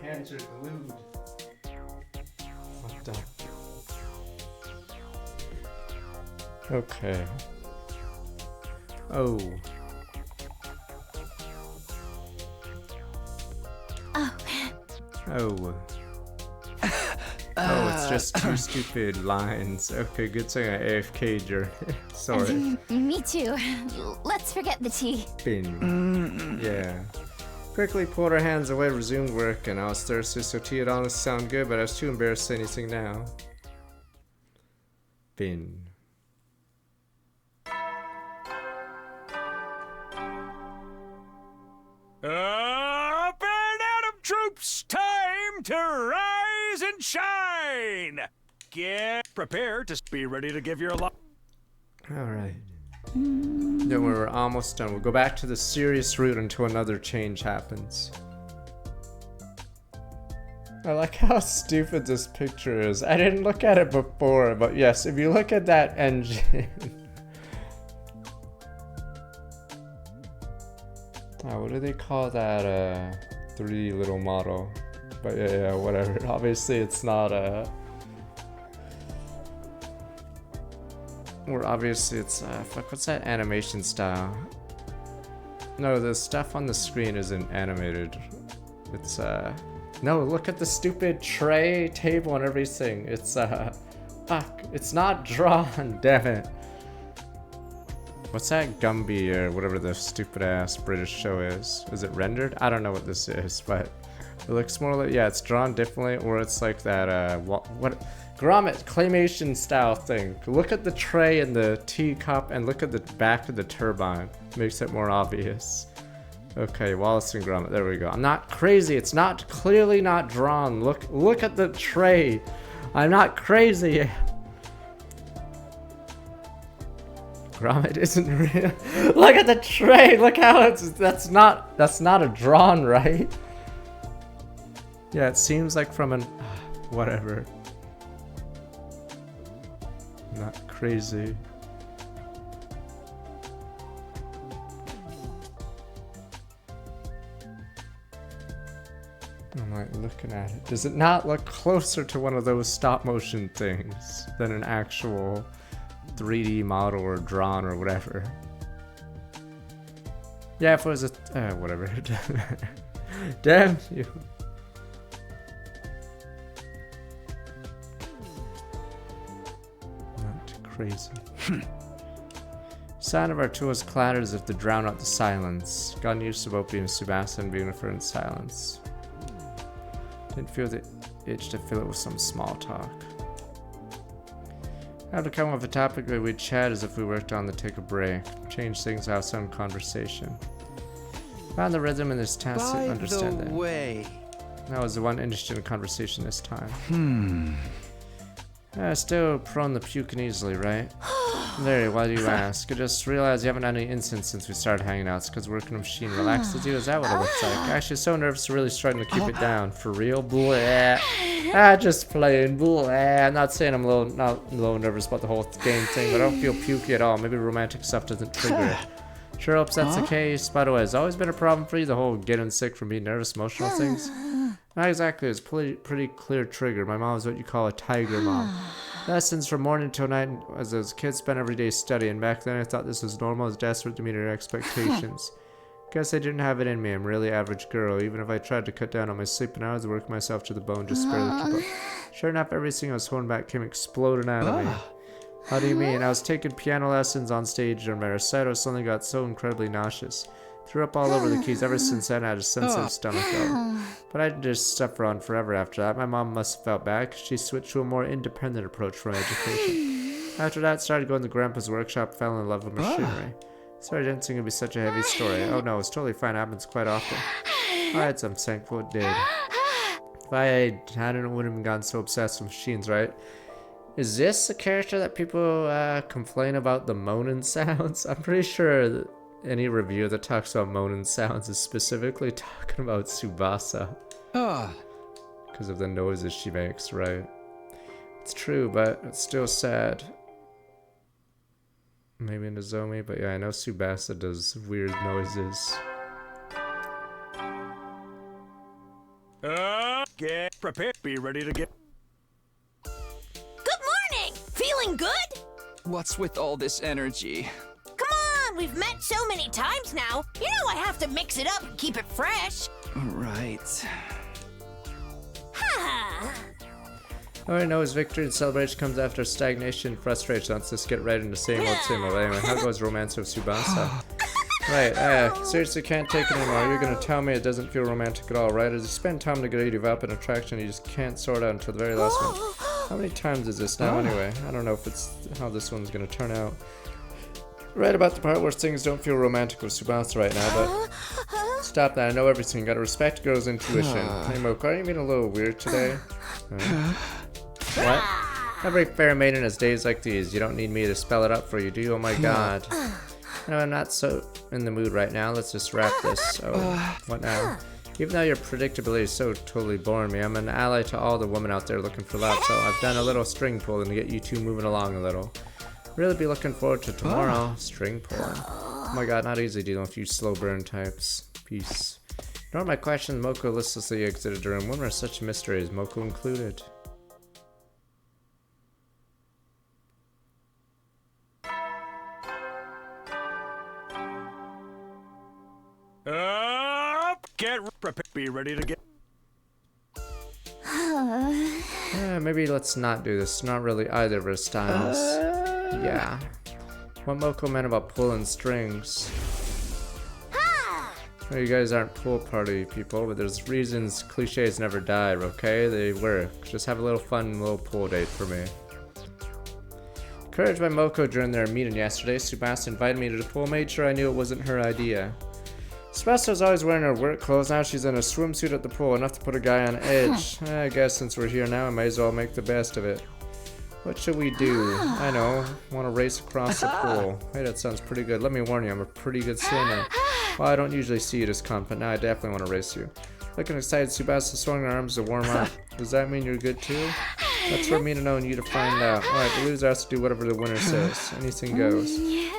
hands are glued. What the? Okay. Oh. Oh. Oh, it's just two stupid lines. Okay, good thing I AFK'd your. Sorry. Me too. Let's forget the tea. Bin. Yeah. Quickly pulled our hands away, resumed work, and I was thirsty, so tea had honestly sound good, but I was too embarrassed to say anything now. Bin. Up and at 'em, troops! Time to rise and shine! Get prepared to be ready to give your life. Alright. Then we're almost done. We'll go back to the serious route until another change happens. I like how stupid this picture is. I didn't look at it before, but yes, if you look at that engine. Oh, what do they call that 3D little model? But yeah, whatever. Obviously it's not or obviously it's fuck, what's that animation style? No, the stuff on the screen isn't animated. It's no, look at the stupid tray, table, and everything. It's fuck, it's not drawn, damn it. What's that Gumby or whatever the stupid ass British show is? Is it rendered? I don't know what this is, but it looks more like, yeah, it's drawn differently, or it's like that what grommet claymation style thing. Look at the tray and the teacup and look at the back of the turbine. Makes it more obvious. Okay, Wallace and Gromit, there we go. I'm not crazy, it's not clearly not drawn. Look at the tray. I'm not crazy. Gromit isn't real. Look at the tray. Look how that's not a drawn, right? Yeah, it seems like from an whatever. Not crazy. I'm like looking at it. Does it not look closer to one of those stop motion things than an actual 3D model or drawn or whatever? Yeah, if it was a whatever. Damn you. Not crazy. Sound of our tools clattered as if to drown out the silence. Got used to both being Tsubasa and being in silence. Didn't feel the itch to fill it with some small talk. I had to come up with a topic that we'd chat as if we worked on to take a break, change things, have some conversation. Found the rhythm in this tacit understanding. By the way, I was the one interested in conversation this time. Still prone to puking easily, right? Larry, why do you ask? I just realized you haven't had any incidents since we started hanging out. It's because working a machine relaxes you. Is that what it looks like? Actually, so nervous to really struggling to keep it down. For real? Bleh. Just playing. Bleh. I'm not saying I'm not a little nervous about the whole game thing, but I don't feel pukey at all. Maybe romantic stuff doesn't trigger it. Sure hopes that's the case. By the way, has always been a problem for you, the whole getting sick from being nervous, emotional things? Not exactly. It's pretty clear trigger. My mom is what you call a tiger mom. Lessons from morning till night as those kids spent every day studying. Back then I thought this was normal. I was desperate to meet her expectations. Guess I didn't have it in me. I'm a really average girl. Even if I tried to cut down on my sleeping hours, work myself to the bone, just barely keep up. Sure enough, everything I was holding back came exploding out of me. How do you mean? I was taking piano lessons on stage during my recital. Suddenly got so incredibly nauseous. Threw up all over the keys. Ever since then, I had a sensitive stomach though. But I didn't just suffer on forever after that. My mom must have felt bad because she switched to a more independent approach for my education. After that, started going to Grandpa's workship, fell in love with machinery. Sorry, I didn't think it'd be such a heavy story. Oh no, it's totally fine. It happens quite often. Alright, so I'm thankful it did. If I hadn't, I wouldn't have gotten so obsessed with machines, right? Is this the character that people complain about the moaning sounds? I'm pretty sure that any review that talks about moaning sounds is specifically talking about Tsubasa. Because of the noises she makes, right? It's true, but it's still sad. Maybe Nozomi, but yeah, I know Tsubasa does weird noises. Get prepared. Be ready to get... Good morning! Feeling good? What's with all this energy? Come on, we've met so many times now. You know I have to mix it up and keep it fresh. Right. All I know is victory and celebration comes after stagnation and frustration. Let's just get right into same old. Anyway, how goes Romance with Tsubasa? Right, seriously can't take it anymore. You're gonna tell me it doesn't feel romantic at all, right? As you spend time to give up an attraction you just can't sort out until the very last one. How many times is this now anyway? I don't know if it's how this one's gonna turn out. Right about the part where things don't feel romantic with Tsubasa right now, but stop that, I know everything. Gotta respect girls' intuition. Hey Moko, are you being a little weird today? What? Every fair maiden has days like these. You don't need me to spell it up for you, do you? Oh my god. No, I'm not so in the mood right now. Let's just wrap this. Oh, what now? Even though your predictability is so totally boring me, I'm an ally to all the women out there looking for love, so I've done a little string pulling to get you two moving along a little. Really be looking forward to tomorrow. String pulling. Oh my god, not easy dealing with you slow burn types. Peace. Ignore my question. Moko listlessly exited the room. Women are such mysteries, Moko included. Get prepared. Be ready to get... Maybe let's not do this. Not really either of our styles. Yeah. What Moko meant about pulling strings. Well, you guys aren't pool party people, but there's reasons cliches never die, okay? They work. Just have a little fun little pool date for me. Encouraged by Moko during their meeting yesterday, Tsubasa invited me to the pool, made sure I knew it wasn't her idea. Tsubasa was always wearing her work clothes, now she's in a swimsuit at the pool, enough to put a guy on edge. I guess since we're here now, I might as well make the best of it. What should we do? I know, want to race across the pool. Hey, that sounds pretty good. Let me warn you, I'm a pretty good swimmer. Well, I don't usually see you this confident, now I definitely want to race you. Looking excited, Tsubasa swung her arms to warm up. Does that mean you're good too? That's for me to know and you to find out. Alright, the loser has to do whatever the winner says. Anything goes.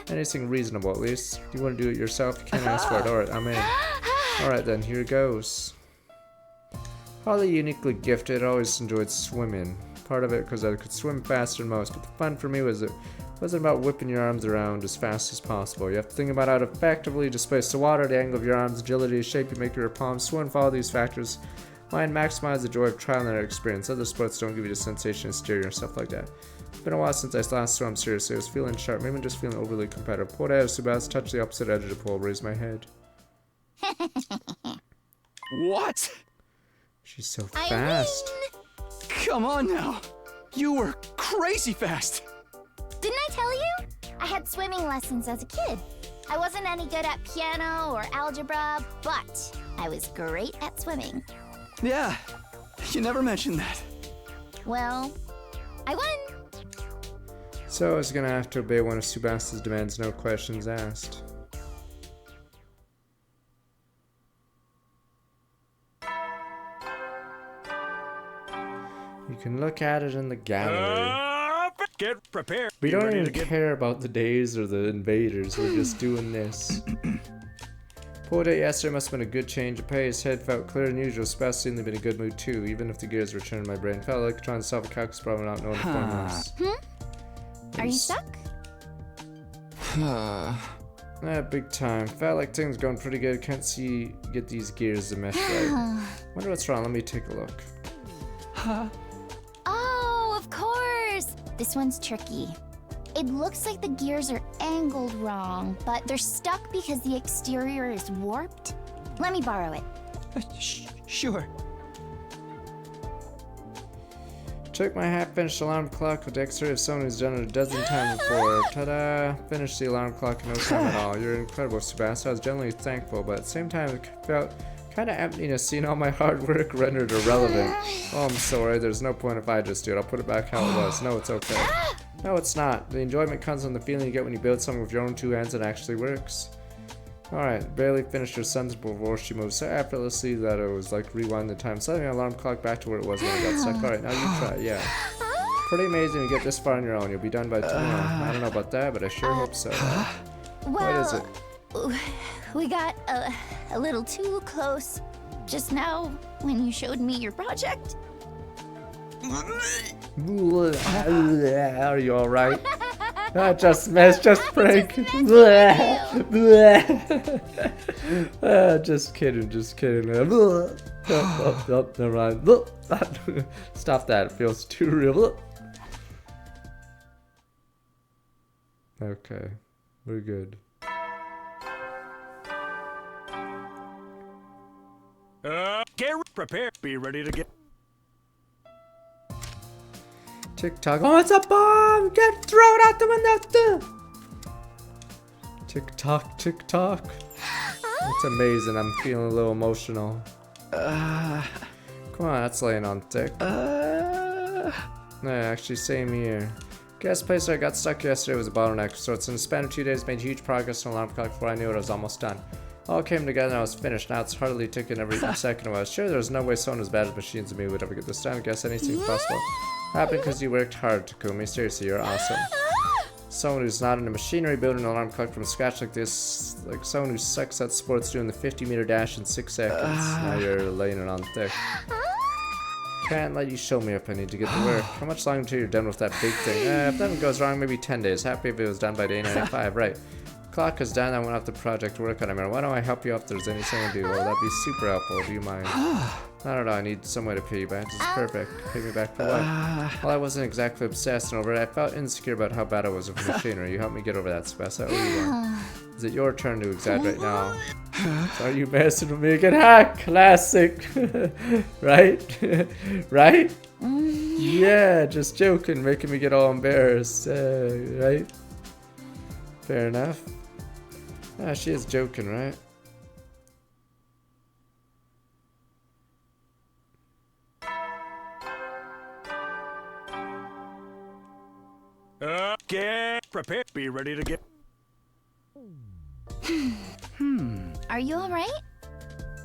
Anything reasonable, at least. You want to do it yourself? You can't ask for it. Alright, I'm in. Alright then, here goes. Probably uniquely gifted, always enjoyed swimming. Part of it because I could swim faster than most, but the fun for me was it wasn't about whipping your arms around as fast as possible. You have to think about how to effectively displace the water, the angle of your arms, agility, the shape you make your palms, swim, follow these factors. Mind maximize the joy of trial and error experience. Other sports don't give you the sensation of steering or stuff like that. It's been a while since I last swam seriously. I was feeling sharp, maybe I'm just feeling overly competitive. Pulled out of Tsubasa, touched the opposite edge of the pool, raised my head. What? She's so fast. Come on now. You were crazy fast. Didn't I tell you? I had swimming lessons as a kid. I wasn't any good at piano or algebra, but I was great at swimming. Yeah, you never mentioned that. Well, I won. So I was gonna have to obey one of Tsubasa's demands, no questions asked. You can look at it in the gallery. Get prepared. We don't even care about the days or the invaders, we're just doing this. Pool day yesterday must have been a good change of pace. Head felt clearer than usual. Tsubasa seemed to be in a good mood too, even if the gears returned in my brain. Felt like trying to solve a calculus problem without knowing the formulas. Are you stuck? Big time. Felt like things going pretty good. Can't get these gears to mesh right. Wonder what's wrong. Let me take a look. Oh, of course! This one's tricky. It looks like the gears are angled wrong, but they're stuck because the exterior is warped. Let me borrow it. Sure. Took my half finished alarm clock with the dexterity of someone who's done it a dozen times before. Ta-da! Finished the alarm clock in no time at all. You're incredible, Tsubasa. I was genuinely thankful, but at the same time it felt kind of emptiness seeing all my hard work rendered irrelevant. Oh, I'm sorry. There's no point if I just do it. I'll put it back how it was. No, it's okay. No, it's not. The enjoyment comes from the feeling you get when you build something with your own two hands that actually works. Alright, barely finished her sentence before she moved so effortlessly that it was like rewind the time, setting an alarm clock back to where it was when I got stuck. Alright, now you try, yeah. Pretty amazing you get this far on your own. You'll be done by tomorrow. I don't know about that, but I sure hope so. Well, what is it? We got a little too close. just now, when you showed me your project. Are you alright? Just prank. Just kidding, just kidding. Nope, never mind. Stop that, it feels too real. Okay, we're good. Get prepared. Be ready to get. TikTok. Oh, it's a bomb! Get thrown out the window! TikTok, TikTok. It's amazing. I'm feeling a little emotional. Come on, that's laying on thick. Yeah, actually, same here. Guest place where I got stuck yesterday was a bottleneck, so it's in the span of 2 days made huge progress on alarm clock before I knew it, I was almost done. All came together and I was finished. Now it's hardly ticking every second. I was sure there was no way someone as bad as machines and me would ever get this done. I guess anything's possible. Happened because you worked hard, Takumi. Seriously, you're awesome. Someone who's not in a machinery building an alarm clock from scratch like this, like someone who sucks at sports doing the 50-meter dash in 6 seconds. Now you're laying it on thick. Can't let you show me up. I need to get to work. How much longer until you're done with that big thing? If nothing goes wrong, maybe 10 days. Happy if it was done by day 95. Right. Clock is done. I went off the project to work on it. Why don't I help you up if there's anything to do? Oh, that'd be super helpful. Do you mind? I don't know. I need some way to pay you back. This is perfect. Pay me back for what? Well, I wasn't exactly obsessed over it. I felt insecure about how bad I was with machinery. You helped me get over that, Tsubasa. Is it your turn to exaggerate now? Are you messing with me again? Ha! Classic. Right? Right? Yeah, just joking, making me get all embarrassed. Right? Fair enough. Ah, she is joking, right? Get prepared. Be ready to get. Are you alright?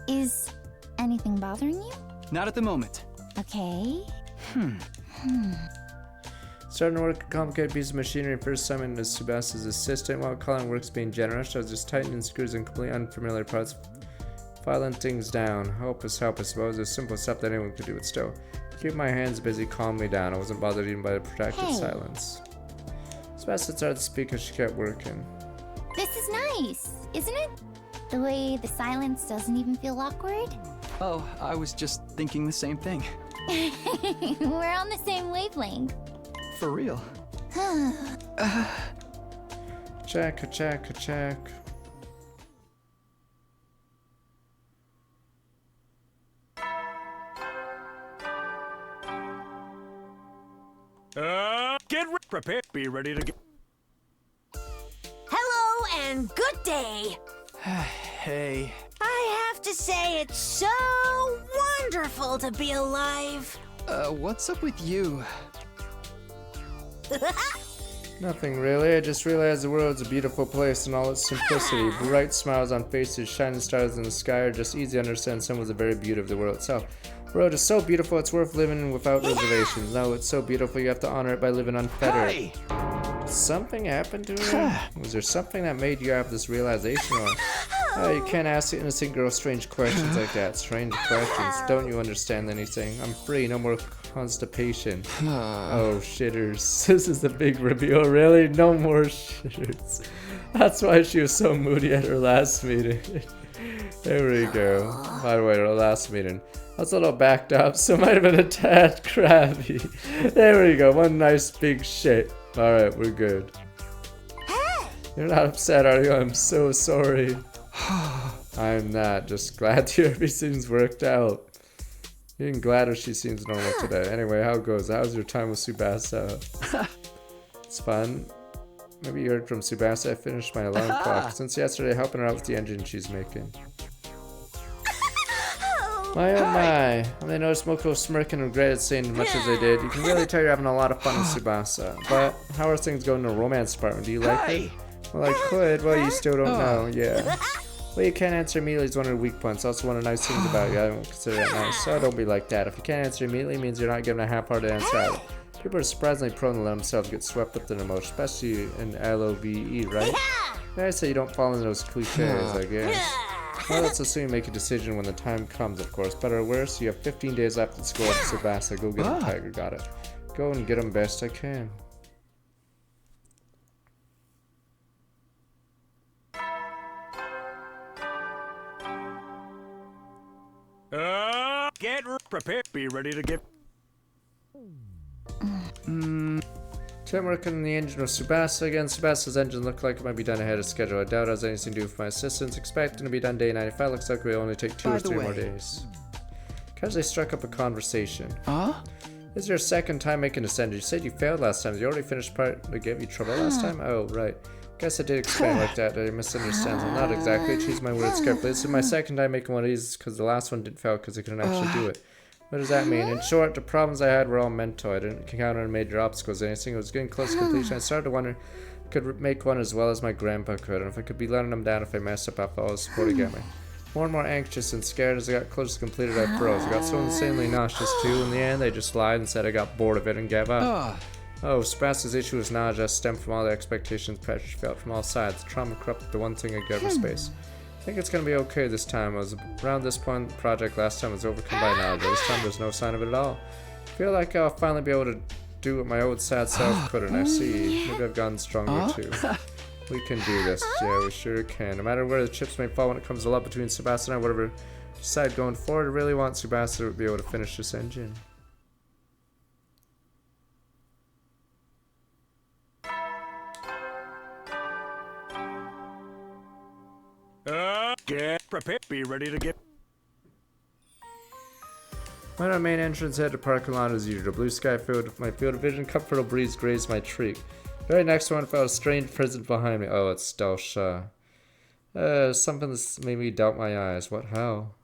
Is anything bothering you? Not at the moment. Okay. Starting to work a complicated piece of machinery. First summoned as Tsubasa's assistant. While calling works being generous, I was just tightening screws and completely unfamiliar parts. Filing things down. Help us, I suppose. It's simple stuff that anyone could do, but still. Keep my hands busy, calm me down. I wasn't bothered even by the protracted silence. Tsubasa started to speak as she kept working. This is nice, isn't it? The way the silence doesn't even feel awkward. Oh, I was just thinking the same thing. We're on the same wavelength. For real. Check. Get prepared. Be ready to get. Hello and good day. Hey. I have to say it's so wonderful to be alive. What's up with you? Nothing really. I just realized the world's a beautiful place in all its simplicity. Bright smiles on faces, shining stars in the sky are just easy to understand. Some of the very beauty of the world itself. The world is so beautiful, it's worth living in without reservations. No, it's so beautiful, you have to honor it by living unfettered. Hey. Something happened to her? Was there something that made you have this realization? Or, you can't ask the innocent girl strange questions like that. Strange questions. Don't you understand anything? I'm free, no more constipation. Oh, shitters. This is the big reveal, really? No more shitters. That's why she was so moody at her last meeting. There we go. By the way, her last meeting. I was a little backed up, so it might have been a tad crabby. There we go, one nice big shit. Alright, we're good. You're not upset, are you? I'm so sorry. I'm not, just glad to hear everything's worked out. Even gladder she seems normal today. Anyway, how it goes? How's your time with Tsubasa? It's fun. Maybe you heard from Tsubasa. I finished my alarm clock. Since yesterday, helping her out with the engine she's making. My oh my. When they noticed Moko smirking and regretted saying as much as they did, you can really tell you're having a lot of fun with Tsubasa. But how are things going in the romance department? Do you like it? Well, I could. Well, you still don't know. Yeah. Well, you can't answer immediately is one of the weak points. Also, one of the nice things about you. I don't consider that nice. So don't be like that. If you can't answer immediately, it means you're not giving a half-hearted answer either. People are surprisingly prone to let themselves get swept up in emotion, especially in LOVE, right? I say you don't fall into those cliches, I guess. Well, let's assume you make a decision when the time comes, of course. Better or worse, you have 15 days left to score up Tsubasa. Go get him, Tiger. Got it. Go and get him best I can. Get prepared. Be ready to get. I'm working on the engine with Tsubasa again. Tsubasa's engine looked like it might be done ahead of schedule. I doubt it has anything to do with my assistance. Expecting to be done day 95. Looks like we only take 2 or 3 more days. Casually struck up a conversation. This is your second time making this engine. You said you failed last time. You already finished part that gave you trouble last time? Oh, right. Guess I did explain like that. I misunderstand. I'm not exactly. Choose my words carefully. This is my second time making one of these because the last one didn't fail because I couldn't actually do it. What does that mean? In short, the problems I had were all mental. I didn't encounter major obstacles or anything. I was getting close to completion. I started to wonder if I could make one as well as my grandpa could, and if I could be letting them down if I messed up after all the support he gave me. More and more anxious and scared as I got close to completed, I froze. I got so insanely nauseous too. In the end, I just lied and said I got bored of it and gave up. Oh, Tsubasa's issue was nausea stemmed from all the expectations pressure she felt from all sides. The trauma corrupted the one thing I gave her space. I think it's gonna be okay this time. I was around this point in the project last time I was overcome by nausea. This time there's no sign of it at all. I feel like I'll finally be able to do what my old sad self couldn't. I see. Maybe I've gotten stronger too. We can do this. Yeah, we sure can. No matter where the chips may fall when it comes to love between Tsubasa and I, whatever I decide going forward, I really want Tsubasa to be able to finish this engine. Get prepared. Be ready to get. When our main entrance head to parking lot as usual. Blue sky filled with my field of vision. Comfortable breeze grazed my tree. Very next one felt a strange presence behind me. Oh, it's Stalsha. Something that's made me doubt my eyes. What hell?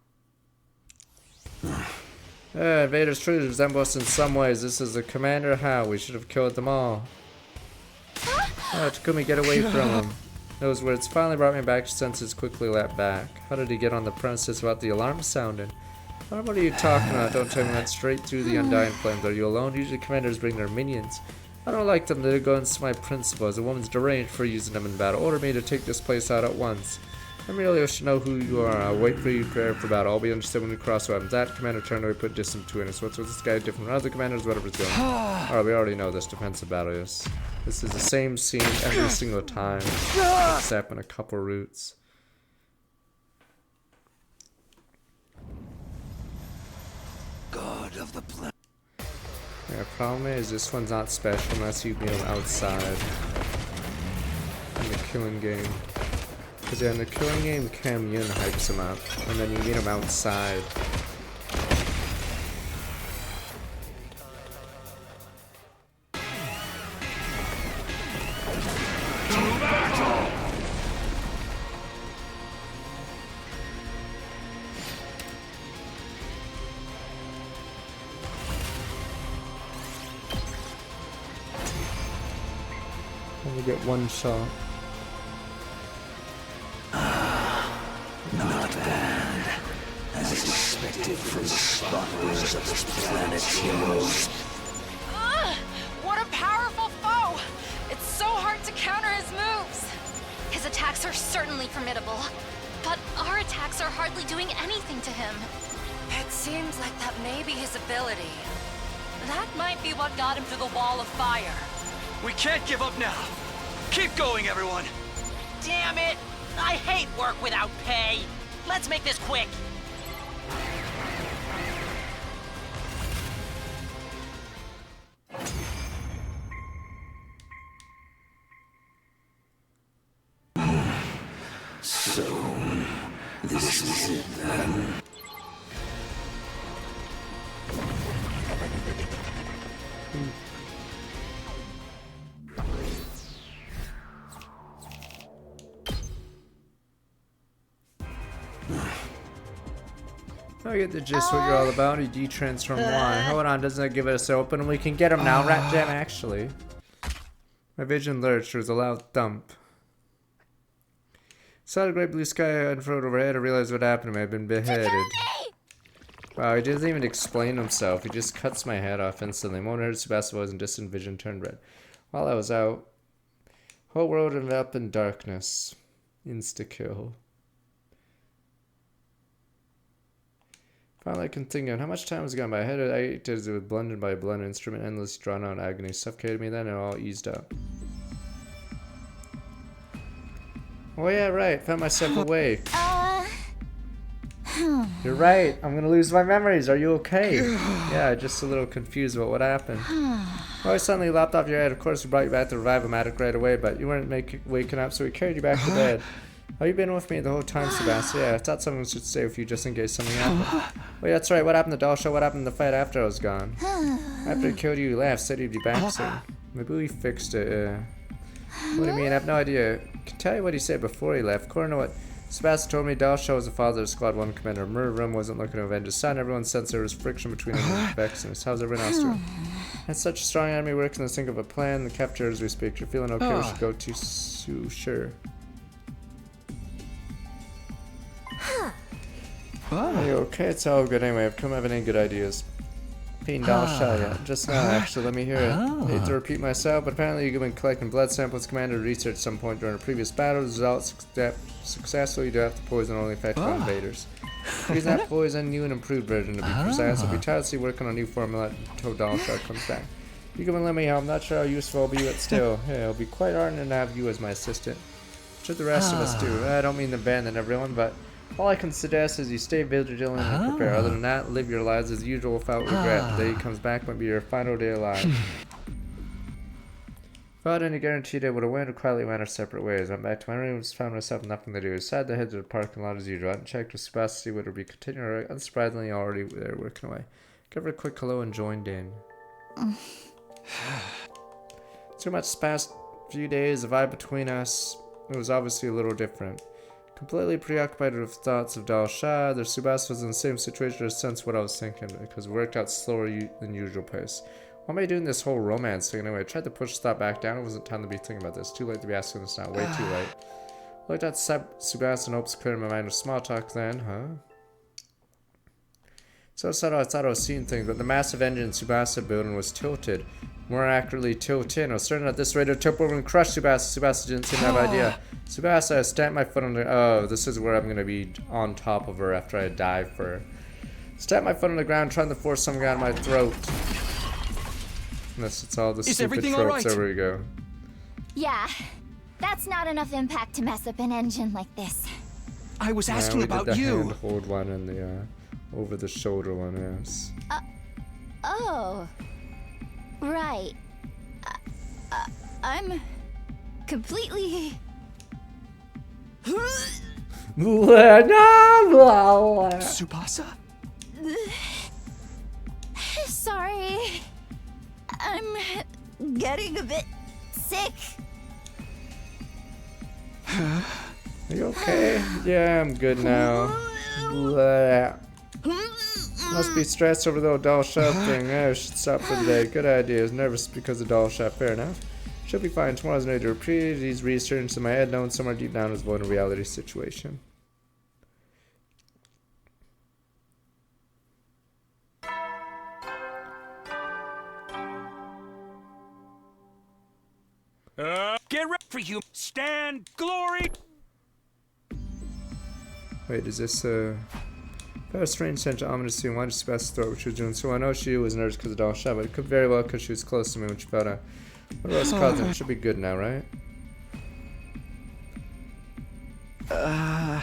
Invaders truly resemble us in some ways. This is the commander. How? We should have killed them all. Takumi, get away from him. Those words finally brought me back to senses, quickly leapt back. How did he get on the premises without the alarm sounding? What are you talking about? Don't tell me that straight through the undying flames. Are you alone? Usually commanders bring their minions. I don't like them. They're going to my principles. A woman's deranged for using them in battle. Order me to take this place out at once. I merely wish to know who you are. I'll wait for you to prepare for battle. I'll be understood when we cross weapons. That commander turned away, put distance between us. What's with this guy different from other commanders? Whatever's going on. Alright, we already know this defensive battle is. This is the same scene every single time, except in a couple routes. God of the planet. Yeah, problem is this one's not special unless you meet him outside in the killing game. Because yeah, in the killing game, Cam Yun hypes him up, and then you meet him outside. Only get one shot. Not bad. As expected from the spotwares of this planet's heroes. What a powerful foe! It's so hard to counter his moves. His attacks are certainly formidable, but our attacks are hardly doing anything to him. It seems like that may be his ability. That might be what got him through the wall of fire. We can't give up now. Keep going, everyone. Damn it! I hate work without pay. Let's make this quick. So, this is it then. I get the gist what you're all about. You de-transform why? Hold on, doesn't that give us open? We can get him now, Rat Jam, actually. My vision lurched. There was a loud thump. Saw the great blue sky unfurled overhead. I realized what happened to me. I've been beheaded. Wow, he doesn't even explain himself. He just cuts my head off instantly. Mona heard Tsubasa was in distant vision turned red. While I was out, whole world ended up in darkness. Insta-kill. Finally, I can think of how much time has gone by. I had 8 days with blended by a blunt instrument, endless drawn out agony suffocated me. Then it all eased up. Oh yeah, right. Found myself awake. You're right. I'm gonna lose my memories. Are you okay? Yeah, just a little confused about what happened. Oh, I suddenly lopped off your head. Of course, we brought you back to Revive-O-Matic right away, but you weren't waking up, so we carried you back to bed. Oh, you've been with me the whole time, Sebastian. Yeah, I thought someone should stay with you just in case something happened. Oh, yeah, that's right. What happened to Dalsha? What happened to the fight after I was gone? After he killed you, he left. Said he'd be back soon. Maybe we fixed it. What do you mean? I have no idea. I can tell you what he said before he left. According to what Sebastian told me, Dalsha was the father of Squad 1 Commander. Murderum wasn't looking to avenge his son. Everyone sensed there was friction between him and Vexenus. How's everyone else doing? That's such a strong enemy working to think of a plan. The capture as we speak. You're feeling okay? We should go to Sure. Are you okay? It's all good anyway. I've come up with any good ideas. Peen Dalsha yet? Just now, actually. Let me hear it. I hate to repeat myself, but apparently you've been collecting blood samples. Commander research at some point during a previous battle. Results successful. You do have to poison only effective on invaders. Use that poison, new and improved version to be precise. I'll be tirelessly working on a new formula until Dalsha comes back. You can let me help. I'm not sure how useful I'll be, but still, yeah, it'll be quite honored to have you as my assistant. What should the rest of us do? I don't mean to abandon everyone, but all I can suggest is you stay vigilant and prepare. Other than that, live your lives as usual without regret. The day he comes back might be your final day alive. Without any guarantee they would have went or quietly went our separate ways. Went back to my room and found myself nothing to do. Decided to head to the parking lot as usual. I hadn't checked with Sebastian to see whether it would be continuing. Unsurprisingly, already there working away. Give her a quick hello and joined in. Too much past few days, the vibe between us, it was obviously a little different. Completely preoccupied with thoughts of Dalsha, the Subasa was in the same situation to sense what I was thinking, because it worked out slower than usual pace. Why am I doing this whole romance thing anyway? I tried to push the thought back down. It wasn't time to be thinking about this. Too late to be asking this now. Way too late. Looked at Subasa and hopes cleared my mind with small talk then, So I thought I was seeing things, but the massive engine in Subasa building was tilted. More accurately, tilt-in. I was certain at this rate to tip over and crush Subasa. Subasa didn't seem to have an idea. Subasa, I stamped my foot on the... Oh, this is where I'm going to be on top of her after I dive for her. Stamped my foot on the ground, trying to force something out of my throat. Unless it's all the stupid tropes. There we go. Yeah, that's not enough impact to mess up an engine like this. I was asking about the you. Handhold one and the over-the-shoulder one, yes. Oh. Right. I'm completely... Subasa? Sorry. I'm getting a bit sick. Are you okay? Yeah, I'm good now. Must be stressed over the old Dalsha thing. I should stop for the day. Good idea. I was nervous because of Dalsha. Fair enough. Should be fine. Tomorrow's no need to repeat. These reassurance in my head, knowing somewhere deep down is avoiding a reality situation. Get ready for you. Stand glory. Wait, is this very strange sense of ominous scene. Why did Sebastian throw what she was doing? So I know she was nervous because of Dalsha, but it could very well because she was close to me when she felt a... What else caused it? It should be good now, right?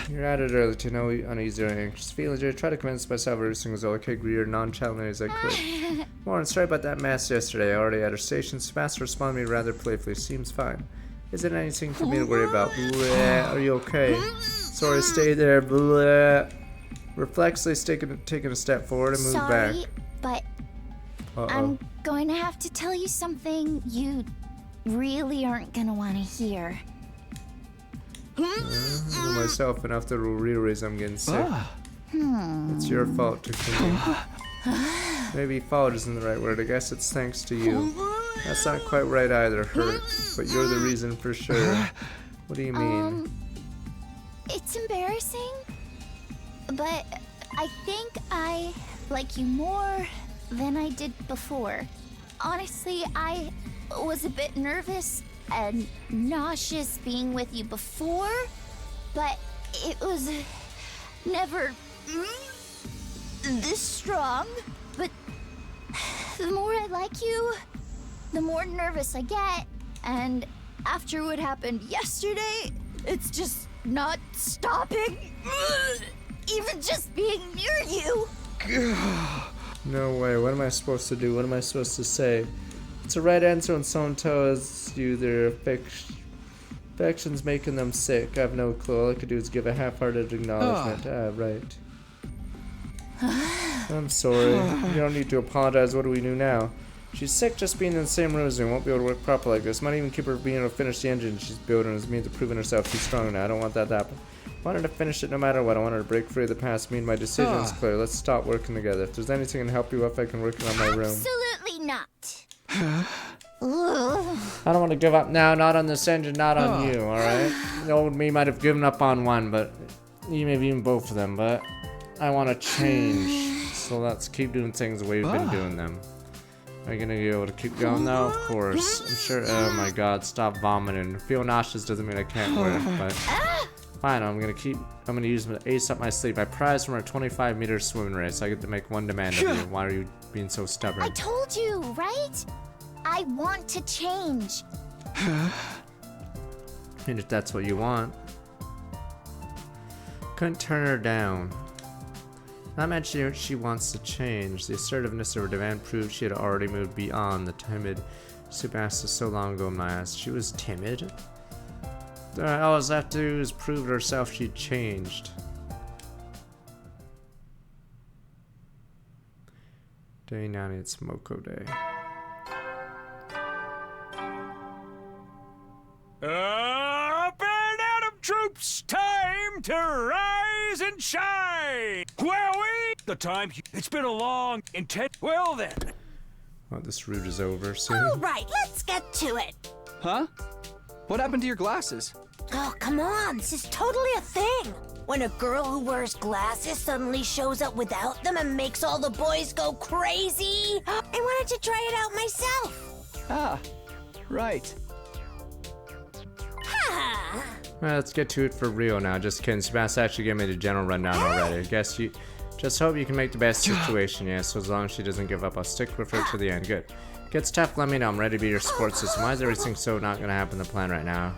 You're at it early to know uneasy or anxious feelings. I tried to convince myself everything was okay, greeted nonchalantly as I could. Warren, sorry about that mess yesterday. I already at her station. Sebastian responded to me rather playfully. Seems fine. Isn't anything for me to worry about. Bleh. Are you okay? Sorry, stay there. Bleh. Reflexively taking a step forward and move back. Sorry, but I'm going to have to tell you something you really aren't going to want to hear. I know myself enough to realize I'm getting sick. It's your fault to continue. Maybe fault isn't the right word. I guess it's thanks to you. That's not quite right either, hurt. But you're the reason for sure. What do you mean? It's embarrassing, but I think I like you more than I did before. Honestly, I was a bit nervous and nauseous being with you before, but it was never this strong, but the more I like you, the more nervous I get. And after what happened yesterday, it's just not stopping. Even just being near you. No way. What am I supposed to do? What am I supposed to say? It's the right answer when someone tells you their affection's making them sick. I have no clue. All I could do is give a half-hearted acknowledgement. Right. I'm sorry. You don't need to apologize. What do we do now? She's sick just being in the same room as me. Won't be able to work properly like this. Might even keep her being able to finish the engine she's building as means of proving herself she's strong now. I don't want that to happen. I want her to finish it no matter what. I want her to break free of the past. Me and my decision's clear. Let's stop working together. If there's anything I can help you with, I can work it on my room. Absolutely not. I don't want to give up now. Not on this engine, not on you, alright? The old me might have given up on one, but you maybe even both of them, but I want to change. So let's keep doing things the way we've been doing them. Are you gonna be able to keep going though? Of course. I'm sure. Oh my god, stop vomiting. Feel nauseous doesn't mean I can't work, but fine, I'm gonna use my ace up my sleeve. I prize from our 25-meter swimming race. I get to make one demand of you. Why are you being so stubborn? I told you, right? I want to change. And if that's what you want. Couldn't turn her down. Not mentioning she wants to change. The assertiveness of her demand proved she had already moved beyond the timid Subasa so long ago in my eyes. She was timid? All I was have to do is prove to herself she'd changed. Day 9, it's Moko Day. Up and at 'em, troops! Time to rise and shine! Wowie! The time, it's been a long, intense... Well then. Oh, this route is over soon. All right, let's get to it. Huh? What happened to your glasses? Oh, come on, this is totally a thing. When a girl who wears glasses suddenly shows up without them and makes all the boys go crazy. I wanted to try it out myself. Ah, right. Well, let's get to it for real now. Just kidding. Subasa actually gave me the general rundown already. I guess you just hope you can make the best situation, yeah. So as long as she doesn't give up, I'll stick with her to the end. Good. Gets tough, let me know. I'm ready to be your support system. Why is everything so not gonna happen the plan right now?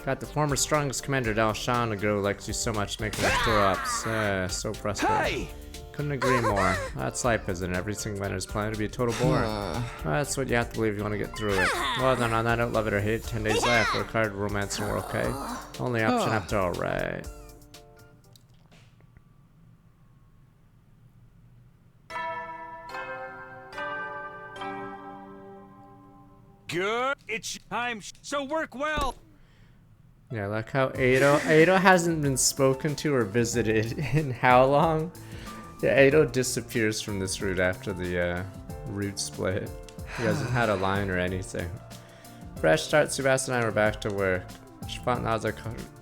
Got the former strongest commander, Dal Shan, a girl who likes you so much, making her throw up. So frustrating. Hey! Couldn't agree more. That's life, isn't it? Everything went as planned to be a total bore. Well, that's what you have to believe if you want to get through it. Well then, on that note, love it or hate it, 10 days left. Work hard, romance, and we're okay. Only option after all, right? Good. It's time, so work well. Yeah, I like how Ado hasn't been spoken to or visited in how long? Yeah, Ado disappears from this route after the route split. He hasn't had a line or anything. Fresh start, Subasa and I were back to work. She fought Naza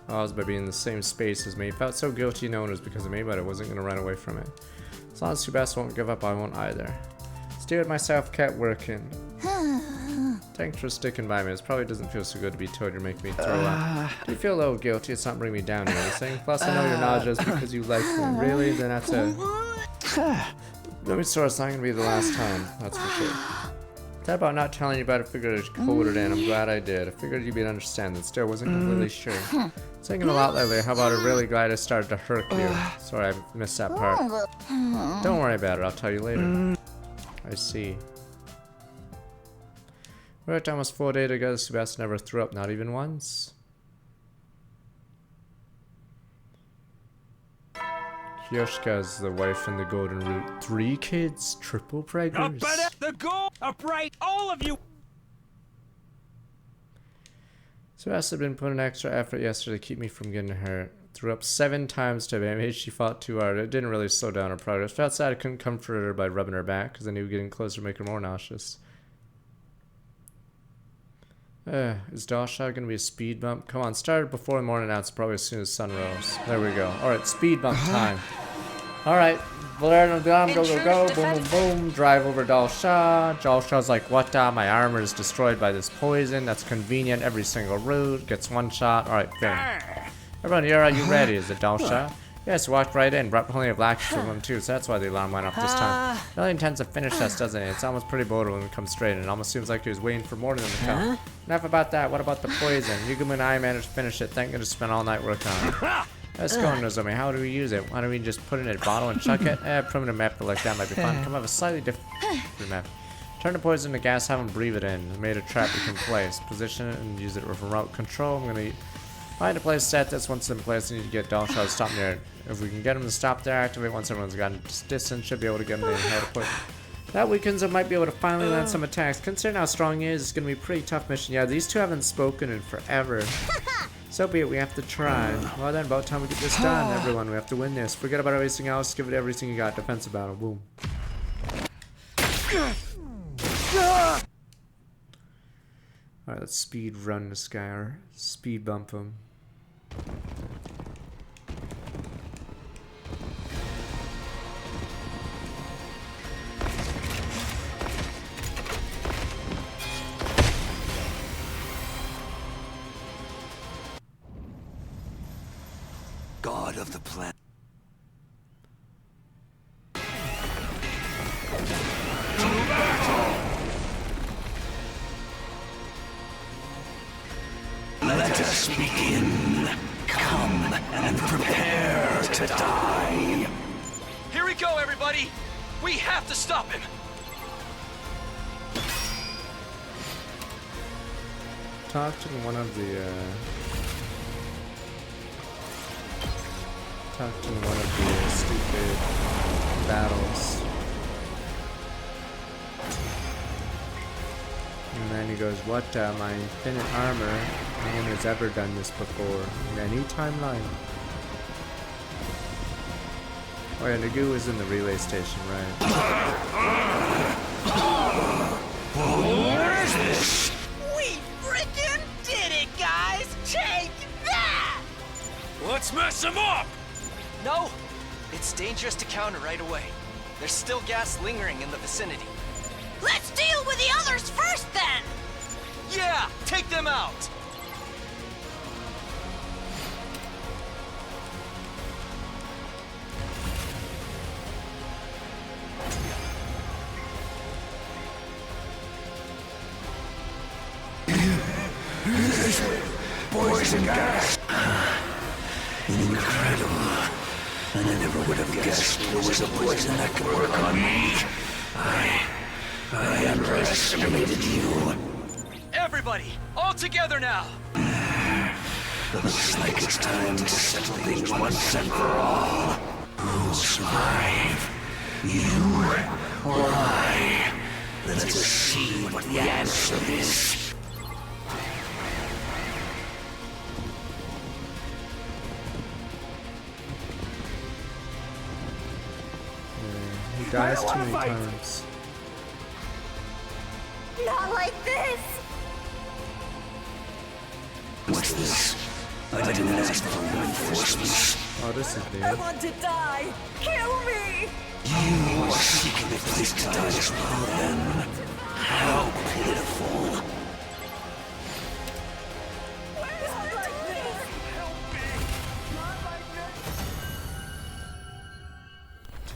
cause by being in the same space as me. Felt so guilty knowing it was because of me, but I wasn't going to run away from it. As long as Subasa won't give up, I won't either. Steered myself, kept working. Thanks for sticking by me. It probably doesn't feel so good to be told you're making me throw up. Do you feel a little guilty? It's not bringing me down or anything. Plus, I know you're nauseous because you like me. Really? Then that's it. Let me swear it's not going to be the last time. That's for sure. That about not telling you about it, I figured I'd code it in. I'm glad I did. I figured you'd be understanding. Still wasn't completely sure. Thinking a lot lately. How about I'm really glad I started to hurt you. Sorry, I missed that part. Don't worry about it. I'll tell you later. I see. We worked almost 4 days together. Subasa never threw up, not even once. Yoshika's the wife in the golden route. 3 kids, triple preggers. Up at the goal, upright, all of you. Subasa had been putting extra effort yesterday to keep me from getting hurt. Threw up 7 times today. Maybe she fought too hard. It didn't really slow down her progress. Felt sad I couldn't comfort her by rubbing her back because I knew getting closer would make her more nauseous. Is Dalsha gonna be a speed bump? Come on, started before the morning now. It's probably as soon as sun rose. There we go. Alright, speed bump time. Alright, go, boom, boom, boom. Drive over Dalsha. Dalsha's like, what the? My armor is destroyed by this poison. That's convenient. Every single route gets 1 shot. Alright, finish. Everyone, are you ready? Is it Dalsha? Yes, walked right in. Brought plenty of blacks to them too, so that's why the alarm went off this time. It really intends to finish us, doesn't it? It's almost pretty bold when it comes straight, and it almost seems like he was waiting for more than the come. Enough about that. What about the poison? Yugumi and I managed to finish it. Thank goodness spent all night working on it. Let's go, Nozomi. How do we use it? Why don't we just put it in a bottle and chuck it? Primitive map like that might be fun. Come up with a slightly different map. Turn the poison into gas, have him breathe it in. I made a trap we can place. Position it and use it with remote control. I'm gonna find a place set this. Once in place, I need to get Doll Shot to stop near it. If we can get him to stop there, activate once everyone's gotten distance, should be able to get him to inhale the poison. That weakens him, might be able to finally land some attacks. Considering how strong he is, it's gonna be a pretty tough mission. Yeah, these two haven't spoken in forever. So be it, we have to try. Well then, about time we get this done, everyone. We have to win this. Forget about everything else, give it everything you got. Defensive battle, boom. Alright, let's speed run this guy, or speed bump him. God of the planet. Let us begin. Come and prepare to die. Here we go, everybody. We have to stop him. Talk to one of the stupid battles. And then he goes, what, my infinite armor? No one has ever done this before in any timeline. Oh yeah, Nagu is in the relay station, right? What is this? We freaking did it, guys! Take that! Let's mess him up! No! It's dangerous to counter right away. There's still gas lingering in the vicinity. Let's deal with the others first, then! Yeah! Take them out! Poison gas! Incredible. I never would have guessed there was a poison that could work on me. I underestimated you. Everybody, all together now! Looks like it's time to settle things once and for all. Who'll survive? You or I? Let's see what the answer is. He dies too many times. Not like this! What's this? I didn't ask for reinforcements. Oh, this is I weird. want to die! Kill me! You are seeking a place to die as well, then. How pitiful.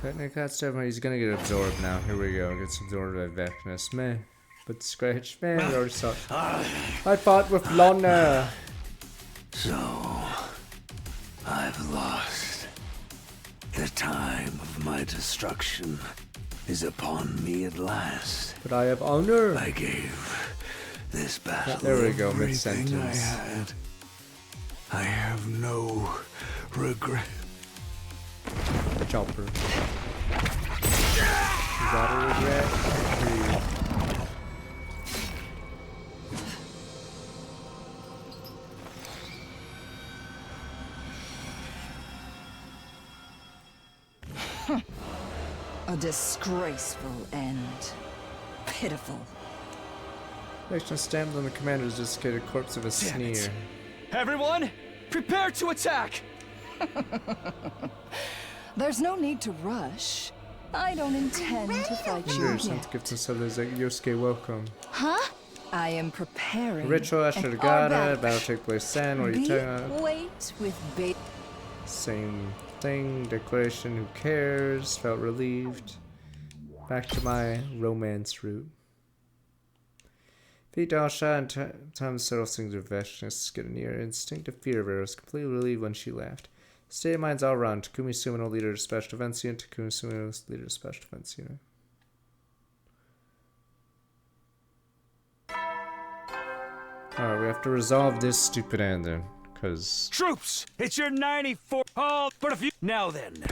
Technically, that's definitely, he's gonna get absorbed now. Here we go. Gets absorbed by Vecnus. Meh. But Scratch, man, we already saw it. I fought with Lana. So, I've lost. The time of my destruction is upon me at last. But I have honor. I gave this battle there we go, everything mid-sentence. I had. I have no regret. Chopper. You got a regret? A disgraceful end. Pitiful. Action stamped on the commander's desiccated corpse of a sneer. Everyone, prepare to attack! There's no need to rush. I don't intend to fight you Interesting yet. to give some others like Yosuke welcome. Huh? I am preparing. Ritual, I should have got it. Battle take place then. What are you talking about? Wait with bait. Same thing. Declaration, who cares? Felt relieved. Back to my romance route. Feet all shy and time subtle things of vastness get near. Instinctive fear of her was completely relieved when she laughed. State of mind's all around. Takumi Sumino, leader of Special Defense Unit. Takumi Sumino, leader of Special Defense Unit. Alright, we have to resolve this stupid ending. Cause troops, it's your 94th call, but if you now then.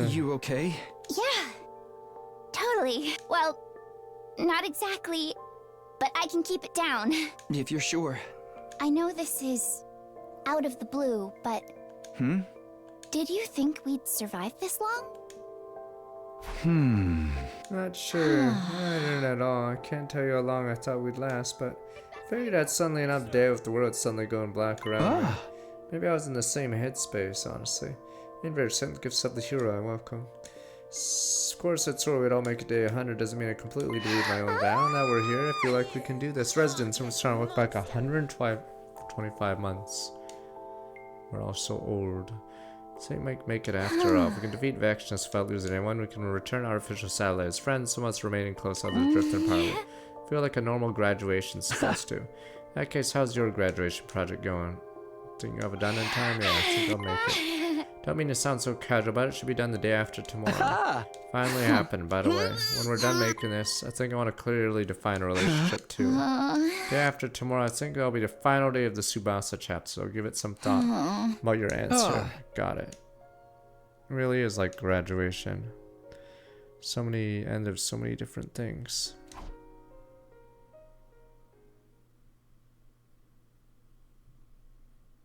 You okay? Yeah, totally. Well, not exactly, but I can keep it down. If you're sure. I know this is out of the blue, but... Did you think we'd survive this long? Not sure. I didn't at all. I can't tell you how long I thought we'd last, but I figured I'd suddenly another day with the world suddenly going black around me. Maybe I was in the same headspace, honestly. Inverse sent gifts of the hero, I welcome. Of course, it's sure we'd all make a day 100 doesn't mean I completely believe my own vow. Now we're here, I feel like we can do this. Residents from trying to look back 125 months. We're all so old. So make it after all. If we can defeat Vexnus without losing anyone, we can return our official satellite as friends, some of us remaining close, others drifting apart. Feel like a normal graduation's supposed to. In that case, how's your graduation project going? Think you'll have it done in time? Yeah, I think I'll make it. Don't mean to sound so casual, but it should be done the day after tomorrow. Finally happened, by the way. When we're done making this, I think I want to clearly define a relationship too. Day after tomorrow, I think that'll be the final day of the Tsubasa chapter, so give it some thought about your answer. Got it. It really is like graduation. So many end of so many different things.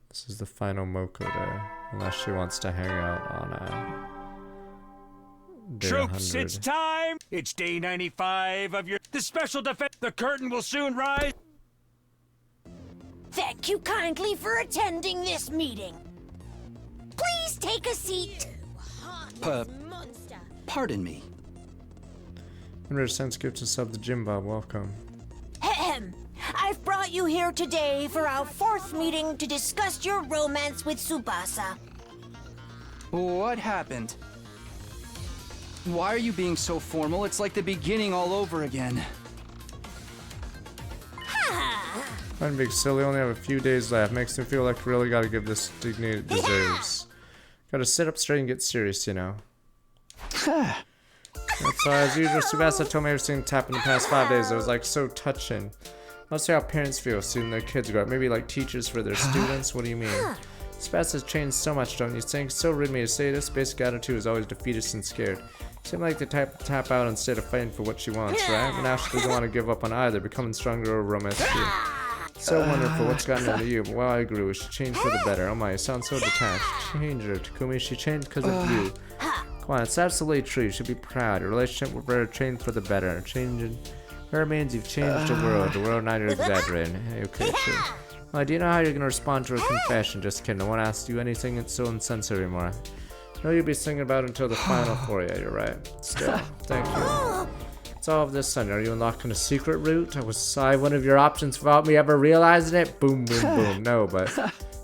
This is the final Moko day, unless she wants to hang out on day Troops, 100. it's time! It's day 95 of the special defense. The curtain will soon rise. Thank you kindly for attending this meeting. Please take a seat. Pardon me. Inverse sense gift to sub the Jim Bob, welcome. Ahem. I've brought you here today for our 4th meeting to discuss your romance with Tsubasa. What happened? Why are you being so formal? It's like the beginning all over again. I'm big silly, only have a few days left. Makes me feel like really gotta give this dignity it deserves. Gotta sit up straight and get serious, you know. That's why, as usual, Tsubasa told me everything that's happened in the past 5 days. It was like so touching. Let's see how parents feel seeing their kids grow up. Maybe like teachers for their students. What do you mean? Tsubasa's changed so much, don't you think? So rude me to say this. Basic attitude is always defeatist and scared. Seemed like the type to tap out instead of fighting for what she wants, right? But now she doesn't want to give up on either, becoming stronger or romance too. So wonderful, what's gotten into you? But well, I agree. We should change for the better. Oh my, you sound so detached. Change her, Takumi. She changed because of you. Come on, it's absolutely true. You should be proud. Your relationship with her changed for the better. Changing her means you've changed the world. The world, now you're exaggerating. Hey, okay, sure. Well, do you know how you're gonna respond to her confession? Just kidding. I won't ask you anything that's so insensitive anymore. No, you'll be thinking about it until the final four. Yeah, you're right. Still, thank you. It's all of this, son. Are you unlocking a secret route? Was I one of your options without me ever realizing it? Boom, boom, boom. No, but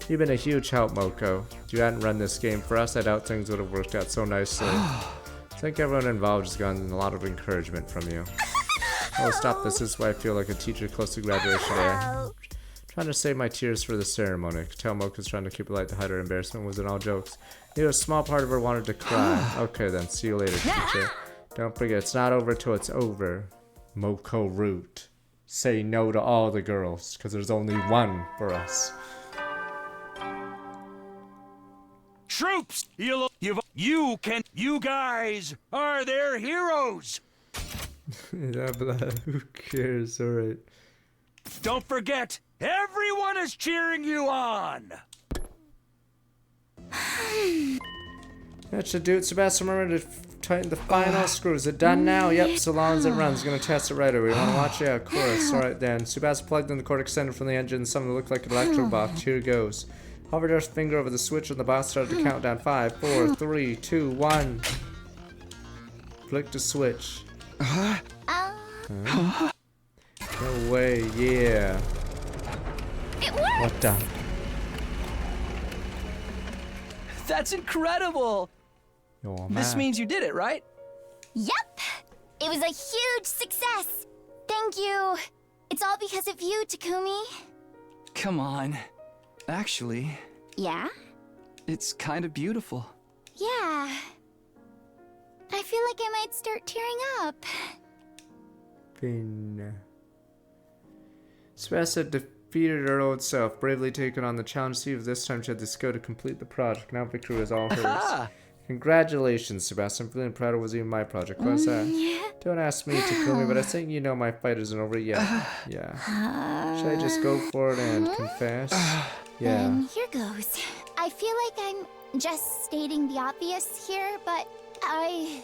you've been a huge help, Moko. If you hadn't run this game for us, I doubt things would have worked out so nicely. I think everyone involved has gotten a lot of encouragement from you. Oh, stop this. This is why I feel like a teacher close to graduation day. Trying to save my tears for the ceremony. I could tell Mocha's trying to keep it light to hide her embarrassment wasn't all jokes. A small part of her wanted to cry. Okay then, see you later, teacher. Don't forget, it's not over till it's over. Moko Root. Say no to all the girls, because there's only one for us. Troops! You guys are their heroes! Yeah, but who cares? Alright. Don't forget, everyone is cheering you on! That should do it. Sebastian, remember to tighten the final screws. Is it done now? Yep, so long as it runs. Gonna test it right away. Want to watch? Yeah, of course. Alright then. Sebastian plugged in the cord extender from the engine. Something that looked like an electro box. Here goes. Hover your finger over the switch and the box started to count down. 5, 4, 3, 2, 1. Flick the switch. Huh? No way, yeah. It worked! What the? That's incredible! Yo, This man. means you did it, right? Yep! It was a huge success! Thank you! It's all because of you, Takumi. Come on. Actually, Yeah? it's kind of beautiful. Yeah. I feel like I might start tearing up. Finn. Tsubasa defeated her old self, bravely taking on the challenge. See if this time she had the skill to complete the project. Now victory is all hers. Aha! Congratulations, Tsubasa. I'm feeling proud it was even my project. What's that? Don't ask me, Takumi, but I think you know my fight isn't over yet. Yeah. Should I just go for it and confess? Yeah. Then here goes. I feel like I'm just stating the obvious here, but I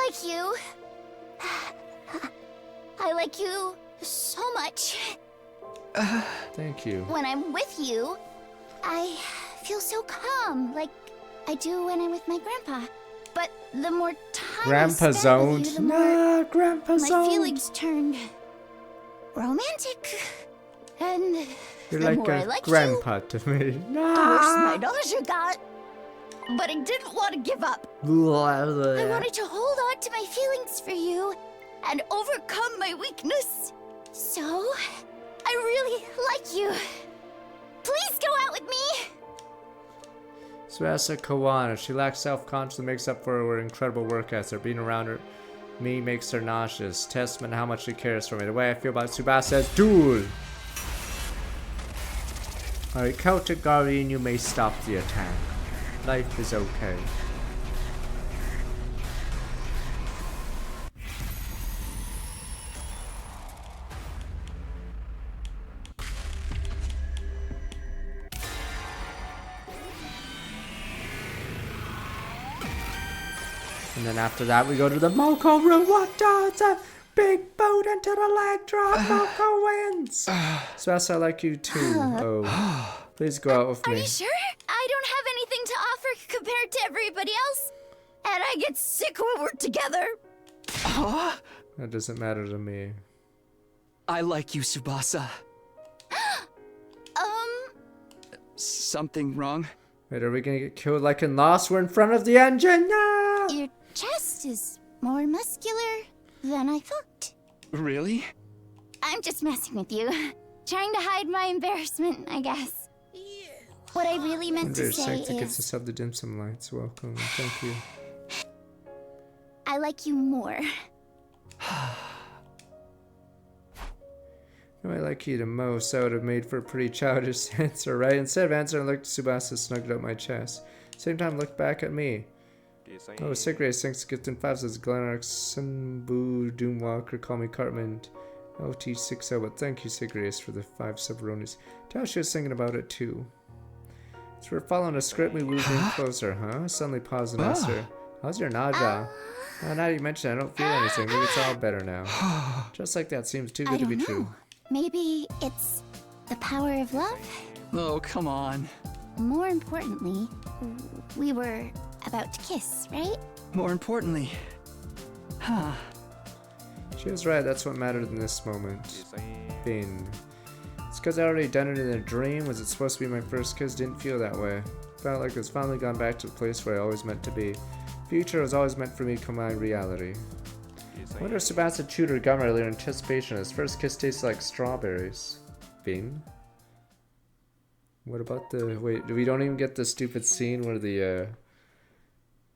like you. I like you so much. Thank you. When I'm with you, I feel so calm, like I do when I'm with my grandpa. But the more time Grandpa I spend with you, zoned. the more Nah, Grandpa my zoned. feelings turned romantic, and You're the like more I a liked grandpa to me. you, the worse my nausea got. But I didn't want to give up. I wanted to hold on to my feelings for you and overcome my weakness. So, I really like you. Please go out with me. Tsubasa Kawana. She lacks self-confidence and makes up for her incredible work ethic. Being around me makes her nauseous. Testament to how much she cares for me. The way I feel about Tsubasa's duel. Alright, Celtic Guardian, you may stop the attack. Life is okay. And then after that we go to the Moko Ruwata. It's a big boat into the leg drop. Moko wins. Tsubasa, I like you too. Oh. Please go out with Are me. you sure? I don't have anything to offer compared to everybody else. And I get sick when we're together. That doesn't matter to me. I like you, Tsubasa. Something wrong? Wait, are we gonna get killed like in Lost? We're in front of the engine now! Your chest is more muscular than I thought. Really? I'm just messing with you. Trying to hide my embarrassment, I guess. What I really meant to say Tickets to is, sub the dim sum lights. Welcome. Thank you. I like you more. No, I like you the most. That would have made for a pretty childish answer, right? Instead of answering, I looked at Tsubasa, snugged up my chest. Same time, looked back at me. Oh, Sick Race, thanks to Gifted 5 says Glenark, Sunbu, Doomwalker, call me Cartman, LT60, but thank you, Sick Race, for the 5 subronis. Tell she was thinking about it too. So we're following a script, we moving closer, huh? Suddenly paused and asked her, how's your nausea? Oh, now you mention it, I don't feel anything. Maybe it's all better now. Just like that, seems too good to be true. Maybe it's the power of love? Oh, come on. More importantly, we were about to kiss, right? More importantly. Huh. She was right, that's what mattered in this moment. Finn. It's because I already done it in a dream. Was it supposed to be my first kiss? Didn't feel that way. Felt like it's finally gone back to the place where I always meant to be. Future was always meant for me to come my reality. I wonder if Tsubasa chewed her gum earlier in anticipation. His first kiss tasted like strawberries. Finn? What about the... Wait, we don't even get the stupid scene where the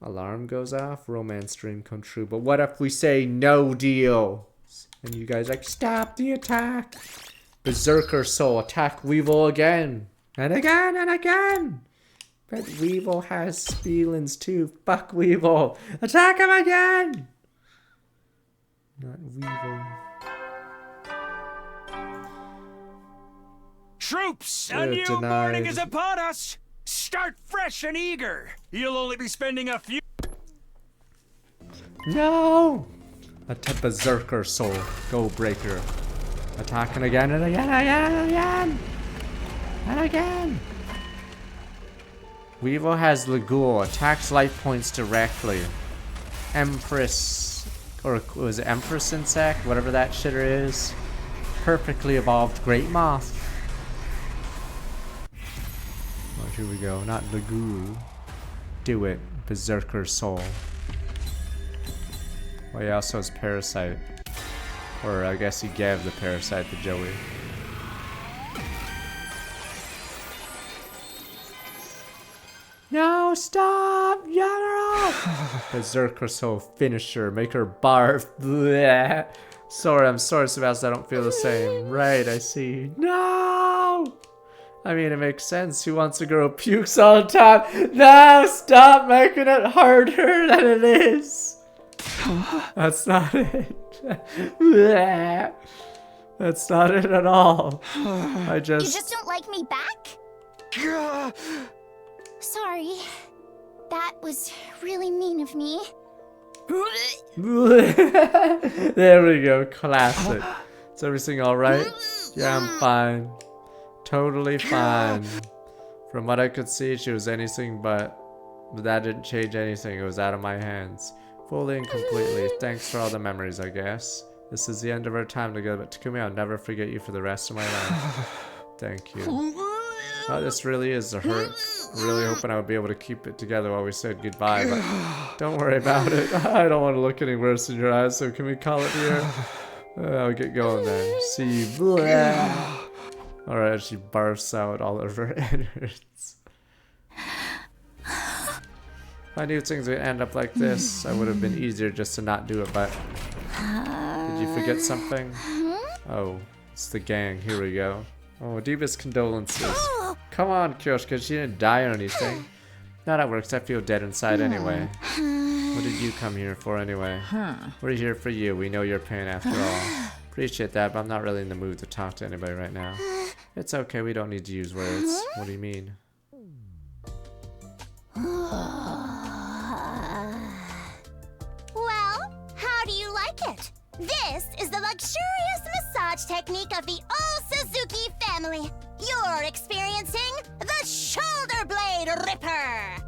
alarm goes off? Romance dream come true. But what if we say no deal? And you guys like, stop the attack! Berserker Soul, attack Weevil again! And again and again! But Weevil has feelings too. Fuck Weevil! Attack him again! Not Weevil. Troops, a new morning is upon us! Start fresh and eager! You'll only be spending a few... No! Attack Berserker Soul. Go Breaker. Attacking again and again and again and again! And again! Weevil has Legul. Attacks life points directly. Empress. or was it Empress Insect? Whatever that shitter is. Perfectly evolved Great Moth. Oh, here we go. Not Laguru. Do it, Berserker Soul. Well, he also has Parasite. Or I guess he gave the Parasite to Joey. No, stop! Yara! Berserker Soul finisher. Make her barf. Bleh. Sorry, I'm sorry, Sebastian. I don't feel the same. Right, I see. No! I mean, it makes sense. Who wants a girl pukes all the time? No, stop making it harder than it is. That's not it. That's not it at all. You just don't like me back? Sorry. That was really mean of me. There we go. Classic. Is everything alright? Yeah, I'm fine. Totally fine. From what I could see, she was anything but that didn't change anything. It was out of my hands. Fully and completely. Thanks for all the memories, I guess. This is the end of our time together, but Takumi, I'll never forget you for the rest of my life. Thank you. Oh, this really is a hurt. Really hoping I would be able to keep it together while we said goodbye, but don't worry about it. I don't want to look any worse in your eyes, so can we call it here? I'll get going then. See you. Alright, she barfs out all of her innards. If I knew things would end up like this, I would have been easier just to not do it, but... Did you forget something? Oh, it's the gang. Here we go. Oh, deepest condolences. Come on, Kyoshka, she didn't die or anything. Now that works, I feel dead inside anyway. What did you come here for anyway? We're here for you. We know your pain after all. Appreciate that, but I'm not really in the mood to talk to anybody right now. It's okay, we don't need to use words. What do you mean? Well, how do you like it? This is the luxurious massage technique of the Suzuki family. You're experiencing the Shoulder Blade Ripper.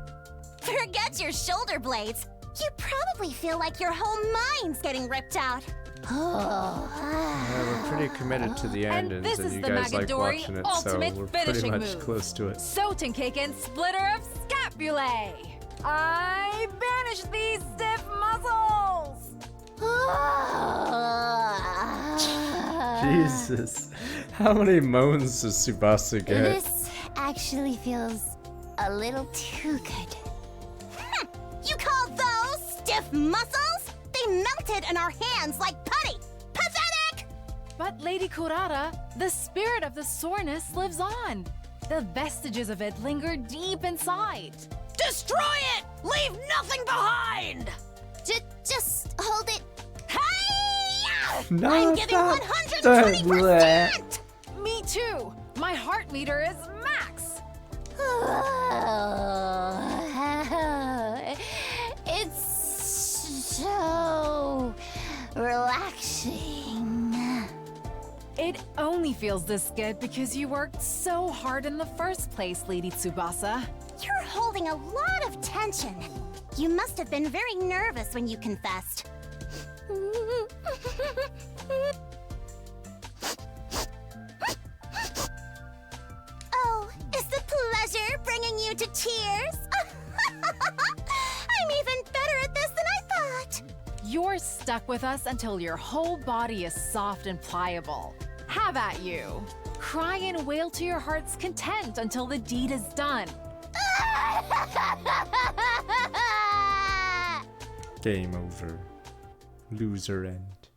Forget your shoulder blades. You probably feel like your whole mind's getting ripped out. Yeah, we're pretty committed to the endings, and you guys like watching it, so we're pretty much close to it. Sotenkaken Splitter of Scapulae. I banish these stiff muscles. Jesus, how many moans does Tsubasa get? This actually feels a little too good. You call those stiff muscles? They melted in our hands like putty. Pathetic! But Lady Kurata, the spirit of the soreness lives on. The vestiges of it linger deep inside. Destroy it! Leave nothing behind! Just hold it. No, I'm giving 120%! Me too! My heart meter is max! It's so relaxing. It only feels this good because you worked so hard in the first place, Lady Tsubasa. You're holding a lot of tension. You must have been very nervous when you confessed. Oh, is the pleasure bringing you to tears? I'm even better at this than I thought. You're stuck with us until your whole body is soft and pliable. Have at you. Cry and wail to your heart's content until the deed is done. Game over. Loser end.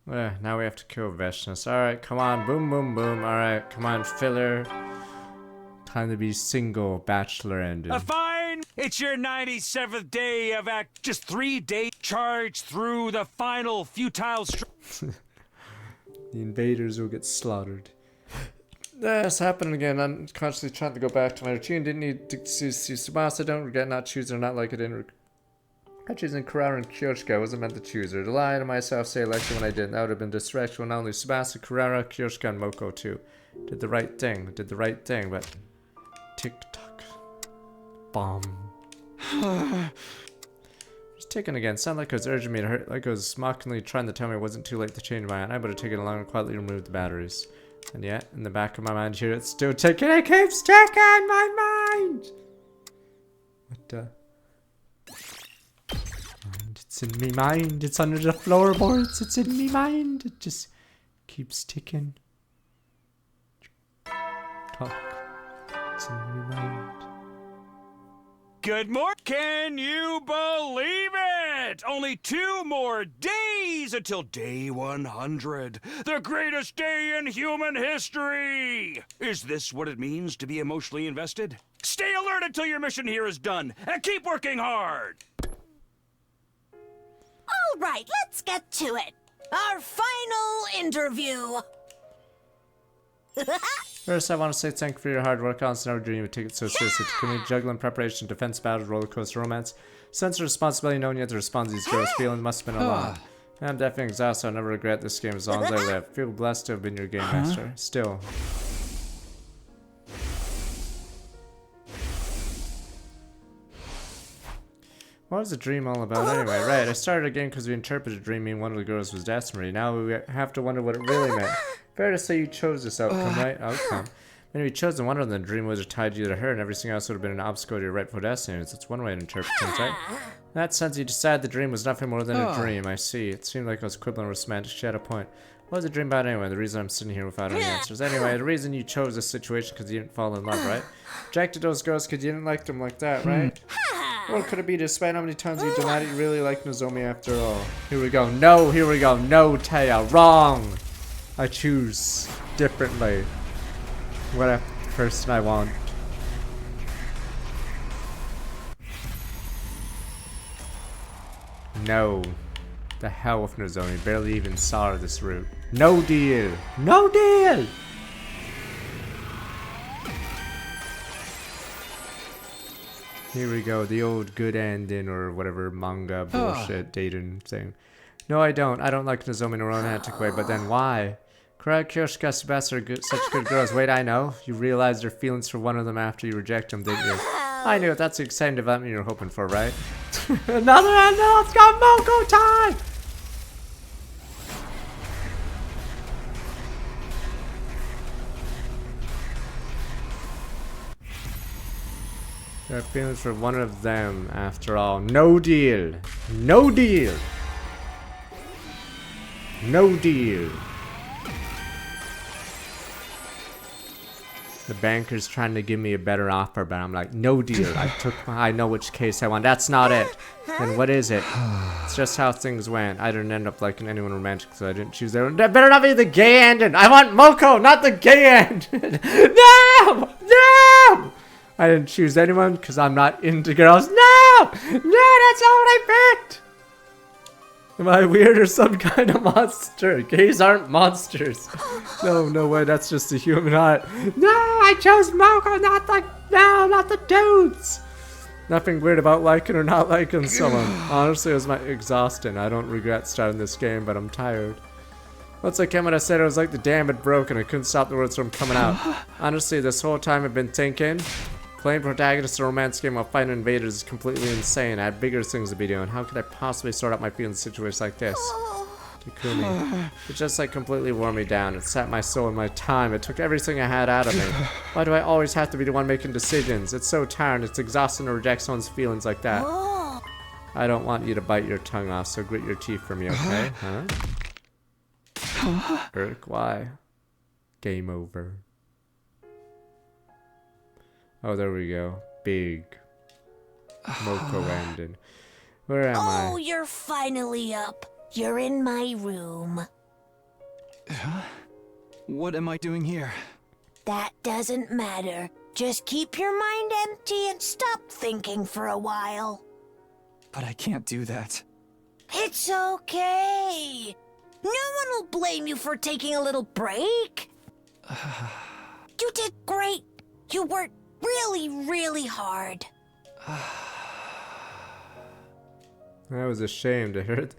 Now we have to kill Veshnus. Alright, come on. Boom, boom, boom. Alright, come on, filler. Time to be single bachelor ended. Fine! It's your 97th day of just 3 days charged through the final futile The invaders will get slaughtered. It's happening again. I'm constantly trying to go back to my routine. Didn't need to see Tsubasa. Don't regret not choosing her, not like I didn't. Not choosing Kurara and Kyoshika. I wasn't meant to choose her. To lie to myself, say election when I didn't. That would have been disrespectful. Not only Tsubasa, Kurara, Kyoshika, and Moko too. Did the right thing. Did the right thing, but tick tock. Bomb. Just ticking again. Sounded like it was urging me to hurt, like it was mockingly trying to tell me it wasn't too late to change my mind. I would have taken it along and quietly removed the batteries. And yet, in the back of my mind here, it's still ticking. It keeps ticking my mind! What the? It's in me mind. It's under the floorboards. It's in me mind. It just keeps ticking. Talk. It's in me mind. Good morning. Can you believe it? Only 2 more days until day 100. The greatest day in human history. Is this what it means to be emotionally invested? Stay alert until your mission here is done, and keep working hard. All right, let's get to it. Our final interview. First, I want to say thank you for your hard work. Honestly, never dreamed you would take it so seriously. To commit juggling, preparation, defense, battles, roller coaster, romance. Sense of responsibility, knowing you have to respond to these girls' feelings must have been a lot. I'm definitely exhausted. I'll never regret this game as long as I live. Feel blessed to have been your game master. Still. What was the dream all about anyway? Right, I started a game because we interpreted a dream meaning one of the girls was Destiny. Now we have to wonder what it really meant. Fair to say you chose this outcome, right? Outcome. Maybe you chose one of them. The dream was tied you to her, and everything else would have been an obstacle to your rightful destiny. That's one way to interpret things, right? In that sense, you decided the dream was nothing more than a dream. I see. It seemed like I was quibbling with semantics. She had a point. What was the dream about anyway? The reason I'm sitting here without any answers. Anyway, the reason you chose this situation because you didn't fall in love, right? Rejected those girls because you didn't like them like that, right? What could it be despite how many times you denied it? You really like Nozomi after all. Here we go. No, here we go. No, Taya. Wrong. I choose differently. What a person I want. No. The hell with Nozomi. Barely even saw this route. No deal. No deal. Here we go, the old good ending or whatever manga bullshit dating thing. No, I don't. I don't like Nozomi in a romantic way, but then why? Kurara, Kyoshika, Tsubasa are such good girls. Wait, I know. You realized your feelings for one of them after you reject them, didn't you? I knew it. That's the exciting development you were hoping for, right? Another end. Let's go, Moko time! I have feelings for one of them, after all. No deal. No deal. No deal. The banker's trying to give me a better offer, but I'm like, no deal. I know which case I want. That's not it. Then what is it? It's just how things went. I didn't end up liking anyone romantic, so I didn't choose their own. That better not be the gay ending. I want Moko, not the gay end. No! No! I didn't choose anyone because I'm not into girls. No! No, that's not what I picked! Am I weird or some kind of monster? Gays aren't monsters. No, no way, that's just a human heart. No, I chose Moko, not the dudes! Nothing weird about liking or not liking someone. Honestly, it was exhausting. I don't regret starting this game, but I'm tired. Once I came when I said it was like the dam had broken. I couldn't stop the words from coming out. Honestly, this whole time I've been thinking, playing protagonist in a romance game while fighting invaders is completely insane. I had bigger things to be doing. How could I possibly sort out my feelings in situations like this? Takumi. It just like completely wore me down. It sapped my soul and my time. It took everything I had out of me. Why do I always have to be the one making decisions? It's so tiring. It's exhausting to reject someone's feelings like that. I don't want you to bite your tongue off, so grit your teeth for me, okay? Huh? Eric, why? Game over. Oh, there we go. Big. Moko ending. Where am I? Oh, you're finally up. You're in my room. What am I doing here? That doesn't matter. Just keep your mind empty and stop thinking for a while. But I can't do that. It's okay. No one will blame you for taking a little break. You did great. You worked really, really hard. I was ashamed to hurt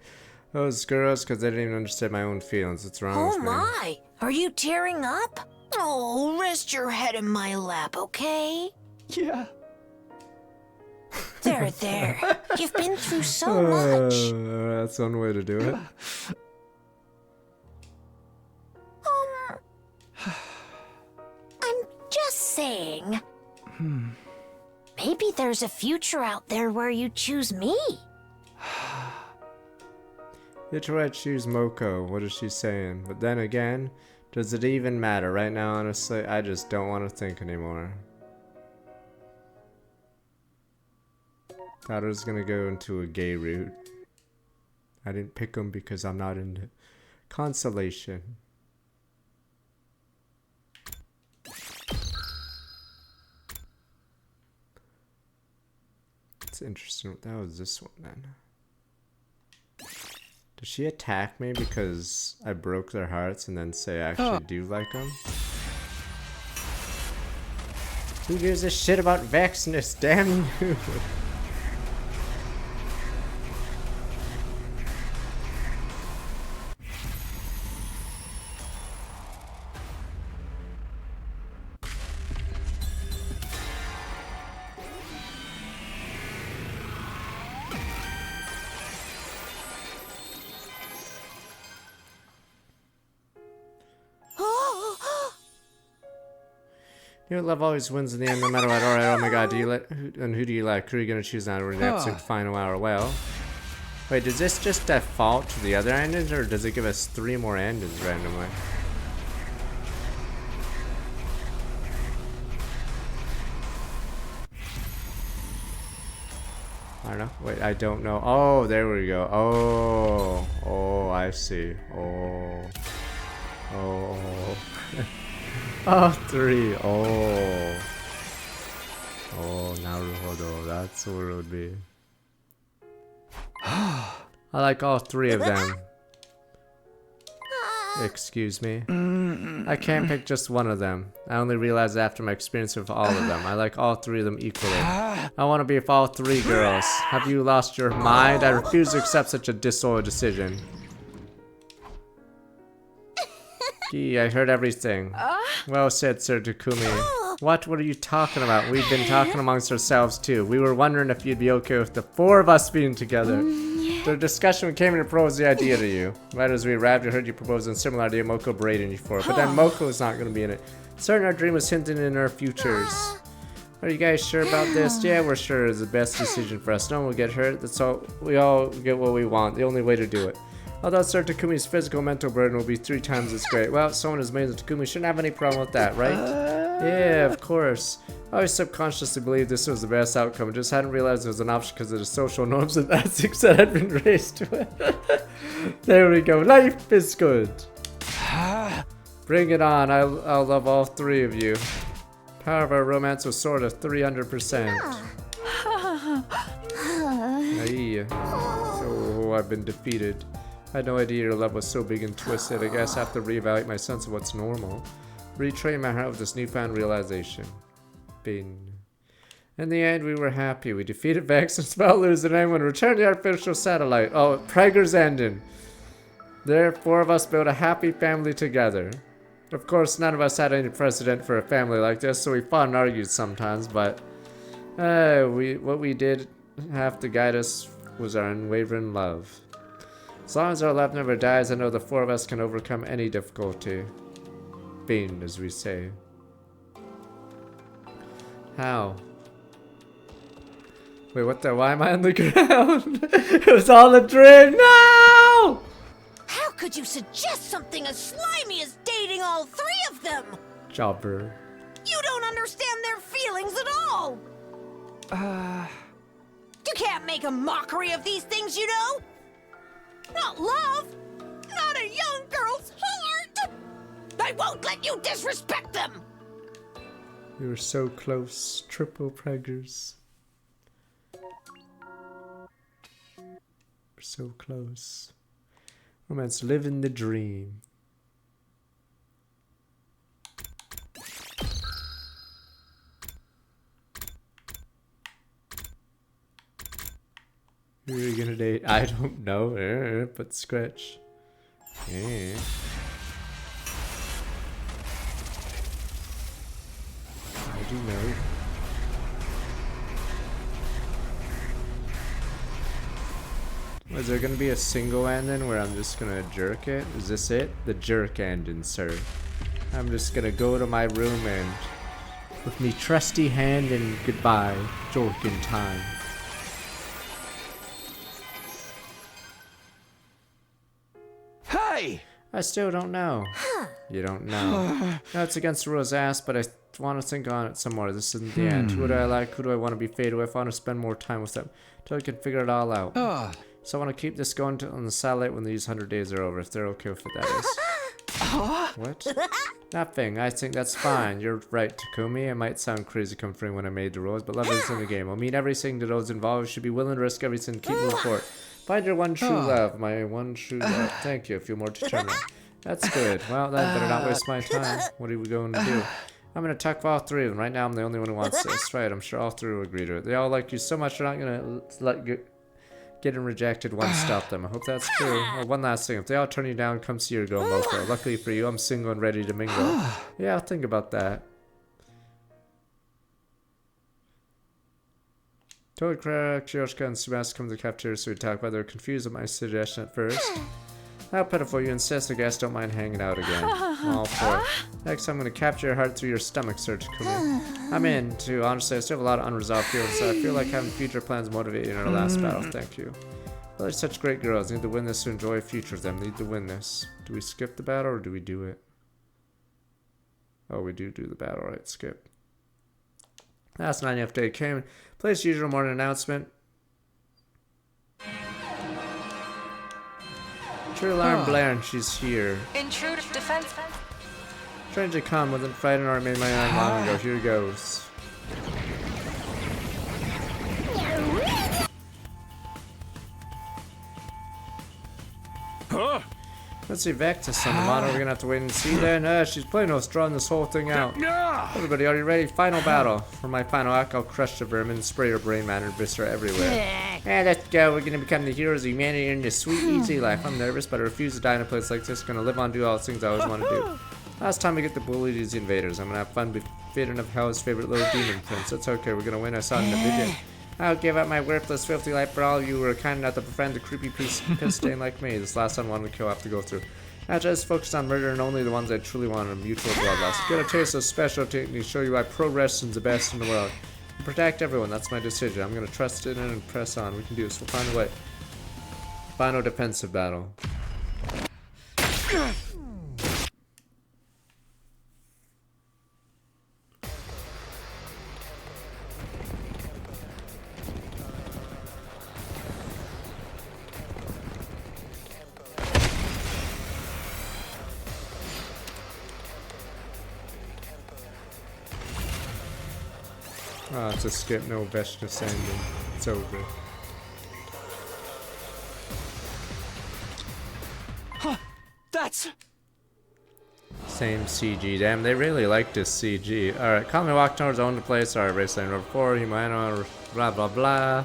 those girls because they didn't even understand my own feelings. What's wrong with me? Oh my, are you tearing up? Oh, rest your head in my lap, okay? Yeah. There. You've been through so much. That's one way to do it. I'm just saying. Maybe there's a future out there where you choose me. It's right, choose Moko. What is she saying? But then again, does it even matter? Right now, honestly, I just don't want to think anymore. Thought I was gonna go into a gay route. I didn't pick him because I'm not into consolation. It's interesting. That was this one then. Does she attack me because I broke their hearts and then say I actually do like them? Who gives a shit about Vexness? Damn you! You know, love always wins in the end, no matter what. Alright, oh my god, do you like, who do you like? Who are you gonna choose now? We're in the absolute final hour. Well, wait, does this just default to the other endings, or does it give us 3 more endings randomly? I don't know. Wait, I don't know. Oh, there we go. Oh, I see. Oh. Oh, 3. Oh, Naruhodo. That's what it would be. I like all 3 of them. Excuse me. I can't pick just one of them. I only realized after my experience with all of them. I like all 3 of them equally. I want to be with all 3 girls. Have you lost your mind? I refuse to accept such a disloyal decision. I heard everything. Well said, Sir Takumi. What are you talking about? We've been talking amongst ourselves too. We were wondering if you'd be okay with the 4 of us being together. The discussion we came in to propose the idea to you. Right as we arrived, I heard you propose a similar idea, Moko berating you for it. But then Moko is not going to be in it. Certain our dream was hinting in our futures. Are you guys sure about this? Yeah, we're sure it's the best decision for us. No one will get hurt. That's all. We all get what we want. The only way to do it. Although Sir Takumi's physical and mental burden will be 3 times as great. Well, someone as amazing as Takumi shouldn't have any problem with that, right? Yeah, of course. I always subconsciously believed this was the best outcome. I just hadn't realized it was an option because of the social norms and ethics that I'd been raised with. There we go. Life is good. Bring it on. I'll love all 3 of you. Power of our romance was sort of 300%. Aye. Oh, I've been defeated. I had no idea your love was so big and twisted. I guess I have to reevaluate my sense of what's normal. Retrain my heart with this newfound realization. Bin. In the end, we were happy. We defeated Vex and spelled losing anyone. Returned the artificial satellite. Oh, Prager's ending. There, 4 of us built a happy family together. Of course, none of us had any precedent for a family like this, so we fought and argued sometimes, but what we did have to guide us was our unwavering love. As long as our love never dies, I know the 4 of us can overcome any difficulty. Being, as we say. How? Wait, what the? Why am I on the ground? It was all a dream. No! How could you suggest something as slimy as dating all 3 of them? Jobber. You don't understand their feelings at all. You can't make a mockery of these things, you know. Not love. Not a young girl's heart. I won't let you disrespect them. We were so close. Triple Preggers. We're so close. Romance, living the dream. Who are you gonna date? I don't know. But scratch. Yeah. I do know. Was there gonna be a single ending where I'm just gonna jerk it? Is this it? The jerk ending, sir. I'm just gonna go to my room and with me trusty hand and goodbye, jorkin time. Hey! I still don't know. You don't know. No, it's against the rules asked, but I want to think on it some more. This isn't the end. Who do I like? Who do I want to be fated with? I want to spend more time with them until I can figure it all out. So I want to keep this going on the satellite when these 100 days are over, if they're okay with it, that is. What? Nothing. I think that's fine. You're right, Takumi. It might sound crazy comforting when I made the rules, but love is in the game. I'll mean everything to those involved. Should be willing to risk everything to keep moving forward. Find your one true love. My one true love. Thank you. I feel more determined. That's good. Well, then better not waste my time. What are we going to do? I'm going to talk for all three of them. Right now, I'm the only one who wants this. Right, I'm sure all three will agree to it. They all like you so much, they're not going to let getting rejected one stop them. I hope that's true. Oh, one last thing. If they all turn you down, come see your girl, Moko. Luckily for you, I'm single and ready to mingle. Yeah, I'll think about that. Totally correct. Yoshika and Tsubasa come to the cafeteria so we talk about. They're confused at my suggestion at first. How pitiful, you insist. I guess don't mind hanging out again. All for it. Next, I'm going to capture your heart through your stomach, Sir Takumi. I'm in, too. Honestly, I still have a lot of unresolved feelings, so I feel like having future plans motivate you in our last battle. Thank you. Well, they're such great girls. Need to win this to enjoy a future of them. Need to win this. Do we skip the battle, or do we do it? Oh, we do the battle. Right, skip. Last 9th day came. Place usual morning announcement. True alarm blaring, she's here. Intrude defense. Strangely calm, wasn't frightened or made my own long ago. Here goes. Huh? Let's see, Vectis on the monitor. We're gonna have to wait and see then. She's playing us drawing this whole thing out. Everybody, are you ready? Final battle. For my final act, I'll crush the vermin, spray your brain matter, and viscera everywhere. Let's go. We're gonna become the heroes of humanity in this sweet, easy life. I'm nervous, but I refuse to die in a place like this. Gonna live on, do all the things I always want to do. Last time we get the bully these invaders. I'm gonna have fun befitting of Hell's favorite little demon prince. That's okay. We're gonna win. I saw it in the video. I'll give up my worthless, filthy life for all you who are kind enough to befriend a creepy piss stain like me. This last unwanted kill I have to go through. I just focused on murdering only the ones I truly wanted, a mutual bloodlust. Get a taste of special techniques, show you why pro wrestling's the best in the world. And protect everyone, that's my decision. I'm gonna trust it in and press on. We can do this, we'll find a way. Final defensive battle. Oh, it's a skip, no Vectis ending. It's over. Huh, that's... Same CG. Damn, they really like this CG. Alright, Kami walked towards own place. Alright, Raceland number 4, Humano, blah blah blah.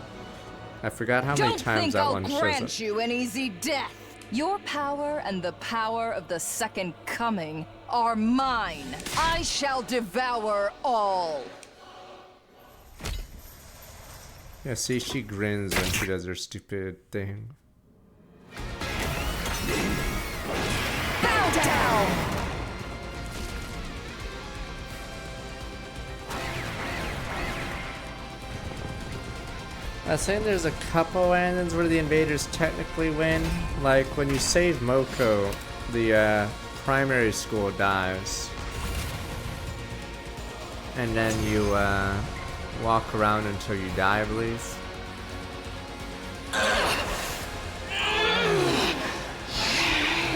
I forgot how many times that one shows up. Don't think I'll grant you an easy death. Your power and the power of the Second Coming are mine. I shall devour all. Yeah, see, she grins when she does her stupid thing. Bow down! I was saying there's a couple endings where the invaders technically win. Like when you save Moko, the primary school dies. And then you walk around until you die, I believe.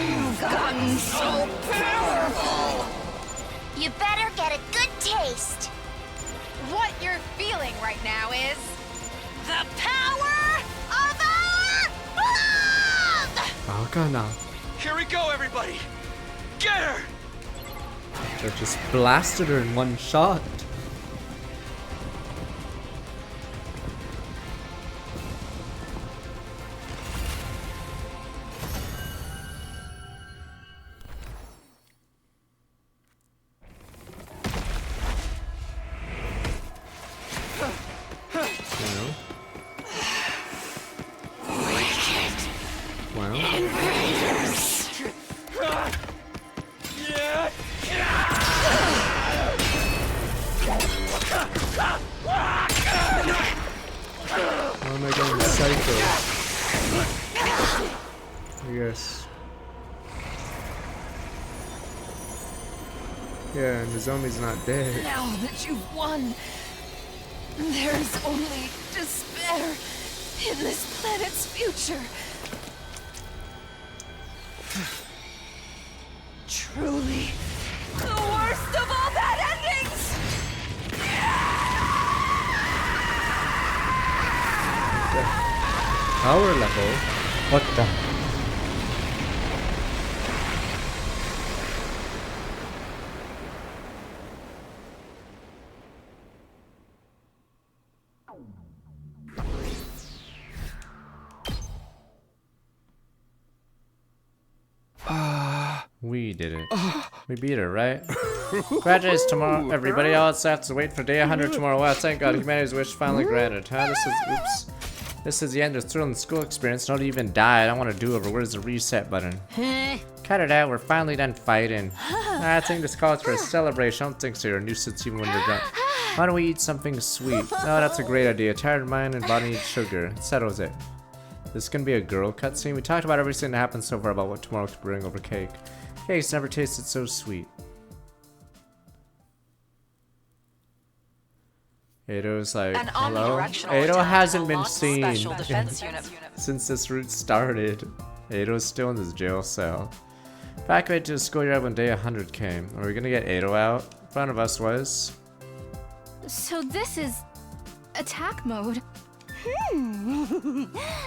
You've gotten so powerful! You better get a good taste. What you're feeling right now is... the power of our love! Oh, God, no. Here we go, everybody! Get her! They just blasted her in one shot. Yes. Yeah, Nozomi's not dead. Now that you've won, there is only despair in this planet's future. Truly, the worst of all bad endings! Power level? What the? We did it. We beat her, right? Graduates tomorrow, everybody else have to wait for day 100 tomorrow. Wow, thank God, humanity's wish finally granted. Huh? Oops. This is the end of the thrilling school experience. Don't even die. I don't want to do over. Where's the reset button? Cut it out. We're finally done fighting. I think this calls for a celebration. I don't think so. You're a nuisance even when you're done. Why don't we eat something sweet? Oh, that's a great idea. Tired mind and body needs sugar. It settles it. This is gonna be a girl cutscene. We talked about everything that happened so far about what tomorrow could bring over cake. Cake's never tasted so sweet. Edo's like, hello? Edo hasn't been seen since this route started. Edo's still in this jail cell. Back to the schoolyard when day 100 came. Are we gonna get Edo out? In front of us was. So this is attack mode.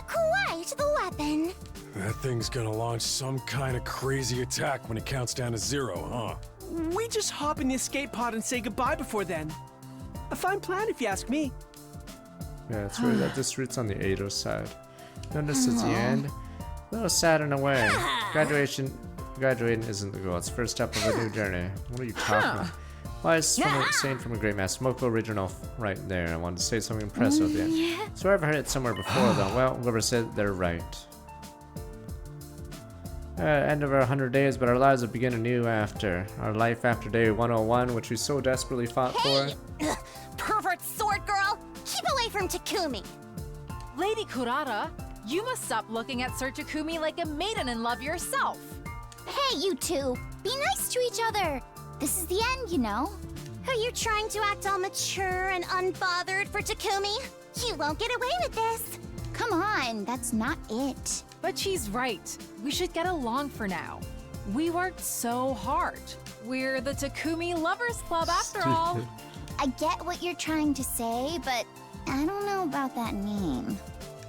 Quite the weapon. That thing's gonna launch some kind of crazy attack when it counts down to 0, huh? We just hop in the escape pod and say goodbye before then. A fine plan if you ask me. Yeah, it's weird that this route's on the Edo side. Notice it's the end. A little sad in a way. Graduating isn't the goal. It's the first step of a new journey. What are you talking about? Why is saying from a great master? Smoko original right there. I wanted to say something impressive at the end. So I've heard it somewhere before though. Well, whoever said they're right. End of our 100 days, but our lives will begin anew after. Our life after day 101, which we so desperately fought for. Pervert sword girl! Keep away from Takumi! Lady Kurata, you must stop looking at Sir Takumi like a maiden in love yourself. Hey, you two. Be nice to each other. This is the end, you know. Are you trying to act all mature and unbothered for Takumi? You won't get away with this. Come on, that's not it. But she's right. We should get along for now. We worked so hard. We're the Takumi Lovers Club after all. I get what you're trying to say, but I don't know about that name.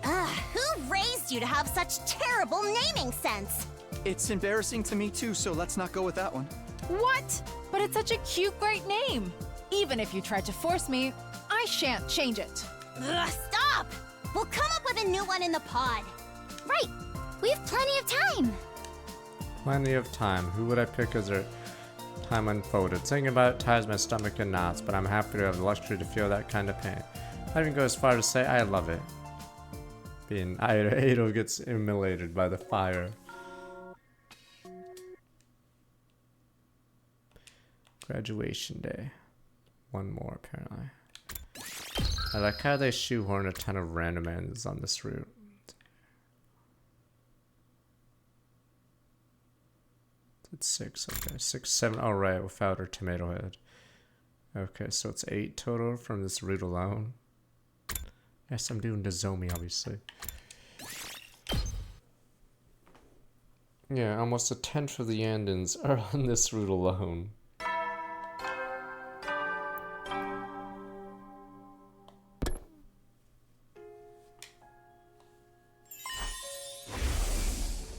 Who raised you to have such terrible naming sense? It's embarrassing to me too, so let's not go with that one. What? But it's such a cute, great name. Even if you tried to force me, I shan't change it. Stop! We'll come up with a new one in the pod. Right. We have plenty of time. Plenty of time. Who would I pick as our time unfolded? Thinking about it ties my stomach in knots, but I'm happy to have the luxury to feel that kind of pain. I even go as far to say I love it. Being Edo gets immolated by the fire. Graduation day. One more, apparently. I like how they shoehorn a ton of random ends on this route. It's 6, okay. 6, 7, oh right, without her tomato head. Okay, so it's 8 total from this route alone. Yes, I'm doing Nozomi, obviously. Yeah, almost a tenth of the endings are on this route alone.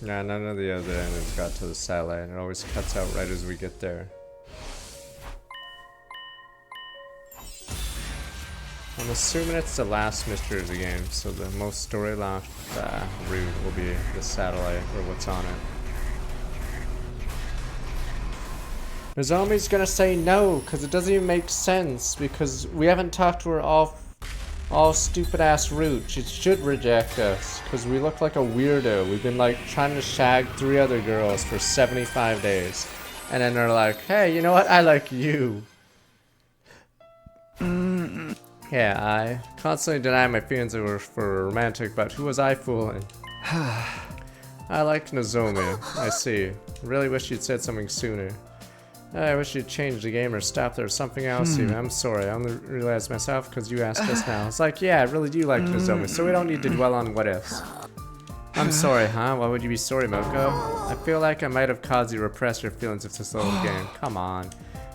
Nah, none of the other endings got to the satellite, and it always cuts out right as we get there. I'm assuming it's the last mystery of the game, so the most story left route will be the satellite, or what's on it. Nozomi's gonna say no, because it doesn't even make sense, because we haven't talked to her all stupid ass route. She should reject us, because we look like a weirdo. We've been like trying to shag 3 other girls for 75 days. And then they're like, hey, you know what? I like you. Yeah, I constantly deny my feelings for romantic, but who was I fooling? I like Nozomi. I see. Really wish you'd said something sooner. I wish you'd change the game or stop there or something else even. I'm sorry, I only realized myself because you asked us now. It's like, yeah, I really do like Nozomi, so we don't need to dwell on what ifs. I'm sorry, huh? Why would you be sorry, Moko? I feel like I might have caused you to repress your feelings of this little game. Come on.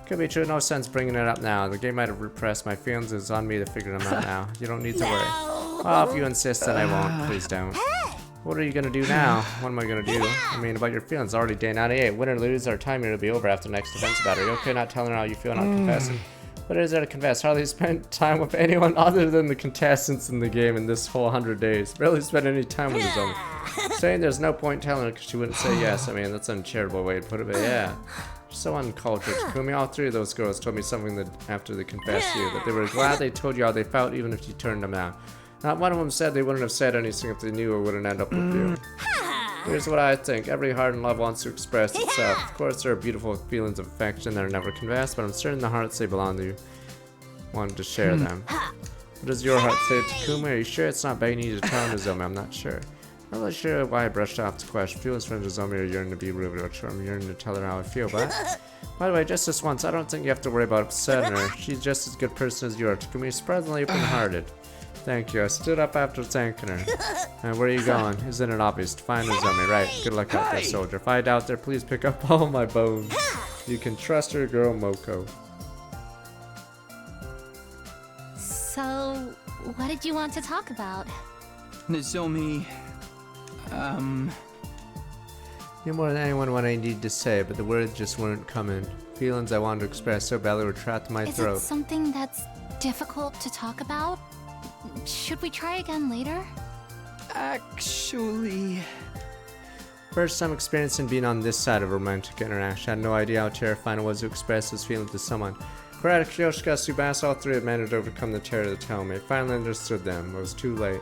Could be true, no sense bringing it up now. The game might have repressed my feelings, it's on me to figure them out now. You don't need to worry. Well, if you insist, then I won't. Please don't. What are you gonna do now? What am I gonna do? I mean, about your feelings, already day 98. Win or lose, our time here will be over after the next defense battle. Are you okay not telling her how you feel, not confessing? What is there to confess? Hardly spent time with anyone other than the contestants in the game in this whole 100 days. Barely spent any time with his own. Saying there's no point telling her because she wouldn't say yes. I mean, that's an uncharitable way to put it, but yeah. So uncultured. Takumi, all three of those girls told me something that after they confessed to you, that they were glad they told you how they felt even if you turned them down. Not one of them said they wouldn't have said anything if they knew or wouldn't end up with you. Here's what I think. Every heart in love wants to express itself. Of course, there are beautiful feelings of affection that are never confessed, but I'm certain the hearts they belong to you wanted to share them. What does your heart say, Takumi? Are you sure it's not begging you to tell Nozomi? I'm not sure. I'm not really sure why I brushed off the question. Feelings for Nozomi are yearning to be rude or I'm yearning to tell her how I feel, but... By the way, just this once, I don't think you have to worry about upsetting her. She's just as good person as you are. Takumi is surprisingly open-hearted. Thank you. I stood up after thanking her. And where are you going? Isn't it obvious? To find Nozomi, right? Good luck out there, soldier. If I doubt there, please pick up all my bones. You can trust your girl, Moko. So, what did you want to talk about? Nozomi, You're more than anyone what I need to say, but the words just weren't coming. Feelings I wanted to express so badly were trapped in my throat. Is it something that's difficult to talk about? Should we try again later? Actually... First time experiencing being on this side of romantic interaction. I had no idea how terrifying it was to express his feelings to someone. Karate, Kyoshika, Tsubasa, all three had managed to overcome the terror of the Teleme. Finally understood them. It was too late.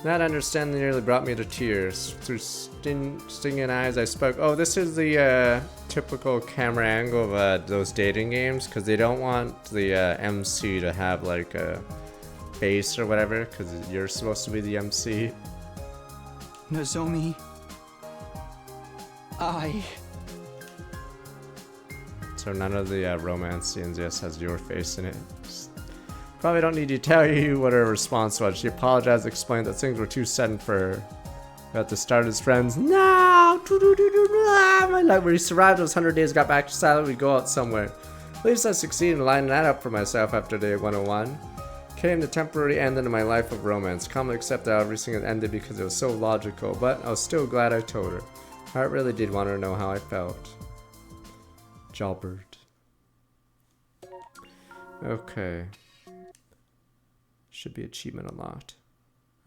That understanding nearly brought me to tears. Through stinging eyes, I spoke. Oh, this is the typical camera angle of those dating games, because they don't want the MC to have like a face or whatever, because you're supposed to be the MC. Nozomi... So none of the romance scenes just has your face in it. Probably don't need to tell you what her response was. She apologized, explained that things were too sudden for her. At the start as friends, no! My life where he survived those 100 days, got back to silent, we'd go out somewhere. At least I succeeded in lining that up for myself after day 101. Came the temporary end into my life of romance. Calmly accept that everything had ended because it was so logical, but I was still glad I told her. I really did want her to know how I felt. Jalbert. Okay. Should be achievement unlocked.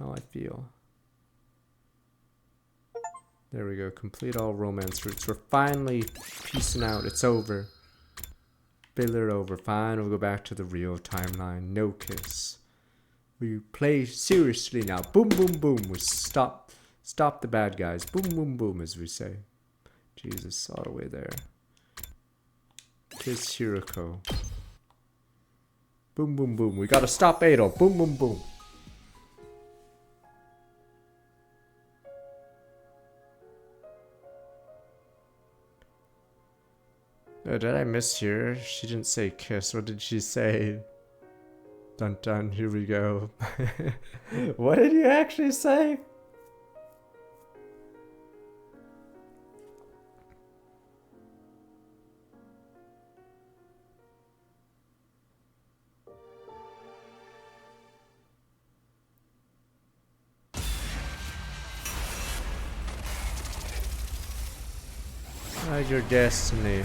How I feel. There we go. Complete all romance routes. We're finally peacing out. It's over. Filler over. Fine. We'll go back to the real timeline. No kiss. We play seriously now. Boom, boom, boom. We stop the bad guys. Boom, boom, boom, as we say. Jesus, all the way there. Kiss Hiroko. Boom, boom, boom. We gotta stop Adol. Boom, boom, boom. Oh, did I mishear? She didn't say kiss. What did she say? Dun dun, here we go. What did you actually say? Hide your destiny.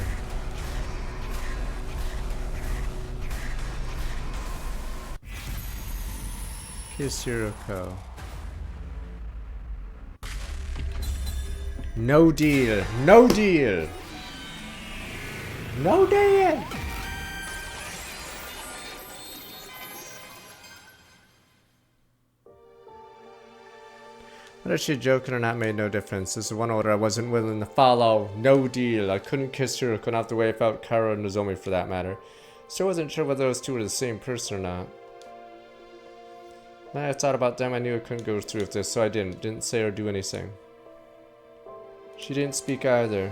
Kiss Hiroko. No deal. No deal. No deal. Whether she joking or not made no difference. This is one order I wasn't willing to follow. No deal. I couldn't kiss Hiroko, not the way I felt Kara and Nozomi for that matter. Still wasn't sure whether those two were the same person or not. I thought about them. I knew I couldn't go through with this, so I didn't. Didn't say or do anything. She didn't speak either.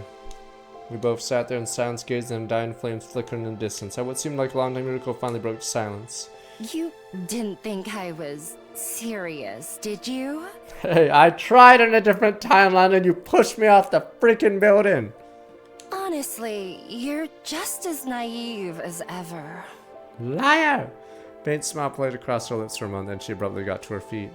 We both sat there in silence, gazing at dying flames flickering in the distance. At what seemed like a long time, Yuriko finally broke silence. You didn't think I was serious, did you? Hey, I tried in a different timeline and you pushed me off the freaking building. Honestly, you're just as naive as ever. Liar! Faint smile played across her lips for a moment, then she abruptly got to her feet.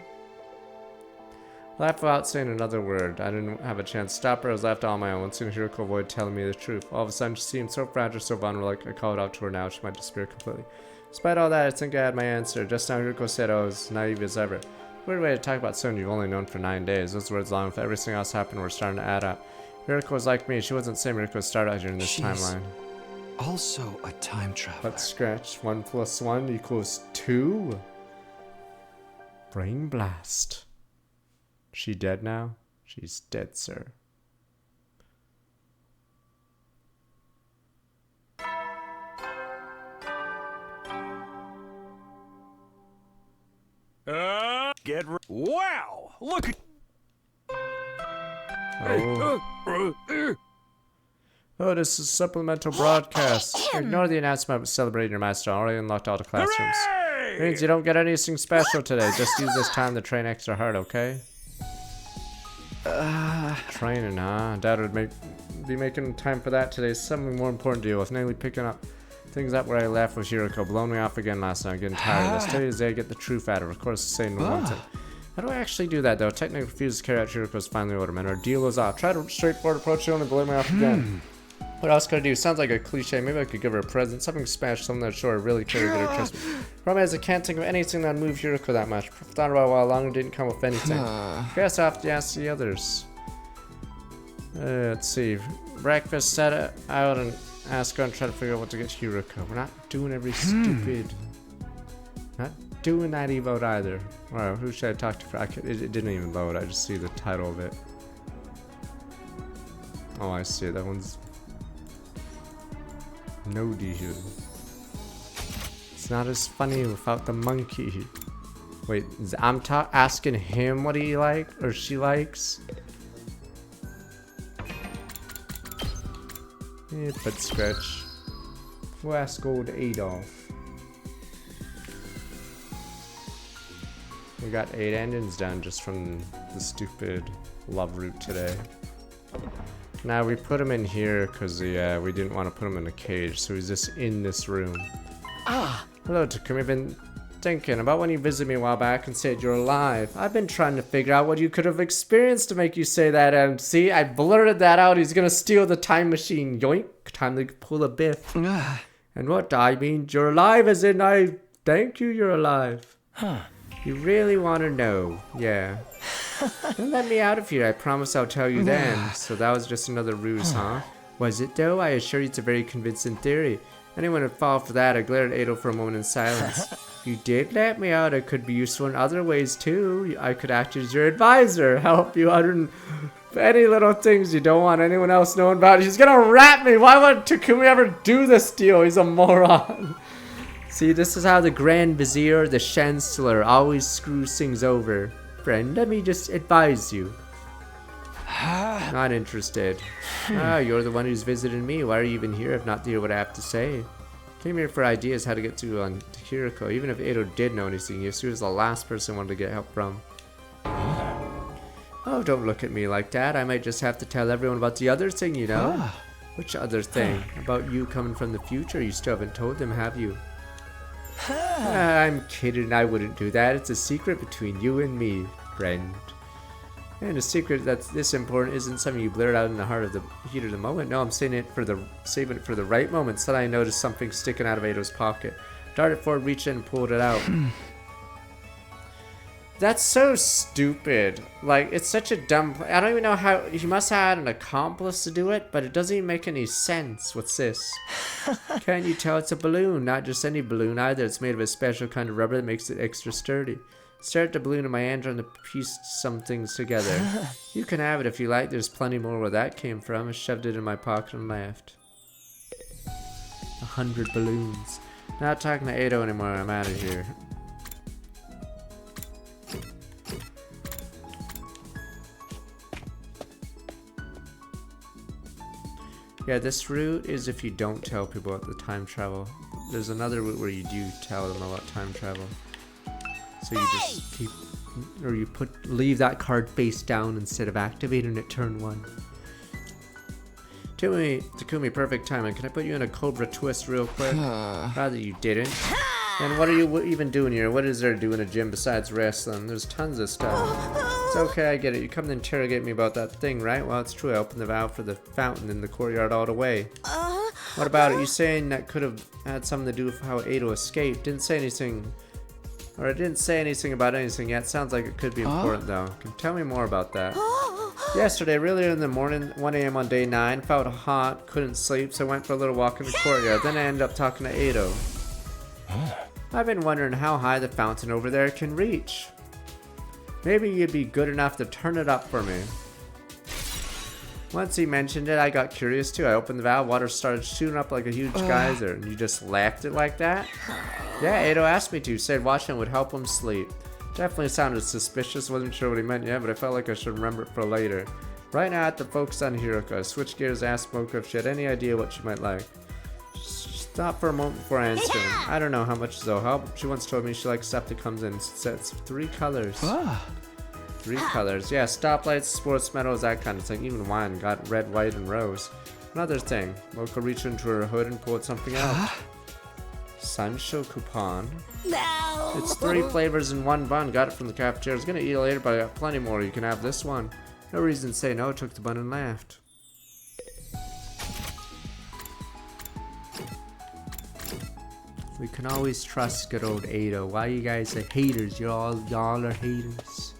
Laughed without saying another word. I didn't have a chance to stop her. I was left on my own. Once soon Hiroko avoided telling me the truth. All of a sudden, she seemed so fragile, so vulnerable, like I called out to her now, she might disappear completely. Despite all that, I think I had my answer. Just now, Hiroko said I was naive as ever. Weird way to talk about someone you've only known for 9 days. Those words, along with everything else happened, were starting to add up. Hiroko was like me. She wasn't the same Hiroko started out during this timeline. Also a time traveler. Let's scratch. 1 + 1 = 2. Brain blast. She dead now? She's dead, sir. Wow! Look at. Oh, this is supplemental broadcast. Ignore the announcement about celebrating your milestone. Already unlocked all the classrooms. Means you don't get anything special today. Just use this time to train extra hard, okay? Training, huh? Dad would be making time for that today. Something more important to deal with, namely picking up things up where I left with Hiroko. Blown me off again last night. I'm getting tired of this. Today is the day I get the truth out of her. Of course, saying no one thing. How do I actually do that, though? Technically refuses to carry out Hiroko's final order, man. Our deal is off. Try to straightforward approach you and blow me off again. What else could I do? Sounds like a cliche. Maybe I could give her a present. Something special, something that sure I really care to get her Christmas. Problem is, I can't think of anything that would move Hiroko that much. Thought about it a while longer, didn't come with anything. Guess I'll have to ask the others. Let's see. Breakfast, set it out and ask her and try to figure out what to get Hiroko. We're not doing every stupid. Not doing that emote either. Wow, who should I talk to for? It didn't even load. I just see the title of it. Oh, I see. That one's. No Diju. It's not as funny without the monkey. Wait, I'm asking him what he likes or she likes. But scratch. We'll ask old Adolf. We got 8 endings done just from the stupid love route today. Now we put him in here because we didn't want to put him in a cage, so he's just in this room. Hello, Takumi. I've been thinking about when you visited me a while back and said you're alive. I've been trying to figure out what you could have experienced to make you say that, and see, I blurted that out. He's gonna steal the time machine. Yoink. Time to pull a biff. And what I mean, you're alive as in I thank you you're alive. You really want to know. Yeah. Don't let me out of here. I promise I'll tell you then. So that was just another ruse, huh? Was it though? I assure you it's a very convincing theory. Anyone would fall for that. I glared at Ado for a moment in silence. If you did let me out, it could be useful in other ways too. I could act as your advisor, help you out in any little things you don't want anyone else knowing about. He's gonna rat me. Why would Takumi ever do this deal? He's a moron. See, this is how the Grand Vizier, the Chancellor, always screws things over. Friend, let me just advise you. Not interested. You're the one who's visited me. Why are you even here if not to hear what I have to say? Came here for ideas how to get to Hiroko. Even if Ado did know anything, Yasuo was the last person I wanted to get help from. Oh, don't look at me like that. I might just have to tell everyone about the other thing, you know? Which other thing? About you coming from the future? You still haven't told them, have you? I'm kidding. I wouldn't do that. It's a secret between you and me, friend. And a secret that's this important isn't something you blurt out in the heart of the heat of the moment. No, I'm saving it for the right moments. Then I noticed something sticking out of Ado's pocket. Darted forward, reached in, and pulled it out. That's so stupid. Like, it's such a dumb. I don't even know how. He must have had an accomplice to do it, but it doesn't even make any sense. What's this? Can't you tell it's a balloon? Not just any balloon either. It's made of a special kind of rubber that makes it extra sturdy. Start the balloon in my hand, trying to piece some things together. You can have it if you like. There's plenty more where that came from. I shoved it in my pocket and laughed. 100 balloons. Not talking to Ado anymore. I'm out of here. Yeah, this route is if you don't tell people about the time travel. There's another route where you do tell them about time travel. So you just keep, or you leave that card face down instead of activating it turn 1. Takumi, perfect timing. Can I put you in a Cobra twist real quick? Rather you didn't. And what are you even doing here? What is there to do in a gym besides wrestling? There's tons of stuff. It's okay, I get it. You come to interrogate me about that thing, right? Well, it's true. I opened the valve for the fountain in the courtyard all the way. What about it? You saying that could have had something to do with how Ado escaped? Didn't say anything, or I didn't say anything about anything yet. Sounds like it could be important though. Can you tell me more about that? Yesterday, really early in the morning, 1 a.m. on day 9, felt hot, couldn't sleep, so I went for a little walk in the courtyard. Then I ended up talking to Ado. I've been wondering how high the fountain over there can reach. Maybe you'd be good enough to turn it up for me. Once he mentioned it, I got curious too. I opened the valve, water started shooting up like a huge geyser, and you just left it like that? Yeah, Ado asked me to, said watching would help him sleep. Definitely sounded suspicious, wasn't sure what he meant yet, but I felt like I should remember it for later. Right now I have to focus on Hiroko. I switched gears, asked Mocha if she had any idea what she might like. Stop for a moment before answering. I don't know how much they'll help. She once told me she likes stuff that comes in sets of 3 colors. 3 colors. Yeah, stoplights, sports medals, that kind of thing. Even wine got red, white, and rose. Another thing. Mocha reached into her hood and pulled something out. Sancho coupon. No. It's 3 flavors in 1 bun. Got it from the cafeteria. I was gonna eat it later, but I got plenty more. You can have this one. No reason to say no. Took the bun and laughed. We can always trust good old Ado. Why you guys are haters? Y'all are haters.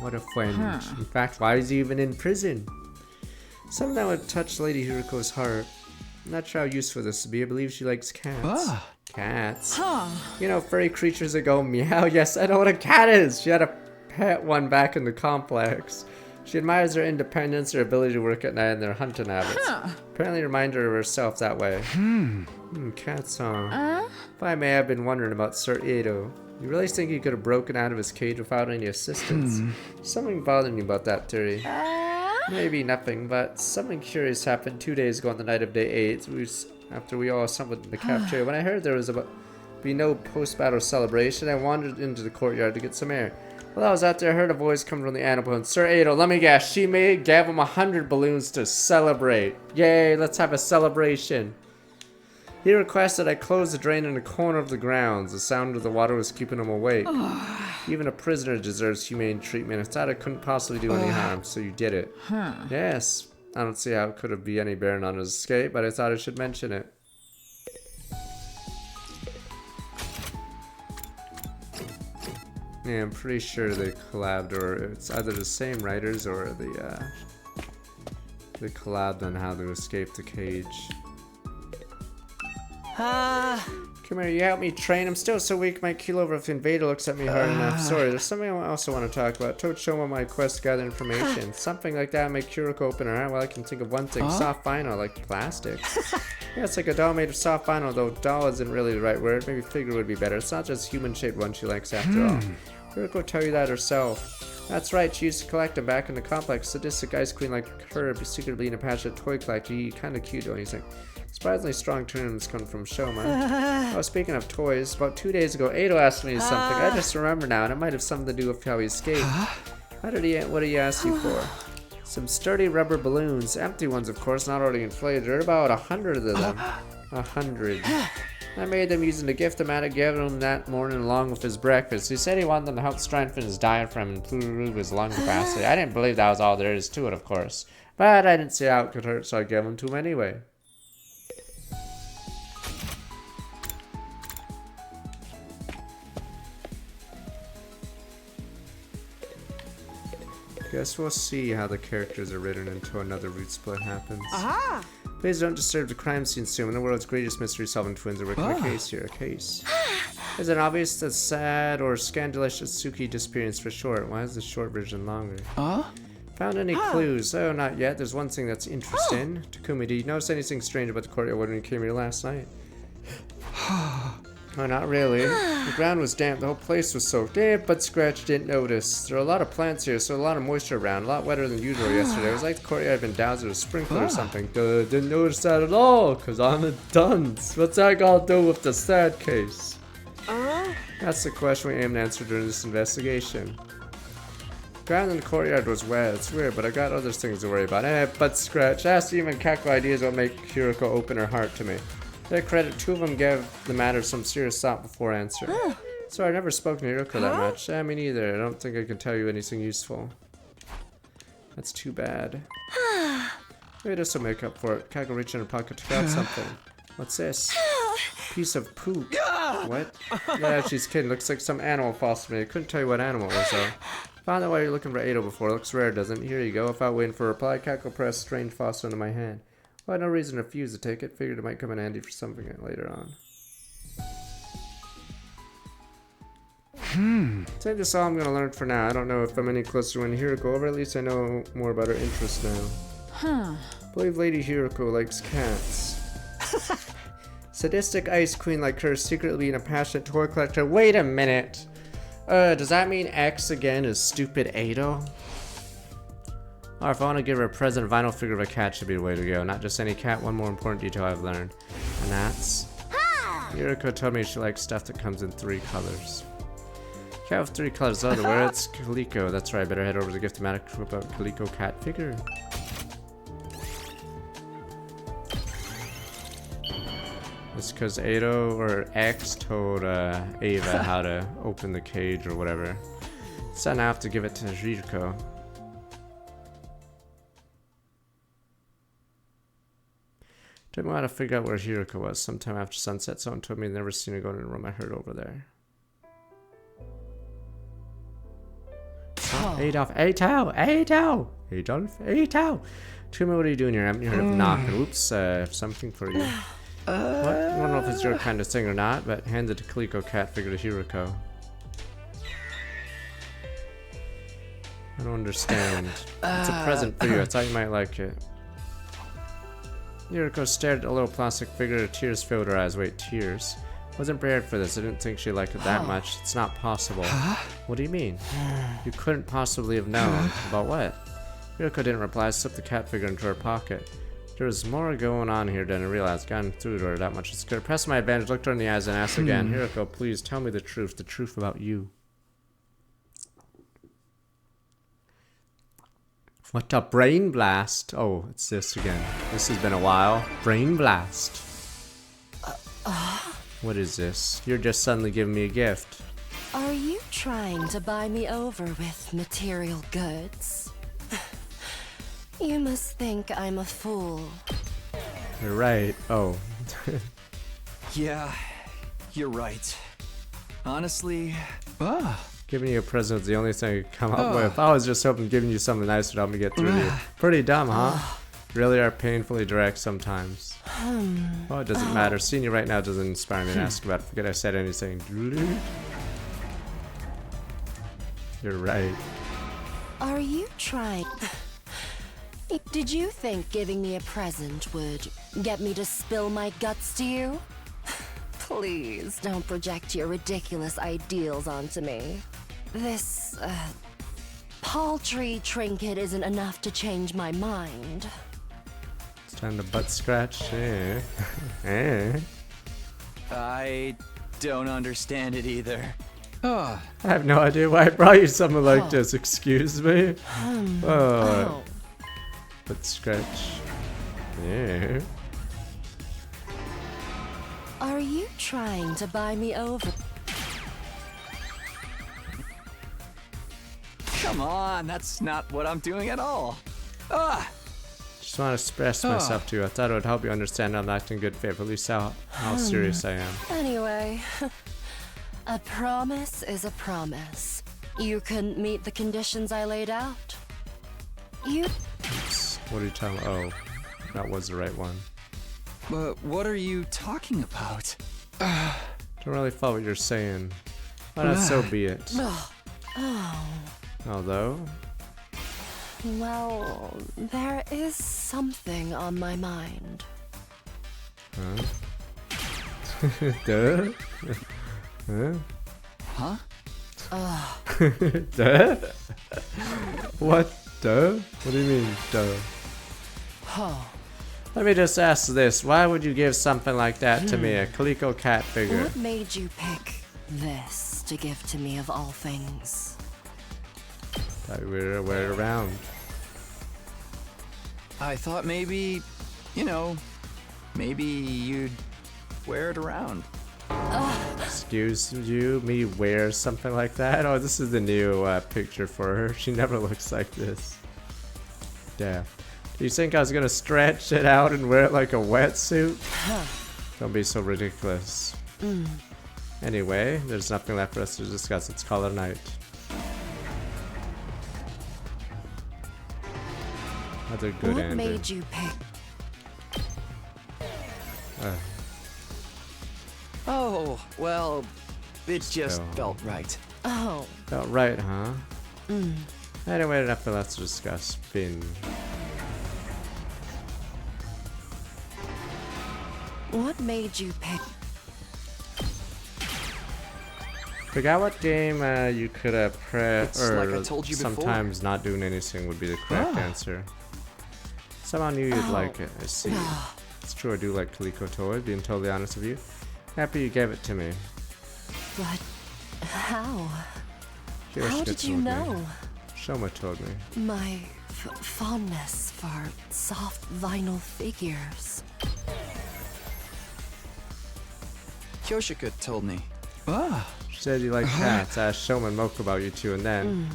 What a friend. In fact, why is he even in prison? Something that would touch Lady Hiroko's heart. I'm not sure how useful this would be. I believe she likes cats. Cats? You know, furry creatures that go meow. Yes, I know what a cat is. She had a pet one back in the complex. She admires their independence, their ability to work at night, and their hunting habits. Apparently reminded her of herself that way. Cats, huh? If I may have been wondering about Sir Ado. You really think he could have broken out of his cage without any assistance? Something bothering you about that theory? Maybe nothing, but something curious happened 2 days ago on the night of day 8, after we all assembled in the cafeteria. When I heard there was about to be no post-battle celebration, I wandered into the courtyard to get some air. While I was out there, I heard a voice come from the animal and Sir Ado, let me guess, she gave him 100 balloons to celebrate. Yay, let's have a celebration. He requested I close the drain in the corner of the grounds. The sound of the water was keeping him awake. Even a prisoner deserves humane treatment. I thought it couldn't possibly do any harm, so you did it. Yes, I don't see how it could be any bearing on his escape, but I thought I should mention it. Yeah, I'm pretty sure they collabed, or it's either the same writers or they collabed on how to escape the cage. Come here, you help me train. I'm still so weak, might keel over if the invader looks at me hard enough. Sorry, there's something I also want to talk about. Told Shoma my quest to gather information. Something like that make Hiroko open her eye. Well, I can think of one thing. Soft vinyl, like plastic. Yeah, it's like a doll made of soft vinyl, though doll isn't really the right word. Maybe figure would be better. It's not just human-shaped one she likes after all. Hiroko will tell you that herself. That's right, she used to collect them back in the complex. Sadistic ice queen like her, secretly being a passionate toy collector. Kinda cute, don't you think? Surprisingly strong tournaments come from Shoma. Oh, speaking of toys, about 2 days ago, Ado asked me something. I just remember now, and it might have something to do with how he escaped. What did he ask you for? Some sturdy rubber balloons, empty ones, of course, not already inflated. There are about 100 of them. 100. I made them using the gift Amanda gave him that morning along with his breakfast. He said he wanted them to help strengthen his diaphragm and improve his lung capacity. I didn't believe that was all there is to it, of course. But I didn't see how it could hurt, so I gave them to him anyway. Guess we'll see how the characters are written until another root split happens. Please don't disturb the crime scene soon. The world's greatest mystery-solving twins are working a case here. A case. Is it obvious that sad or scandalous Suki disappearance for short? Why is the short version longer? Found any clues? Oh, not yet. There's one thing that's interesting. Takumi, did you notice anything strange about the courtyard when you came here last night? Oh, not really. The ground was damp, the whole place was soaked. Damp, but Scratch didn't notice. There are a lot of plants here, so a lot of moisture around. A lot wetter than usual yesterday. It was like the courtyard had been doused with a sprinkler or something. Didn't notice that at all, because I'm a dunce. What's that got to do with the sad case? That's the question we aim to answer during this investigation. Ground in the courtyard was wet. It's weird, but I got other things to worry about. But Scratch. Ask even Kako ideas what make Hiroko open her heart to me. To their credit, two of them gave the matter some serious thought before answering. Sorry, I've never spoken to Hiroko that much. Me neither. I don't think I can tell you anything useful. That's too bad. Maybe this will make up for it. Kako reached in her pocket to grab something. What's this? Piece of poop. What? Yeah, she's kidding. Looks like some animal fossil to me. I couldn't tell you what animal it was though. Found out why you're looking for Ado before. Looks rare, doesn't it? Here you go. Without waiting for a reply, Kako pressed strange fossil into my hand. Well, I had no reason to refuse to take it. Figured it might come in handy for something later on. I think that's all I'm gonna learn for now. I don't know if I'm any closer to winning Hiroko over. At least I know more about her interests now. I believe Lady Hiroko likes cats. Sadistic ice queen like her, secretly being a passionate toy collector. Wait a minute. Does that mean X again is stupid Ado? Or if I want to give her a present, a vinyl figure of a cat should be the way to go. Not just any cat, one more important detail I've learned. And that's... Hiroko told me she likes stuff that comes in 3 colors. Cat with 3 colors, oh, where it's Kaliko. That's right, I better head over to Gift-O-Matic to whip out Kaliko cat figure. It's because Ado or X told Ava how to open the cage or whatever. So now I have to give it to Hiroko. Didn't know how to figure out where Hiroko was. Sometime after sunset, someone told me they'd never seen her go in the room I heard over there. Oh. Adolf! Ado! Tell me, what are you doing here? I haven't heard of knocking. Oops, I have something for you. What? I don't know if it's your kind of thing or not, but hand it to Kaliko cat figure to Hiroko. I don't understand. It's a present for you. I thought you might like it. Hiroko stared at a little plastic figure. Tears filled her eyes. Wait, tears? Wasn't prepared for this. I didn't think she liked it that much. It's not possible. What do you mean? You couldn't possibly have known. About what? Hiroko didn't reply. Slipped the cat figure into her pocket. There was more going on here than I realized. Gotten through to her that much. It's good. Pressed my advantage, looked her in the eyes, and asked again, Hiroko, please tell me the truth about you. What a brain blast! Oh, it's this again. This has been a while. Brain blast. What is this? You're just suddenly giving me a gift. Are you trying to buy me over with material goods? You must think I'm a fool. You're right. Oh. Yeah, you're right. Honestly, giving you a present is the only thing I could come up with. I was just hoping giving you something nice would help me get through to you. Pretty dumb, huh? Really are painfully direct sometimes. Oh, it doesn't matter. Seeing you right now doesn't inspire me to ask about it. Forget I said anything. You're right. Are you trying... Did you think giving me a present would get me to spill my guts to you? Please don't project your ridiculous ideals onto me. This, paltry trinket isn't enough to change my mind. It's time to butt scratch. I don't understand it either. I have no idea why I brought you something like this. Excuse me? Butt scratch. Yeah. Are you trying to buy me over? Come on, that's not what I'm doing at all. Just want to express myself to you. I thought it would help you understand I'm acting in good faith. At least how serious I am. Anyway, a promise is a promise. You couldn't meet the conditions I laid out. Oops. What are you talking about? Oh, that was the right one. But what are you talking about? Don't really follow what you're saying. Why not so be it? Although? Well, there is something on my mind. Huh? Duh. Huh? Huh? Duh? What? Duh? What do you mean, duh? Let me just ask this. Why would you give something like that to me, a Coleco cat figure? What made you pick this to give to me of all things? Thought we were wear it around. I thought maybe, you know, maybe you'd wear it around. Excuse you, me wear something like that? Oh, this is the new picture for her. She never looks like this. Yeah. Do you think I was gonna stretch it out and wear it like a wetsuit? Don't be so ridiculous. Anyway, there's nothing left for us to discuss. Let's call it a night. Another good What ending. made you pick? Oh, well, it just felt right. Oh. Felt right, huh? Anyway, nothing left to discuss. Finn. What made you pick? Forgot what game you could have pressed, It's or like I told you before. sometimes not doing anything would be the correct answer. Somehow knew you'd like it. I see. It's true, I do like Coleco toys, being totally honest with you. Happy you gave it to me. But how? Kirishka How did you told me. know? Shoma told me. My fondness for soft vinyl figures. Kyoshika told me. She said you like cats. I asked Shoma and Moko about you two, and then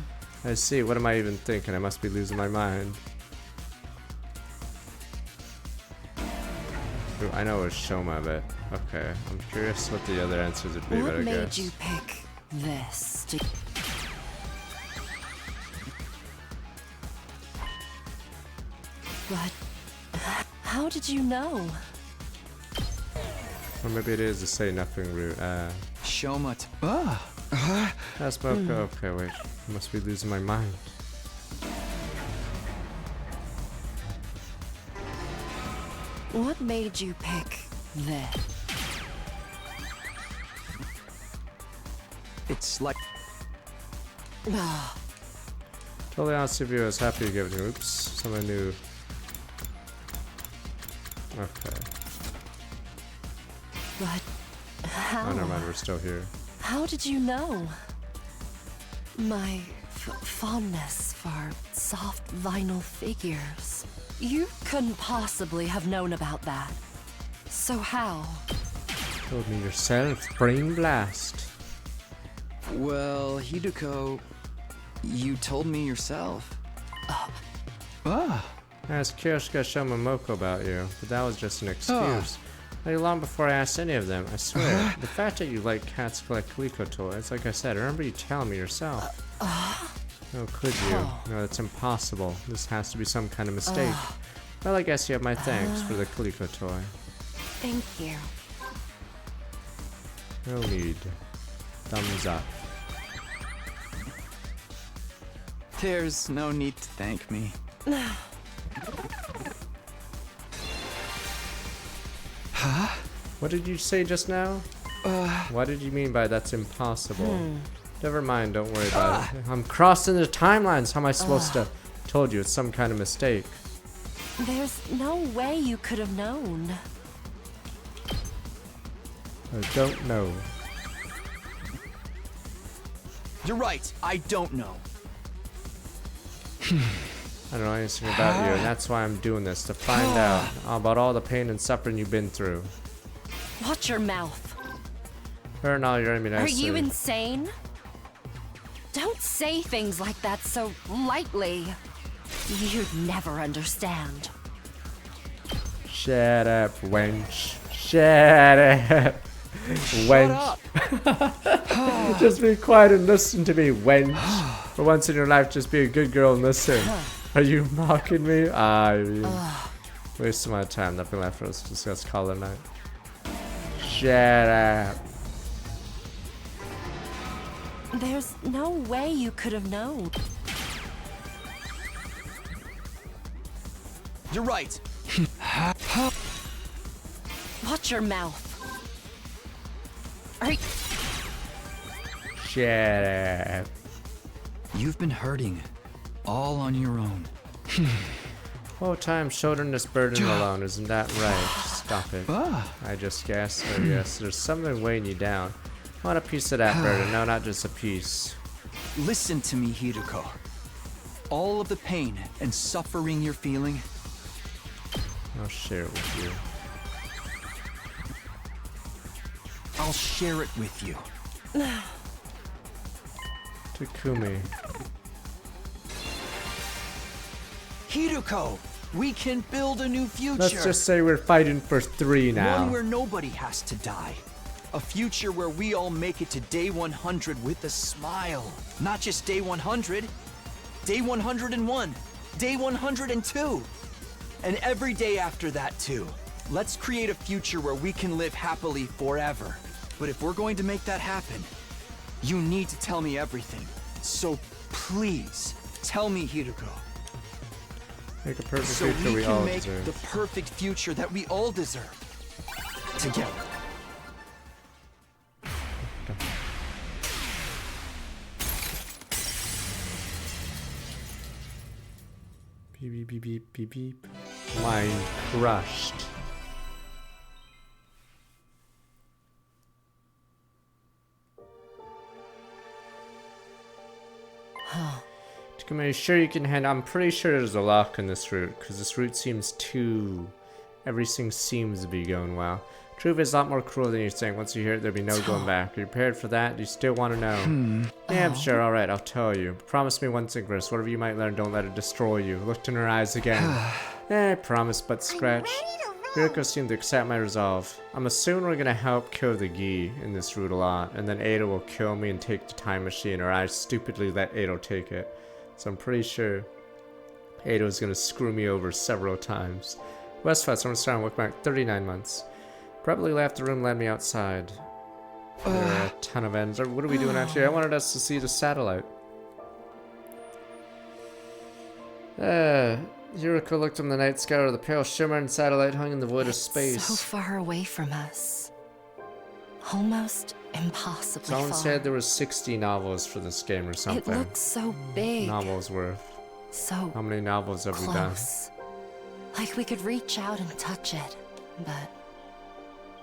I see. What am I even thinking? I must be losing my mind. Ooh, I know it was Shoma, but okay. I'm curious what the other answers would be, but I What made guess. you pick this to... But how did you know? Or maybe it is the say nothing route. Shoma. That's Moko. Okay, wait. I must be losing my mind. What made you pick this? It's like. Totally honest with you, I was happy to give it to you. Oops, someone new. Okay. But how? Oh, never mind, we're still here. How did you know? My fondness for soft vinyl figures. You couldn't possibly have known about that. So how? Told me yourself, brain blast. Well, Hideko, you told me yourself. I asked Kirishka, Shoma, and Moko about you, but that was just an excuse. Like long before I asked any of them, I swear. The fact that you like cats collect Coleco toys, like I said, I remember you telling me yourself. No, could you? No, that's impossible. This has to be some kind of mistake. Well, I guess you have my thanks for the Coleco toy. Thank you. No need. Thumbs up. There's no need to thank me. Huh? What did you say just now? What did you mean by that's impossible? Never mind, don't worry about it. I'm crossing the timelines. How am I supposed to? Told you, it's some kind of mistake. There's no way you could have known. I don't know. You're right, I don't know. I don't know anything about you, and that's why I'm doing this, to find out about all the pain and suffering you've been through. Watch your mouth. Her and all your enemy Are nicely. you insane? Don't say things like that so lightly. You'd never understand. Shut up, wench. Shut up. Wench. Just be quiet and listen to me, wench. For once in your life, just be a good girl and listen. Are you mocking me? Wasting my time. Nothing left for us to discuss. Call it a night. Shut up. There's no way you could have known. You're right. Watch your mouth. Are you... Shut up. You've been hurting, all on your own. Whole time shouldering this burden alone, isn't that right? Stop it. I just guessed. Oh yes, there's something weighing you down. I want a piece of that burden. No, not just a piece. Listen to me, Hiruko. All of the pain and suffering you're feeling, I'll share it with you. I'll share it with you. Takumi. Hiruko, we can build a new future. Let's just say we're fighting for 3 now. One where nobody has to die. A future where we all make it to day 100 with a smile. Not just day 100, day 101, day 102. And every day after that too. Let's create a future where we can live happily forever. But if we're going to make that happen, you need to tell me everything. So please, tell me, Hiruko. Make a perfect So future we we all can make deserve. the perfect future that we all deserve. Together. Beep beep beep beep beep beep. Mind crushed. Takumi, are you sure you can handle? I'm pretty sure there's a lock in this route, because this route seems too... Everything seems to be going well. Truth is a lot more cruel than you think. Once you hear it, there'll be no going back. Are you prepared for that? Do you still want to know? Yeah, I'm sure. Alright, I'll tell you. Promise me one thing, Chris. Whatever you might learn, don't let it destroy you. Looked in her eyes again. I promise, but scratch. Hiruko seemed to accept my resolve. I'm assuming we're gonna help kill the Gi in this route a lot, and then Ada will kill me and take the time machine, or I stupidly let Ada take it. So I'm pretty sure Ada's gonna screw me over several times. Westfest, I'm starting with back 39 months. Probably left the room, led me outside. There are a ton of ends. What are we doing actually? I wanted us to see the satellite. Hiruko looked from the night sky where the pale shimmering satellite hung in the void of space. So far away from us. Almost impossibly Someone far. said there was 60 novels for this game or something. It looks so big. Novels worth. So How many novels have we done? close. Like we could reach out and touch it, but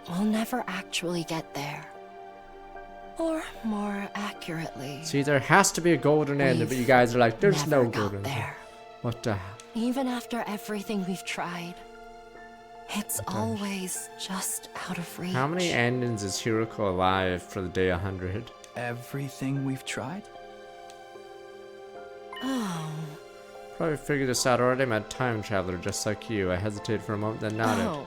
we'll never actually get there. Or more accurately, See, there has to be a golden end, but you guys are like, there's no never got golden end. there. What the hell? Even after everything we've tried, it's always just out of reach. How many endings is Hiruko alive for the day 100? Everything we've tried? Oh. Probably figured this out already. I'm a time traveler just like you. I hesitated for a moment, then nodded. Oh.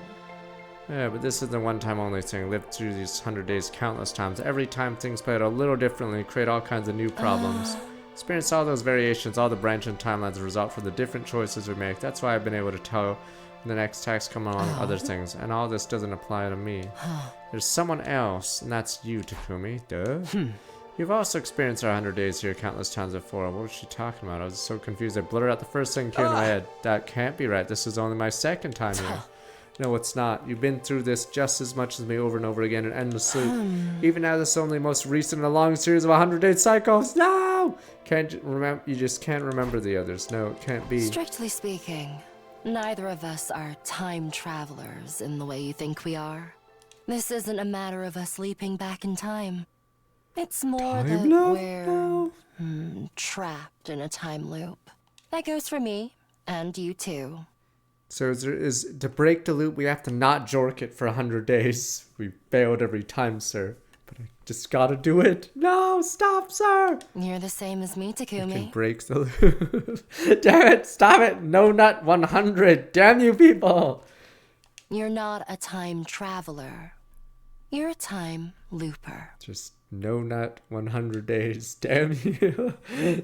Yeah, but this isn't a one-time only thing. Lived through these 100 days countless times. Every time things play out a little differently, create all kinds of new problems. Experience all those variations, all the branching timelines that result from the different choices we make. That's why I've been able to tell when the next tax come along other things. And all this doesn't apply to me. There's someone else, and that's you, Takumi. Duh. You've also experienced our 100 days here countless times before. What was she talking about? I was so confused. I blurted out the first thing that came to my head. That can't be right. This is only my second time here. No, it's not. You've been through this just as much as me over and over again in endless loop. Even now, this is only the most recent in a long series of 100-day cycles. No! Can't remember. You just can't remember the others. No, it can't be. Strictly speaking, neither of us are time travelers in the way you think we are. This isn't a matter of us leaping back in time. It's more that we're trapped in a time loop. That goes for me, and you too. So is to break the loop, we have to not jork it for 100 days. We failed every time, sir. But I just gotta do it. No, stop, sir! You're the same as me, You Takumi. can break the loop. Damn it, stop it! No nut 100! Damn you people! You're not a time traveler. You're a time looper. Just no nut 100 days. Damn you.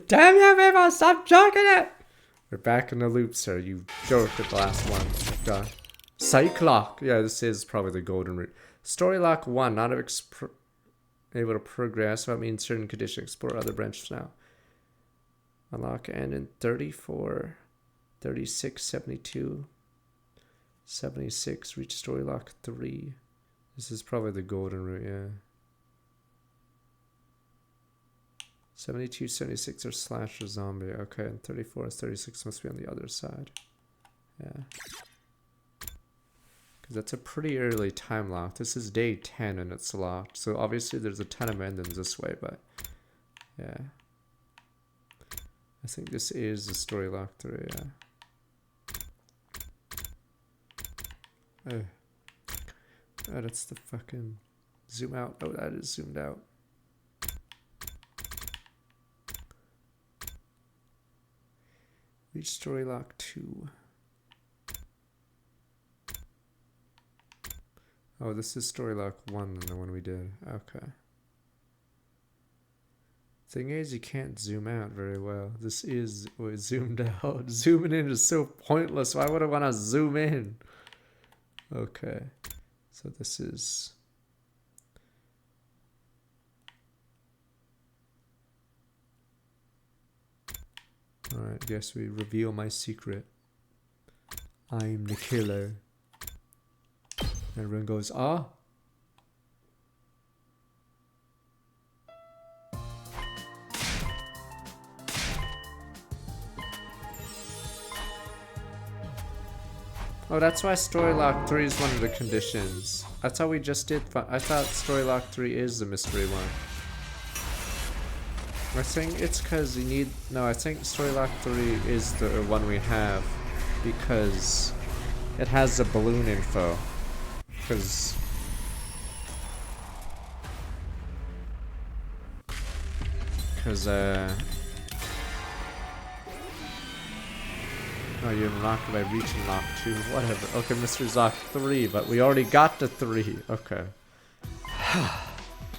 Damn you people, stop joking it! We're back in the loop, sir. You joked at the last one. Duh. Cyclock. Yeah, this is probably the golden route. Story lock 1. Not able to progress. That means certain conditions. Explore other branches now. Unlock end in 34, 36, 72, 76. Reach story lock 3. This is probably the golden route, yeah. 72, 76 are slasher zombie. Okay, and 34 and 36 must be on the other side. Yeah. Because that's a pretty early time lock. This is day 10 and it's locked. So obviously there's a ton of endings this way, but yeah. I think this is the story lock 3, yeah. Oh, that's the fucking zoom out. Oh, that is zoomed out. Reach story lock 2. Oh, this is story lock 1 than the one we did. Okay. Thing is, you can't zoom out very well. This is zoomed out. Zooming in is so pointless. Why would I want to zoom in? Okay. So this is... Alright, guess we reveal my secret. I'm the killer. And everyone goes, ah? Oh, that's why story lock 3 is one of the conditions. That's how we just did. I thought story lock 3 is the mystery one. I think it's because you need... No, I think story lock 3 is the one we have because it has the balloon info. Because... Oh, you unlock it by reaching lock 2. Whatever. Okay, mystery's lock 3, but we already got to 3. Okay.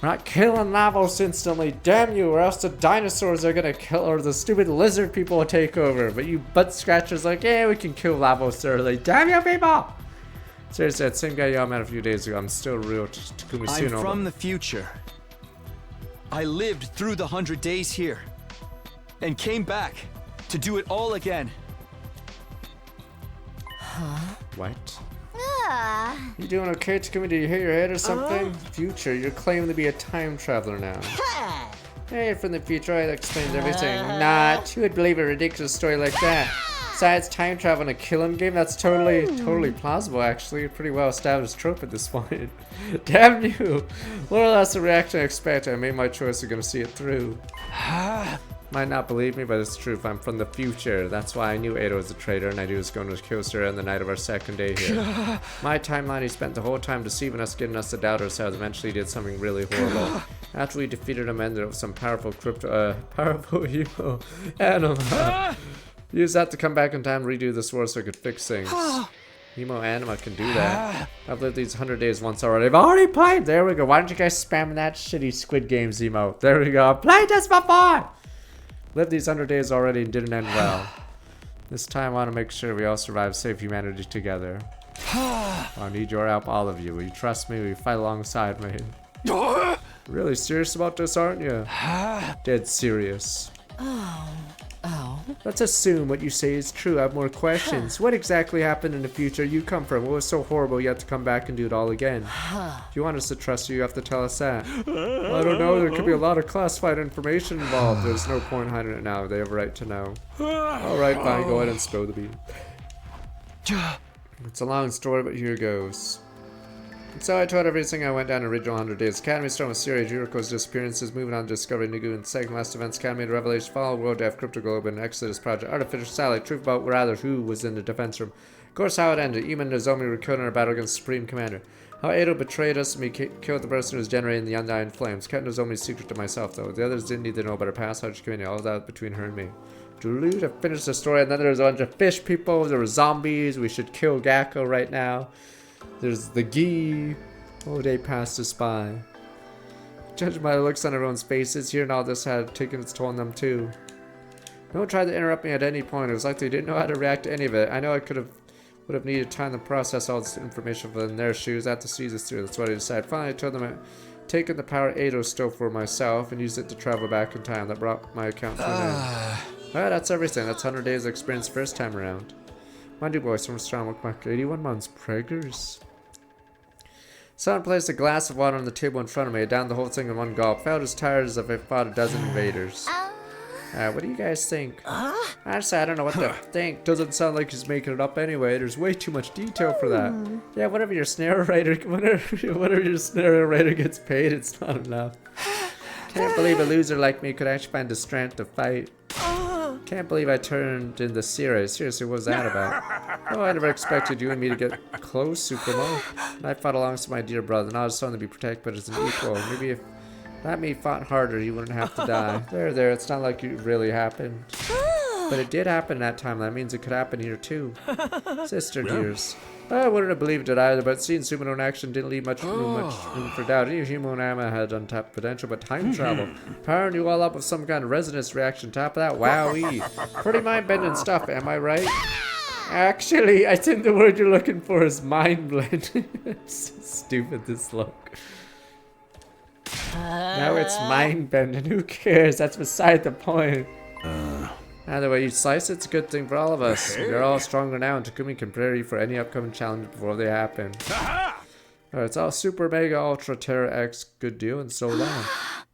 We're not killing Lavos instantly, damn you, or else the dinosaurs are gonna kill, or the stupid lizard people will take over. But you butt scratchers like, yeah, we can kill Lavos early. Damn you people! Seriously, that same guy y'all met a few days ago, I'm still real Takumi Tsuno. I'm from the future. I lived through the 100 days here, and came back to do it all again. Huh? What? You doing okay, Takumi? Did you hit your head or something? Future, you're claiming to be a time traveler now. Hey, from the future, that explains everything. Nah, who would believe a ridiculous story like that? Besides, time travel in a kill 'em game, that's totally plausible, actually. A pretty well established trope at this point. Damn you! More or less the reaction I expected. I made my choice, I'm gonna see it through. Might not believe me, but it's true. I'm from the future. That's why I knew Edo was a traitor, and I knew he was going to kill Sura on the night of our second day here. My timeline, he spent the whole time deceiving us, getting us to doubt ourselves. Eventually, he did something really horrible. After we defeated him, ended up with some powerful powerful evil anima. Use that to come back in time, redo this war so I could fix things. Emo Anima can do that. I've lived these 100 days once already. I've already played. There we go. Why don't you guys spam that shitty Squid Games emote? There we go. I played this before. Lived these 100 days already and didn't end well. This time I want to make sure we all survive, save humanity together. I need your help, all of you. Will you trust me? Will you fight alongside me? Really serious about this, aren't you? Dead serious. Oh. Let's assume what you say is true. I have more questions. What exactly happened in the future you come from? What was so horrible you had to come back and do it all again? If you want us to trust you, you have to tell us that. Well, I don't know. There could be a lot of classified information involved. There's no point hiding it now. They have a right to know. Alright, fine. Go ahead and spill the beans. It's a long story, but here goes. So I told everything I went down original 100 Days Academy, starting with Syria, Yuriko's disappearances, moving on to Discovery Nugu, and second last events Academy, the Revelation, Fall, World Death, Crypto Globe, and Exodus Project, Artificial Satellite, Truth about rather who was in the defense room. Of course, how it ended. Iman and Nozomi were killed in our battle against Supreme Commander. How Edo betrayed us and we killed the person who was generating the undying flames. Kept Nozomi's secret to myself, though. The others didn't need to know about our past Hajj community. All of that between her and me. To finish the story, and then there was a bunch of fish people, there were zombies, we should kill Gakko right now. There's the Gi. Oh, day passed us by. Judging by the looks on everyone's faces, hearing all this had taken its toll on them too. No one tried to interrupt me at any point. It was like they didn't know how to react to any of it. I know I would have needed time to process all this information from their shoes. I had to see this through. That's what I decided. Finally, I told them I'd taken the power Edo stole for myself and used it to travel back in time. That brought my account to an end. Well, that's everything. That's 100 days of experience first time around. Mind you, boys, from strong look back. 81 months. Preggers. Someone placed a glass of water on the table in front of me. I downed the whole thing in one gulp. Felt as tired as if I fought a dozen invaders. What do you guys think? Honestly, I don't know what to think. Doesn't sound like he's making it up anyway. There's way too much detail for that. Yeah, whenever your scenario writer gets paid, it's not enough. Can't believe a loser like me could actually find the strength to fight. Can't believe I turned into Ceres. Seriously, what was that about? Oh, I never expected you and me to get close, Supremo. And I fought alongside my dear brother, not as someone to be protected, but as an equal. Maybe if that me fought harder, you wouldn't have to die. There, it's not like it really happened. But it did happen that time. That means it could happen here too. Sister dears. I wouldn't have believed it either, but seeing Supremo in action didn't leave much room for doubt. Any human Amma had untapped potential, but time travel. Powering you all up with some kind of resonance reaction. Top of that, wowee. Pretty mind-bending stuff, am I right? Actually, I think the word you're looking for is mind-blending. It's so stupid, this look. Now it's mind-bending. Who cares? That's beside the point. Either way you slice it, it's a good thing for all of us. You're all stronger now, and Takumi can prepare you for any upcoming challenge before they happen. It's all Super Mega Ultra Terra X, good deal, and so on.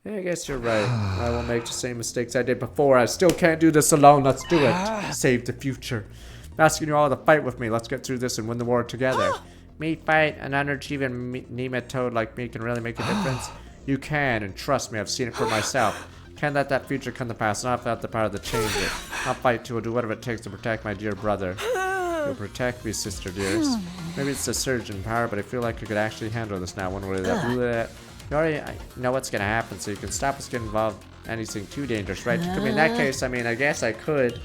Yeah, I guess you're right. I won't make the same mistakes I did before. I still can't do this alone. Let's do it. Save the future. I'm asking you all to fight with me. Let's get through this and win the war together. Me fight an underachieving nematode like me can really make a difference? You can, and trust me, I've seen it for myself. Can't let that future come to pass, and I've got the power to change it. I'll fight too, I'll do whatever it takes to protect my dear brother. You'll protect me, sister dears. Maybe it's the surge in power, but I feel like you could actually handle this now one way or the other. You already know what's gonna happen, so you can stop us getting involved in anything too dangerous, right? I mean, in that case, I guess I could.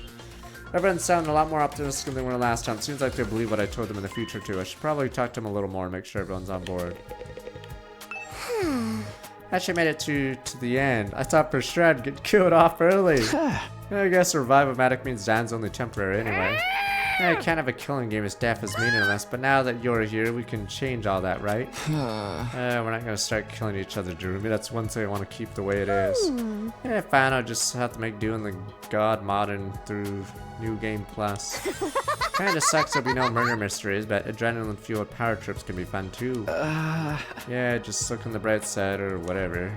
Everyone's sounding a lot more optimistic than we were last time. Seems like they believe what I told them in the future too. I should probably talk to them a little more and make sure everyone's on board. Actually made it to the end. I thought for sure I'd get killed off early. I guess Revive-O-Matic means Dan's only temporary anyway. I can't have a killing game as death is meaningless, but now that you're here, we can change all that, right? We're not gonna start killing each other, Jeremy. That's one thing I want to keep the way it is. Yeah, fine, I'll just have to make do in the God modern through New Game Plus. Kinda sucks there'll be no murder mysteries, but adrenaline-fueled power trips can be fun too. Yeah, just look on the bright side or whatever.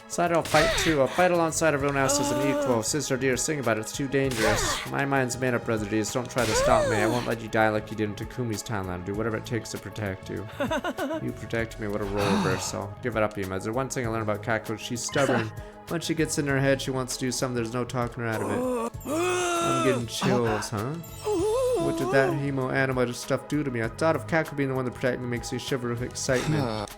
So I'll fight too. I'll fight alongside everyone else as an equal. Sister dear, sing about it. It's too dangerous. My mind's made up, brother dears. Don't try to stop me. I won't let you die like you did in Takumi's timeline. I'll do whatever it takes to protect you. You protect me. What a role reversal. Give it up, Ima. Is there one thing I learned about Kako? She's stubborn. Once she gets in her head, she wants to do something. There's no talking her out of it. I'm getting chills, huh? What did that hemo animated stuff do to me? I thought of Kako being the one to protect me makes me shiver with excitement.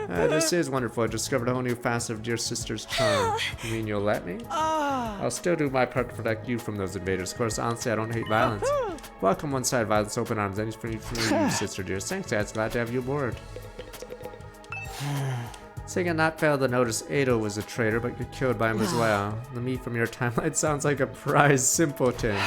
This is wonderful. I discovered a whole new facet of dear sister's charm. You mean you'll let me? I'll still do my part to protect you from those invaders. Of course, honestly, I don't hate violence. Welcome one side violence, open arms. Any for you, sister dear. Thanks, Dad. Glad to have you aboard. Saying I not failed to notice Edo was a traitor, but get killed by him as well. The me from your timeline sounds like a prize simpleton.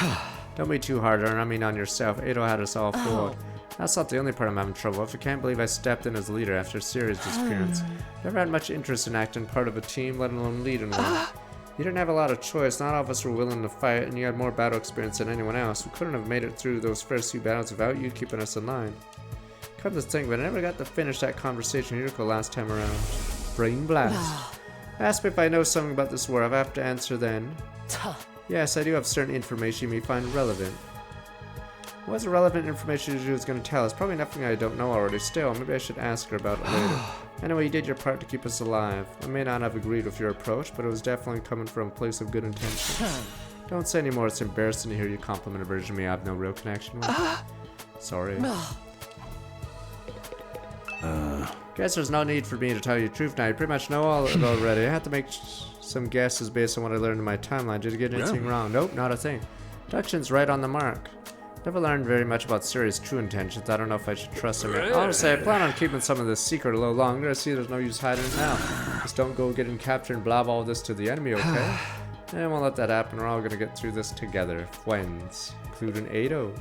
Don't be too hard on yourself. Edo had us all fooled. That's not the only part I'm having trouble with. I can't believe I stepped in as leader after Ceres' disappearance. Never had much interest in acting part of a team, let alone leading one. You didn't have a lot of choice. Not all of us were willing to fight, and you had more battle experience than anyone else. We couldn't have made it through those first few battles without you keeping us in line. Come to think, but I never got to finish that conversation with Yuriko last time around. Brain blast. Ask me if I know something about this war. I have to answer then. Yes, I do have certain information you may find relevant. What's relevant information she was going to tell us? Probably nothing I don't know already. Still, maybe I should ask her about it later. Anyway, you did your part to keep us alive. I may not have agreed with your approach, but it was definitely coming from a place of good intentions. Don't say anymore. It's embarrassing to hear you compliment a version of me I have no real connection with. Sorry. Guess there's no need for me to tell you the truth now. You pretty much know all of it already. I had to make some guesses based on what I learned in my timeline. Did you get anything wrong? Nope, not a thing. Deduction's right on the mark. Never learned very much about Ceres' true intentions. I don't know if I should trust him. Honestly, I plan on keeping some of this secret a little longer. I see there's no use hiding it now. Just don't go getting captured and blab all this to the enemy, okay? I won't let that happen. We're all gonna get through this together. Friends, including Edo.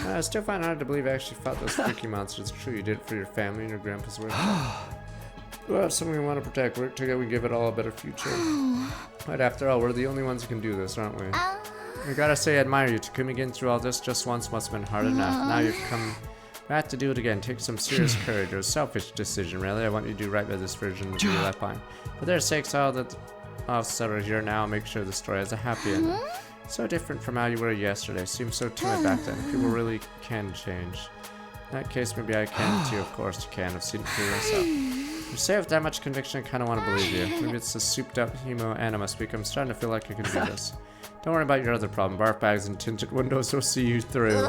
I still find it hard to believe I actually fought those freaky monsters. It's true, you did it for your family and your grandpa's work. We'll have something we want to protect. Work together, we give it all a better future. But after all, we're the only ones who can do this, aren't we? I gotta say, I admire you. Takumi getting through all this just once must have been hard enough. Now you've come back to do it again. Take some serious courage. It was a selfish decision, really. I want you to do right by this version of you left behind. For their sakes, all that officer are here now, make sure the story has a happy ending. So different from how you were yesterday. Seemed so timid back then. People really can change. In that case, maybe I can too. Of course you can. I've seen it for myself. You say with that much conviction, I kind of want to believe you. Maybe it's the souped-up hemo-anima speak. I'm starting to feel like I can do this. Don't worry about your other problem. Barf bags and tinted windows will see you through.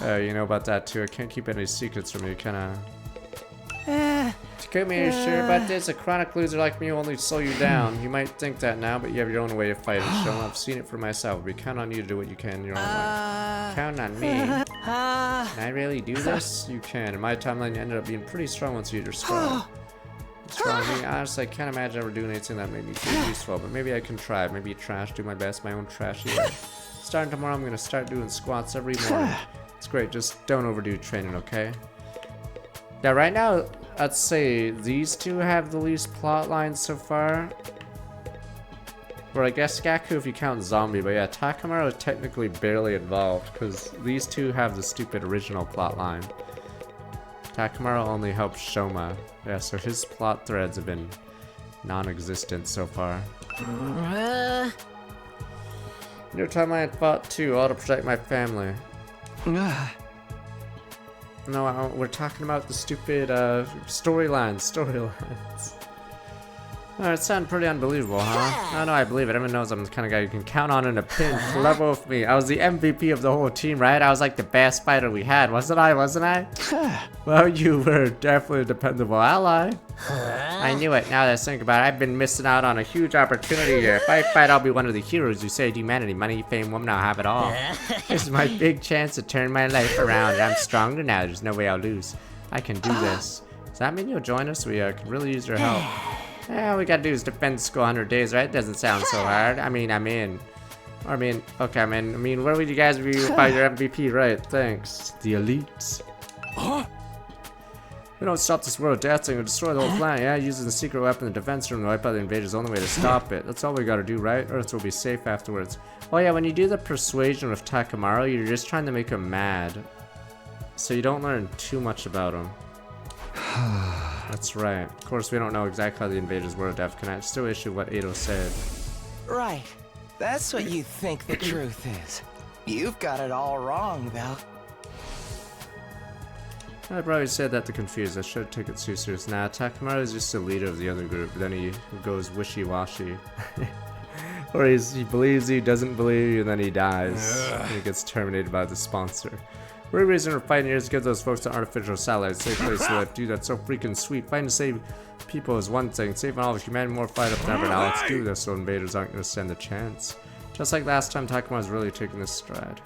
You know about that too. I can't keep any secrets from you, can I? Takumi, are you sure about this? A chronic loser like me will only slow you down. You might think that now, but you have your own way of fighting. So I've seen it for myself. We count on you to do what you can in your own way. Count on me? Can I really do this? You can. In my timeline, you ended up being pretty strong once you hit your stride. Strong. I mean, honestly, I can't imagine ever doing anything that made me feel useful, but maybe I can try. Maybe trash, do my best, my own trashy way. Starting tomorrow, I'm gonna start doing squats every morning. It's great, just don't overdo training, okay? Yeah, right now, I'd say these two have the least plot lines so far. Or I guess Gaku if you count Zombie, but yeah, Takamaru is technically barely involved, because these two have the stupid original plot line. Takamaru only helps Shoma. Yeah, so his plot threads have been non-existent so far. New timeline I fought too, all to protect my family. No, we're talking about the stupid storylines. Oh, it sounded pretty unbelievable, huh? No, I believe it. Everyone knows I'm the kind of guy you can count on in a pinch. Level with me. I was the MVP of the whole team, right? I was like the best fighter we had, wasn't I? Well, you were definitely a dependable ally. I knew it. Now that I think about it, I've been missing out on a huge opportunity here. If I fight, I'll be one of the heroes who saved humanity. Money, fame, woman, I'll have it all. This is my big chance to turn my life around. I'm stronger now. There's no way I'll lose. I can do this. Does that mean you'll join us? We could really use your help. Yeah, all we gotta do is defend school 100 days, right? Doesn't sound so hard. I mean, I'm in. Okay, I'm in. I mean, where would you guys be without your MVP, right? Thanks. The elites. We don't stop this world death thing, we'll destroy the whole planet, yeah? Using the secret weapon in the defense room to wipe out the invaders, the only way to stop it. That's all we gotta do, right? Earth will be safe afterwards. Oh yeah, when you do the persuasion with Takamaru, you're just trying to make him mad. So you don't learn too much about him. That's right. Of course, we don't know exactly how the invaders were. Death can still issue what Edo said. Right. That's what you think the truth is. You've got it all wrong, though. I probably said that to confuse. I should have taken it too serious. Nah, Takamaru is just the leader of the other group. Then he goes wishy-washy. Or he believes you, doesn't believe you, and then he dies. And he gets terminated by the sponsor. Real reason we're fighting here is to give those folks an artificial satellite, safe place to live. Dude, that's so freaking sweet. Fighting to save people is one thing. Saving all of humanity more fight up than ever. Now let's do this so invaders aren't going to stand a chance. Just like last time, Takamaru's really taking this stride.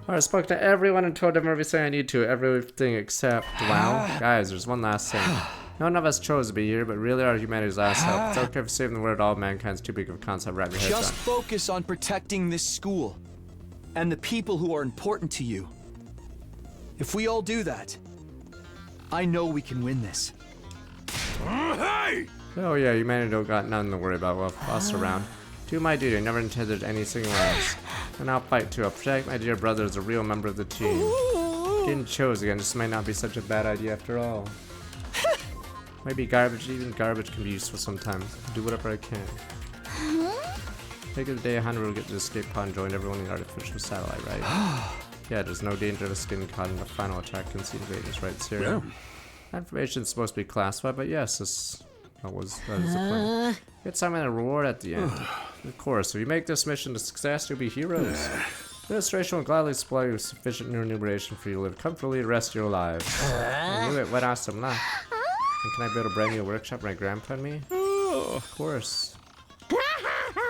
Alright, I spoke to everyone and told them everything I need to. Everything except, wow. Guys, there's one last thing. None of us chose to be here, but really are humanity's last hope. It's okay for saving the world. All mankind's too big of a concept. Wrap your heads Just focus on protecting this school and the people who are important to you. If we all do that, I know we can win this. Oh yeah, humanity don't got nothing to worry about with us around. Do my duty, I never intended anything less. And I'll fight too. I'll protect my dear brother as a real member of the team. Getting chose again, this might not be such a bad idea after all. Maybe garbage, even garbage can be useful sometimes. I'll do whatever I can. Take it the day 100 will get to the escape pod and join everyone in the artificial satellite, right? Yeah, there's no danger of us getting caught in the final attack against the invaders, right, Syria? Yeah. Information's supposed to be classified, but yes, that is the plan. Get something a reward at the end. Of course, if you make this mission a success, you'll be heroes. The administration will gladly supply you with sufficient remuneration for you to live comfortably the rest of your lives. I knew it, what awesome luck. And can I build a brand new workshop my grandpa and me? Of course.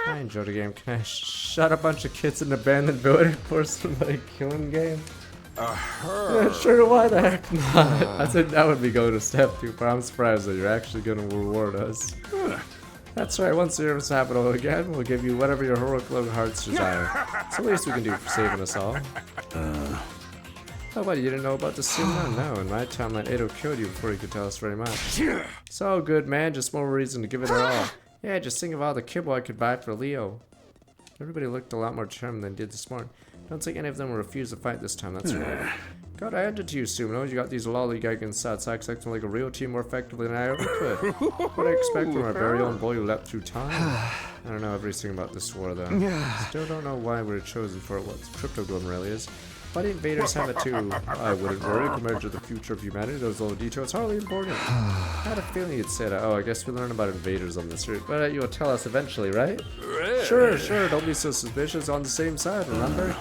I enjoyed the game. Can I shut a bunch of kids in an abandoned building for somebody killing game? Yeah, sure, why the heck not? I said that would be going a step too far. I'm surprised that you're actually going to reward us. That's right, once the heroes happen again, we'll give you whatever your heroic little hearts desire. It's the least we can do for saving us all. Oh, what, you didn't know about the Sumo? No, in my time, that Edo killed you before you could tell us very much. It's all good, man, just more reason to give it our all. Yeah, just think of all the kibble I could buy for Leo. Everybody looked a lot more determined than did this morning. Don't think any of them will refuse to fight this time, that's right. God, I handed to you, Sumino. You got these lollygagging sad sacks acting like a real team more effectively than I ever could. What I expect from our very own boy who leapt through time. I don't know everything about this war, though. Still don't know why we were chosen for it, what the Crypto Golem really is. Why the invaders have it too? I wouldn't worry compared to the future of humanity. Those little details hardly important. I had a feeling you'd say that. Oh, I guess we learn about invaders on this route. But you'll tell us eventually, right? Sure. Don't be so suspicious. On the same side, remember?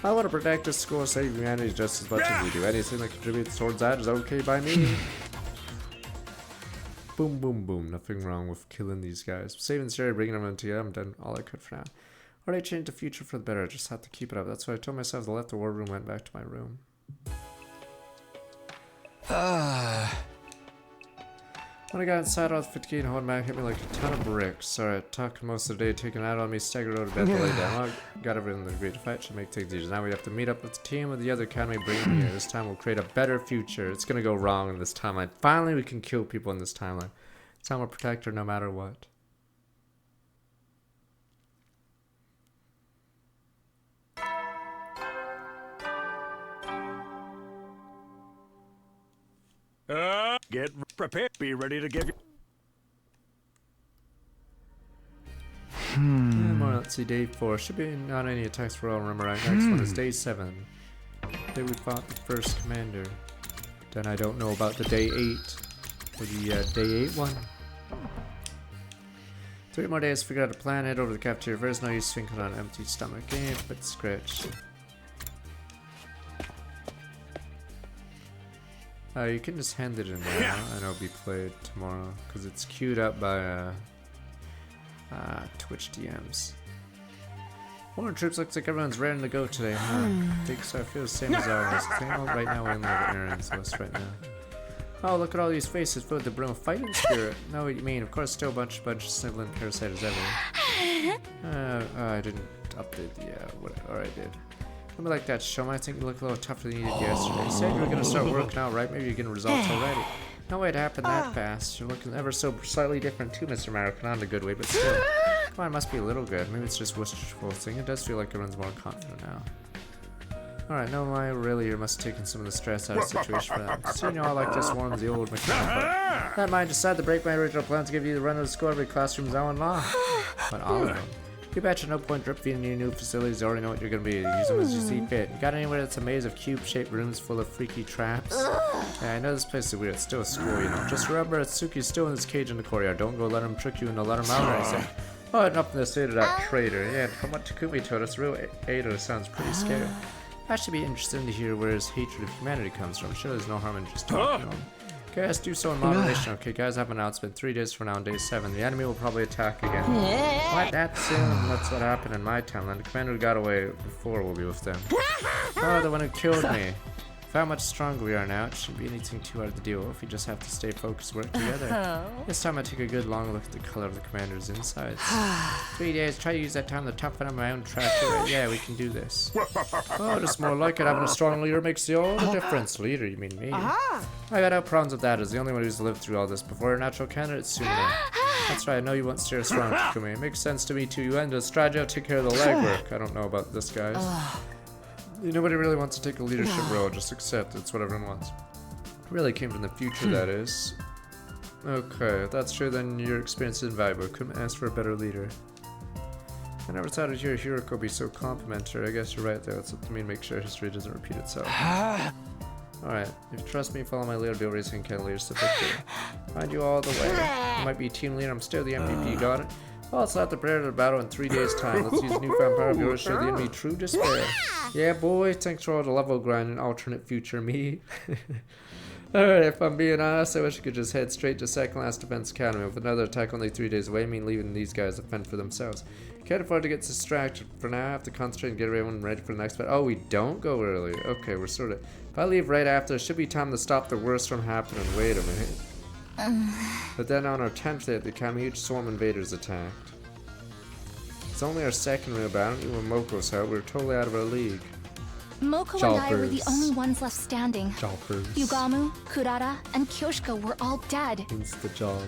I want to protect this school and save humanity just as much as we do. Anything that contributes towards that is okay by me. Boom, boom, boom. Nothing wrong with killing these guys. Saving Sherry, bringing them into you. I'm done all I could for now. Already changed the future for the better. I just have to keep it up. That's why I told myself to left the war room, went back to my room. When I got inside, I was fatigued and holding back, hit me like a ton of bricks. Alright, talking most of the day, taking it out on me, staggered over to bed to lay down. I got everything that agreed to fight, should make things easier. Now we have to meet up with the team of the other academy, bring me here. This time we'll create a better future. It's gonna go wrong in this timeline. Finally, we can kill people in this timeline. This time we'll protect her no matter what. Get prepared. Be ready to give you. More, let's see, day 4. Should be not any attacks for all. Remember, right? Next one is day 7. Day we fought the first commander. Then I don't know about the day 8. Or the day 8 one. 3 more days to figure out a plan. Head over to the cafeteria. There's no use thinking on an empty stomach. But scratch. You can just hand it in now, and it'll be played tomorrow, because it's queued up by Twitch DMs. More troops, looks like everyone's ready to go today, huh? I think so. I feel the same as always. Right now we only have Aaron's list right now. Oh, look at all these faces filled with the brim of fighting spirit. Know what you mean. Of course, still a bunch of sniveling parasites everywhere. I didn't update the, or I did. Something like that, Shoma. I think you look a little tougher than you did yesterday. You said you were going to start working out, right? Maybe you're getting results already. No way it happened that fast. You're looking ever so slightly different too, Mr. Marek. Not in a good way, but still. Come on, it must be a little good. Maybe it's just wishful thinking. It does feel like everyone's more confident now. Alright, no, my really, you must have taken some of the stress out of the situation for that. So you know, I like this warms the old McDonald. That mind decided to break my original plan to give you the run of the school every classroom's on law. But all of them. You betcha no point drip feeding your new facilities. You already know what you're gonna be. Use them as you see fit. You got anywhere that's a maze of cube-shaped rooms full of freaky traps? Yeah, I know this place is weird. It's still a school, you know. Just remember, Atsuki's still in his cage in the courtyard. Don't go let him trick you into let him out or anything. Oh, enough from the state of that traitor. Yeah, from what Takumi told us, real Ado sounds pretty scary. That should be interesting to hear where his hatred of humanity comes from. Sure, there's no harm in just talking to him. Okay, let's do so in moderation. Okay, guys, I have an announcement. 3 days from now, on day 7, the enemy will probably attack again. What? That soon? That's what happened in my town. The commander who got away before will be with them. Oh, the one who killed me. How much stronger we are now, it shouldn't be anything too hard to deal with. We just have to stay focused, work together. This time I take a good long look at the color of the commander's insides. 3 days, try to use that time to toughen up my own track. Yeah, we can do this. Oh, just more like it. Having a strong leader makes all the difference. Leader, you mean me? I got no problems with that. As the only one who's lived through all this before, a natural candidate soon. That's right, I know you won't steer strong, Takumi. It makes sense to me too. You end a strategy, I'll take care of the legwork. I don't know about this, guys. Nobody really wants to take a leadership role, just accept it's what everyone wants. Really came from the future, that is. Okay, if that's true, then your experience is invaluable. Couldn't ask for a better leader. I never thought I'd hear Hiroko be so complimentary. I guess you're right there. It's up to me to make sure history doesn't repeat itself. Alright, if you trust me, follow my leader, Bill Racing Ken leadership victory. Find you all the way. You might be team leader, I'm still the MVP, you got it? Well, let's not prepare to battle in 3 days' time. Let's use newfound power of yours to show the enemy true despair. Yeah, boy, thanks for all the level grind and alternate future me. Alright, if I'm being honest, I wish I could just head straight to Second Last Defense Academy. With another attack only 3 days away, I mean leaving these guys to fend for themselves. Can't afford to get distracted. For now, I have to concentrate and get everyone ready for the next battle. Oh, we don't go early. Okay, we're sort of... If I leave right after, it should be time to stop the worst from happening. Wait a minute. But then on our 10th day at the academy, huge swarm invaders attacked. It's only our second real battle. Even Moko's out. We were totally out of our league. Moko and I were the only ones left standing. Jobbers. Yugamu, Kurara, and Kyoshika were all dead. It's the job.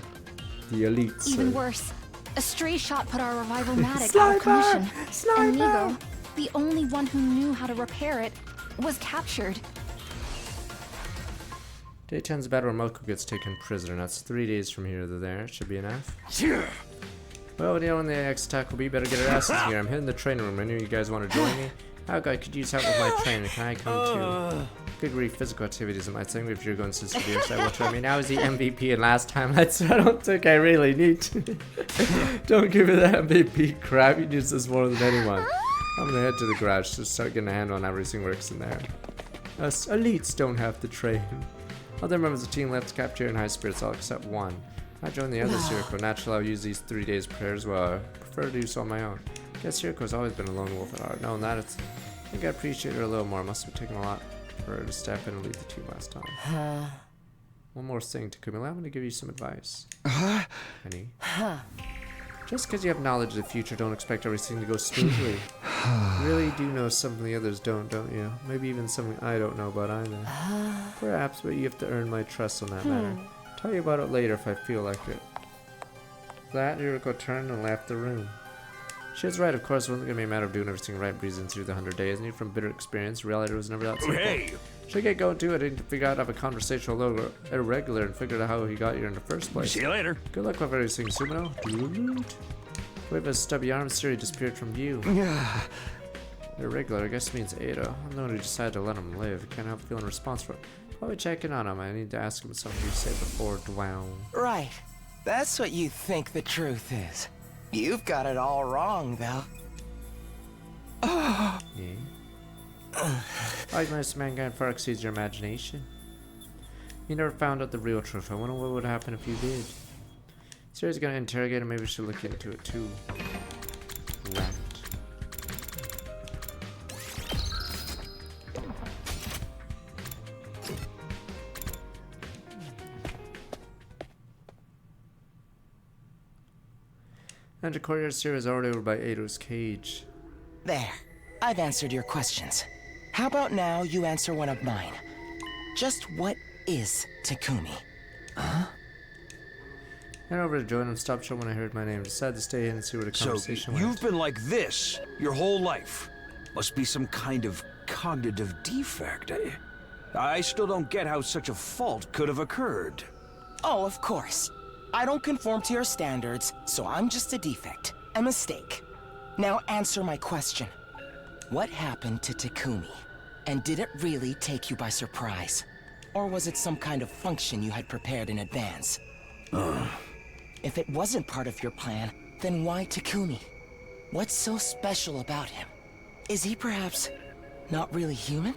The elites. Even worse, A stray shot put our revival-matic out of commission. And Inigo, the only one who knew how to repair it, was captured. Day 10's battle where Moko gets taken prisoner. That's 3 days from here to there. Should be enough. Well, you know when the next attack will be, better get our asses here. I'm hitting the training room. I knew you guys want to join me. How I could use help with my training. Can I come too? Good grief, physical activities is my thing. If you're going to severe side, what I mean, I was the MVP and last time. I don't think I really need to. Don't give me that MVP crap. You use this more than anyone. I'm gonna head to the garage to start getting a handle on how everything works in there. Us elites don't have to train. Other members of the team left capture in high spirits, all except one. I joined the other circle. Naturally, I'll use these 3 days prayer as well. I prefer to do so on my own. I guess Circo's always been a lone wolf at heart. Knowing that, I think I appreciate her a little more. Must have taken a lot for her to step in and lead the team last time. One more thing, Takumi. I'm going to give you some advice. Penny. Just because you have knowledge of the future, don't expect everything to go smoothly. You really do know something the others don't you? Maybe even something I don't know about either. Perhaps, but you have to earn my trust on that matter. Tell you about it later if I feel like it. That, Yuriko turned and left the room. She was right, of course. It wasn't going to be a matter of doing everything right, breezing through the 100 days. And from bitter experience, reality was never that simple. Hey! Should get going to it and figure out how to have a conversation a little irregular and figure out how he got here in the first place. See you later. Good luck with everything, Sumino. Wave his stubby arms here, he disappeared from view. Irregular, I guess means Edo. I'm the one who decided to let him live. Can't help feeling responsible. Probably checking on him. I need to ask him something you said before Dwown. Right. That's what you think the truth is. You've got it all wrong, though. Yeah. Like most mankind far exceeds your imagination. You never found out the real truth. I wonder what would happen if you did. Sarah's gonna interrogate him. Maybe we should look into it too. Rat. And the courtyard Sarah is already over by Eido's cage. There. I've answered your questions. How about now you answer one of mine? Just what is Takumi? Huh? Ran over to join him, stopped short when I heard my name. Decided to stay in and see where the conversation went. You've been like this your whole life. Must be some kind of cognitive defect, eh? I still don't get how such a fault could have occurred. Oh, of course. I don't conform to your standards, so I'm just a defect. A mistake. Now answer my question. What happened to Takumi? And did it really take you by surprise? Or was it some kind of function you had prepared in advance? If it wasn't part of your plan, then why Takumi? What's so special about him? Is he perhaps not really human?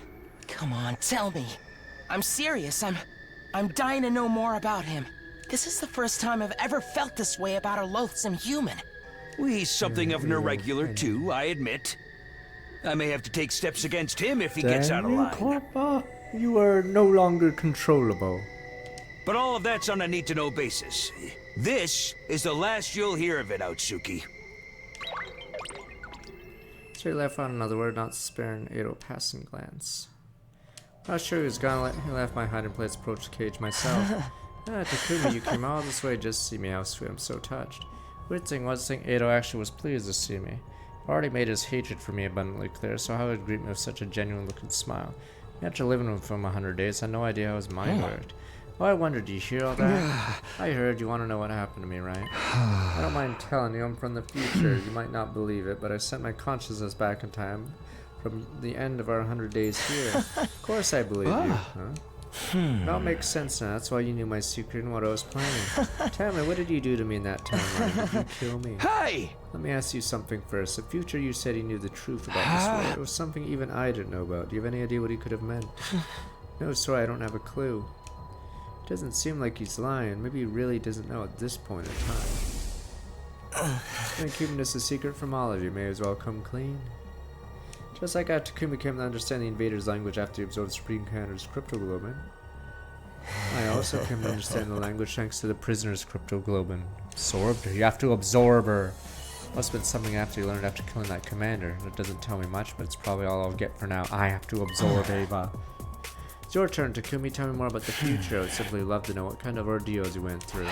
Come on, tell me. I'm serious. I'm dying to know more about him. This is the first time I've ever felt this way about a loathsome human. He's something of an irregular too, I admit. I may have to take steps against him if he gets out of line. Corpa, you are no longer controllable. But all of that's on a need-to-know basis. This is the last you'll hear of it, Otsuki. So he left on another word, not sparing Eido a passing glance. Not sure he was gonna he left my hiding place, approach the cage myself. Takumi, you came all this way just to see me. How sweet, I'm so touched. Weird thing was, I think Eido actually was pleased to see me. Already made his hatred for me abundantly clear, so how would greet me with such a genuine looking smile? After living with him 100 days, I had no idea how his mind worked. Oh, I wondered, do you hear all that? I heard. You want to know what happened to me, right? I don't mind telling you, I'm from the future. You might not believe it, but I sent my consciousness back in time from the end of our 100 days here. Of course I believe you, huh? It all makes sense now. That's why you knew my secret and what I was planning. Tell me, what did you do to me in that timeline? Did you kill me? Hey! Let me ask you something first. The future, you said he knew the truth about this war. It was something even I didn't know about. Do you have any idea what he could have meant? No, sorry, I don't have a clue. It doesn't seem like he's lying. Maybe he really doesn't know at this point in time. I've been keeping this a secret from all of you. May as well come clean. Just like how Takumi came to understand the invader's language after he absorbed Supreme Commander's cryptoglobin, I also came to understand the language thanks to the prisoner's cryptoglobin. Absorbed her. You have to absorb her. Must have been something after you learned after killing that commander. It doesn't tell me much, but it's probably all I'll get for now. I have to absorb Ava. It's your turn, Takumi. Tell me more about the future. I would simply love to know what kind of ordeals you went through.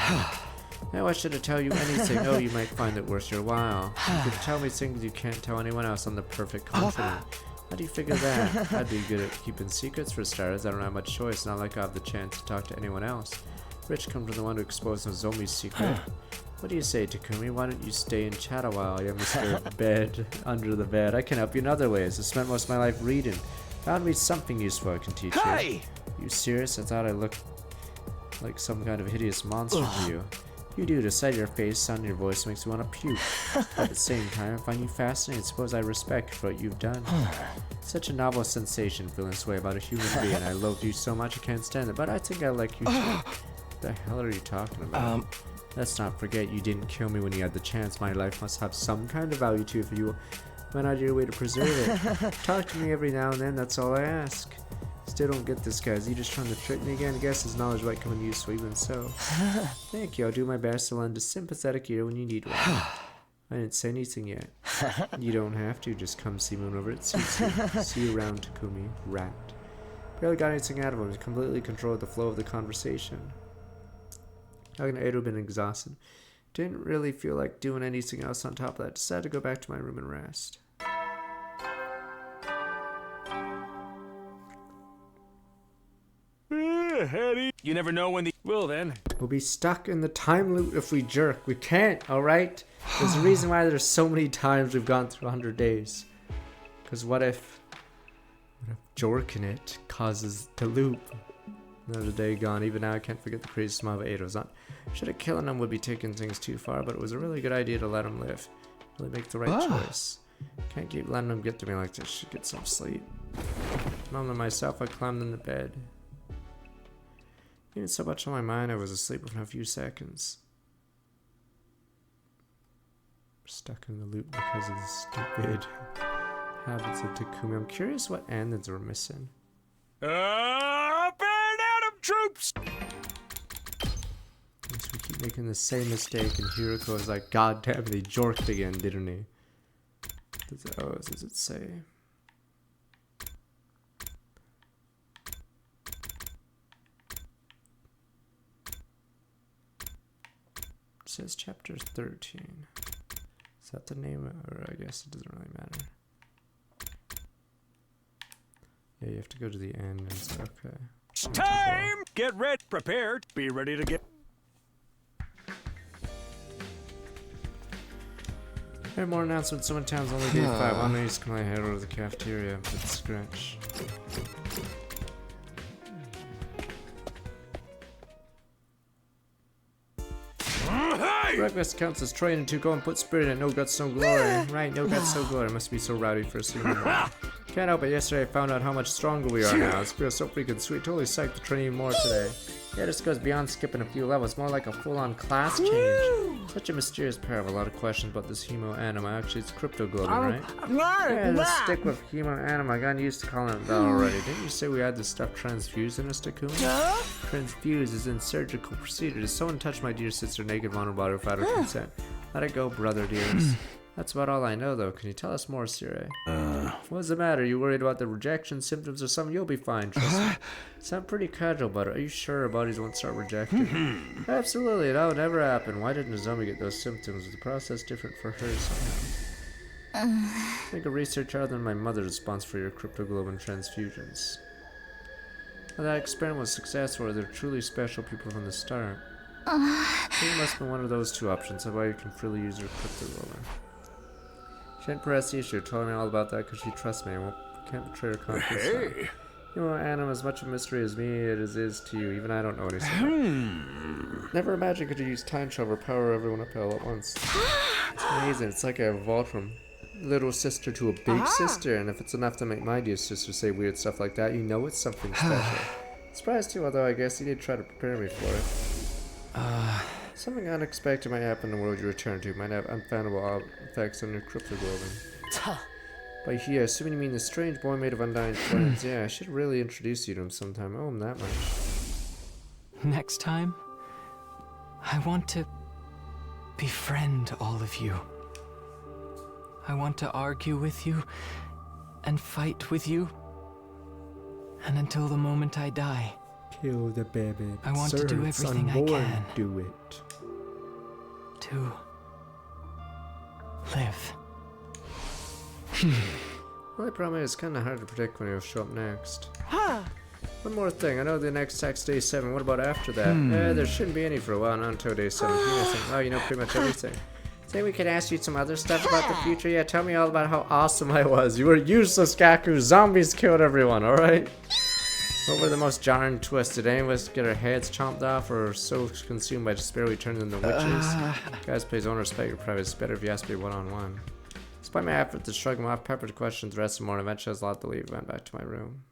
Now I should tell you anything. Oh, you might find it worth your while. You could tell me things you can't tell anyone else. I'm the perfect confidant. How do you figure that? I'd be good at keeping secrets for starters. I don't have much choice. Not like I have the chance to talk to anyone else. Rich comes from the one who exposed Nozomi's secret. What do you say, Takumi? Why don't you stay and chat a while? Yeah, Mr. Bed, under the bed. I can help you in other ways. I spent most of my life reading. Found me something useful I can teach you. You serious? I thought I looked like some kind of hideous monster to you. You do. The sight of your face, sound of your voice makes me want to puke. But at the same time, I find you fascinating. Suppose I respect for what you've done. Such a novel sensation feeling this way about a human being. I love you so much I can't stand it, but I think I like you too. What the hell are you talking about? Let's not forget you didn't kill me when you had the chance. My life must have some kind of value to you if you went out of your way to preserve it. Talk to me every now and then, that's all I ask. Still don't get this, guys. You just trying to trick me again? I guess his knowledge might come in useful even so. Thank you. I'll do my best to lend a sympathetic ear when you need one. I didn't say anything yet. You don't have to. Just come see me whenever it suits you. See you around, Takumi. Rat. Barely got anything out of him. He completely controlled the flow of the conversation. How can Edo been exhausted? Didn't really feel like doing anything else on top of that. Decided to go back to my room and rest. You never know when the... Well then. We'll be stuck in the time loop if we jerk. We can't, alright? There's a reason why there's so many times we've gone through 100 days. Because what if jorking it causes the loop? Another day gone. Even now I can't forget the crazy smile of Edo's on. Should have killing him would be taking things too far, but it was a really good idea to let him live. Really make the right choice. Can't keep letting him get to me like this. Should get some sleep. Mumbling to myself, I climbed in the bed. Even so much on my mind, I was asleep within a few seconds. Stuck in the loop because of the stupid habits of Takumi. I'm curious what endings were missing. Up and at 'em, troops! Yes, we keep making the same mistake, and Hiroko is like, God damn it, he jorked again, didn't he? Does it say? It says chapter 13. Is that the name? Or I guess it doesn't really matter. Yeah, you have to go to the end and say, okay. It's time! Get ready, prepared, be ready to get... Hey, more announcements. Summon Town's only day 5. I'm gonna use my head over to the cafeteria with Scratch. Breakfast counts as training to go and put spirit in. No guts, no glory. Right, no guts, no glory. Must be so rowdy for a single moment. Can't help it. Yesterday I found out how much stronger we are now. This feels so freaking sweet. Totally psyched to train even more today. Yeah, this goes beyond skipping a few levels. More like a full-on class change. Such a mysterious pair. Of a lot of questions about this Hemo Anima. Actually, it's Crypto Globin, right? Yeah, let's stick with Hemo Anima. I got used to calling it that already. Didn't you say we had this stuff transfused in us, Takumi? Transfused is in surgical procedure. Does someone touch my dear sister naked vulnerable without her consent? Let it go, brother dearest. That's about all I know, though. Can you tell us more, Sire? What's the matter? You worried about the rejection symptoms or something? You'll be fine, trust me. Sound pretty casual, but are you sure our bodies won't start rejecting? Absolutely, that would never happen. Why didn't Nozomi get those symptoms? Was the process different for her somehow? I think a research other than my mother's response for your cryptoglobin transfusions. Well, that experiment was successful, or they're truly special people from the start. It must be one of those two options, so why you can freely use your cryptoglobin. She didn't press the issue, told me all about that because she trusts me. I can't betray her confidence. Hey. You know, Anna, as much a mystery as me it is to you. Even I don't know anything. Never imagined could you use time travel to power everyone up all at once. It's amazing. It's like I evolved from little sister to a big sister, and if it's enough to make my dear sister say weird stuff like that, you know it's something special. Surprised too, although I guess you did try to prepare me for it. Something unexpected might happen in the world you return to. Might have unfoundable effects on your cryptoglobin. By here, assuming you mean the strange boy made of undying flames. Yeah, I should really introduce you to him sometime. I owe him that much. Next time, I want to befriend all of you. I want to argue with you and fight with you. And until the moment I die, kill the baby. I want to do everything I can. Do it. to live. Well, I promise it's kind of hard to predict when he'll show up next. One more thing, I know the next attack's day 7, what about after that? There shouldn't be any for a while, not until day 17 I think. Oh, you know pretty much everything. Think we could ask you some other stuff about the future? Yeah, tell me all about how awesome I was. You were useless, Gaku. Zombies killed everyone, alright? What were the most jarring twists? Did any of us get our heads chomped off or so consumed by despair we turned into witches? Guys, please don't respect your privacy. It's better if you ask me one-on-one. Despite my effort to shrug him off, peppered questions the rest of the morning, eventually I was allowed to leave. Went back to my room.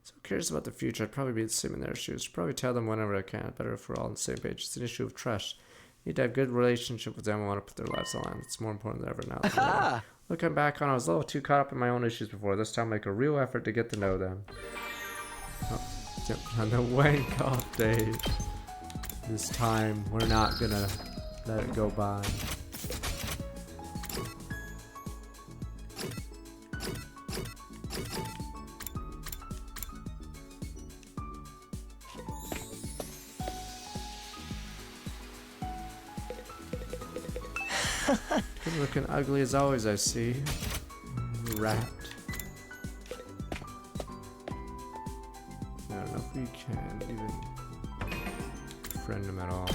So curious about the future. I'd probably be the same in their shoes. Probably tell them whenever I can. Better if we're all on the same page. It's an issue of trust. You need to have a good relationship with them and want to put their lives on the line. It's more important than ever now. Looking back on, I was a little too caught up in my own issues before. This time, make a real effort to get to know them. Oh, on the wank off day. This time, we're not gonna let it go by. Good looking ugly as always, I see. Rat. I don't know if we can even friend him at all.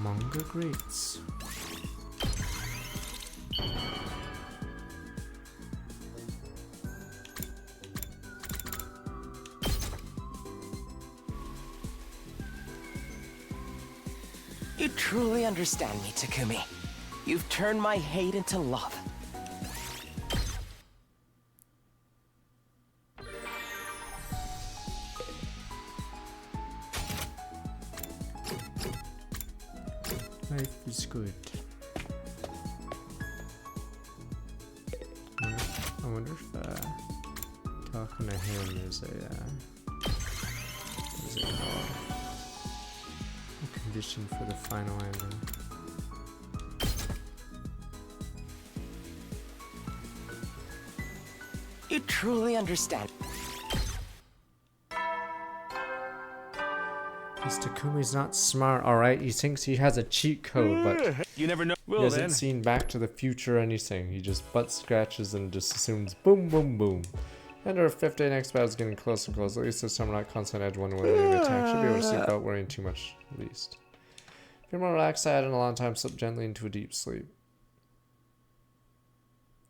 Manga greats. You truly understand me, Takumi. You've turned my hate into love. Life is good. I wonder if talking to him is a what is it called? A condition for the final ending. You truly understand. This Takumi's not smart, alright? He thinks he has a cheat code, but you never know. He hasn't seen Back to the Future or anything. He just butt scratches and just assumes boom, boom, boom. And our 5th day next battle is getting close and close. At least this time we're not constant edge one way of attack. Should be able to sleep without worrying too much, at least. If you're more relaxed, I had in a long time, slip gently into a deep sleep.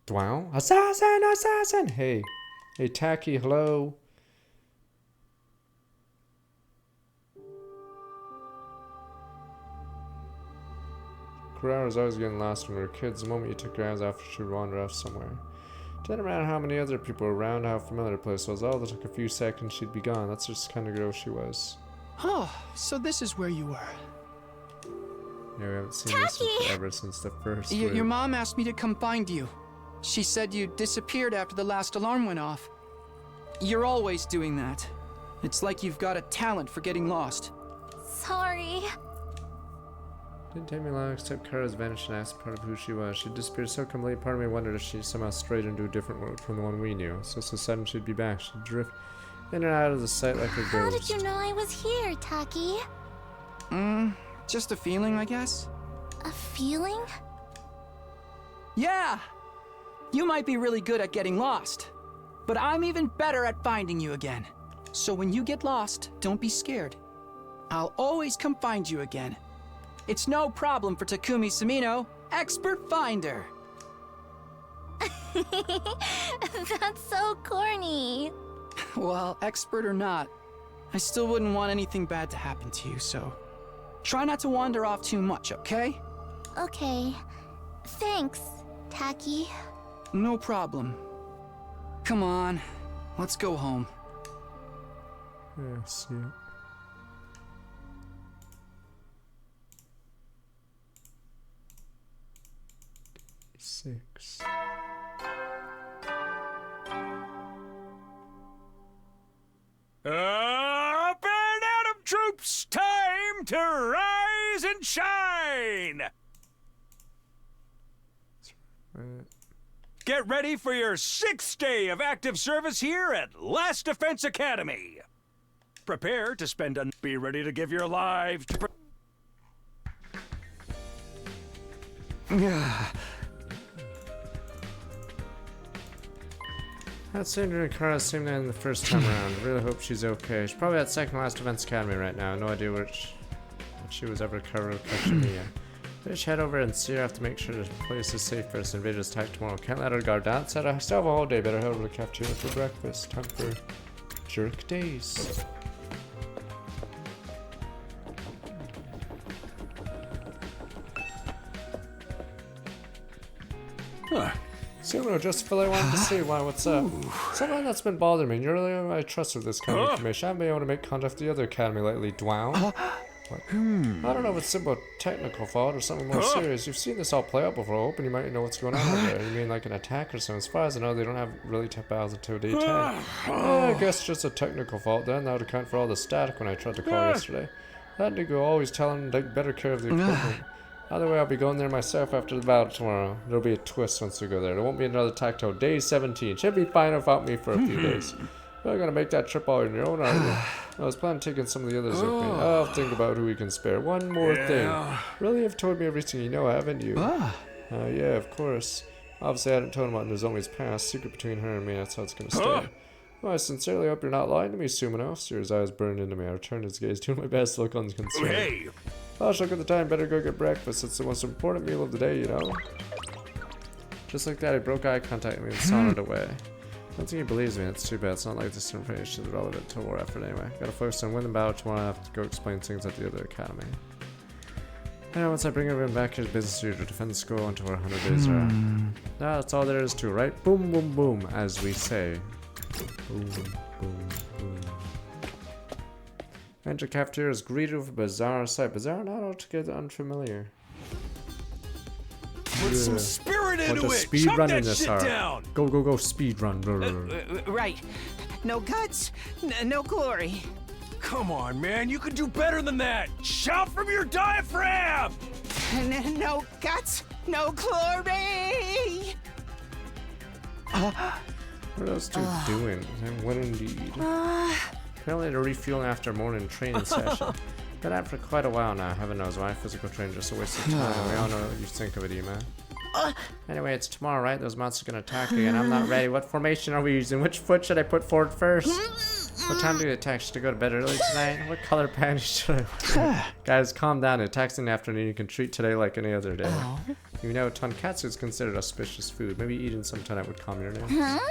Wow. Assassin! Assassin! Hey. Hey, Taki, hello. Kurara was always getting lost when we were kids. The moment you took your hands off, she would wander off somewhere. Didn't matter how many other people were around, how familiar the place was. All that took a few seconds, she'd be gone. That's just the kind of girl she was. Oh, so this is where you were. Yeah, we haven't seen this one forever since the first Your mom asked me to come find you. She said you disappeared after the last alarm went off. You're always doing that. It's like you've got a talent for getting lost. Sorry. Didn't take me long, except Kara's vanished and asked part of who she was. She disappeared so completely, part of me wondered if she somehow strayed into a different world from the one we knew. So sudden she'd be back. She'd drift in and out of the sight like a ghost. How did you know I was here, Taki? Just a feeling, I guess. A feeling? Yeah! You might be really good at getting lost, but I'm even better at finding you again. So when you get lost, don't be scared. I'll always come find you again. It's no problem for Takumi Sumino, expert finder. That's so corny. Well, expert or not, I still wouldn't want anything bad to happen to you, so try not to wander off too much, okay? Okay. Thanks, Taki. No problem. Come on, let's go home. Yes, yeah. troops, time to rise and shine! Get ready for your 6th day of active service here at Last Defense Academy. Prepare to spend a... Be ready to give your life to... That Sandra and Kara seemed to end the first time around. I really hope she's okay. She's probably at second Last Defense Academy right now. No idea which she was ever catching me. Better just head over and see her. I have to make sure the place is safe for us. Invaders attack tomorrow. Can't let her guard down. Said I still have a whole day. Better head over to the cafeteria for breakfast. Time for jerk days. Huh. Sumo, just Phil, I wanted to see why. What's up? Something that's been bothering me. You're really I trust with this kind of information. I haven't been able to make contact with the other academy lately. Dwown? What? I don't know if it's simple technical fault or something more serious. You've seen this all play out before. Hoping you might know what's going on over there. You mean like an attack or something? As far as I know, they don't have really tech battles until day 10. I guess just a technical fault then. That would account for all the static when I tried to call yesterday. That nigga always telling take better care of the equipment. Either way, I'll be going there myself after the battle tomorrow. There'll be a twist once we go there. There won't be another attack till day 17. Should be fine without me for a few days. You're gonna make that trip all on your own, aren't you? I was planning on taking some of the others with me. I'll think about who we can spare. One more thing. Really have told me everything you know, haven't you? Yeah, of course. Obviously, I hadn't told him about Nozomi's past. Secret between her and me, that's how it's gonna stay. Well, I sincerely hope you're not lying to me, Sumino. Seer's eyes burned into me. I returned his gaze, doing my best to look unconcerned. Hey! Oh, look at the time. Better go get breakfast. It's the most important meal of the day, you know? Just like that, he broke eye contact with me and sauntered away. I don't think he believes me. It's too bad. It's not like this information is relevant to war effort anyway. Gotta focus on winning the battle tomorrow. I have to go explain things at the other academy. And once I bring everyone back to business as usual, defend the school until our 100 days are out. That's all there is to it, right? Boom, boom, boom, as we say. Boom, boom, boom. Enter cafeteria is greeted with a bizarre sight. Bizarre, not altogether unfamiliar. Put some spirit into it! Speed Chuck run that in this shit down! Go, speed run. Right. No guts, no glory. Come on, man, you can do better than that! Shout from your diaphragm! No guts, no glory! What are those two doing? And what indeed? Apparently they're refueling after a morning training session. Been out for quite a while now. Heaven knows why. Physical training just a waste of time. We all know what you think of it, Ema. Anyway, it's tomorrow, right? Those monsters are gonna attack again. I'm not ready. What formation are we using? Which foot should I put forward first? What time do the attacks? Should I go to bed early tonight? What color panties should I wear? Guys, calm down. Attacks in the afternoon. You can treat today like any other day. You know, tonkatsu is considered auspicious food. Maybe eating some tonight would calm your nerves.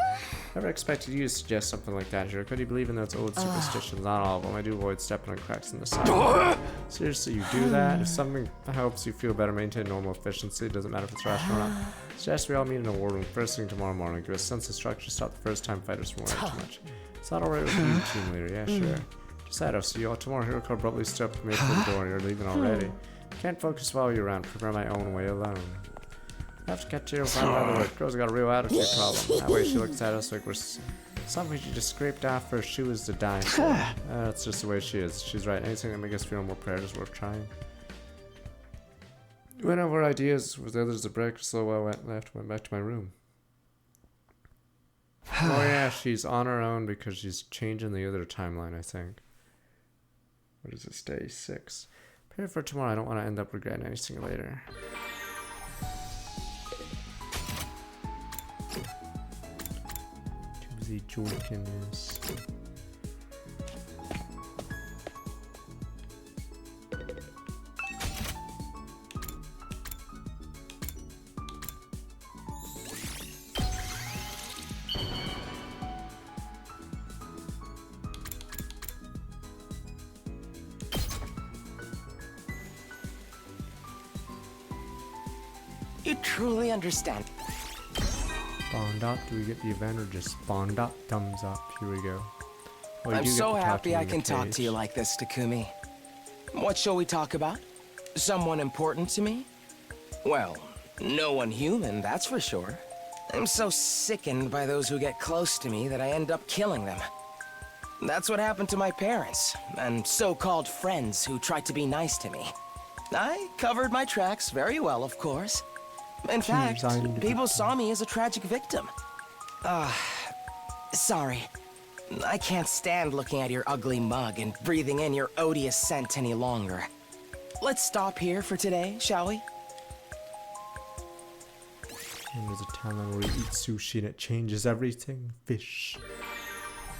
Never expected you to suggest something like that, Jiro. Could you believe in those old superstitions? Not all of them. I do avoid stepping on cracks in the side. Seriously, you do that? If something helps you feel better, maintain normal efficiency. It doesn't matter if it's rational or not. Suggest we all meet in a war room first thing tomorrow morning. Give a sense of structure. Stop the first-time fighters from worrying too much. It's not alright with you, team leader. Yeah, sure. Decide I'll see you all tomorrow. Hiroko abruptly stepped up to me at the door and you're leaving already. Can't focus while you're around. Prepare my own way alone. I have to catch you find by the way. Girl's got a real attitude problem. That way she looks at us like we're something she just scraped off her shoes to die for. That's just the way she is. She's right. Anything that makes us feel more prepared is worth trying. Went over ideas with the others to break, so I went back to my room. Oh yeah, she's on her own because she's changing the other timeline, I think. What is this day? 6. Prepare for tomorrow. I don't want to end up regretting anything later. The Jorkins. You truly understand. Spawned up. Do we get the event or just spawned up? Thumbs up. Here we go. Well, I'm so happy I can talk to you like this, Takumi. What shall we talk about? Someone important to me? Well, no one human, that's for sure. I'm so sickened by those who get close to me that I end up killing them. That's what happened to my parents and so-called friends who tried to be nice to me. I covered my tracks very well, of course. In fact, people saw me as a tragic victim. Sorry. I can't stand looking at your ugly mug and breathing in your odious scent any longer. Let's stop here for today, shall we? And there's a time where we eat sushi and it changes everything. Fish.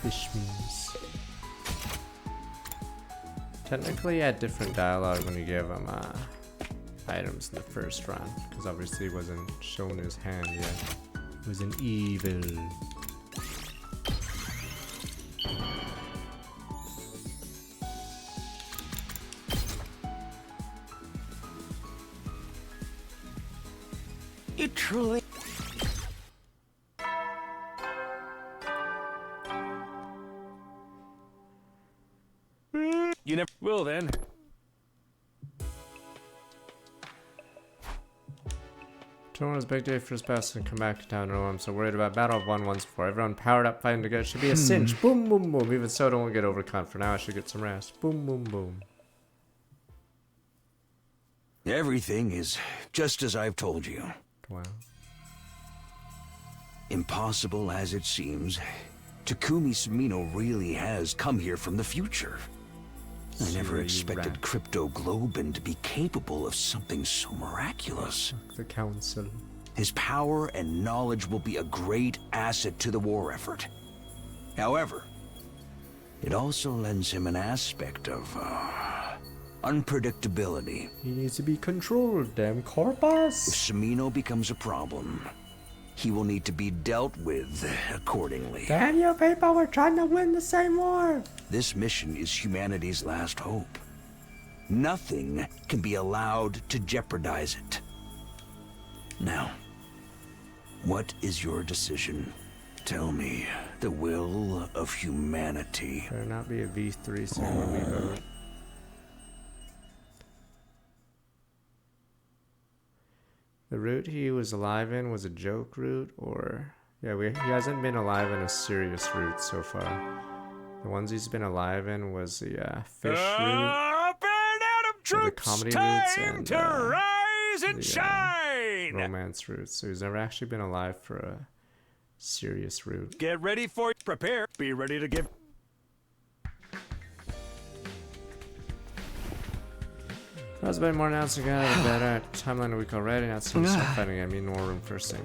Fish means. Technically, he had different dialogue when you gave him items in the first round, because obviously he wasn't showing his hand yet. He was an evil. You truly... You never will then. Tomorrow's a big day for his best and come back to town. No, I'm so worried about battle. I've won once before. Everyone powered up fighting together. Should be a cinch. Boom, boom, boom. Even so, don't get overconfident. For now, I should get some rest. Boom, boom, boom. Everything is just as I've told you. Wow. Impossible as it seems, Takumi Sumino really has come here from the future. I never expected Crypto Globin to be capable of something so miraculous. The Council. His power and knowledge will be a great asset to the war effort. However, it also lends him an aspect of unpredictability. He needs to be controlled, damn Corpus. If Sumino becomes a problem, he will need to be dealt with accordingly. Damn you people, we're trying to win the same war. This mission is humanity's last hope. Nothing can be allowed to jeopardize it. Now, what is your decision? Tell me the will of humanity. Better not be a V3 so when we vote. The route he was alive in was a joke route, or... Yeah, he hasn't been alive in a serious route so far. The ones he's been alive in was the fish route, the comedy routes, and to rise and shine! Romance routes. So he's never actually been alive for a serious route. Get ready for it. Prepare. Be ready to give... There's been more announcing out of the better timeline a week already. Not so start fighting. I mean, more room for saying.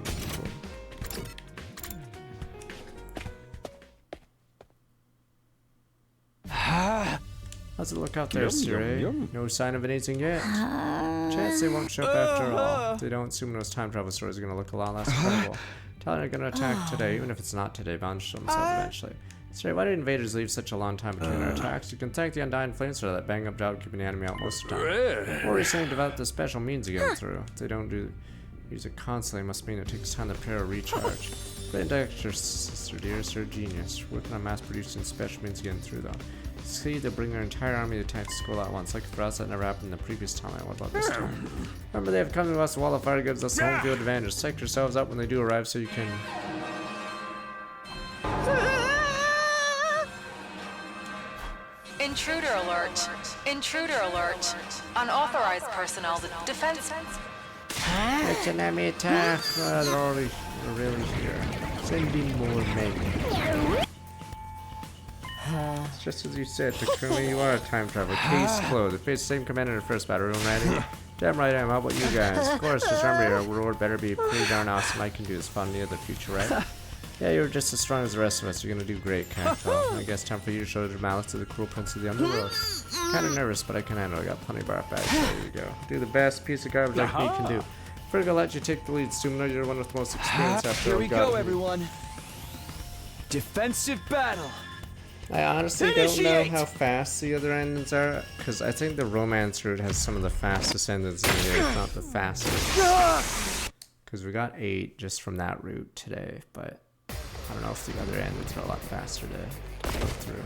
How's it look out there, Siri? No sign of anything yet. Chance they won't show up after all. If they don't, Sumino's time travel story is gonna look a lot less credible. Tell they're gonna attack today, even if it's not today. Bound to show themselves eventually. Siri, why did invaders leave such a long time between their attacks? You can thank the Undying Flames for that bang-up job keeping the enemy out most of the time. Or recently developed the special means to get them through. If they don't use it constantly, must mean it takes time to prepare a recharge. But extra, sister, dear Sir Genius, working on mass-producing special means to get them through though. See, they bring their entire army to attack the school at once. Like for us, that never happened in the previous timeline. What about this time? Remember, they have come to us. The wall of fire gives us home field advantage. Psych yourselves up when they do arrive so you can... Intruder alert. Intruder alert. Unauthorized personnel. Defense. It's an enemy attack. They're really here. Send in more men. It's just as you said, Takumi, you are a time traveler. Case closed. If it's the same commander in the first battle, room ready? Damn right I am. How about you guys? Of course, just remember your reward better be pretty darn awesome. I can do this fun near the future, right? Yeah, you're just as strong as the rest of us. You're gonna do great, Kanto. I guess time for you to show the malice to the cruel prince of the underworld. Kinda nervous, but I can handle it. I got plenty of bar bags. There you go. Do the best piece of garbage like me can do. We're gonna let you take the lead. Sumino, you're one with the most experience after Here we go, everyone. Defensive battle. I honestly don't know how fast the other endings are, because I think the romance route has some of the fastest endings in the game, if not the fastest. Because we got 8 just from that route today, but I don't know if the other endings are a lot faster to go through.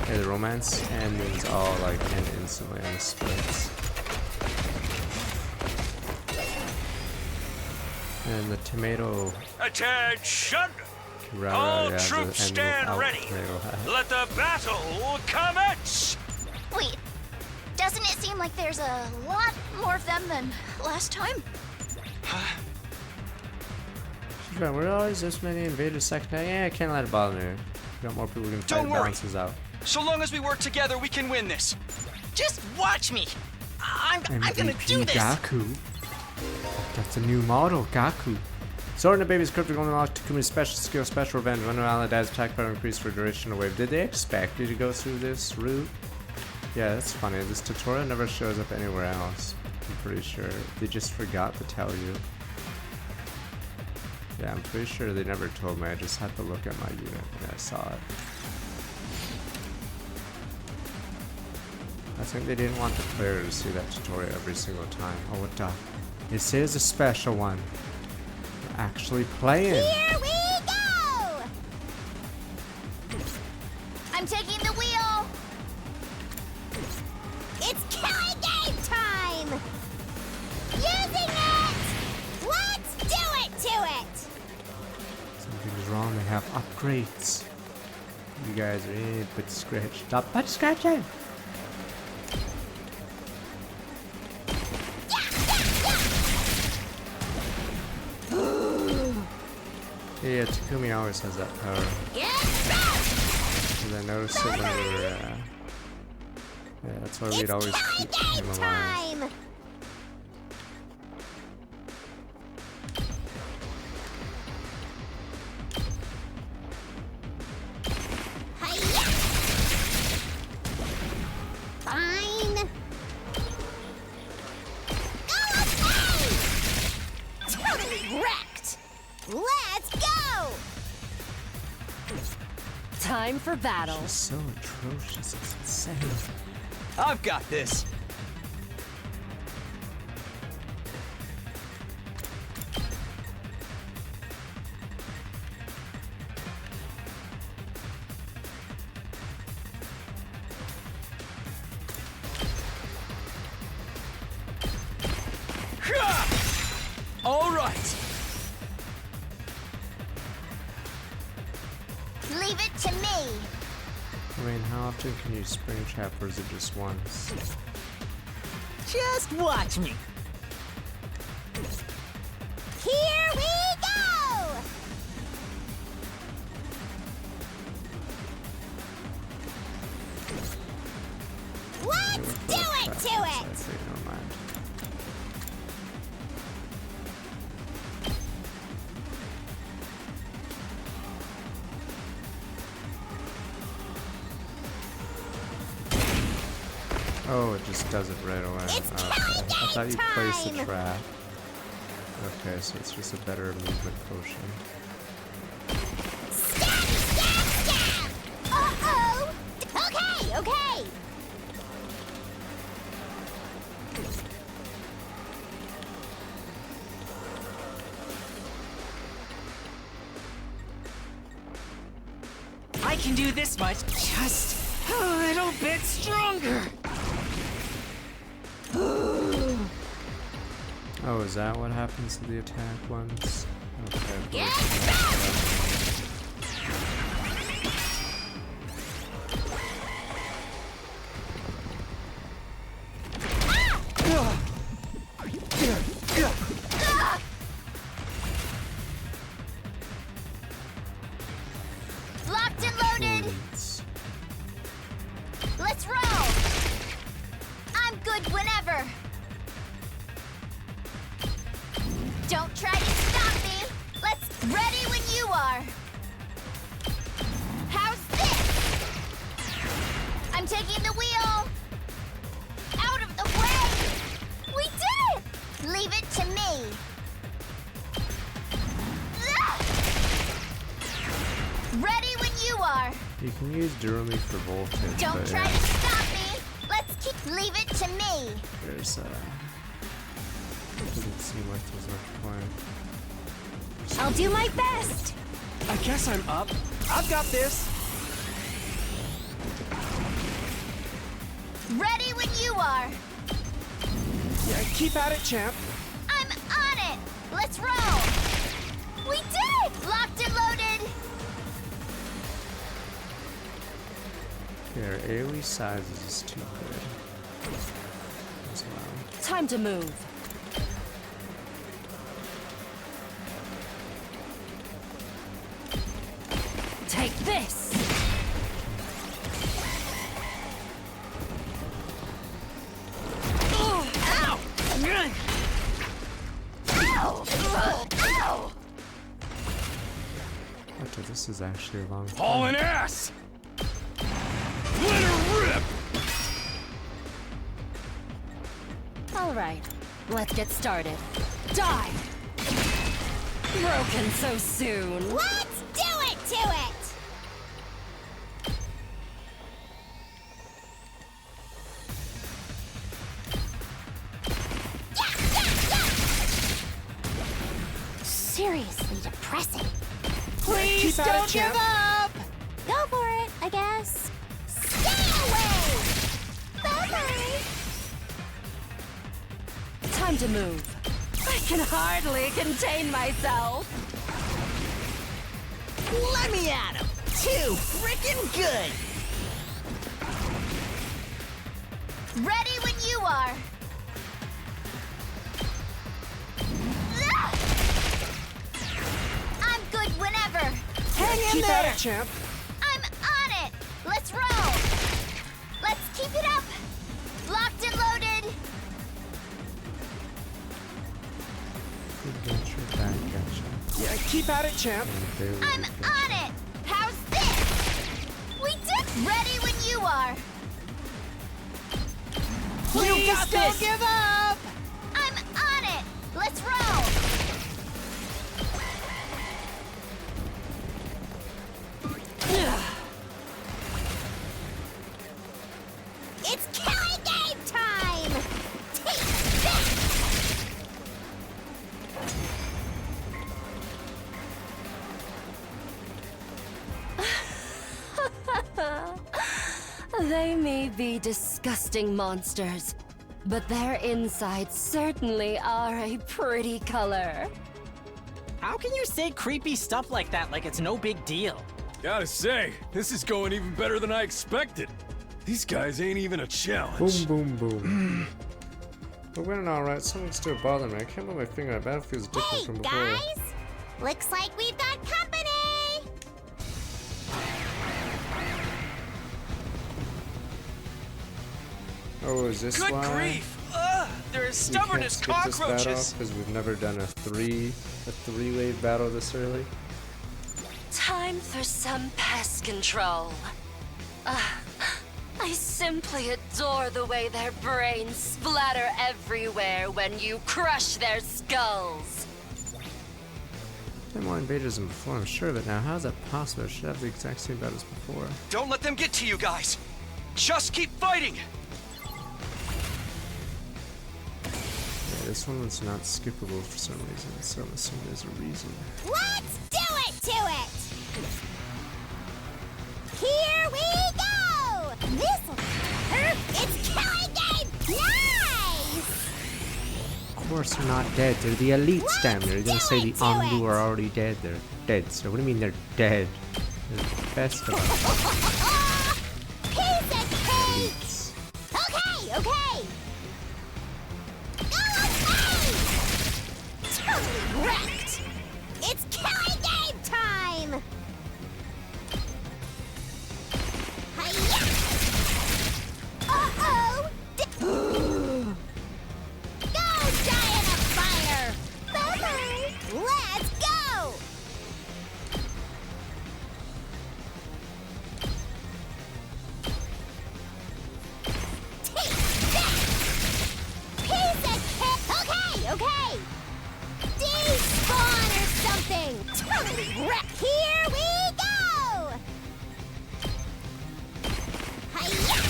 Yeah, the romance endings all like end instantly on the splits. And the tomato. Attention! Right, All yeah, troops stand ready. Let the battle commence! Wait, doesn't it seem like there's a lot more of them than last time? Right, we're always this many invaders second night. Yeah, I can't let it bother me. We got more people who can fight. Don't worry. Balances out. So long as we work together, we can win this. Just watch me. I'm gonna do this. Gaku. That's a new model, Gaku. Sword and the baby's cryptic only unlocked Takumi's special skill, special revenge. When an ally dies, attack power increased for duration of wave. Did they expect you to go through this route? Yeah, that's funny. This tutorial never shows up anywhere else. I'm pretty sure. They just forgot to tell you. Yeah, I'm pretty sure they never told me. I just had to look at my unit and I saw it. I think they didn't want the player to see that tutorial every single time. Oh, what the? This is a special one. We're actually playing. Here we go! I'm taking the wheel. It's killing game time! Using it! Let's do it to it! Something's wrong. They have upgrades. You guys are in it, but scratch. Stop butt scratching! Yeah, Takumi always has that power. Because I noticed it when we were, yeah, that's why we'd always keep him alive. Time! Fine. Okay! Totally wrecked! Let's go! Time for battle. She's so atrocious, it's insane. I've got this. All right. Leave it to me. I mean, how often can you spring trap, or is it just once? Just watch me. Here we go! Let's do it to it! Never mind. Oh, it just does it right away. It's okay. I thought you placed the trap. Okay, so it's just a better movement potion. Stab! Uh-oh! Okay, okay! I can do this much, just a little bit stronger. Oh, is that what happens to the attack ones? Okay. Locked and loaded! Let's roll! I'm good whenever! Don't try to stop me! Let's ready when you are! How's this? I'm taking the wheel! Out of the way! We did it! Leave it to me! Ready when you are! You can use Durumi for voltage. Don't but try yeah, to stop me! Let's keep. Leave it to me! There's doesn't seem like there's much point. I'll do my best! I guess I'm up. I've got this. Ready when you are! Yeah, keep at it, champ. I'm on it! Let's roll! We did! Locked and loaded! Their AoE sizes is too good. As well. Time to move. Take this! Ow! Ow! Ow! Okay, this is actually a long time. Hauling ass! Let her rip! All right, let's get started. Die! Broken so soon. Let's do it to it! Seriously depressing. Please Keep at don't it, give champ. up! Go for it, I guess. Stay away! Bye-bye! Time to move. I can hardly contain myself. Let me at him! Too freaking good! Ready when you are. I'm good whenever. Hang in Keep there! at it, champ. I'm on it. Let's roll. Let's keep it up. Locked and loaded. Gotcha, back, gotcha. Yeah, keep at it, champ. I'm on it. How's this? We did. Ready when you are. Please got don't this. give up! I'm on it. Let's roll. It's killing game time! Take this! They may be disgusting monsters, but their insides certainly are a pretty color. How can you say creepy stuff like that like it's no big deal? Gotta say, this is going even better than I expected. These guys ain't even a challenge. Boom, boom, boom. We're winning alright, something's still bothering me. I can't move my finger, I bet it feels different Hey, from before. guys! Looks like we've got company! Oh, is this Good why? grief! Ugh, they're as stubborn as cockroaches. Because we've never done a three-wave battle this early. Time for some pest control. I simply adore the way their brains splatter everywhere when you crush their skulls. There are more invaders than before, I'm sure of it now. How is that possible? I should have the exact same battles before. Don't let them get to you guys. Just keep fighting. Yeah, this one was not skippable for some reason, so I'm assuming there's a reason. Let's do it to it! Here we go! It's killing game! Nice! Of course they're not dead, they're the elites down there. You're gonna say the Ondu are already dead. They're dead, so what do you mean they're dead? They're the best of us. Piece of cake! Okay, okay! Go away! Totally wrecked! It's killing game time! Hi-ya! Uh-oh! Go die in a fire! Bye-bye! Let's go! Take that! Piece of cake! Okay, okay! Despawn or something! Totally wrecked! Here we go! Hi-ya!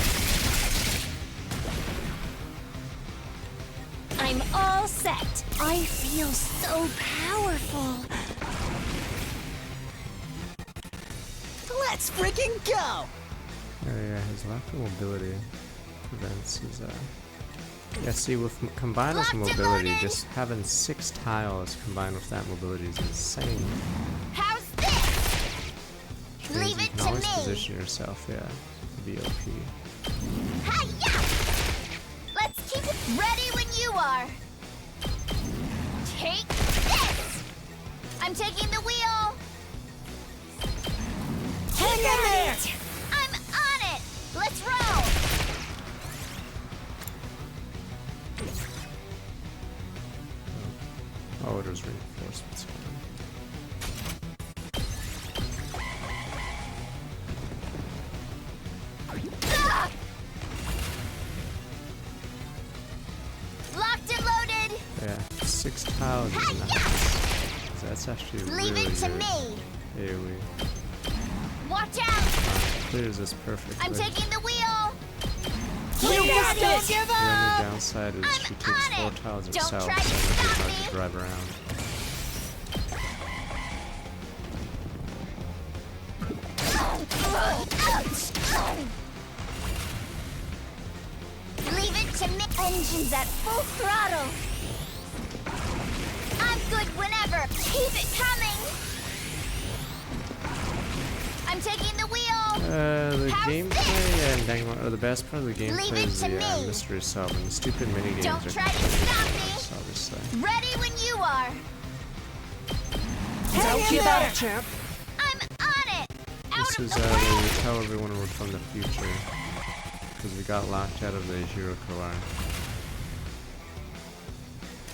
I'm all set. I feel so powerful. Let's freaking go! Oh yeah, his lack of mobility prevents his Yeah, see, combined with mobility, just having 6 tiles combined with that mobility is insane. How's this? Means Leave you it can to always me. position yourself, yeah. VOP. Hi-ya! Let's keep it ready when you are. Take this! I'm taking the wheel. Hang in there! I'm on it! Let's roll! Oh, there's reinforcements coming. Ah! Locked and loaded! Yeah, 6 tiles is nice. That's actually Leave really it to good. me. AoE. Watch out! Clears this perfectly. I'm taking the wheel! You got The this! only downside is she takes 4 tiles Don't herself, so try to it might be stop hard me. to drive around. Leave it to me. Engines at full throttle. I'm good whenever. Keep it coming. I'm taking the wheel. The How's gameplay and the best part of the Leave gameplay it is to the me. mystery sub and the stupid minigames. Don't are try to stop me. obviously. Ready when you are. Don't give up, champ. I'm on it. This is where we tell everyone we're from the future. Because we got locked out of the Hero Core.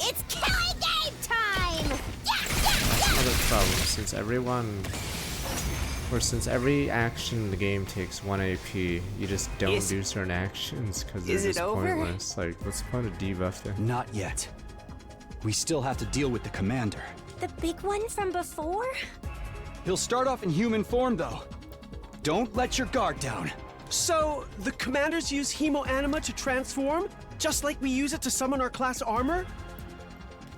It's killing game time. Another problem, since every action in the game takes 1 AP, you just don't do certain actions because they're just pointless. Like, what's the point of debuffing? Not yet. We still have to deal with the commander. The big one from before? He'll start off in human form, though. Don't let your guard down. So, the commanders use Hemo Anima to transform? Just like we use it to summon our class armor?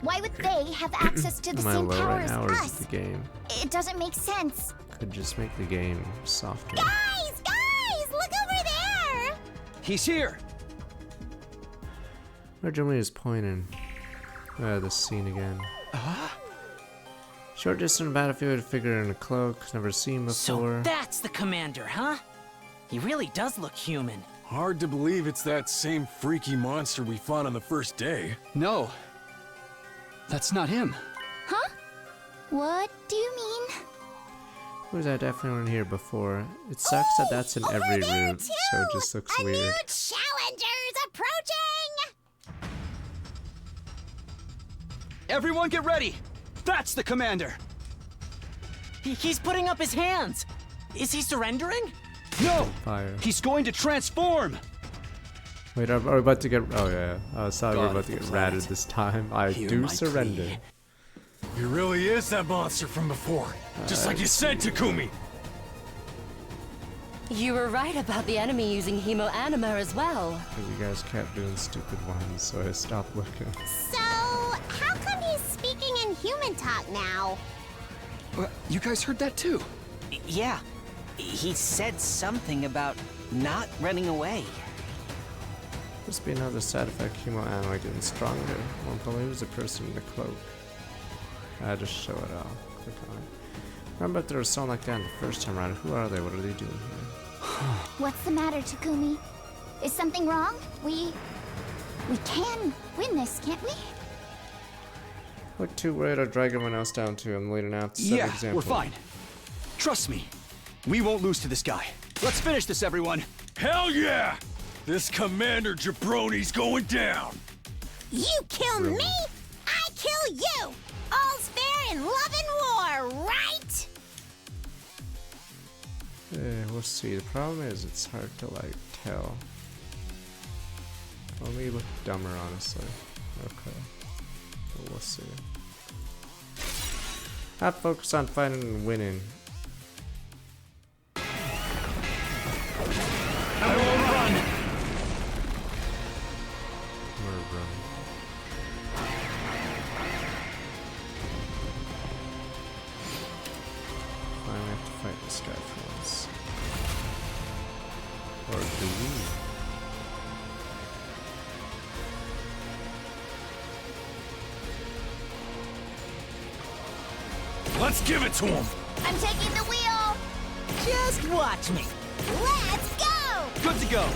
Why would they have access to the Am I same low power right as now, or is it us? the game? It doesn't make sense. Could just make the game softer. Guys, look over there! He's here! Where Germany is pointing. This scene again. Short distance battlefield figure in a cloak, never seen before. So that's the commander, huh? He really does look human. Hard to believe it's that same freaky monster we fought on the first day. No. That's not him. Huh? What do you mean? Who's that definitely one here before? It sucks that that's in every route, so it just looks weird. New challengers approaching! Everyone get ready! That's the commander! He's putting up his hands! Is he surrendering? No! Fire. He's going to transform! Wait, are we about to get... Oh yeah, I thought we were God about of to the get planet. ratted this time. I Hear do my surrender. plea. He really is that monster from before. Just like you said, Takumi! You were right about the enemy using Hemo Anima as well. Because you guys kept doing stupid ones, so I stopped looking. So, how come he's speaking in human talk now? You guys heard that too? Yeah. He said something about not running away. Must be another side effect Hemo Anima getting stronger. One probably was a person in a cloak. I just show it all. Click on it. Remember if there was someone like that the first time around. Who are they? What are they doing here? What's the matter, Takumi? Is something wrong? We can win this, can't we? Look too worried or drag everyone else down too. I'm leading out to set Yeah, an example. we're fine. Trust me. We won't lose to this guy. Let's finish this, everyone. Hell yeah! This Commander Jabroni's going down! You kill me, I kill you! All's fair in love and war, right? We'll see. The problem is it's hard to like tell. Let me look dumber, honestly. Okay. But we'll see. Have focus on fighting and winning. I will run! We're running. Finally have to fight this guy for once. Or do we? Let's give it to him. I'm taking the wheel. Just watch me. Let's go. Good to go.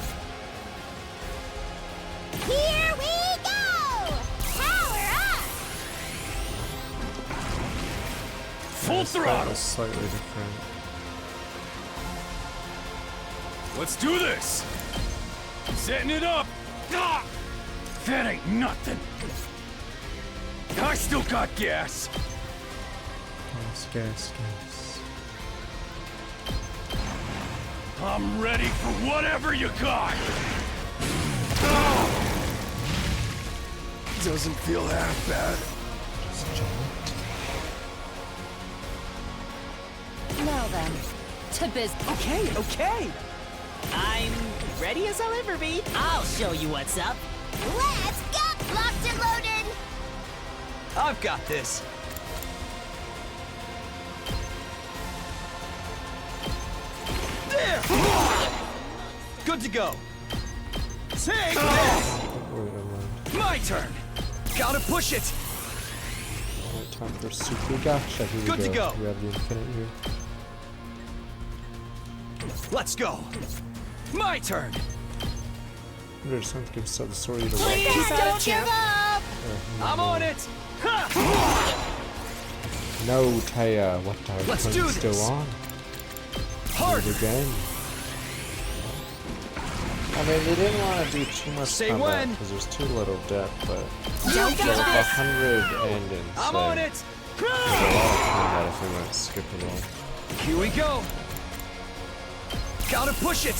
Here we go. Power up. Full throttle. Slightly different. Let's do this. Setting it up. Ah! That ain't nothing. I still got gas. Gas. I'm ready for whatever you got. Doesn't feel half bad. Now then, to business. Okay. I'm ready as I'll ever be. I'll show you what's up. Let's go. Locked and loaded. I've got this. There! Good to go. Take this! My turn. Gotta push it. Alright, time for Super Gacha. Here we Good to go. We have the infinite here. Let's go. My turn. We're just going to give us the story either way. Please don't give up. I'm on it. No, Taya. What the Let's hell? do Still this. on. Hard again. I mean, they didn't want to do too much Say combat when. because there's too little depth, but You there's got like this. 100 endings. I'm on it. There's a lot of combat if we might skip it all. Here we go. Gotta push it.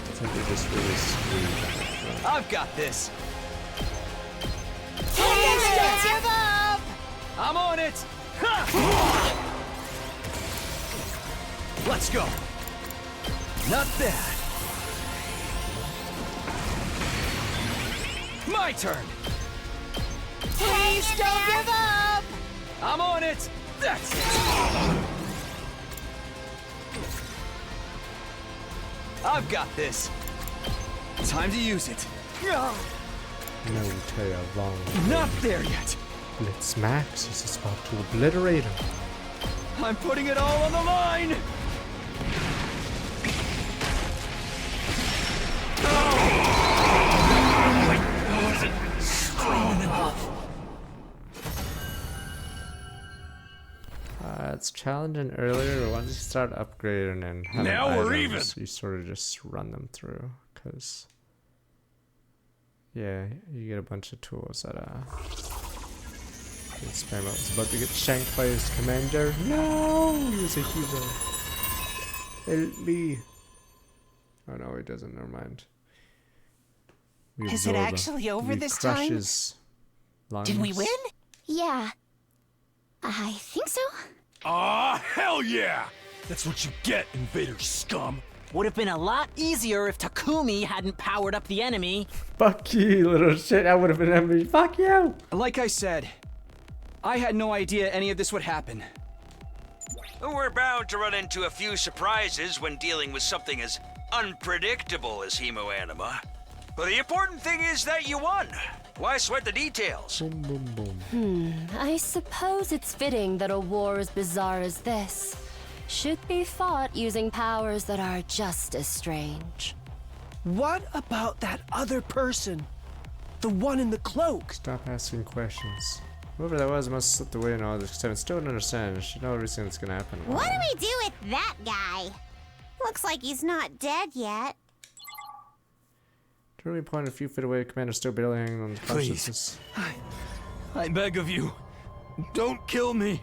I think they just really screwed I've got this. Please don't give up. I'm on it. Ha! Let's go. Not bad. My turn. Please don't give up. I'm on it. That's it. I've got this. Time to use it. No, Taya, wrong. Not there yet. Blitz Max is about to obliterate him. I'm putting it all on the line. Strong enough. It's challenging earlier, but once you start upgrading and having Now we're items, you sort of just run them through, because yeah, you get a bunch of tools that Experiment was about to get shanked by his commander. No, he was a hero. Help me. Oh no, he doesn't. Never mind. Is it actually over this time? Lungs. Did we win? Yeah. I think so. Ah, hell yeah! That's what you get, invader scum. Would have been a lot easier if Takumi hadn't powered up the enemy. Fuck you, little shit. I would have been envy. Fuck you. Like I said, I had no idea any of this would happen. We're bound to run into a few surprises when dealing with something as unpredictable as Hemoanima. But the important thing is that you won. Why sweat the details? Boom, boom, boom. I suppose it's fitting that a war as bizarre as this should be fought using powers that are just as strange. What about that other person? The one in the cloak? Stop asking questions. Whoever that was must have slipped away and all this, because I still don't understand. I should know everything that's gonna happen. What do we do with that guy? Looks like he's not dead yet. Truly point a few feet away, Commander still barely hanging on the consciousness. I beg of you, don't kill me.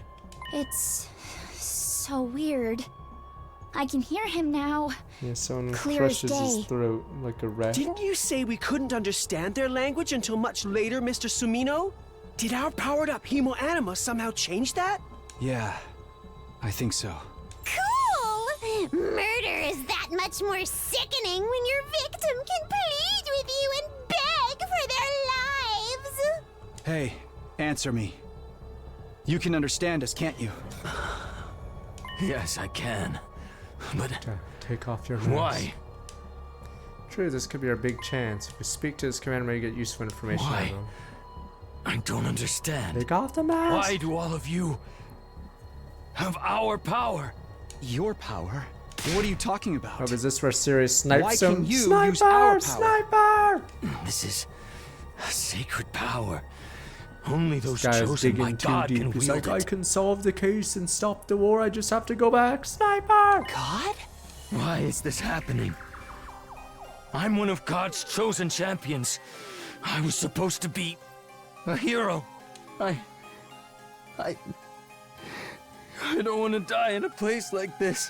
It's so weird. I can hear him now. Yeah, someone Clear as crushes his day. throat like a rat. Didn't you say we couldn't understand their language until much later, Mr. Sumino? Did our powered-up Hemoanima somehow change that? Yeah, I think so. Cool! Murder is that much more sickening when your victim can plead with you and beg for their lives! Hey, answer me. You can understand us, can't you? Yes, I can. But take off your mask. Why? True, this could be our big chance. If we speak to this commander, we get useful information. Why? On him. I don't understand. They got the mask. Why do all of you have our power? Your power? What are you talking about? Oh, is this where Sirius snipes Why him? can you Sniper! use our power? Sniper! This is a sacred power. Only those This guy's chosen by digging too God deep. can He's wield like, I it. can solve the case and stop the war. I just have to go back. Sniper! God? Why is this happening? I'm one of God's chosen champions. I was supposed to be a hero. I don't want to die in a place like this.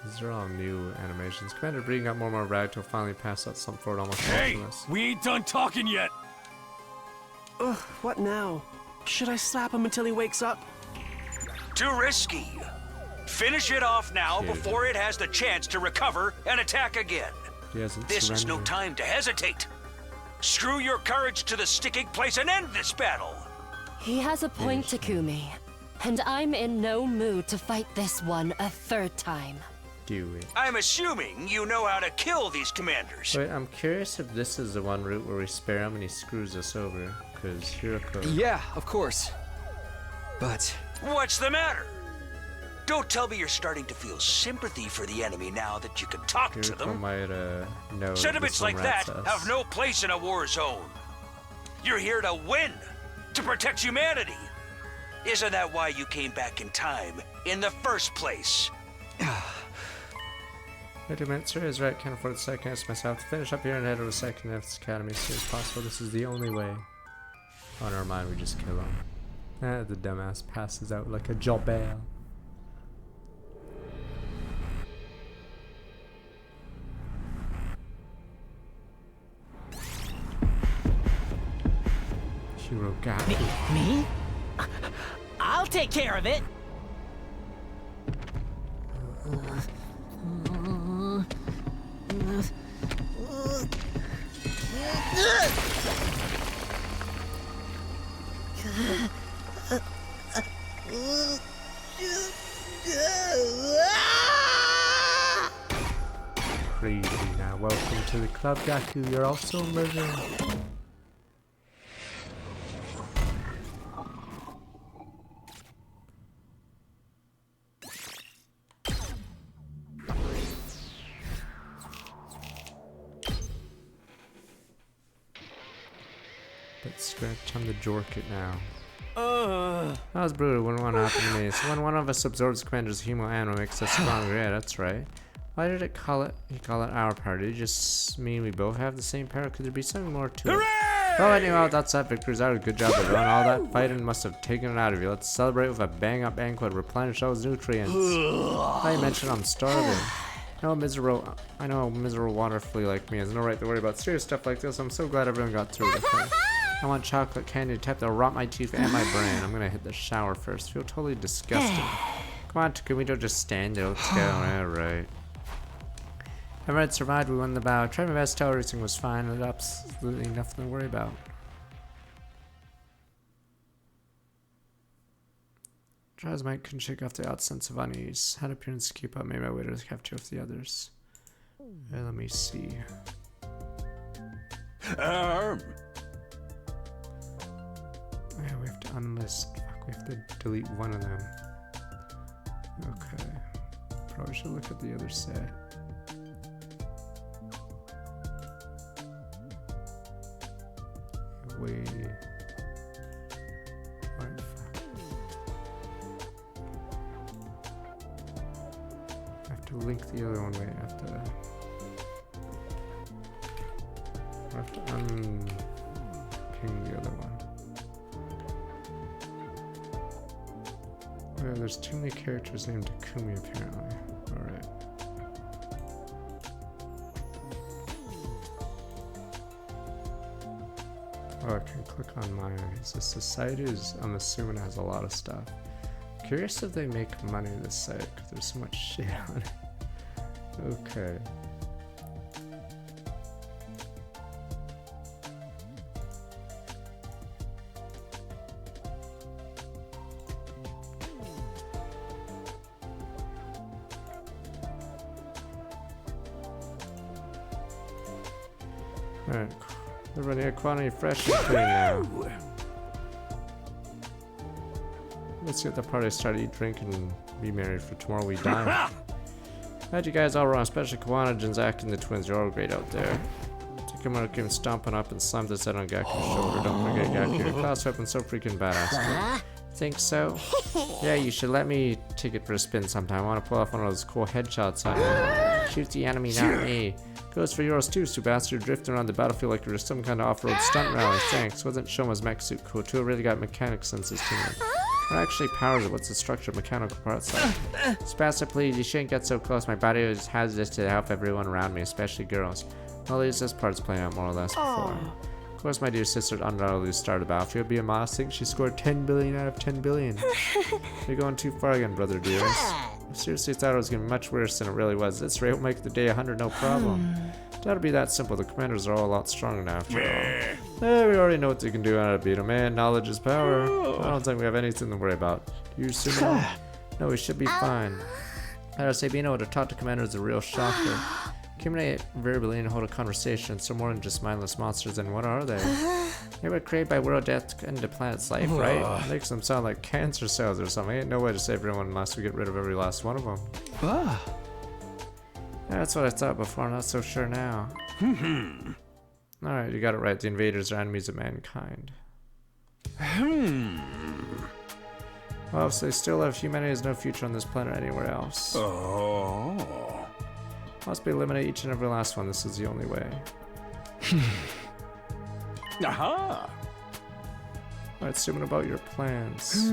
These are all new animations. Commander Breen got more and more ragged till finally passed out some Ford almost Hey, motionless. we ain't done talking yet. Ugh, what now? Should I slap him until he wakes up? Too risky. Finish it off now Shit. before it has the chance to recover and attack again. He hasn't This is no surrendered. time to hesitate. Screw your courage to the sticking place and end this battle. He has a point, Takumi. And I'm in no mood to fight this one a third time. Do it. I'm assuming you know how to kill these commanders. Wait, I'm curious if this is the one route where we spare him and he screws us over. Because Hiroko... Yeah, of course. But... What's the matter? Don't tell me you're starting to feel sympathy for the enemy now that you can talk to Hiroko them. might know Sentiments this one like that rats us. have no place in a war zone. You're here to win, to protect humanity. Isn't that why you came back in time in the first place? Wait a minute, sir is right. Can't afford the second S myself. Finish up here and head over to Second F's Academy as soon as possible. This is the only way. On our mind, we just kill him. The dumbass passes out like a jobber. Hirogaki. Me? I'll take care of it. Crazy now. Welcome to the club, Gaku. You're also living. But stretch, I'm the jork it now. That was brutal. Wouldn't want to happen to me. So when one of us absorbs commander's humo animal, makes us stronger. Yeah, that's right. Why did it call it? You call it our power? Did it just mean we both have the same power? Could there be something more to it? Well, anyway, that's that. Victory's out. Good job, everyone. All that fighting must have taken it out of you. Let's celebrate with a bang-up banquet. Replenish those nutrients. I mentioned I'm starving. I know a miserable water flea like me has no right to worry about serious stuff like this. I'm so glad everyone got through it. Okay. I want chocolate candy to tap that'll rot my teeth and my brain. I'm gonna hit the shower first. Feel totally disgusting. Come on, Takumi, don't just stand there. Let's go. Alright. Everyone survived. We won the battle. Tried my best to tell everything was fine. There's absolutely nothing to worry about. Tries Mike couldn't shake off the odd sense of unease. Had appearance to keep up. Maybe I waited to capture with the others. Let me see. Yeah, we have to unlist. Fuck, we have to delete one of them. Okay. Probably should look at the other set. Wait. What the fuck? I have to link the other one. Wait, I have to unping the other one. Oh, yeah, there's too many characters named Takumi apparently. Alright. Oh, I can click on mine. So society is, I'm assuming, has a lot of stuff. Curious if they make money this site because there's so much shit on it. Okay. Alright, Everyone here, quantity fresh and clean now. Let's get the party started, eat, drink, and be merry, for tomorrow we die. Glad you guys all were on, especially Kawana, Jinzak, and the twins. You're all great out there. Takamura came stomping up and slammed his head on Gaku's shoulder. Don't forget Gaku, your class weapon's so freaking badass. Think so? Yeah, you should let me take it for a spin sometime. I want to pull off one of those cool headshots on you. Shoot the enemy, not me. Goes for yours too, Subasa. You're drifting around the battlefield like you're some kind of off-road stunt rally. Thanks. Wasn't Shoma's mech suit cool too? Really got mechanic senses to me. What actually powers it? What's the structure of mechanical parts like? Subasa, please, you shouldn't get so close. My body is hazardous to help everyone around me, especially girls. Well, at least this part's playing out more or less before. Of course, my dear sister undoubtedly started the battlefield. Be a modest thing, she scored 10 billion out of 10 billion. You're going too far again, brother dearest. I seriously thought it was going to be much worse than it really was. This rate will make the day 100 no problem. That'll be that simple. The commanders are all a lot stronger now after all. We already know what they can do how to beat a man. Knowledge is power. I don't think we have anything to worry about. You Sumo? No, we should be fine. I gotta say, being able to talk to commanders is a real shocker. Communicate verbally and hold a conversation, so more than just mindless monsters, and what are they? They were created by world death and the planet's life, right? It makes them sound like cancer cells or something. Ain't no way to save everyone unless we get rid of every last one of them. Yeah, that's what I thought before, I'm not so sure now. Alright, you got it right. The invaders are enemies of mankind. Well, if they still have humanity, has no future on this planet or anywhere else. Must be eliminate each and every last one. This is the only way. Aha! Alright, Suman, about your plans.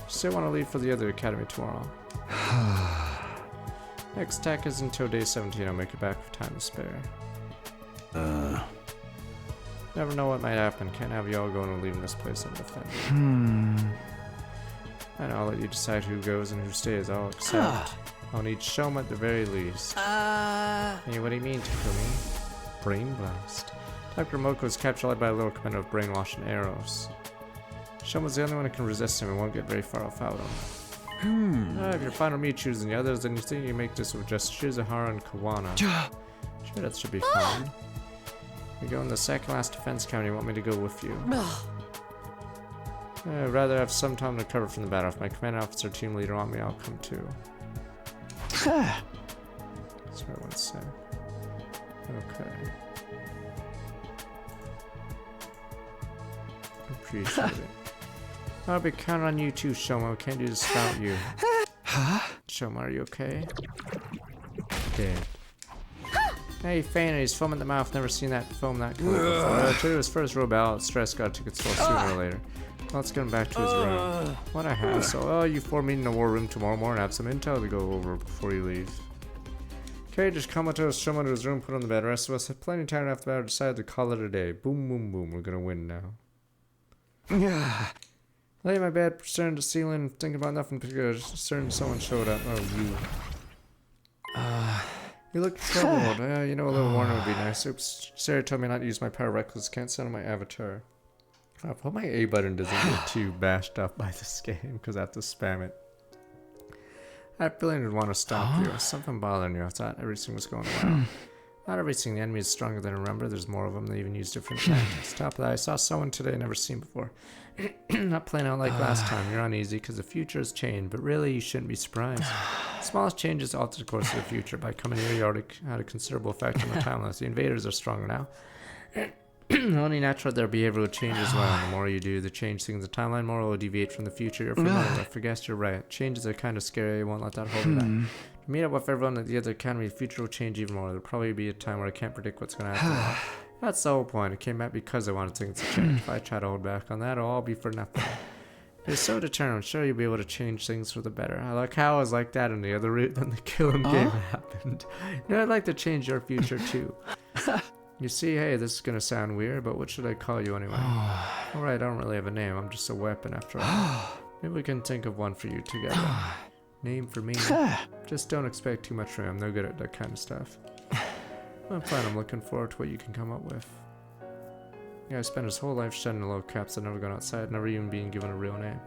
Still want to leave for the other academy tomorrow. Next attack is until day 17. I'll make it back with time to spare. Never know what might happen. Can't have you all going and leaving this place undefended. And I'll let you decide who goes and who stays. I'll accept. I'll need Shoma at the very least. Hey, what do you mean, Takumi? Brain blast. Dr. Moko is captured by a little commando of brainwash and arrows. Shoma's the only one who can resist him and won't get very far without him. If you're fine with me choosing the others, then you think you make this with just Shizuhara and Kawana. Sure, that should be fine. We go in the second last defense county. You want me to go with you? I'd rather have some time to recover from the battle. If my command officer team leader want me, I'll come too. That's what I want to say. Okay. Appreciate it. I'll be counting on you too, Shoma. Can't do this without you. Shoma, are you okay? Dead. Hey, Fane, he's foaming at the mouth. Never seen that foam that cool before. To his first row battle, stress got to its full sooner or later. Let's get him back to his room. What a hassle. Oh, you four meet in the war room tomorrow morning. Have some intel to go over before you leave. Okay, just comatose Shoma to his room, put on the bed. The rest of us have plenty of time after the battle. Decided to call it a day. Boom, boom, boom. We're gonna win now. Lay in my bed, staring at the ceiling, thinking about nothing particular. Certain someone showed up. Oh, you. You look troubled. You know, a little warning would be nice. Oops. Sarah told me not to use my power reckless. Can't send on my avatar. I hope my A button doesn't get too bashed up by this game because I have to spam it. I have a feeling I'd want to stop you. Something bothering you. I thought everything was going well. Not everything. The enemy is stronger than I remember. There's more of them. They even use different tactics. Top of that, I saw someone today I never seen before. Not playing out like last time. You're uneasy because the future has changed, but really you shouldn't be surprised. The smallest changes alter the course of the future. By coming here, you already had a considerable effect on the timeline. The invaders are stronger now. Only natural their behavior will change as well. The more you do the change things in the timeline, more will deviate from the future. You're familiar with. I guess you're right. Changes are kind of scary. I won't let that hold you back. To meet up with everyone at the other academy, the future will change even more. There'll probably be a time where I can't predict what's going to happen. That's the whole point. I came back because I wanted things to change. If I try to hold back on that, it'll all be for nothing. You're so determined. I'm sure you'll be able to change things for the better. I like how I was like that in the other route when the Killam game happened. You know, I'd like to change your future too. You see, hey, this is gonna sound weird, but what should I call you anyway? Alright, I don't really have a name. I'm just a weapon after all. Maybe we can think of one for you together. Name for me. Just don't expect too much from me. I'm no good at that kind of stuff. I'm fine. I'm looking forward to what you can come up with. Yeah, I spent his whole life shedding low caps and never gone outside, never even being given a real name.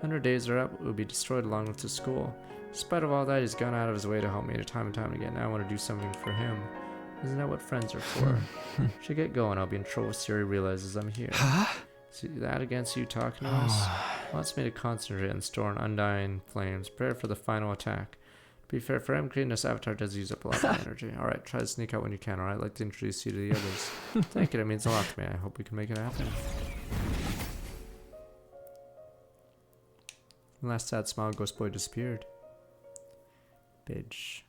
100 days are up, it will be destroyed along with the school. In spite of all that, he's gone out of his way to help me time and time again. Now I want to do something for him. Isn't that what friends are for? Should get going. I'll be in trouble if Siri realizes I'm here. See that against you talking to us? Wants me to concentrate and store an undying flames. Prepare for the final attack. To be fair, for him, creating this avatar does use up a lot of energy. Alright, try to sneak out when you can, alright? I'd like to introduce you to the others. Thank you, that means a lot to me. I hope we can make it happen. The last sad smile, Ghost Boy disappeared. Bitch.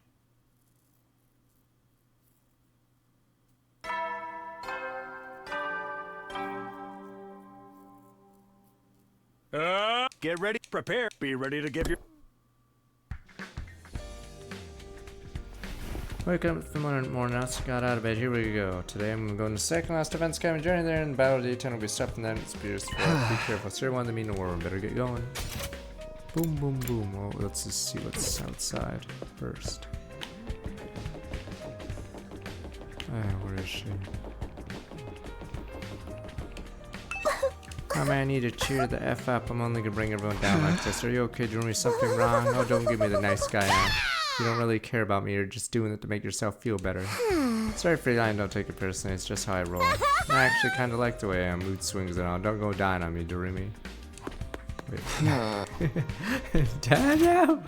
Get ready, prepare, be ready to give your... Wake up for more nuts, got out of bed, here we go. Today I'm going to second last defense academy journey there and battle the D10 will be stuffed and then it's beautiful. Be careful, Sir wanted to meet in the war room, better get going. Boom, boom, boom. Well, let's just see what's outside first. Where is she? Oh man, I need to cheer the F up. I'm only gonna bring everyone down like this. Are you okay doing me something wrong? Oh, don't give me the nice guy out. You don't really care about me, you're just doing it to make yourself feel better. Sorry for lying, don't take it personally, it's just how I roll. I actually kinda like the way I am, mood swings and all. Don't go dying on me, Doremi. Wait. Daniel!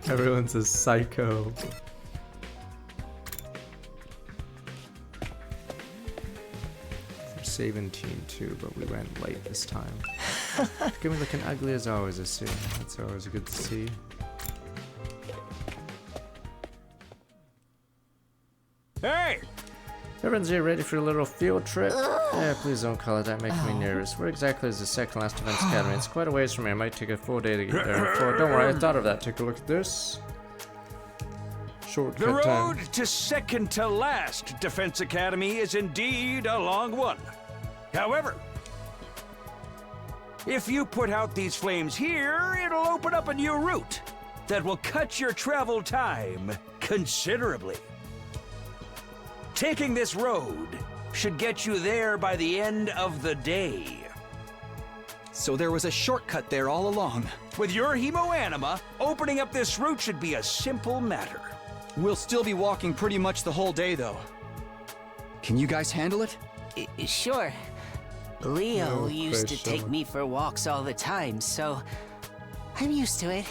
Everyone's a psycho. Saving team too, but we went late this time. Give me looking ugly as always, I see. That's always good to see. Hey! Everyone's here ready for a little field trip. Yeah, please don't call it that, making me nervous. Where exactly is the second last defense academy? It's quite a ways from here. It might take a full day to get there. Don't worry, I thought of that. Take a look at this. Shortcut The road time. to second to last Defense Academy is indeed a long one. However, if you put out these flames here, it'll open up a new route that will cut your travel time considerably. Taking this road should get you there by the end of the day. So there was a shortcut there all along. With your Hemoanima, opening up this route should be a simple matter. We'll still be walking pretty much the whole day, though. Can you guys handle it? Sure. Leo used to take me for walks all the time, so I'm used to it.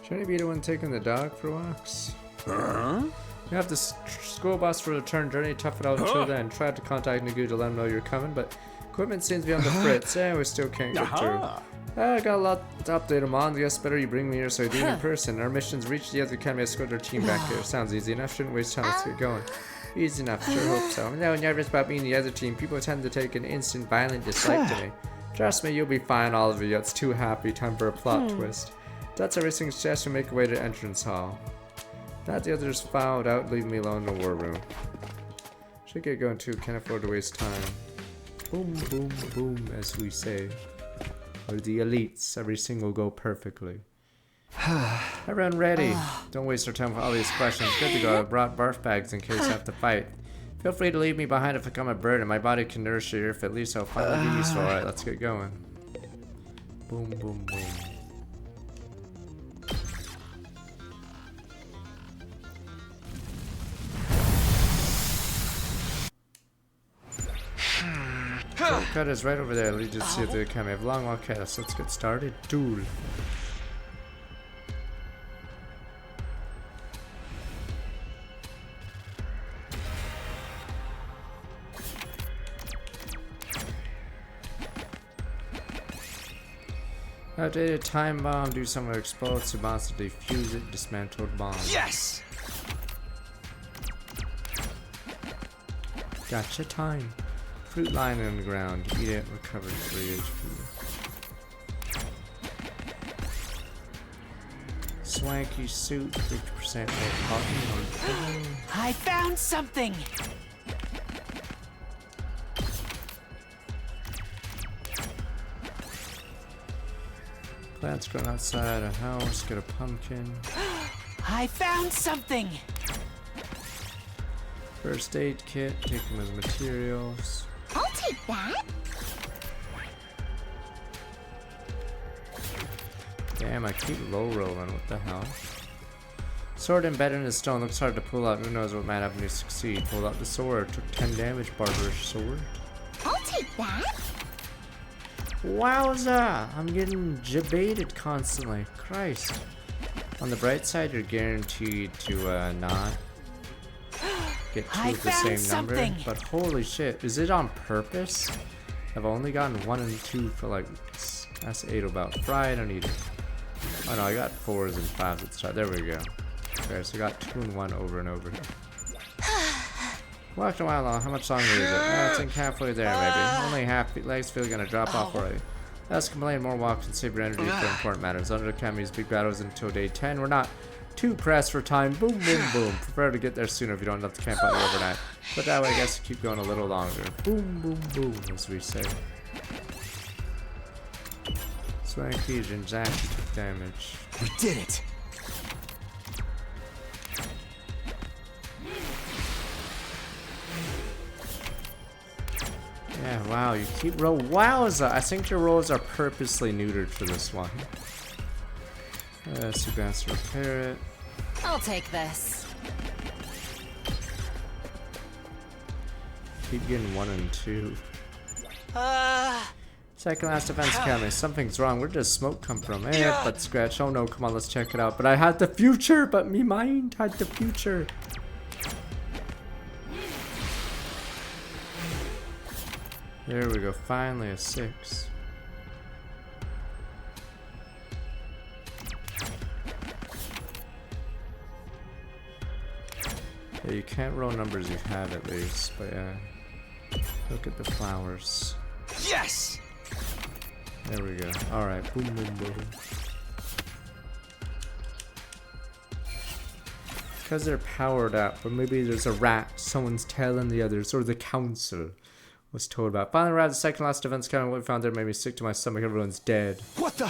Shouldn't he be the one taking the dog for walks? You have the school bus for the return journey, tough it out until then. Tried to contact Nagu to let him know you're coming, but equipment seems to be on the fritz. We still can't get through. I got a lot to update him on. Guess better you bring me here so I do in person. Our mission's reached the other academy. Escort our team back here. Sounds easy enough. Shouldn't waste time. Let's get going. Easy enough. Sure hope so. I'm now nervous about being the other team. People tend to take an instant violent dislike to me. Trust me, you'll be fine, all of you. It's too happy. Time for a plot twist. That's everything. Suggest we make our way to the entrance hall. Not the others fouled out, leaving me alone in the war room. Should get going too. Can't afford to waste time. Boom, boom, boom, as we say. We're the elites. Every single go perfectly. Everyone ready. Don't waste our time with all these questions. Good to go. I brought barf bags in case I have to fight. Feel free to leave me behind if I become a burden. My body can nourish you if at least I'll finally be useful. Alright, let's get going. Boom, boom, boom. Shortcut is right over there. Lead you to see the academy. I have a long walk ahead, so let's get started. Duel. Outdated time bomb. Do something explosive monster. Defuse it. Dismantled bomb. Yes! Gotcha time. Fruit lying on the ground. Eat it. Recover 3 HP. Swanky suit. 50% more cotton. I found something! Plants growing outside a house. Get a pumpkin. I found something! First aid kit. Take them as materials. I'll take that. Damn, I keep low rolling. What the hell? Sword embedded in the stone. Looks hard to pull out. Who knows what might happen if you succeed. Pulled out the sword. Took 10 damage. Barbarish sword. I'll take that. Wowza! I'm getting debated constantly. Christ. On the bright side, you're guaranteed to not get two of the same number. But holy shit, is it on purpose? I've only gotten 1 and 2 for like, that's 8 about. Fry, I don't need it. Oh no, I got 4s and 5s at the start. There we go. Okay, so I got 2 and 1 over and over. Walked a while long. How much longer is it? I think halfway there, maybe. Only half. Legs feel gonna drop off already. Let's complain. More walks and save your energy for important matters. Under Academy's big battles until day 10. We're not too pressed for time. Boom, boom, boom. Prefer to get there sooner if you don't have to camp out there overnight. But that way, I guess you keep going a little longer. Boom, boom, boom, as we say. Swanky and Zack took damage. We did it. Yeah, wow, you keep roll. Wowza! I think your rolls are purposely neutered for this one. Seabass repair it. I'll take this. Keep getting 1 and 2. Second last defense academy. Something's wrong. Where does smoke come from? But scratch. Oh no, come on, let's check it out. But I had the future, but me mind had the future. There we go, finally a 6. Yeah, you can't roll numbers you have at least, but yeah. Look at the flowers. Yes! There we go. Alright, boom, boom, boom. Because they're powered up, but maybe there's a rat someone's telling the others, or the council was told about. Finally arrived at the second last defense academy. What we found there made me sick to my stomach. Everyone's dead. What the?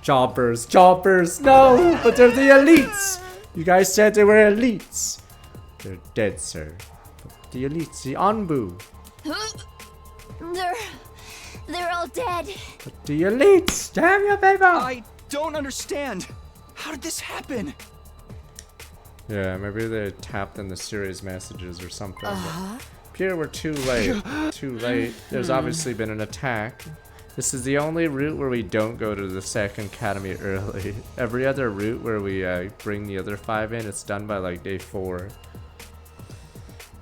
Jobbers, jobbers, no! But they're the elites! You guys said they were elites. They're dead, sir. But the elites, the Anbu. They're all dead. But the elites! Damn you, baby! I don't understand. How did this happen? Yeah, maybe they tapped in the series messages or something. Here we're too late. Too late. There's obviously been an attack. This is the only route where we don't go to the second academy early. Every other route where we bring the other 5 in, it's done by like day 4.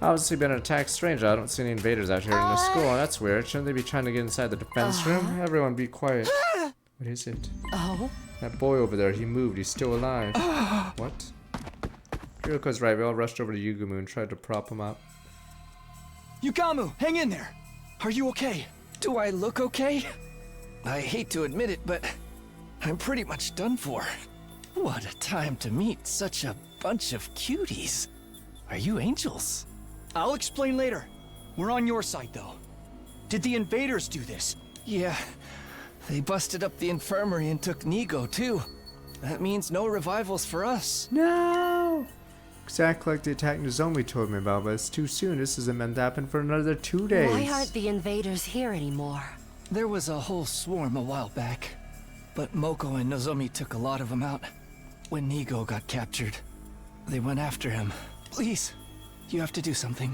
Obviously been an attack. Strange, I don't see any invaders out here in the school. That's weird. Shouldn't they be trying to get inside the defense room? Everyone be quiet. What is it? That boy over there, he moved. He's still alive. What? Kiriko's right. We all rushed over to Yugumu and tried to prop him up. Yugamu, hang in there. Are you okay? Do I look okay? I hate to admit it, but I'm pretty much done for. What a time to meet such a bunch of cuties. Are you angels? I'll explain later. We're on your side, though. Did the invaders do this? Yeah. They busted up the infirmary and took Nigo, too. That means no revivals for us. No! Exactly like the attack Nozomi told me about, but it's too soon. This isn't meant to happen for another 2 days. Why aren't the invaders here anymore? There was a whole swarm a while back, but Moko and Nozomi took a lot of them out. When Nigo got captured, they went after him. Please, you have to do something.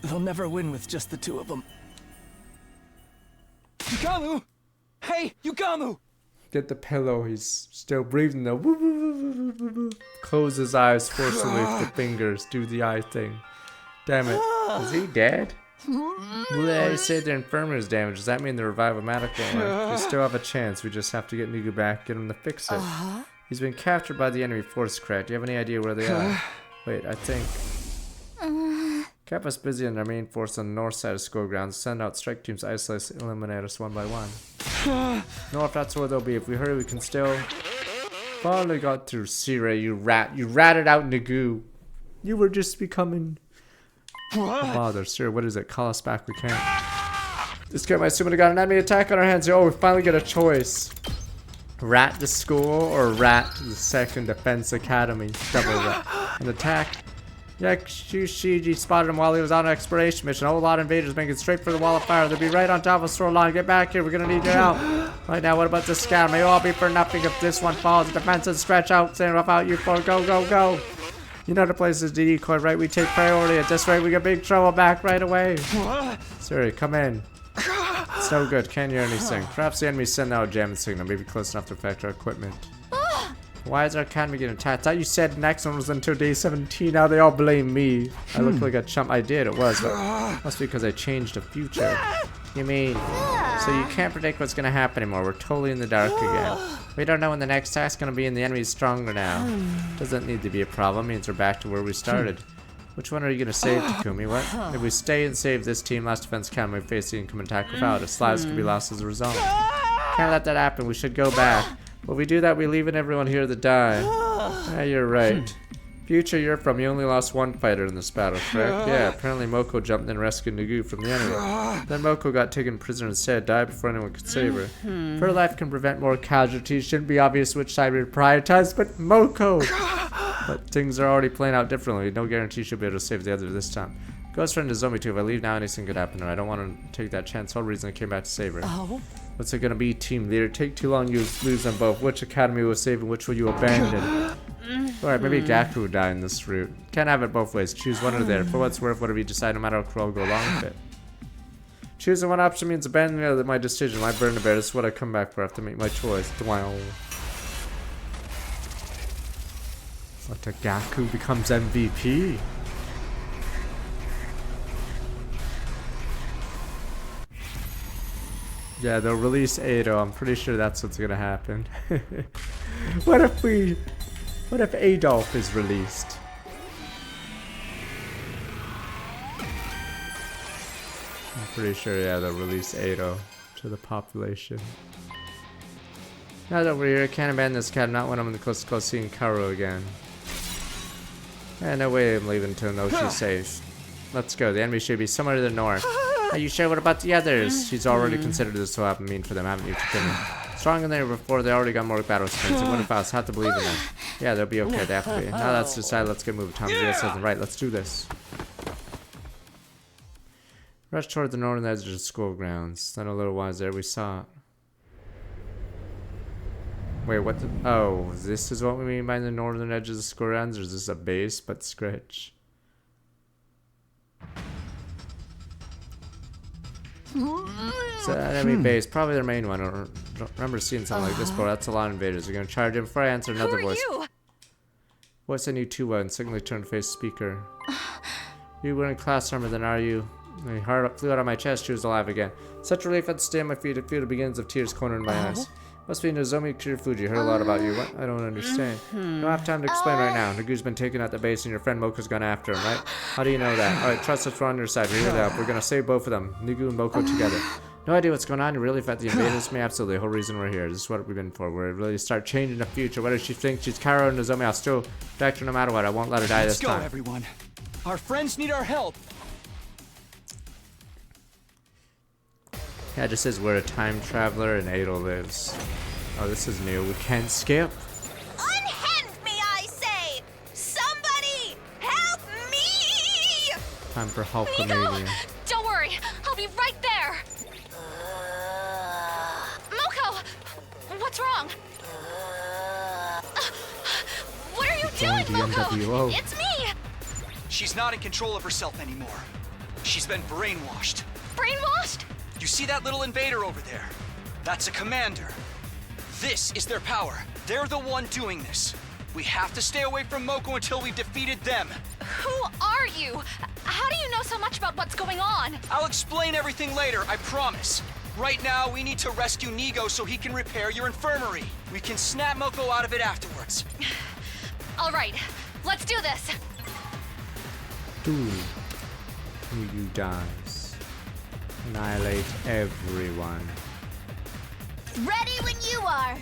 They'll never win with just the 2 of them. Yugamu! Hey, Yugamu! Get the pillow. He's still breathing though. Close his eyes forcibly with the fingers. Do the eye thing. Damn it. Is he dead? Well, you say their infirmary is damaged. Does that mean the revive-o-matic won't work? We still have a chance. We just have to get Nigo back, get him to fix it. He's been captured by the enemy force, correct? Do you have any idea where they are? Wait, I think... Kept us busy in our main force on the north side of school grounds. Send out strike teams, isolate, eliminate us 1 by 1. No, if that's where they'll be. If we hurry, we can still... Finally got through. Sire, you rat. You ratted out Nagu. You were just becoming... Bother, sir. What is it? Call us back. We can't. This guy might assume we got an enemy attack on our hands. Oh, we finally get a choice. Rat the school or rat the second defense academy. Double rat. An attack. Yakushiji spotted him while he was on an exploration mission. A whole lot of invaders making straight for the wall of fire. They'll be right on top of store line. Get back here. We're gonna need your help. Right now, what about the scout? May all be for nothing if this one falls. The defenses stretch out. Stand up out, you four. Go, go, go. You know the place is the decoy, right? We take priority. At this rate, we get big trouble back right away. Siri, come in. It's no good. Can't hear anything. Perhaps the enemy sent out a jamming signal. Maybe close enough to affect our equipment. Why is our academy getting attacked? I thought you said next one was until day 17. Now they all blame me. I look like a chump. I did. It was. But must be because I changed the future. You mean? So you can't predict what's going to happen anymore. We're totally in the dark again. We don't know when the next attack's going to be and the enemy's stronger now. Doesn't need to be a problem. Means we're back to where we started. Which one are you going to save, Takumi? What? If we stay and save this team, last defense can we face the incoming attack without us. Lives could be lost as a result. Can't let that happen. We should go back. When we do that, we leaving everyone here to die. Yeah, you're right. Future you're from, you only lost one fighter in this battle, correct? Yeah, apparently Moko jumped in and rescued Nagu from the enemy. Then Moko got taken prisoner instead, died before anyone could save her. If her life can prevent more casualties, shouldn't be obvious which side we prioritize, but Moko! But things are already playing out differently. No guarantee she'll be able to save the other this time. Ghost friend is Nozomi too. If I leave now, anything could happen to her. I don't want to take that chance. Whole reason I came back to save her. Oh. What's it gonna be, team leader? Take too long, you lose them both. Which academy will save and which will you abandon? Alright, maybe Gaku will die in this route. Can't have it both ways. Choose one or the other. For what's worth, whatever you decide, no matter how cruel, I'll go along with it. Choosing one option means abandoning my decision. My burden to bear. This is what I come back for. I have to make my choice. Wow. What, Gaku becomes MVP? Yeah, they'll release Ado. I'm pretty sure that's what's gonna happen. What if Adolf is released? I'm pretty sure, yeah, they'll release Ado to the population. Now that we're here, I can't abandon this cat, not when I'm in the close seeing Kaoru again. Yeah, no way I'm leaving until I know she's safe. Let's go, the enemy should be somewhere to the north. Are you sure? What about the others? She's already considered this to happen mean for them, haven't you, Takumi? Stronger than they were before, they already got more battle experience. And what if us? Have to believe in them. Yeah, they'll be okay, they have to be. Now that's decided, let's get moving. Tom Zia says right, let's do this. Rush toward the northern edge of the school grounds. Then a little while there we saw it. Wait, what the? Oh, this is what we mean by the northern edge of the school grounds? Or is this a base but scratch? So enemy base, probably their main one. I don't remember seeing something like this before. That's a lot of invaders. We're gonna charge in before I answer another voice. Voice I knew too well and suddenly turned to face speaker. You were in class armor, then are you? My heart flew out of my chest. She was alive again. Such relief at the stand my feet. I feel the beginnings of tears cornering my eyes. Must be Nozomi Kirifuji. Heard a lot about you. What? I don't understand. Don't have time to explain right now. Nagu's been taken out the base and your friend Moko's gone after him, right? How do you know that? Alright, trust us, we're on your side. We're here to help. We're gonna save both of them. Nagu and Moko together. No idea what's going on. You really fight the invaders? Me? Absolutely. The whole reason we're here. This is what we've been for. We're really start changing the future. Whether she thinks she's Kaoru or Nozomi, I'll still back her no matter what. I won't let her die this time. Let's go, everyone. Our friends need our help. Yeah, it just says we're a time traveler and Ado lives. Oh, this is new. We can't skip. Unhand me, I say! Somebody help me! Time for Hulkamania. Don't worry, I'll be right there. Moko, what's wrong? What are you doing, Moko? It's me. She's not in control of herself anymore. She's been brainwashed. Brainwashed? You see that little invader over there? That's a commander. This is their power. They're the one doing this. We have to stay away from Moko until we've defeated them. Who are you? How do you know so much about what's going on? I'll explain everything later, I promise. Right now, we need to rescue Nigo so he can repair your infirmary. We can snap Moko out of it afterwards. All right, let's do this. Doom. You dies. Annihilate everyone. Ready when you are.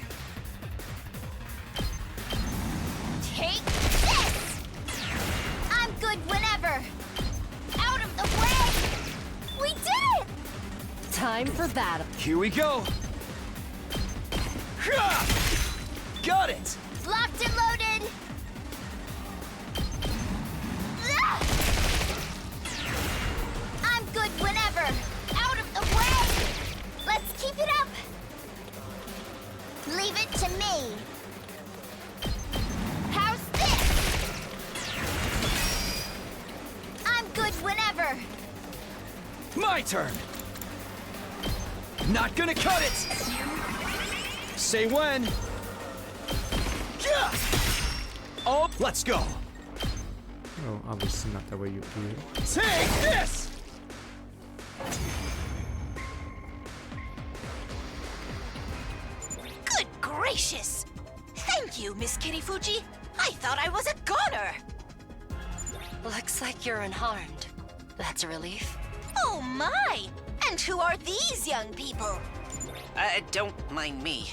Take this! I'm good whenever. Out of the way! We did it! Time for battle. Here we go. Got it! Locked and loaded. Leave it to me. How's this? I'm good whenever. My turn! Not gonna cut it! Say when. Yeah! Oh, let's go! Oh, obviously not the way you do it. Take this! Good gracious! Thank you, Miss Kirifuji. I thought I was a goner. Looks like you're unharmed. That's a relief. Oh my! And who are these young people? Don't mind me.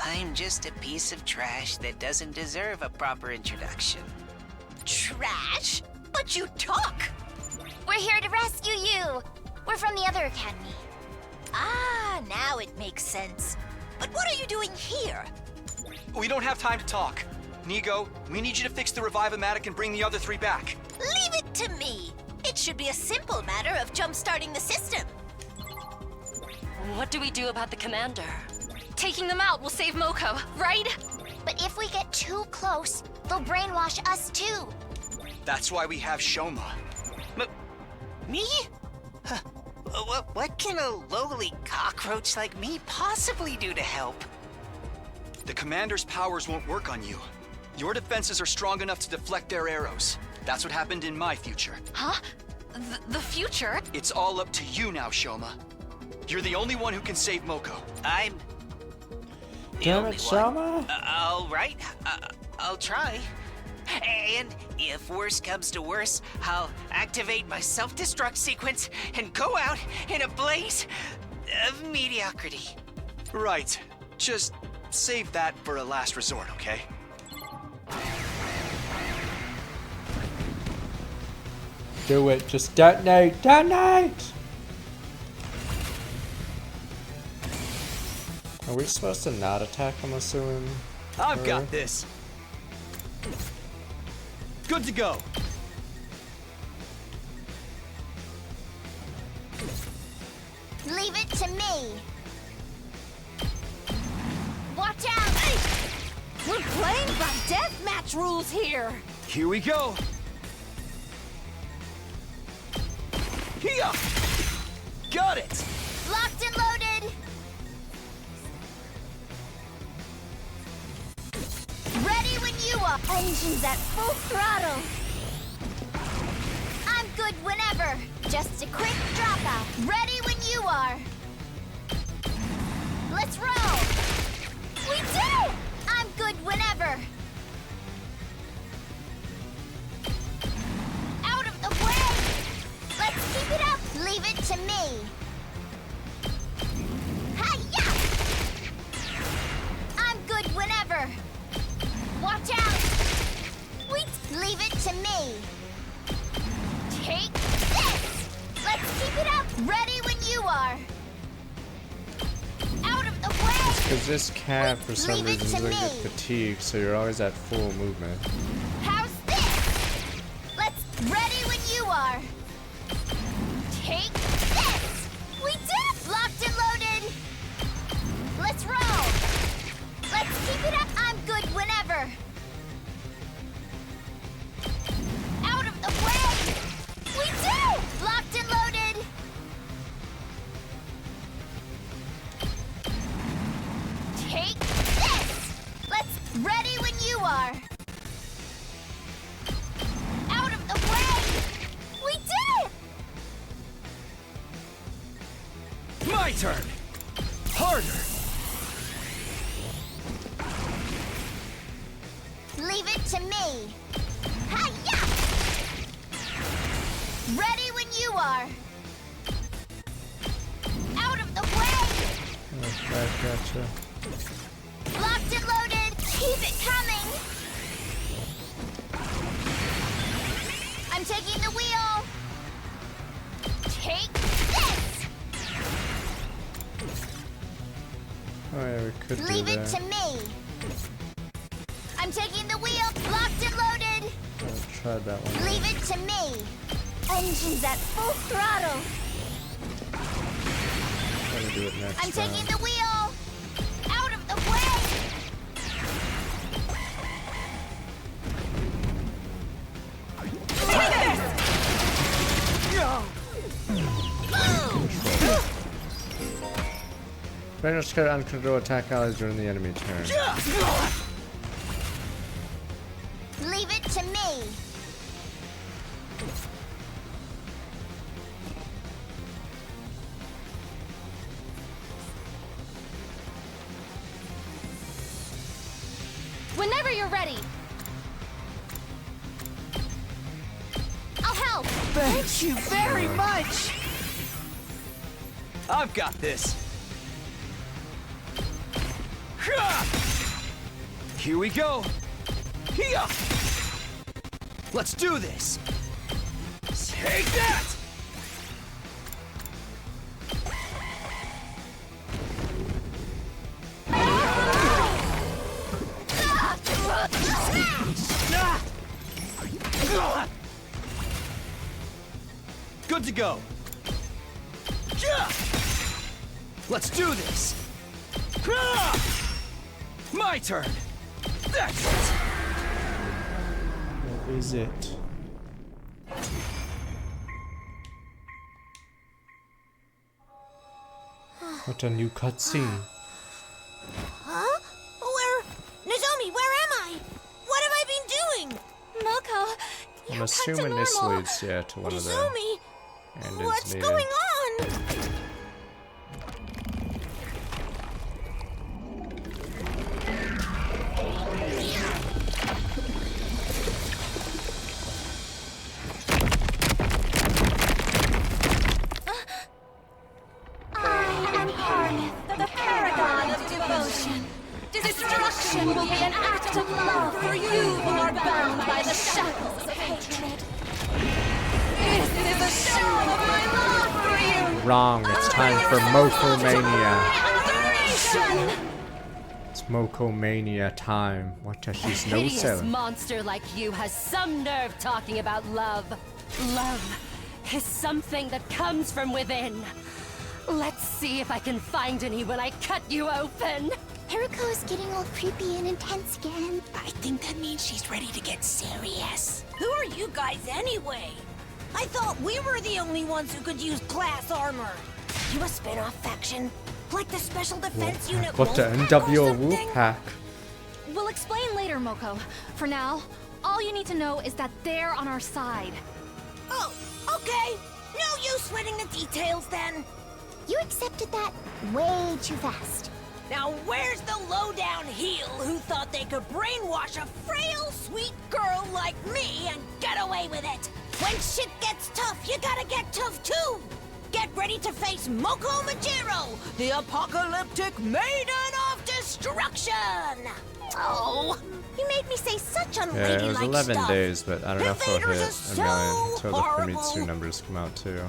I'm just a piece of trash that doesn't deserve a proper introduction. Trash? But you talk! We're here to rescue you. We're from the other academy. Ah, now it makes sense. But what are you doing here? We don't have time to talk. Nigo, we need you to fix the Revive-O-Matic and bring the other 3 back. Leave it to me. It should be a simple matter of jump-starting the system. What do we do about the commander? Taking them out will save Moko, right? But if we get too close, they'll brainwash us too. That's why we have Shoma. Me? What can a lowly cockroach like me possibly do to help? The commander's powers won't work on you. Your defenses are strong enough to deflect their arrows. That's what happened in my future. Huh? The future? It's all up to you now, Shoma. You're the only one who can save Moko. I'm... Damn it, Shoma! All right, I'll try. And if worse comes to worse, I'll activate my self-destruct sequence and go out in a blaze of mediocrity. Right. Just save that for a last resort, okay? Do it. Just detonate. Detonate! Are we supposed to not attack, I'm assuming? I've got this. Good to go. Leave it to me. Watch out! We're playing by deathmatch rules here. Here we go. Here! Got it! Locked and loaded. Ready when you are. Engines at full throttle. I'm good whenever. Just a quick dropout. Ready when you are. Let's roll. We did it! I'm good whenever. Out of the way. Let's keep it up. Leave it to me. Hi-ya! I'm good whenever. Watch out! Wait! Leave it to me. Take this! Let's keep it up! Ready when you are! Out of the way! Because this cat, for some reason, doesn't get fatigued, so you're always at full movement. How's this? Let's... Ready when you are! Take this! We did! Locked and loaded! Let's roll! Let's keep it up! I'm good whenever! Out of the way! We did! Locked and loaded! Take this! Let's... Ready when you are! Out of the way! We did! My turn! Harder! Leave it to me! Hi-ya! Ready when you are! Out of the way! Oh, gotcha. Locked and loaded! Keep it coming! I'm taking the wheel! Take this! Oh yeah, we could do Leave it that. to me! I'm taking the wheel! Locked and loaded! I tried that one. Leave it to me! Engines at full throttle! Try to do it next I'm time. taking the wheel! Out of the way! Rangers could uncontrolled attack allies during the enemy turn. Leave it to me. Whenever you're ready. I'll help. Thank you very much. I've got this. Here we go. Here. Let's do this. Take that. Good to go. Let's do this. My turn. That's it. What is it? What a new cutscene. Huh? Nozomi, where am I? What have I been doing? Moko, I'm assuming this leads to one of the Nozomi, endings what's needed. going on? Destruction will be an act of love for you who are bound by the shackles of hatred. This is a show of my love for you. Wrong, it's time for Mokomania. Adoration. It's Mokomania time. What a she's no Hideous selling. monster like you has some nerve talking about love. Love is something that comes from within. Let's see if I can find any when I cut you open. Haruko is getting all creepy and intense again. I think that means she's ready to get serious. Who are you guys anyway? I thought we were the only ones who could use glass armor. You a spin-off faction? Like the Special Defense Unit What the NWO Wolfpack? We'll explain later, Moko. For now, all you need to know is that they're on our side. Oh, okay. No use sweating the details then. You accepted that way too fast. Now where's the low-down heel who thought they could brainwash a frail, sweet girl like me and get away with it? When shit gets tough, you gotta get tough too! Get ready to face Moko Majiro, the apocalyptic maiden of destruction! Oh, you made me say such Yeah, unladylike it was 11 stuff. days, but I don't know if we'll hit Invaders a are million so until the horrible. Famitsu numbers come out too.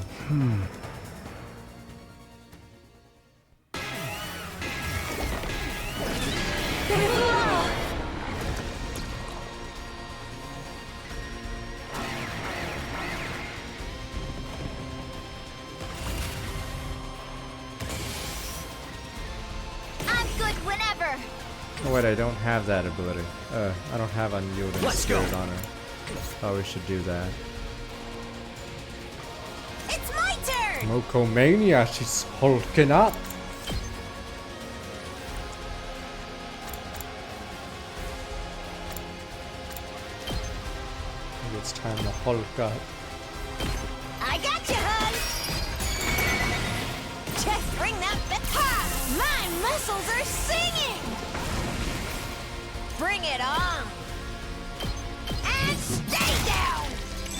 I'm good whenever. Oh wait, I don't have that ability. I don't have Unyielding Spirit on her. Oh, we should do that. It's my turn! Mokomania, she's hulking up. Maybe it's time to hulk up. I got you, hun! Just bring that bit. Ha! My muscles are singing! Bring it on! And stay down!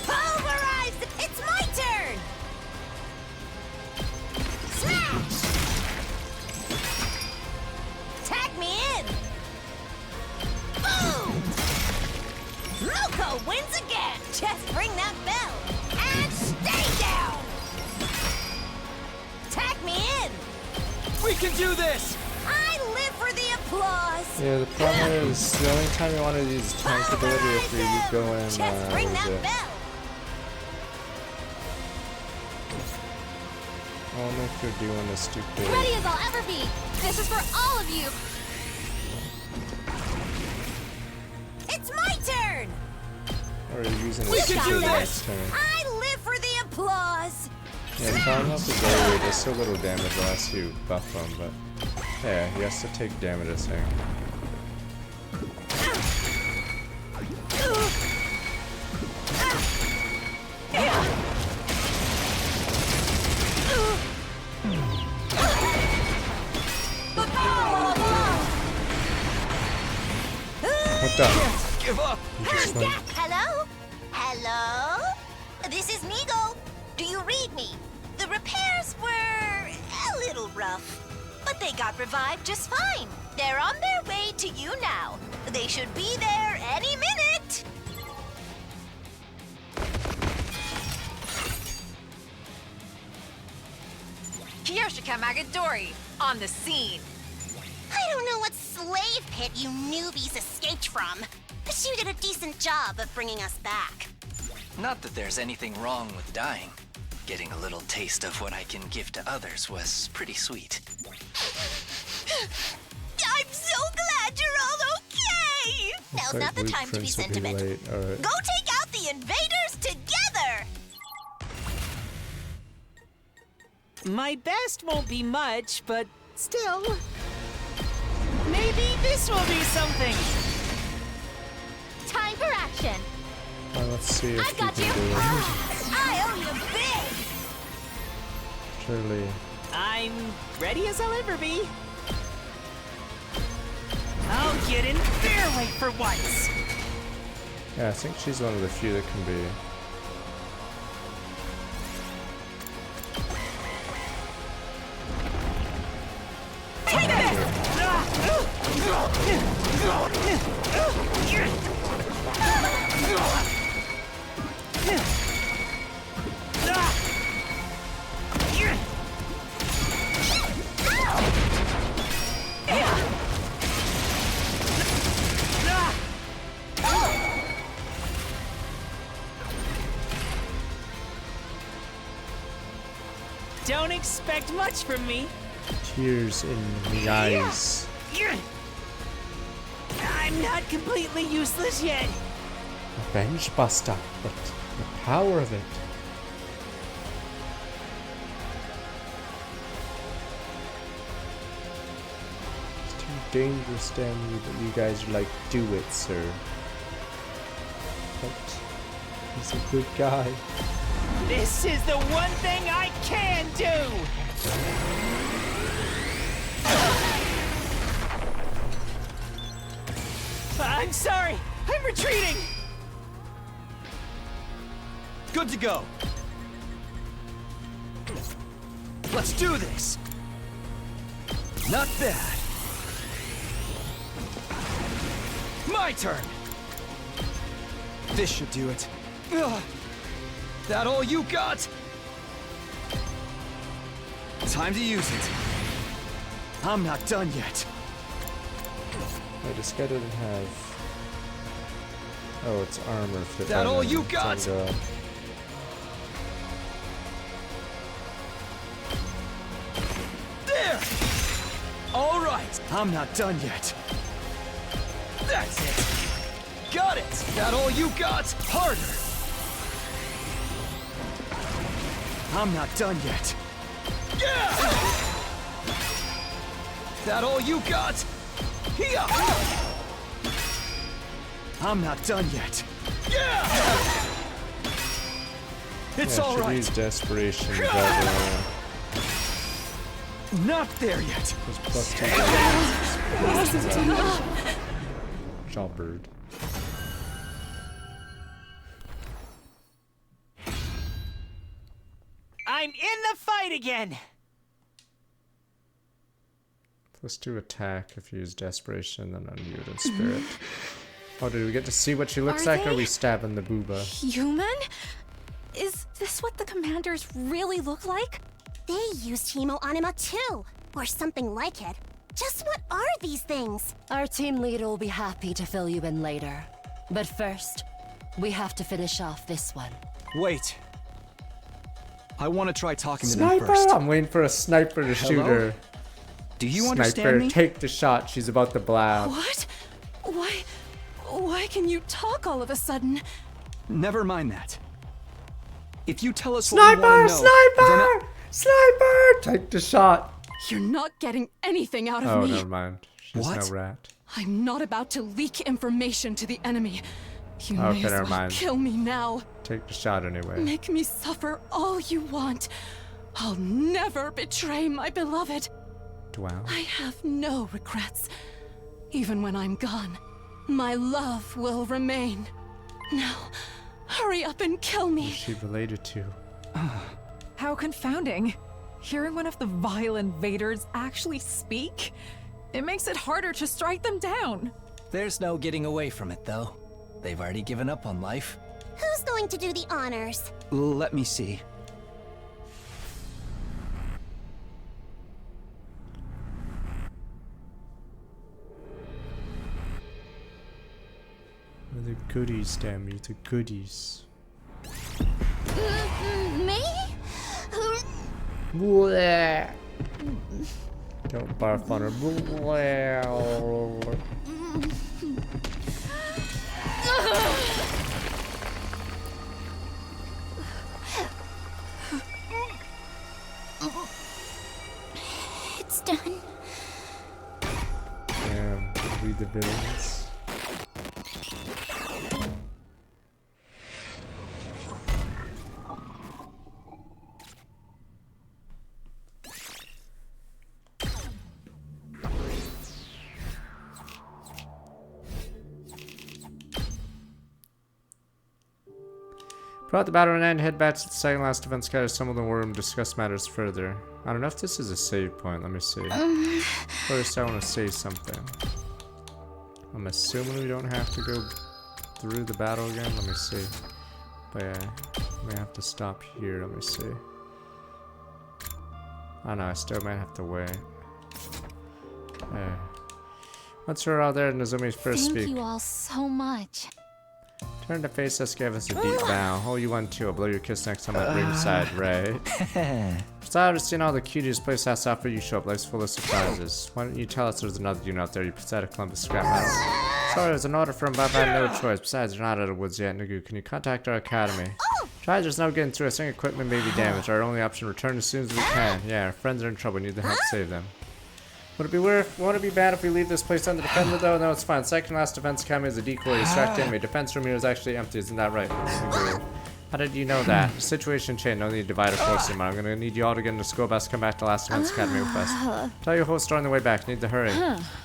Pulverize! It's my turn! Smash! Tag me in! Boom! Moko wins again! Just ring that bell! And stay down! Tag me in! We can do this! I live for the applause! Yeah, the problem is the only time you want to use tank ability if you go in. Just ring that bell! Only if you're doing a stupid. Ready as I'll ever be. This is for all of you. It's my turn! Or you're using a We can stupid do next this! turn. I live for the applause! Yeah, the problem with the Zoe does so little damage unless you buff them, but Yeah, he has to take damage, I think. What the? Give up! Hello? Hello? This is Nigo. Do you read me? The repairs were a little rough, but they got revived just fine. They're on their way to you now. They should be there any minute. Kiyoshika Magadori, on the scene. I don't know what slave pit you newbies escaped from, but you did a decent job of bringing us back. Not that there's anything wrong with dying. Getting a little taste of what I can give to others was pretty sweet. I'm so glad you're all okay! Now's not the time to be sentimental. Right. Go take out the invaders together! My best won't be much, but still. Maybe this will be something. Time for action. Let's see if I've got we you. can do it. I owe you big! Surely. I'm ready as I'll ever be. I'll get in their way for once. Yeah, I think she's one of the few that can be. Take this! Don't expect much from me. Tears in the eyes. I'm not completely useless yet. A bench buster, but the power of it. It's too dangerous, damn you, but you guys are like, do it, sir. But he's a good guy. This is the one thing I can do! I'm sorry! I'm retreating! Good to go. Let's do this. Not bad. My turn. This should do it. Ugh. That all you got? Time to use it. I'm not done yet. Wait, this guy doesn't have... Oh, it's armor fit. That all you got? There! All right, I'm not done yet. That's it. Got it. That all you got? Harder. I'm not done yet. Yeah! That all you got? Here! I'm not done yet. Yeah! It's all right. Use desperation, but not there yet. plus 2 Jawbird. I'm in the fight again. Plus 2 attack if you use desperation, then unmuted spirit. Oh, did we get to see what she looks like, or are we stabbing the booba? Human? Is this what the commanders really look like? They used Hemo Anima too, or something like it. Just what are these things? Our team leader will be happy to fill you in later. But first, we have to finish off this one. Wait. I want to try talking to Sniper! them first. I'm waiting for a sniper to shoot her. Do you Sniper, understand me? take the shot. She's about to blab. What? Why can you talk all of a sudden? Never mind that. If you tell us Sniper! what we want to know, Sniper! Sniper! Take the shot. You're not getting anything out of me. Oh, never mind. She's no rat. I'm not about to leak information to the enemy. You may Okay, as never well mind. kill me now. Take the shot anyway. Make me suffer all you want. I'll never betray my beloved. Wow. I have no regrets. Even when I'm gone, my love will remain. Now, hurry up and kill me. Who's she related to? How confounding. Hearing one of the vile invaders actually speak, it makes it harder to strike them down. There's no getting away from it, though. They've already given up on life. Who's going to do the honors? Let me see. The goodies, damn you, the goodies. Me? Bleh. Don't barf on her. Bleh. It's done. Damn, read the villains. Throughout the battle and end, head back to the second last defense guide, assemble the war room, discuss matters further. I don't know if this is a save point, let me see. First I want to say something. I'm assuming we don't have to go through the battle again, let me see. But yeah, I may have to stop here, let me see. Oh no, I still might have to wait. Once we're all there, Nozomi first speak. Thank you all so much. Turn to face us, give us a deep bow. Oh, you want to? I'll blow your kiss next time at ringside, right? Besides, I've seen all the cuties place has to offer you show up. Life's full of surprises. Why don't you tell us there's another unit out there, you pathetic clump of scrap metal? Sorry, there's an order from but I had no choice. Besides, you're not out of the woods yet, Nagu. Can you contact our academy? Try, there's no getting through us. Any equipment may be damaged. Our only option, return as soon as we can. Yeah, our friends are in trouble. We need the help to save them. Would it be bad if we leave this place undefended though? No, it's fine. Second last defense academy is a decoy to distract enemy. Defense room here is actually empty, isn't that right? How did you know that? Situation change, no need to divide our forces anymore. I'm gonna need you all to get into school bus, come back to last defense academy with us. Tell your whole story on the way back, need to hurry.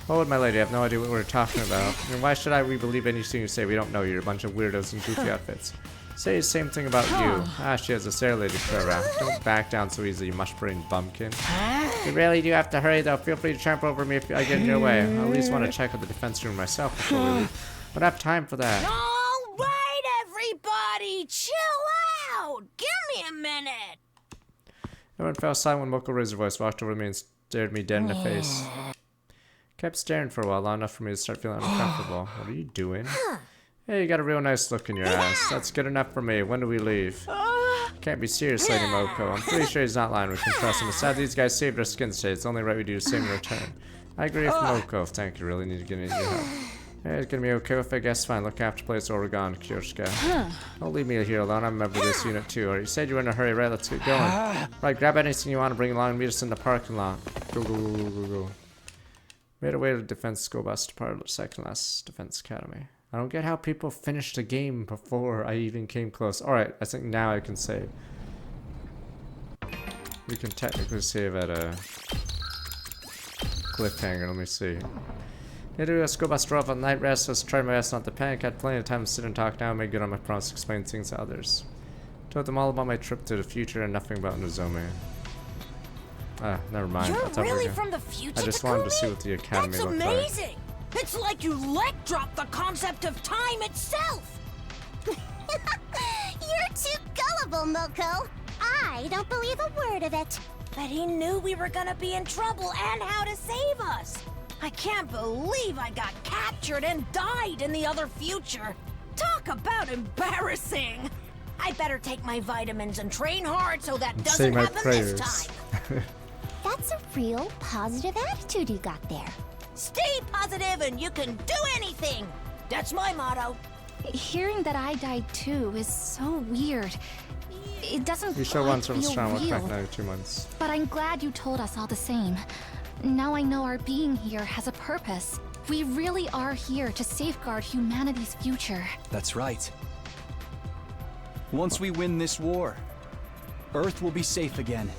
Hold, my lady, I have no idea what we're talking about. And why should we believe anything you say? We don't know you. You're a bunch of weirdos in goofy outfits. Say the same thing about you. Ah, she has a Sarah lady to throw around. Don't back down so easily, you mush-brained bumpkin. You really do have to hurry though. Feel free to trample over me if I get in your way. I at least want to check out the defense room myself before we leave. But I have time for that. All right, everybody, chill out. Give me a minute. Everyone fell silent when Moko raised her voice, walked over to me and stared me dead in the face. Kept staring for a while, long enough for me to start feeling uncomfortable. What are you doing? Hey, you got a real nice look in your eyes. That's good enough for me. When do we leave? Can't be serious, Lady Moko. I'm pretty sure he's not lying. We can trust him. Besides, these guys saved our skin state. It's only right we do the same in return. I agree with Moko. Thank you. Really need to get into your help. Hey, it's gonna be okay with it. Guess fine. Look after place or we're gone, Kyoshika. Don't leave me here alone. I'm a member of this unit too. Or you said you were in a hurry, right? Let's get going. Right, grab anything you want to bring along and meet us in the parking lot. Go, go, go, go, go, go. Made our way to the defense school bus to part of the second last defense academy. I don't get how people finished the game before I even came close. Alright, I think now I can save. We can technically save at a cliffhanger. Let me see. Yeah, do a school bus drove on night rest. Let's try my best not to panic. I had plenty of time to sit and talk now and make good on my promise to explain things to others. Told them all about my trip to the future and nothing about Nozomi. Ah, never mind. You're really from the future, I just wanted to see what the academy looked like. That's amazing! It's like you leg-dropped the concept of time itself! You're too gullible, Moko. I don't believe a word of it. But he knew we were gonna be in trouble and how to save us. I can't believe I got captured and died in the other future. Talk about embarrassing! I better take my vitamins and train hard so that doesn't happen this time. That's a real positive attitude you got there. Stay positive and you can do anything! That's my motto. Hearing that I died too is so weird. It doesn't You show once from feel strong work back real. 92 months. But I'm glad you told us all the same. Now I know our being here has a purpose. We really are here to safeguard humanity's future. That's right. Once we win this war, Earth will be safe again.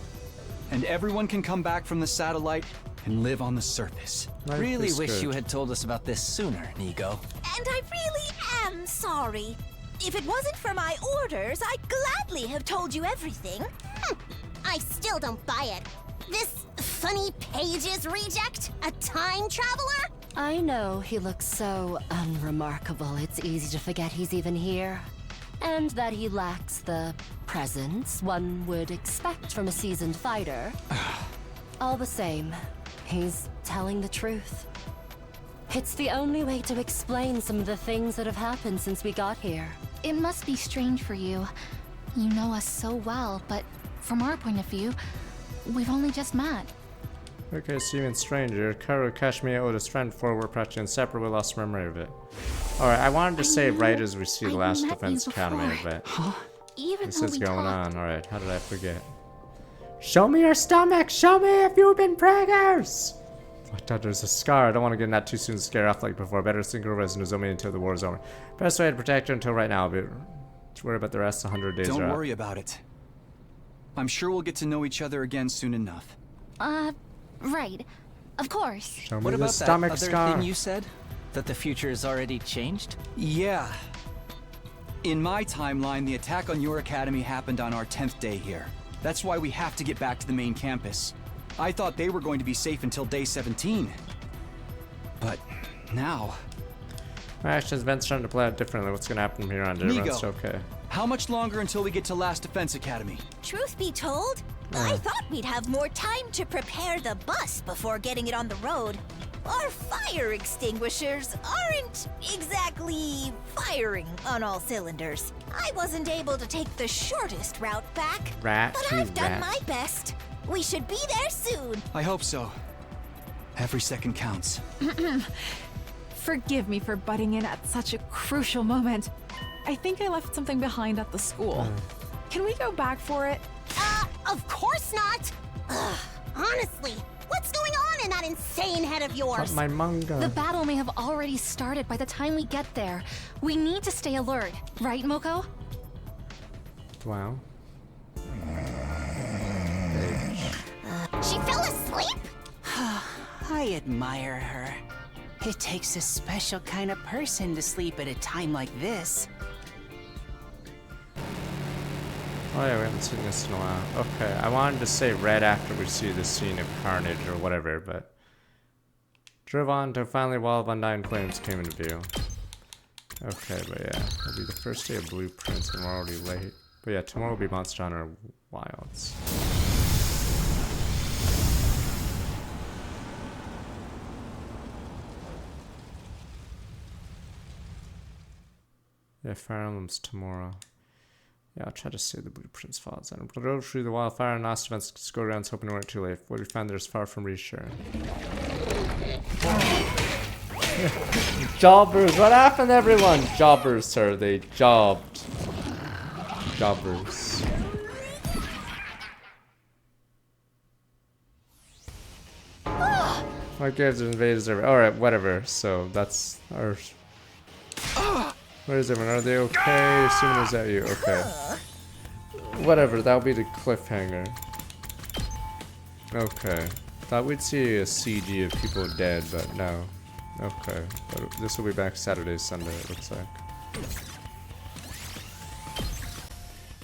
And everyone can come back from the satellite and live on the surface. Really wish you had told us about this sooner, Nigo. And I really am sorry. If it wasn't for my orders, I'd gladly have told you everything. I still don't buy it. This funny pages reject? A time traveler? I know he looks so unremarkable, it's easy to forget he's even here. And that he lacks the presence one would expect from a seasoned fighter. All the same, he's telling the truth. It's the only way to explain some of the things that have happened since we got here. It must be strange for you. You know us so well, but from our point of view, we've only just met. Okay, so even stranger. Karu Kashmir owed his friend before we're practically inseparable. We lost memory of it. Alright, I wanted to say right as we see the last Defense Academy event. This is going on. Alright, how did I forget? Show me your stomach! Show me if you've been preggers! I thought there's a scar. I don't want to get that too soon to scare off like before. Better synchronize Nozomi until the war is over. Best way to protect her until right now. But worry about the rest 100 days. Don't worry about it. I'm sure we'll get to know each other again soon enough. Right. Of course. Show me What the about that stomach other scar. thing you said? That the future has already changed? Yeah. In my timeline, the attack on your academy happened on our 10th day here. That's why we have to get back to the main campus. I thought they were going to be safe until day 17. But now... My actions, events starting to play out differently. What's going to happen from here on? Did everyone's okay? How much longer until we get to Last Defense Academy? Truth be told, I thought we'd have more time to prepare the bus before getting it on the road. Our fire extinguishers aren't exactly firing on all cylinders. I wasn't able to take the shortest route back, Rat, but I've done my best. We should be there soon. I hope so. Every second counts. Forgive me for butting in at such a crucial moment. I think I left something behind at the school. Can we go back for it? Of course not! Ugh, honestly, what's going on in that insane head of yours? My manga. The battle may have already started by the time we get there. We need to stay alert, right, Moko? Wow. She fell asleep? I admire her. It takes a special kind of person to sleep at a time like this. Oh yeah, we haven't seen this in a while. Okay, I wanted to say right after we see the scene of carnage or whatever, but... Drove on to finally Wall of Undying Flames came into view. Okay, but yeah, it'll be the first day of Blueprints and we're already late. But yeah, tomorrow will be Monster Hunter Wilds. Yeah, Fire Emblem's tomorrow. Yeah, I'll try to save the Blueprints files. I drove through the wildfire and last events go rounds hoping we weren't too late. What we found there is far from reassuring. Jobbers! What happened, everyone? Jobbers, sir. They jobbed. Jobbers. What gives invaders over? Alright, whatever. So that's our. Where is everyone? Are they okay? Assuming is that you? Okay. Whatever, that'll be the cliffhanger. Okay. Thought we'd see a CG of people dead, but no. Okay. But this will be back Saturday, Sunday, it looks like.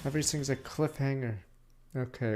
Everything's a cliffhanger. Okay.